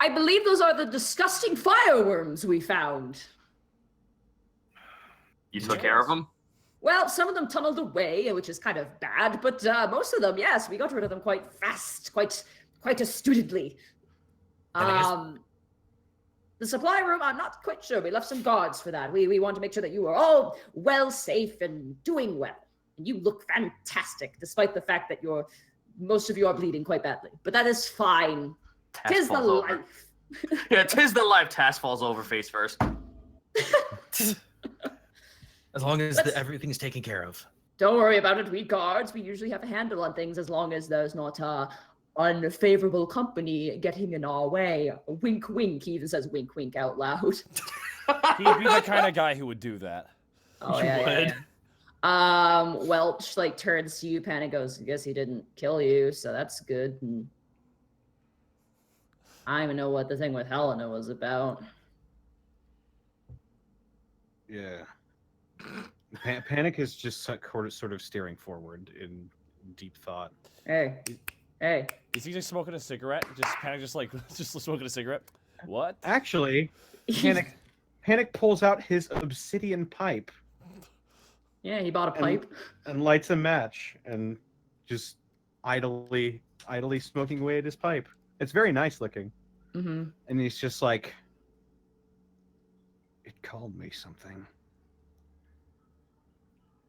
Speaker 2: I believe those are the disgusting fireworms we found.
Speaker 4: You took care of them?
Speaker 2: Well, some of them tunneled away, which is kind of bad, but most of them, yes, we got rid of them quite fast, quite astutely. The supply room, I'm not quite sure. We left some guards for that. We want to make sure that you are all well, safe, and doing well. And you look fantastic, despite the fact that most of you are bleeding quite badly. But that is fine.
Speaker 4: Task
Speaker 2: Tis the
Speaker 4: falls over.
Speaker 2: life.
Speaker 4: Yeah, 'tis the life. Task falls over face first.
Speaker 8: As long as everything's taken care of.
Speaker 2: Don't worry about it. We guards, we usually have a handle on things as long as there's not unfavorable company getting in our way. Wink, wink. He even says wink, wink out loud.
Speaker 7: He'd be the kind of guy who would do that.
Speaker 2: Oh,
Speaker 8: You
Speaker 2: yeah,
Speaker 8: would?
Speaker 2: Welch like turns to you, Panic goes, I guess he didn't kill you, so that's good. And I don't even know what the thing with Helena was about.
Speaker 3: Yeah. Panic is just sort of staring forward in deep thought.
Speaker 2: Hey.
Speaker 1: Is he just smoking a cigarette? Just Panic, just smoking a cigarette. What?
Speaker 3: Actually, Panic pulls out his obsidian pipe.
Speaker 2: Yeah, he bought a pipe.
Speaker 3: And lights a match and just idly smoking away at his pipe. It's very nice looking.
Speaker 2: Mm-hmm.
Speaker 3: And he's just like, it called me something.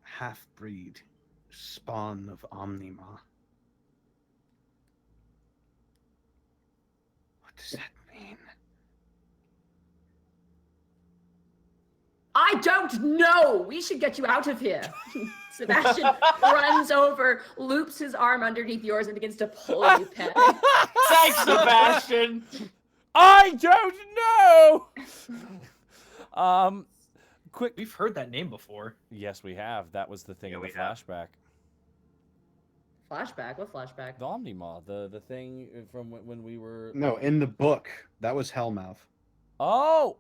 Speaker 3: Half-breed, spawn of Omnima. What does that mean?
Speaker 2: I don't know. We should get you out of here. Sebastian runs over, loops his arm underneath yours, and begins to pull you, Panic.
Speaker 4: Thanks, Sebastian.
Speaker 1: I don't know. Quick.
Speaker 5: We've heard that name before.
Speaker 1: Yes, we have. That was the thing in the
Speaker 4: we have.
Speaker 1: flashback.
Speaker 2: Flashback? What flashback?
Speaker 1: The Omnimaw, the thing from when we were.
Speaker 3: No, in the book, that was Hellmouth.
Speaker 1: Oh,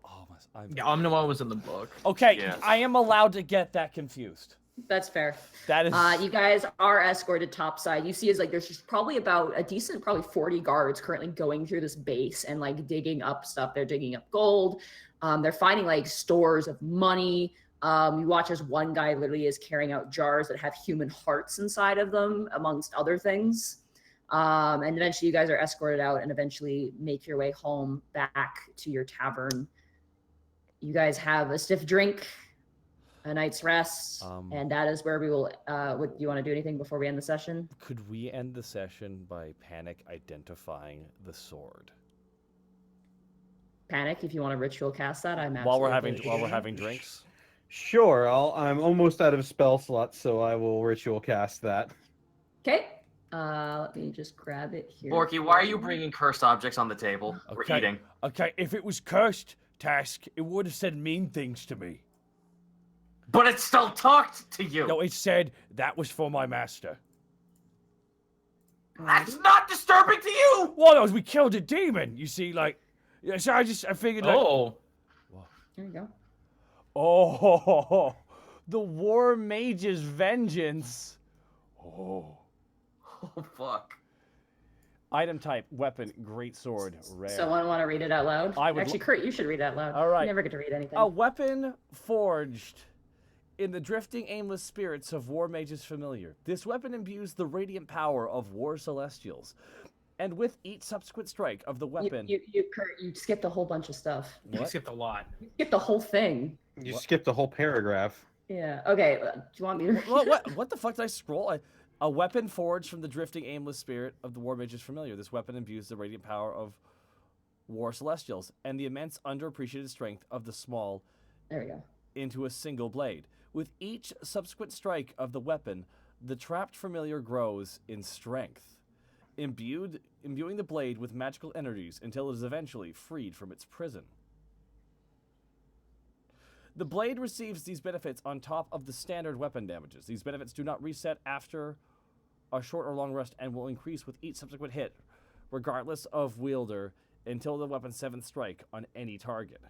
Speaker 5: Yeah, Omnima was in the book.
Speaker 1: Okay,
Speaker 4: Yes.
Speaker 1: I am allowed to get that confused.
Speaker 2: That's fair.
Speaker 1: That is.
Speaker 2: You guys are escorted topside. You see, is like there's just probably about a decent, probably 40 guards currently going through this base and like digging up stuff. They're digging up gold. They're finding like stores of money. You watch as one guy literally is carrying out jars that have human hearts inside of them, amongst other things. And eventually, you guys are escorted out and eventually make your way home back to your tavern. You guys have a stiff drink, a night's rest, and that is where we will. Do you want to do anything before we end the session?
Speaker 1: Could we end the session by Panic identifying the sword?
Speaker 2: Panic, if you want to ritual cast that, I'm
Speaker 1: While we're
Speaker 2: absolutely-
Speaker 1: having drinks.
Speaker 3: Sure, I'm almost out of spell slots, so I will ritual cast that.
Speaker 2: Okay. Let me just grab it here.
Speaker 4: Borky, why are you bringing cursed objects on the table? We're
Speaker 1: Okay.
Speaker 4: eating.
Speaker 1: Okay, if it was cursed, Task, it would have said mean things to me.
Speaker 4: But it still talked to you.
Speaker 1: No, it said that was for my master.
Speaker 4: That's not disturbing to you.
Speaker 1: Well, no, we killed a demon. You see, like, yeah, so I figured, like,
Speaker 5: Oh,
Speaker 2: There you go.
Speaker 1: oh, the War Mage's vengeance. Oh.
Speaker 4: Oh fuck.
Speaker 1: Item type: weapon, great sword, rare.
Speaker 2: Someone want to read it out loud?
Speaker 1: I would
Speaker 2: Actually, Kurt, you should read it out loud.
Speaker 1: All right.
Speaker 2: You never get to read anything.
Speaker 1: A weapon forged in the drifting, aimless spirits of War Mage's familiar. This weapon imbues the radiant power of War Celestials, and with each subsequent strike of the weapon,
Speaker 2: Kurt, you skipped a whole bunch of stuff.
Speaker 5: you skipped a lot.
Speaker 2: You skipped the whole thing.
Speaker 3: You skipped the whole paragraph.
Speaker 2: Yeah. Okay. Do you want me to?
Speaker 1: what the fuck did I scroll? A weapon forged from the drifting, aimless spirit of the War Mage's familiar. This weapon imbues the radiant power of War Celestials and the immense underappreciated strength of the small
Speaker 2: There we go.
Speaker 1: into a single blade. With each subsequent strike of the weapon, the trapped familiar grows in strength, imbuing the blade with magical energies until it is eventually freed from its prison. The blade receives these benefits on top of the standard weapon damages. These benefits do not reset after a short or long rest and will increase with each subsequent hit, regardless of wielder, until the weapon's 7th strike on any target.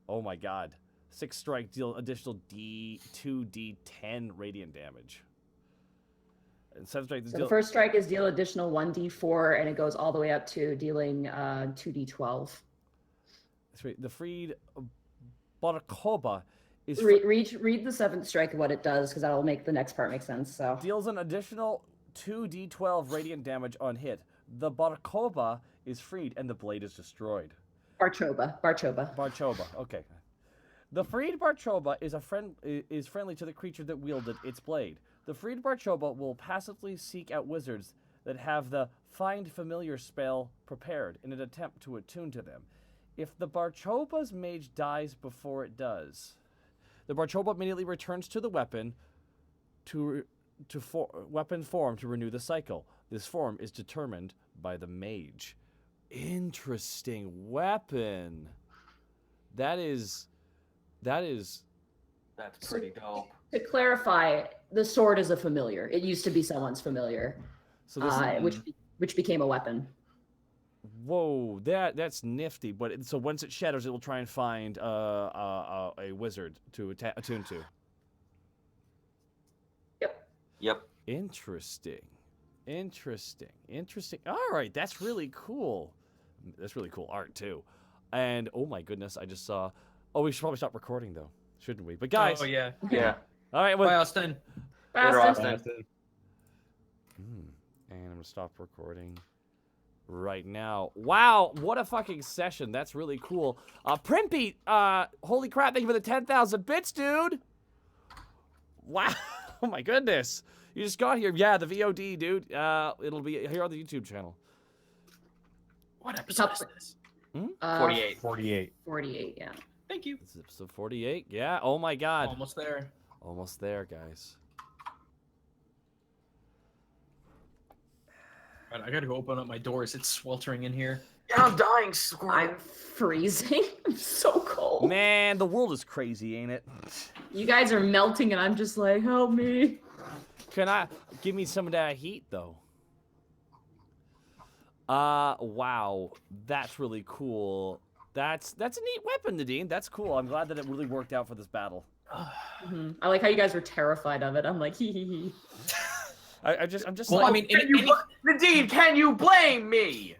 Speaker 1: Oh my god. 6 strike deal additional D2D10 radiant damage. And 7th strike is
Speaker 2: So the first strike is deal additional 1d4, and it goes all the way up to dealing 2d12.
Speaker 1: The freed Borkoba is
Speaker 2: Read the 7th strike of what it does, because that'll make the next part make sense. So
Speaker 1: deals an additional 2d12 radiant damage on hit. The Borkoba is freed and the blade is destroyed.
Speaker 2: Barchoba.
Speaker 1: Barchoba. Okay. The freed Barchoba is friendly to the creature that wielded its blade. The freed Barchoba will passively seek out wizards that have the Find Familiar spell prepared in an attempt to attune to them. If the Barchoba's mage dies before it does, the Barchoba immediately returns to the weapon weapon form to renew the cycle. This form is determined by the mage. Interesting weapon. That is
Speaker 4: That's pretty dope.
Speaker 2: To clarify, the sword is a familiar. It used to be someone's familiar,
Speaker 1: So this,
Speaker 2: which became a weapon.
Speaker 1: whoa, that's nifty. But so once it shatters, it will try and find a wizard to attune to.
Speaker 4: Yep.
Speaker 1: Interesting. All right, that's really cool. That's really cool art too. And oh my goodness, I just saw. Oh, we should probably stop recording though, shouldn't we? But guys.
Speaker 5: Oh yeah.
Speaker 4: Yeah.
Speaker 1: All right. Well,
Speaker 5: Bye, Austin.
Speaker 4: Later,
Speaker 2: Austin.
Speaker 4: Austin.
Speaker 1: And I'm gonna stop recording right now. Wow, what a fucking session. That's really cool. Primpy, holy crap, thank you for the 10,000 bits, dude. Wow. Oh my goodness. You just got here. Yeah, the VOD, dude. It'll be here on the YouTube channel.
Speaker 5: What episode is this?
Speaker 4: 48.
Speaker 3: 48.
Speaker 2: 48, yeah.
Speaker 5: Thank you.
Speaker 1: This is episode 48. Yeah. Oh my god.
Speaker 5: Almost there.
Speaker 1: Almost there, guys.
Speaker 5: All right, I gotta go open up my doors. It's sweltering in here.
Speaker 4: Yeah, I'm dying, Squirrel.
Speaker 2: I'm freezing. I'm so cold.
Speaker 1: Man, the world is crazy, ain't it?
Speaker 2: You guys are melting, and I'm just like, help me.
Speaker 1: Can I give me some of that heat though? Wow, that's really cool. That's a neat weapon, Nadine. That's cool. I'm glad that it really worked out for this battle.
Speaker 2: I like how you guys were terrified of it. I'm like, hee hee hee.
Speaker 1: I'm just
Speaker 5: Well,
Speaker 1: like,
Speaker 5: I mean,
Speaker 4: Nadine, can you blame me?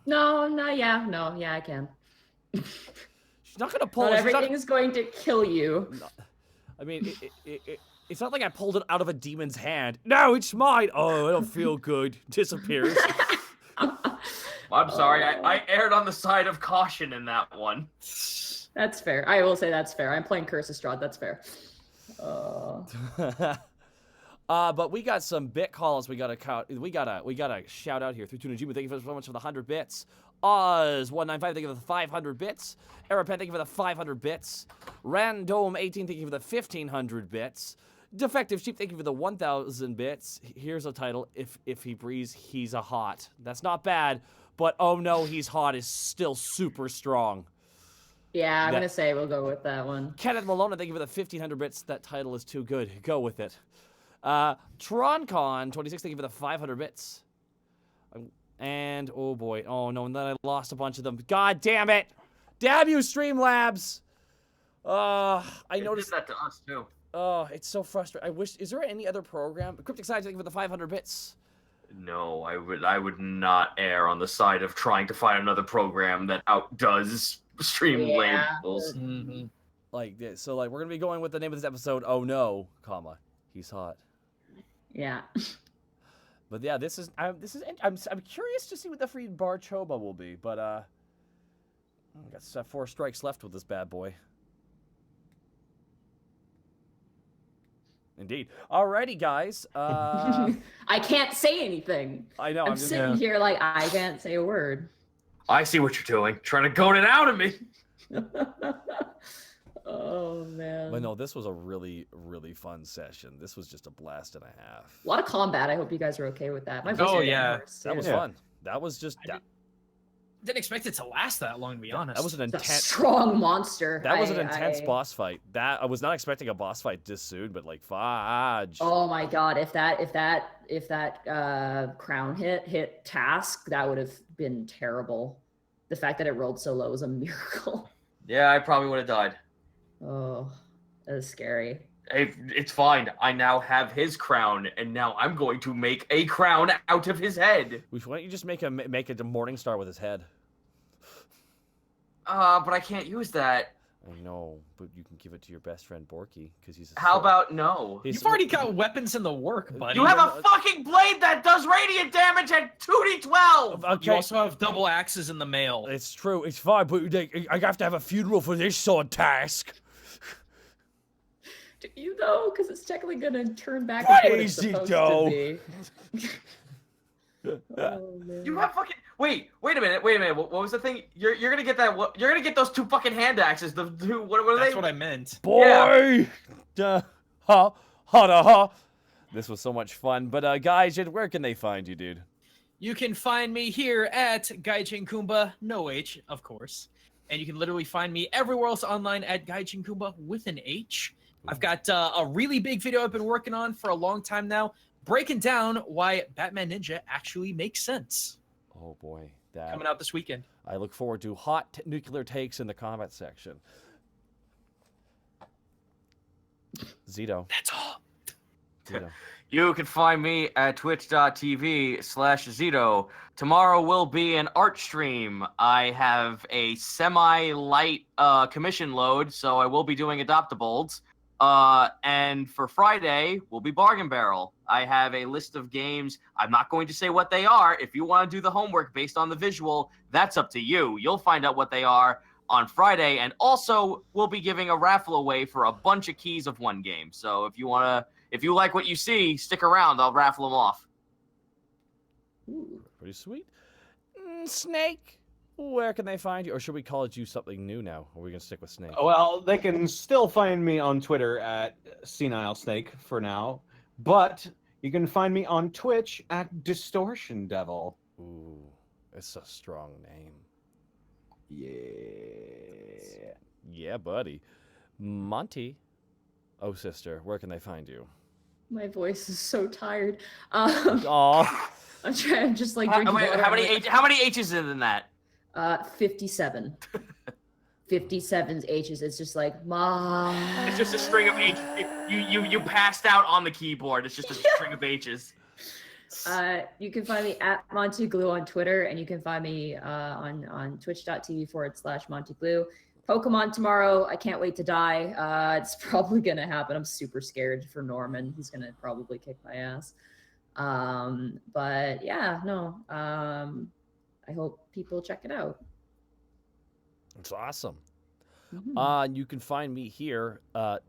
Speaker 2: No, yeah, I can.
Speaker 1: she's not gonna pull
Speaker 2: Not
Speaker 1: it. She's not-
Speaker 2: everything is going to kill you.
Speaker 1: I mean, it's not like I pulled it out of a demon's hand. No, it's mine. Oh, I don't feel good. Disappears.
Speaker 4: I'm sorry, I erred on the side of caution in that one.
Speaker 2: That's fair. I will say that's fair. I'm playing Curse of Strahd. That's fair.
Speaker 1: But we got some bit calls. We got a shout out here through Tunajima. Thank you so much for the 100 bits. Oz195, thank you for the 500 bits. Arapen, thank you for the 500 bits. Random18, thank you for the 1500 bits. Defective Sheep, thank you for the 1000 bits. Here's a title: If he breathes, he's a hot. That's not bad, but oh no, he's hot is still super strong.
Speaker 2: Yeah, I'm gonna say we'll go with that one.
Speaker 1: Kenneth Malone, thank you for the 1500 bits. That title is too good. Go with it. TronCon26, thank you for the 500 bits. And oh boy, oh no, and then I lost a bunch of them. God damn it! Damn you, Streamlabs! I noticed
Speaker 4: that to us too.
Speaker 1: Oh, it's so frustrating. I wish. Is there any other program? Cryptic Science, thank you for the 500 bits.
Speaker 4: No, I would not err on the side of trying to find another program that outdoes stream labels.
Speaker 1: Like this. So like we're gonna be going with the name of this episode. Oh no, comma, he's hot.
Speaker 2: Yeah.
Speaker 1: But yeah, I'm curious to see what the free Bar Choba will be. But I got 4 strikes left with this bad boy. Indeed. Alrighty, guys.
Speaker 2: I can't say anything.
Speaker 1: I know.
Speaker 2: I'm
Speaker 1: just
Speaker 2: sitting here like I can't say a word.
Speaker 4: I see what you're doing, trying to goad it out of me.
Speaker 2: Oh man.
Speaker 1: But no, this was a really, really fun session. This was just a blast and a half.
Speaker 2: A lot of combat. I hope you guys are okay with that. My voice
Speaker 5: Oh,
Speaker 2: is
Speaker 5: yeah.
Speaker 2: getting worse,
Speaker 1: That was
Speaker 2: too.
Speaker 1: fun. That was just
Speaker 5: Didn't expect it to last that long, to be honest.
Speaker 1: that was an
Speaker 2: It's a
Speaker 1: intense.
Speaker 2: strong monster.
Speaker 1: That was an intense boss fight. That I was not expecting a boss fight this soon, but like fudge.
Speaker 2: Oh my god! If that crown hit Task, that would have been terrible. The fact that it rolled so low was a miracle.
Speaker 4: Yeah, I probably would have died.
Speaker 2: Oh, that is scary.
Speaker 4: Hey, it's fine. I now have his crown, and now I'm going to make a crown out of his head.
Speaker 1: Why don't you just make a morning star with his head?
Speaker 4: But I can't use that.
Speaker 1: I know, but you can give it to your best friend Borky because he's.
Speaker 4: How about no?
Speaker 5: You've already got weapons in the work, buddy.
Speaker 4: You have a fucking blade that does radiant damage at 2d12!
Speaker 1: Okay.
Speaker 5: You also have double axes in the mail.
Speaker 1: It's true. It's fine, but I have to have a funeral for this sword Task.
Speaker 2: Do you though? Because it's technically gonna turn back
Speaker 1: What
Speaker 2: into what it's
Speaker 1: is it,
Speaker 2: supposed
Speaker 1: though?
Speaker 2: to be. Oh man.
Speaker 4: You have fucking wait a minute. What was the thing? You're gonna get that? You're gonna get those 2 fucking hand axes. The 2. What are they?
Speaker 5: That's what I meant.
Speaker 1: Boy, ha. This was so much fun. But guys, where can they find you, dude?
Speaker 5: You can find me here at Gaijin Kumba, no H, of course. And you can literally find me everywhere else online at Gaijin Kumba with an H. I've got a really big video I've been working on for a long time now, breaking down why Batman Ninja actually makes sense.
Speaker 1: Oh boy, that
Speaker 5: Coming out this weekend.
Speaker 1: I look forward to hot nuclear takes in the comment section. Zito.
Speaker 5: That's all.
Speaker 1: Zito.
Speaker 4: You can find me at twitch.tv/Zito. Tomorrow will be an art stream. I have a semi-light commission load, so I will be doing Adoptables. And for Friday, will be Bargain Barrel. I have a list of games. I'm not going to say what they are. If you want to do the homework based on the visual, that's up to you. You'll find out what they are on Friday. And also, we'll be giving a raffle away for a bunch of keys of one game. So if you like what you see, stick around. I'll raffle them off.
Speaker 1: Ooh, pretty sweet. Snake, where can they find you? Or should we call it you something new now? Or are we going to stick with Snake?
Speaker 3: Well, they can still find me on Twitter at Senile Snake for now, but you can find me on Twitch at Distortion Devil.
Speaker 1: Ooh, it's a strong name.
Speaker 3: Yeah.
Speaker 1: Yeah, buddy. Monty. Oh, sister, where can they find you?
Speaker 2: My voice is so tired.
Speaker 1: Aw.
Speaker 2: I'm trying, just like
Speaker 4: How
Speaker 2: drinking water.
Speaker 4: many H's is in that?
Speaker 2: 57. 57's H's. It's just like, Mom.
Speaker 4: It's just a string of H's. You passed out on the keyboard. It's just a string of H's.
Speaker 2: You can find me at MontyGlue on Twitter, and you can find me on twitch.tv/MontyGlue. Pokemon tomorrow. I can't wait to die. It's probably gonna happen. I'm super scared for Norman. He's gonna probably kick my ass. But yeah, no. I hope people check it out.
Speaker 1: It's awesome.
Speaker 2: Mhm.
Speaker 1: You can find me here.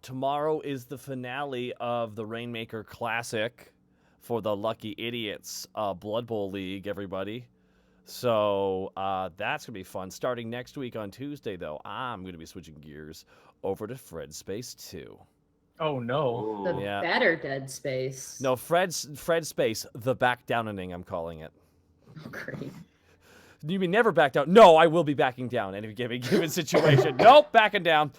Speaker 1: Tomorrow is the finale of the Rainmaker Classic for the Lucky Idiots Blood Bowl League, everybody. So that's going to be fun. Starting next week on Tuesday, though, I'm going to be switching gears over to Fred Space 2.
Speaker 5: Oh no.
Speaker 2: The
Speaker 1: Yeah.
Speaker 2: better Dead Space.
Speaker 1: No, Fred Space, the back downing, I'm calling it.
Speaker 2: Oh, great.
Speaker 1: You mean never back down? No, I will be backing down in any given situation. Nope, backing down.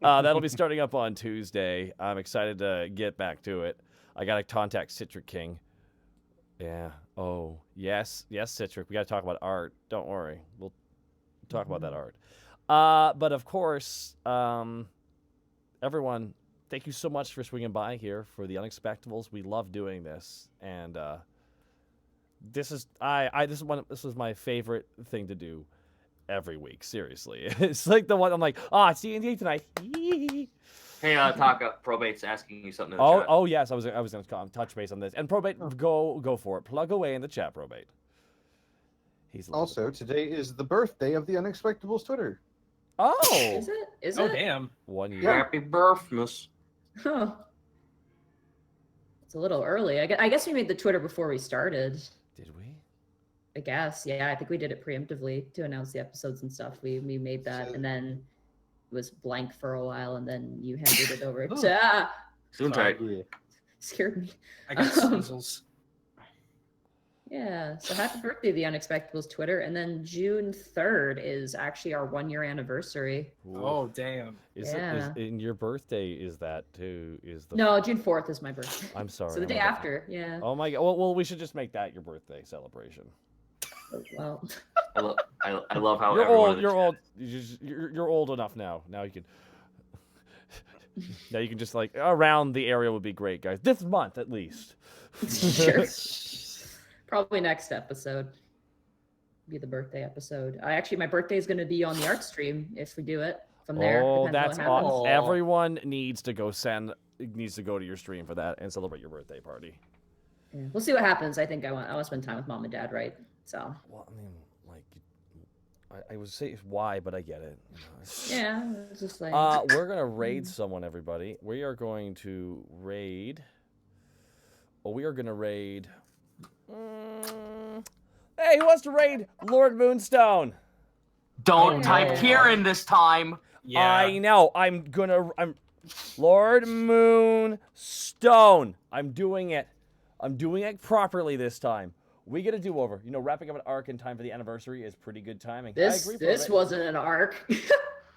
Speaker 1: That'll be starting up on Tuesday. I'm excited to get back to it. I got to contact Citric King. Yeah. Oh, yes, Citric. We got to talk about art. Don't worry. We'll talk about that art. But of course, everyone, thank you so much for swinging by here for the Unexpectables. We love doing this, and this is this was my favorite thing to do every week. Seriously, it's like the one I'm like, it's D&D tonight.
Speaker 4: Hey, Taka, Probate's asking you something in the chat.
Speaker 1: Oh yes, I was going to touch base on this. And Probate, go for it. Plug away in the chat, Probate. He's
Speaker 9: also today is the birthday of the Unexpectables Twitter.
Speaker 1: Oh,
Speaker 2: Is it? Is
Speaker 5: Oh
Speaker 2: it?
Speaker 5: damn.
Speaker 1: 1 year.
Speaker 9: Yeah.
Speaker 4: Happy birthmas.
Speaker 2: Huh. It's a little early. I guess we made the Twitter before we started.
Speaker 1: Did we?
Speaker 2: I guess. Yeah, I think we did it preemptively to announce the episodes and stuff. We made that,
Speaker 9: So-
Speaker 2: and then it was blank for a while, and then you handed it over to
Speaker 4: Soon
Speaker 5: Sorry.
Speaker 4: tight.
Speaker 9: Yeah.
Speaker 2: scared me.
Speaker 5: I got sneezels.
Speaker 2: Yeah. So happy birthday, the Unexpectables Twitter, and then June 3rd is actually our 1-year anniversary.
Speaker 1: Ooh.
Speaker 5: Oh damn.
Speaker 1: Is
Speaker 2: yeah.
Speaker 1: it in your birthday? Is that too? Is the
Speaker 2: No, June 4th is my birthday.
Speaker 1: I'm sorry.
Speaker 2: So the
Speaker 1: I'm
Speaker 2: day
Speaker 1: a bit-
Speaker 2: after. Yeah.
Speaker 1: Oh my god. Well, we should just make that your birthday celebration.
Speaker 2: Well.
Speaker 4: I love how
Speaker 1: You're
Speaker 4: everyone
Speaker 1: old.
Speaker 4: in the
Speaker 1: You're
Speaker 4: chat-
Speaker 1: old. You're old enough now. Now you can. Now you can just like around the area would be great, guys. This month at least.
Speaker 2: Sure. Probably next episode. Be the birthday episode. My birthday is going to be on the art stream if we do it from there.
Speaker 1: Oh,
Speaker 2: Depends
Speaker 1: that's
Speaker 2: on what happens.
Speaker 1: awesome. Everyone needs to go to your stream for that and celebrate your birthday party.
Speaker 2: Yeah. We'll see what happens. I think I want to spend time with mom and dad, right? So.
Speaker 1: Well, I mean, like, I would say why, but I get it.
Speaker 2: Yeah, it's just like.
Speaker 1: We're gonna raid someone, everybody. We are going to raid. Oh, we are gonna raid. Hey, who wants to raid Lord Moonstone?
Speaker 4: Don't
Speaker 2: Oh,
Speaker 4: type
Speaker 2: no.
Speaker 4: Kieran this time.
Speaker 5: Yeah.
Speaker 1: I know. I'm Lord Moonstone. I'm doing it. I'm doing it properly this time. We get a do-over. You know, wrapping up an arc in time for the anniversary is pretty good timing. I
Speaker 2: this
Speaker 1: agree,
Speaker 2: this
Speaker 1: Probate.
Speaker 2: wasn't an arc.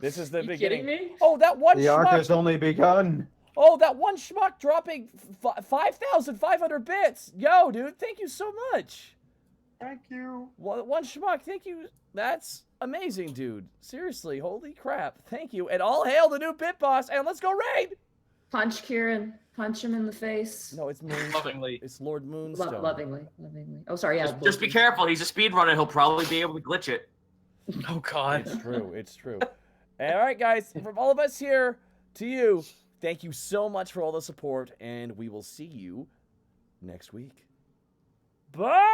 Speaker 1: This is the
Speaker 2: You
Speaker 1: beginning.
Speaker 2: kidding me?
Speaker 1: Oh, that one
Speaker 9: The arc has
Speaker 1: schmuck.
Speaker 9: only begun.
Speaker 1: Oh, that one schmuck dropping 5,500 bits. Yo, dude, thank you so much.
Speaker 9: Thank you.
Speaker 1: One schmuck, thank you. That's amazing, dude. Seriously, holy crap. Thank you. And all hail the new pit boss. And let's go raid.
Speaker 2: Punch Kieran. Punch him in the face.
Speaker 1: No, it's Moonstone.
Speaker 5: Lovingly.
Speaker 1: It's Lord Moonstone.
Speaker 2: Lovingly. Oh, sorry. Yeah.
Speaker 4: Just be careful. He's a speedrunner. He'll probably be able to glitch it.
Speaker 5: Oh God.
Speaker 1: It's true. It's true. All right, guys. From all of us here to you, thank you so much for all the support, and we will see you next week. Bye.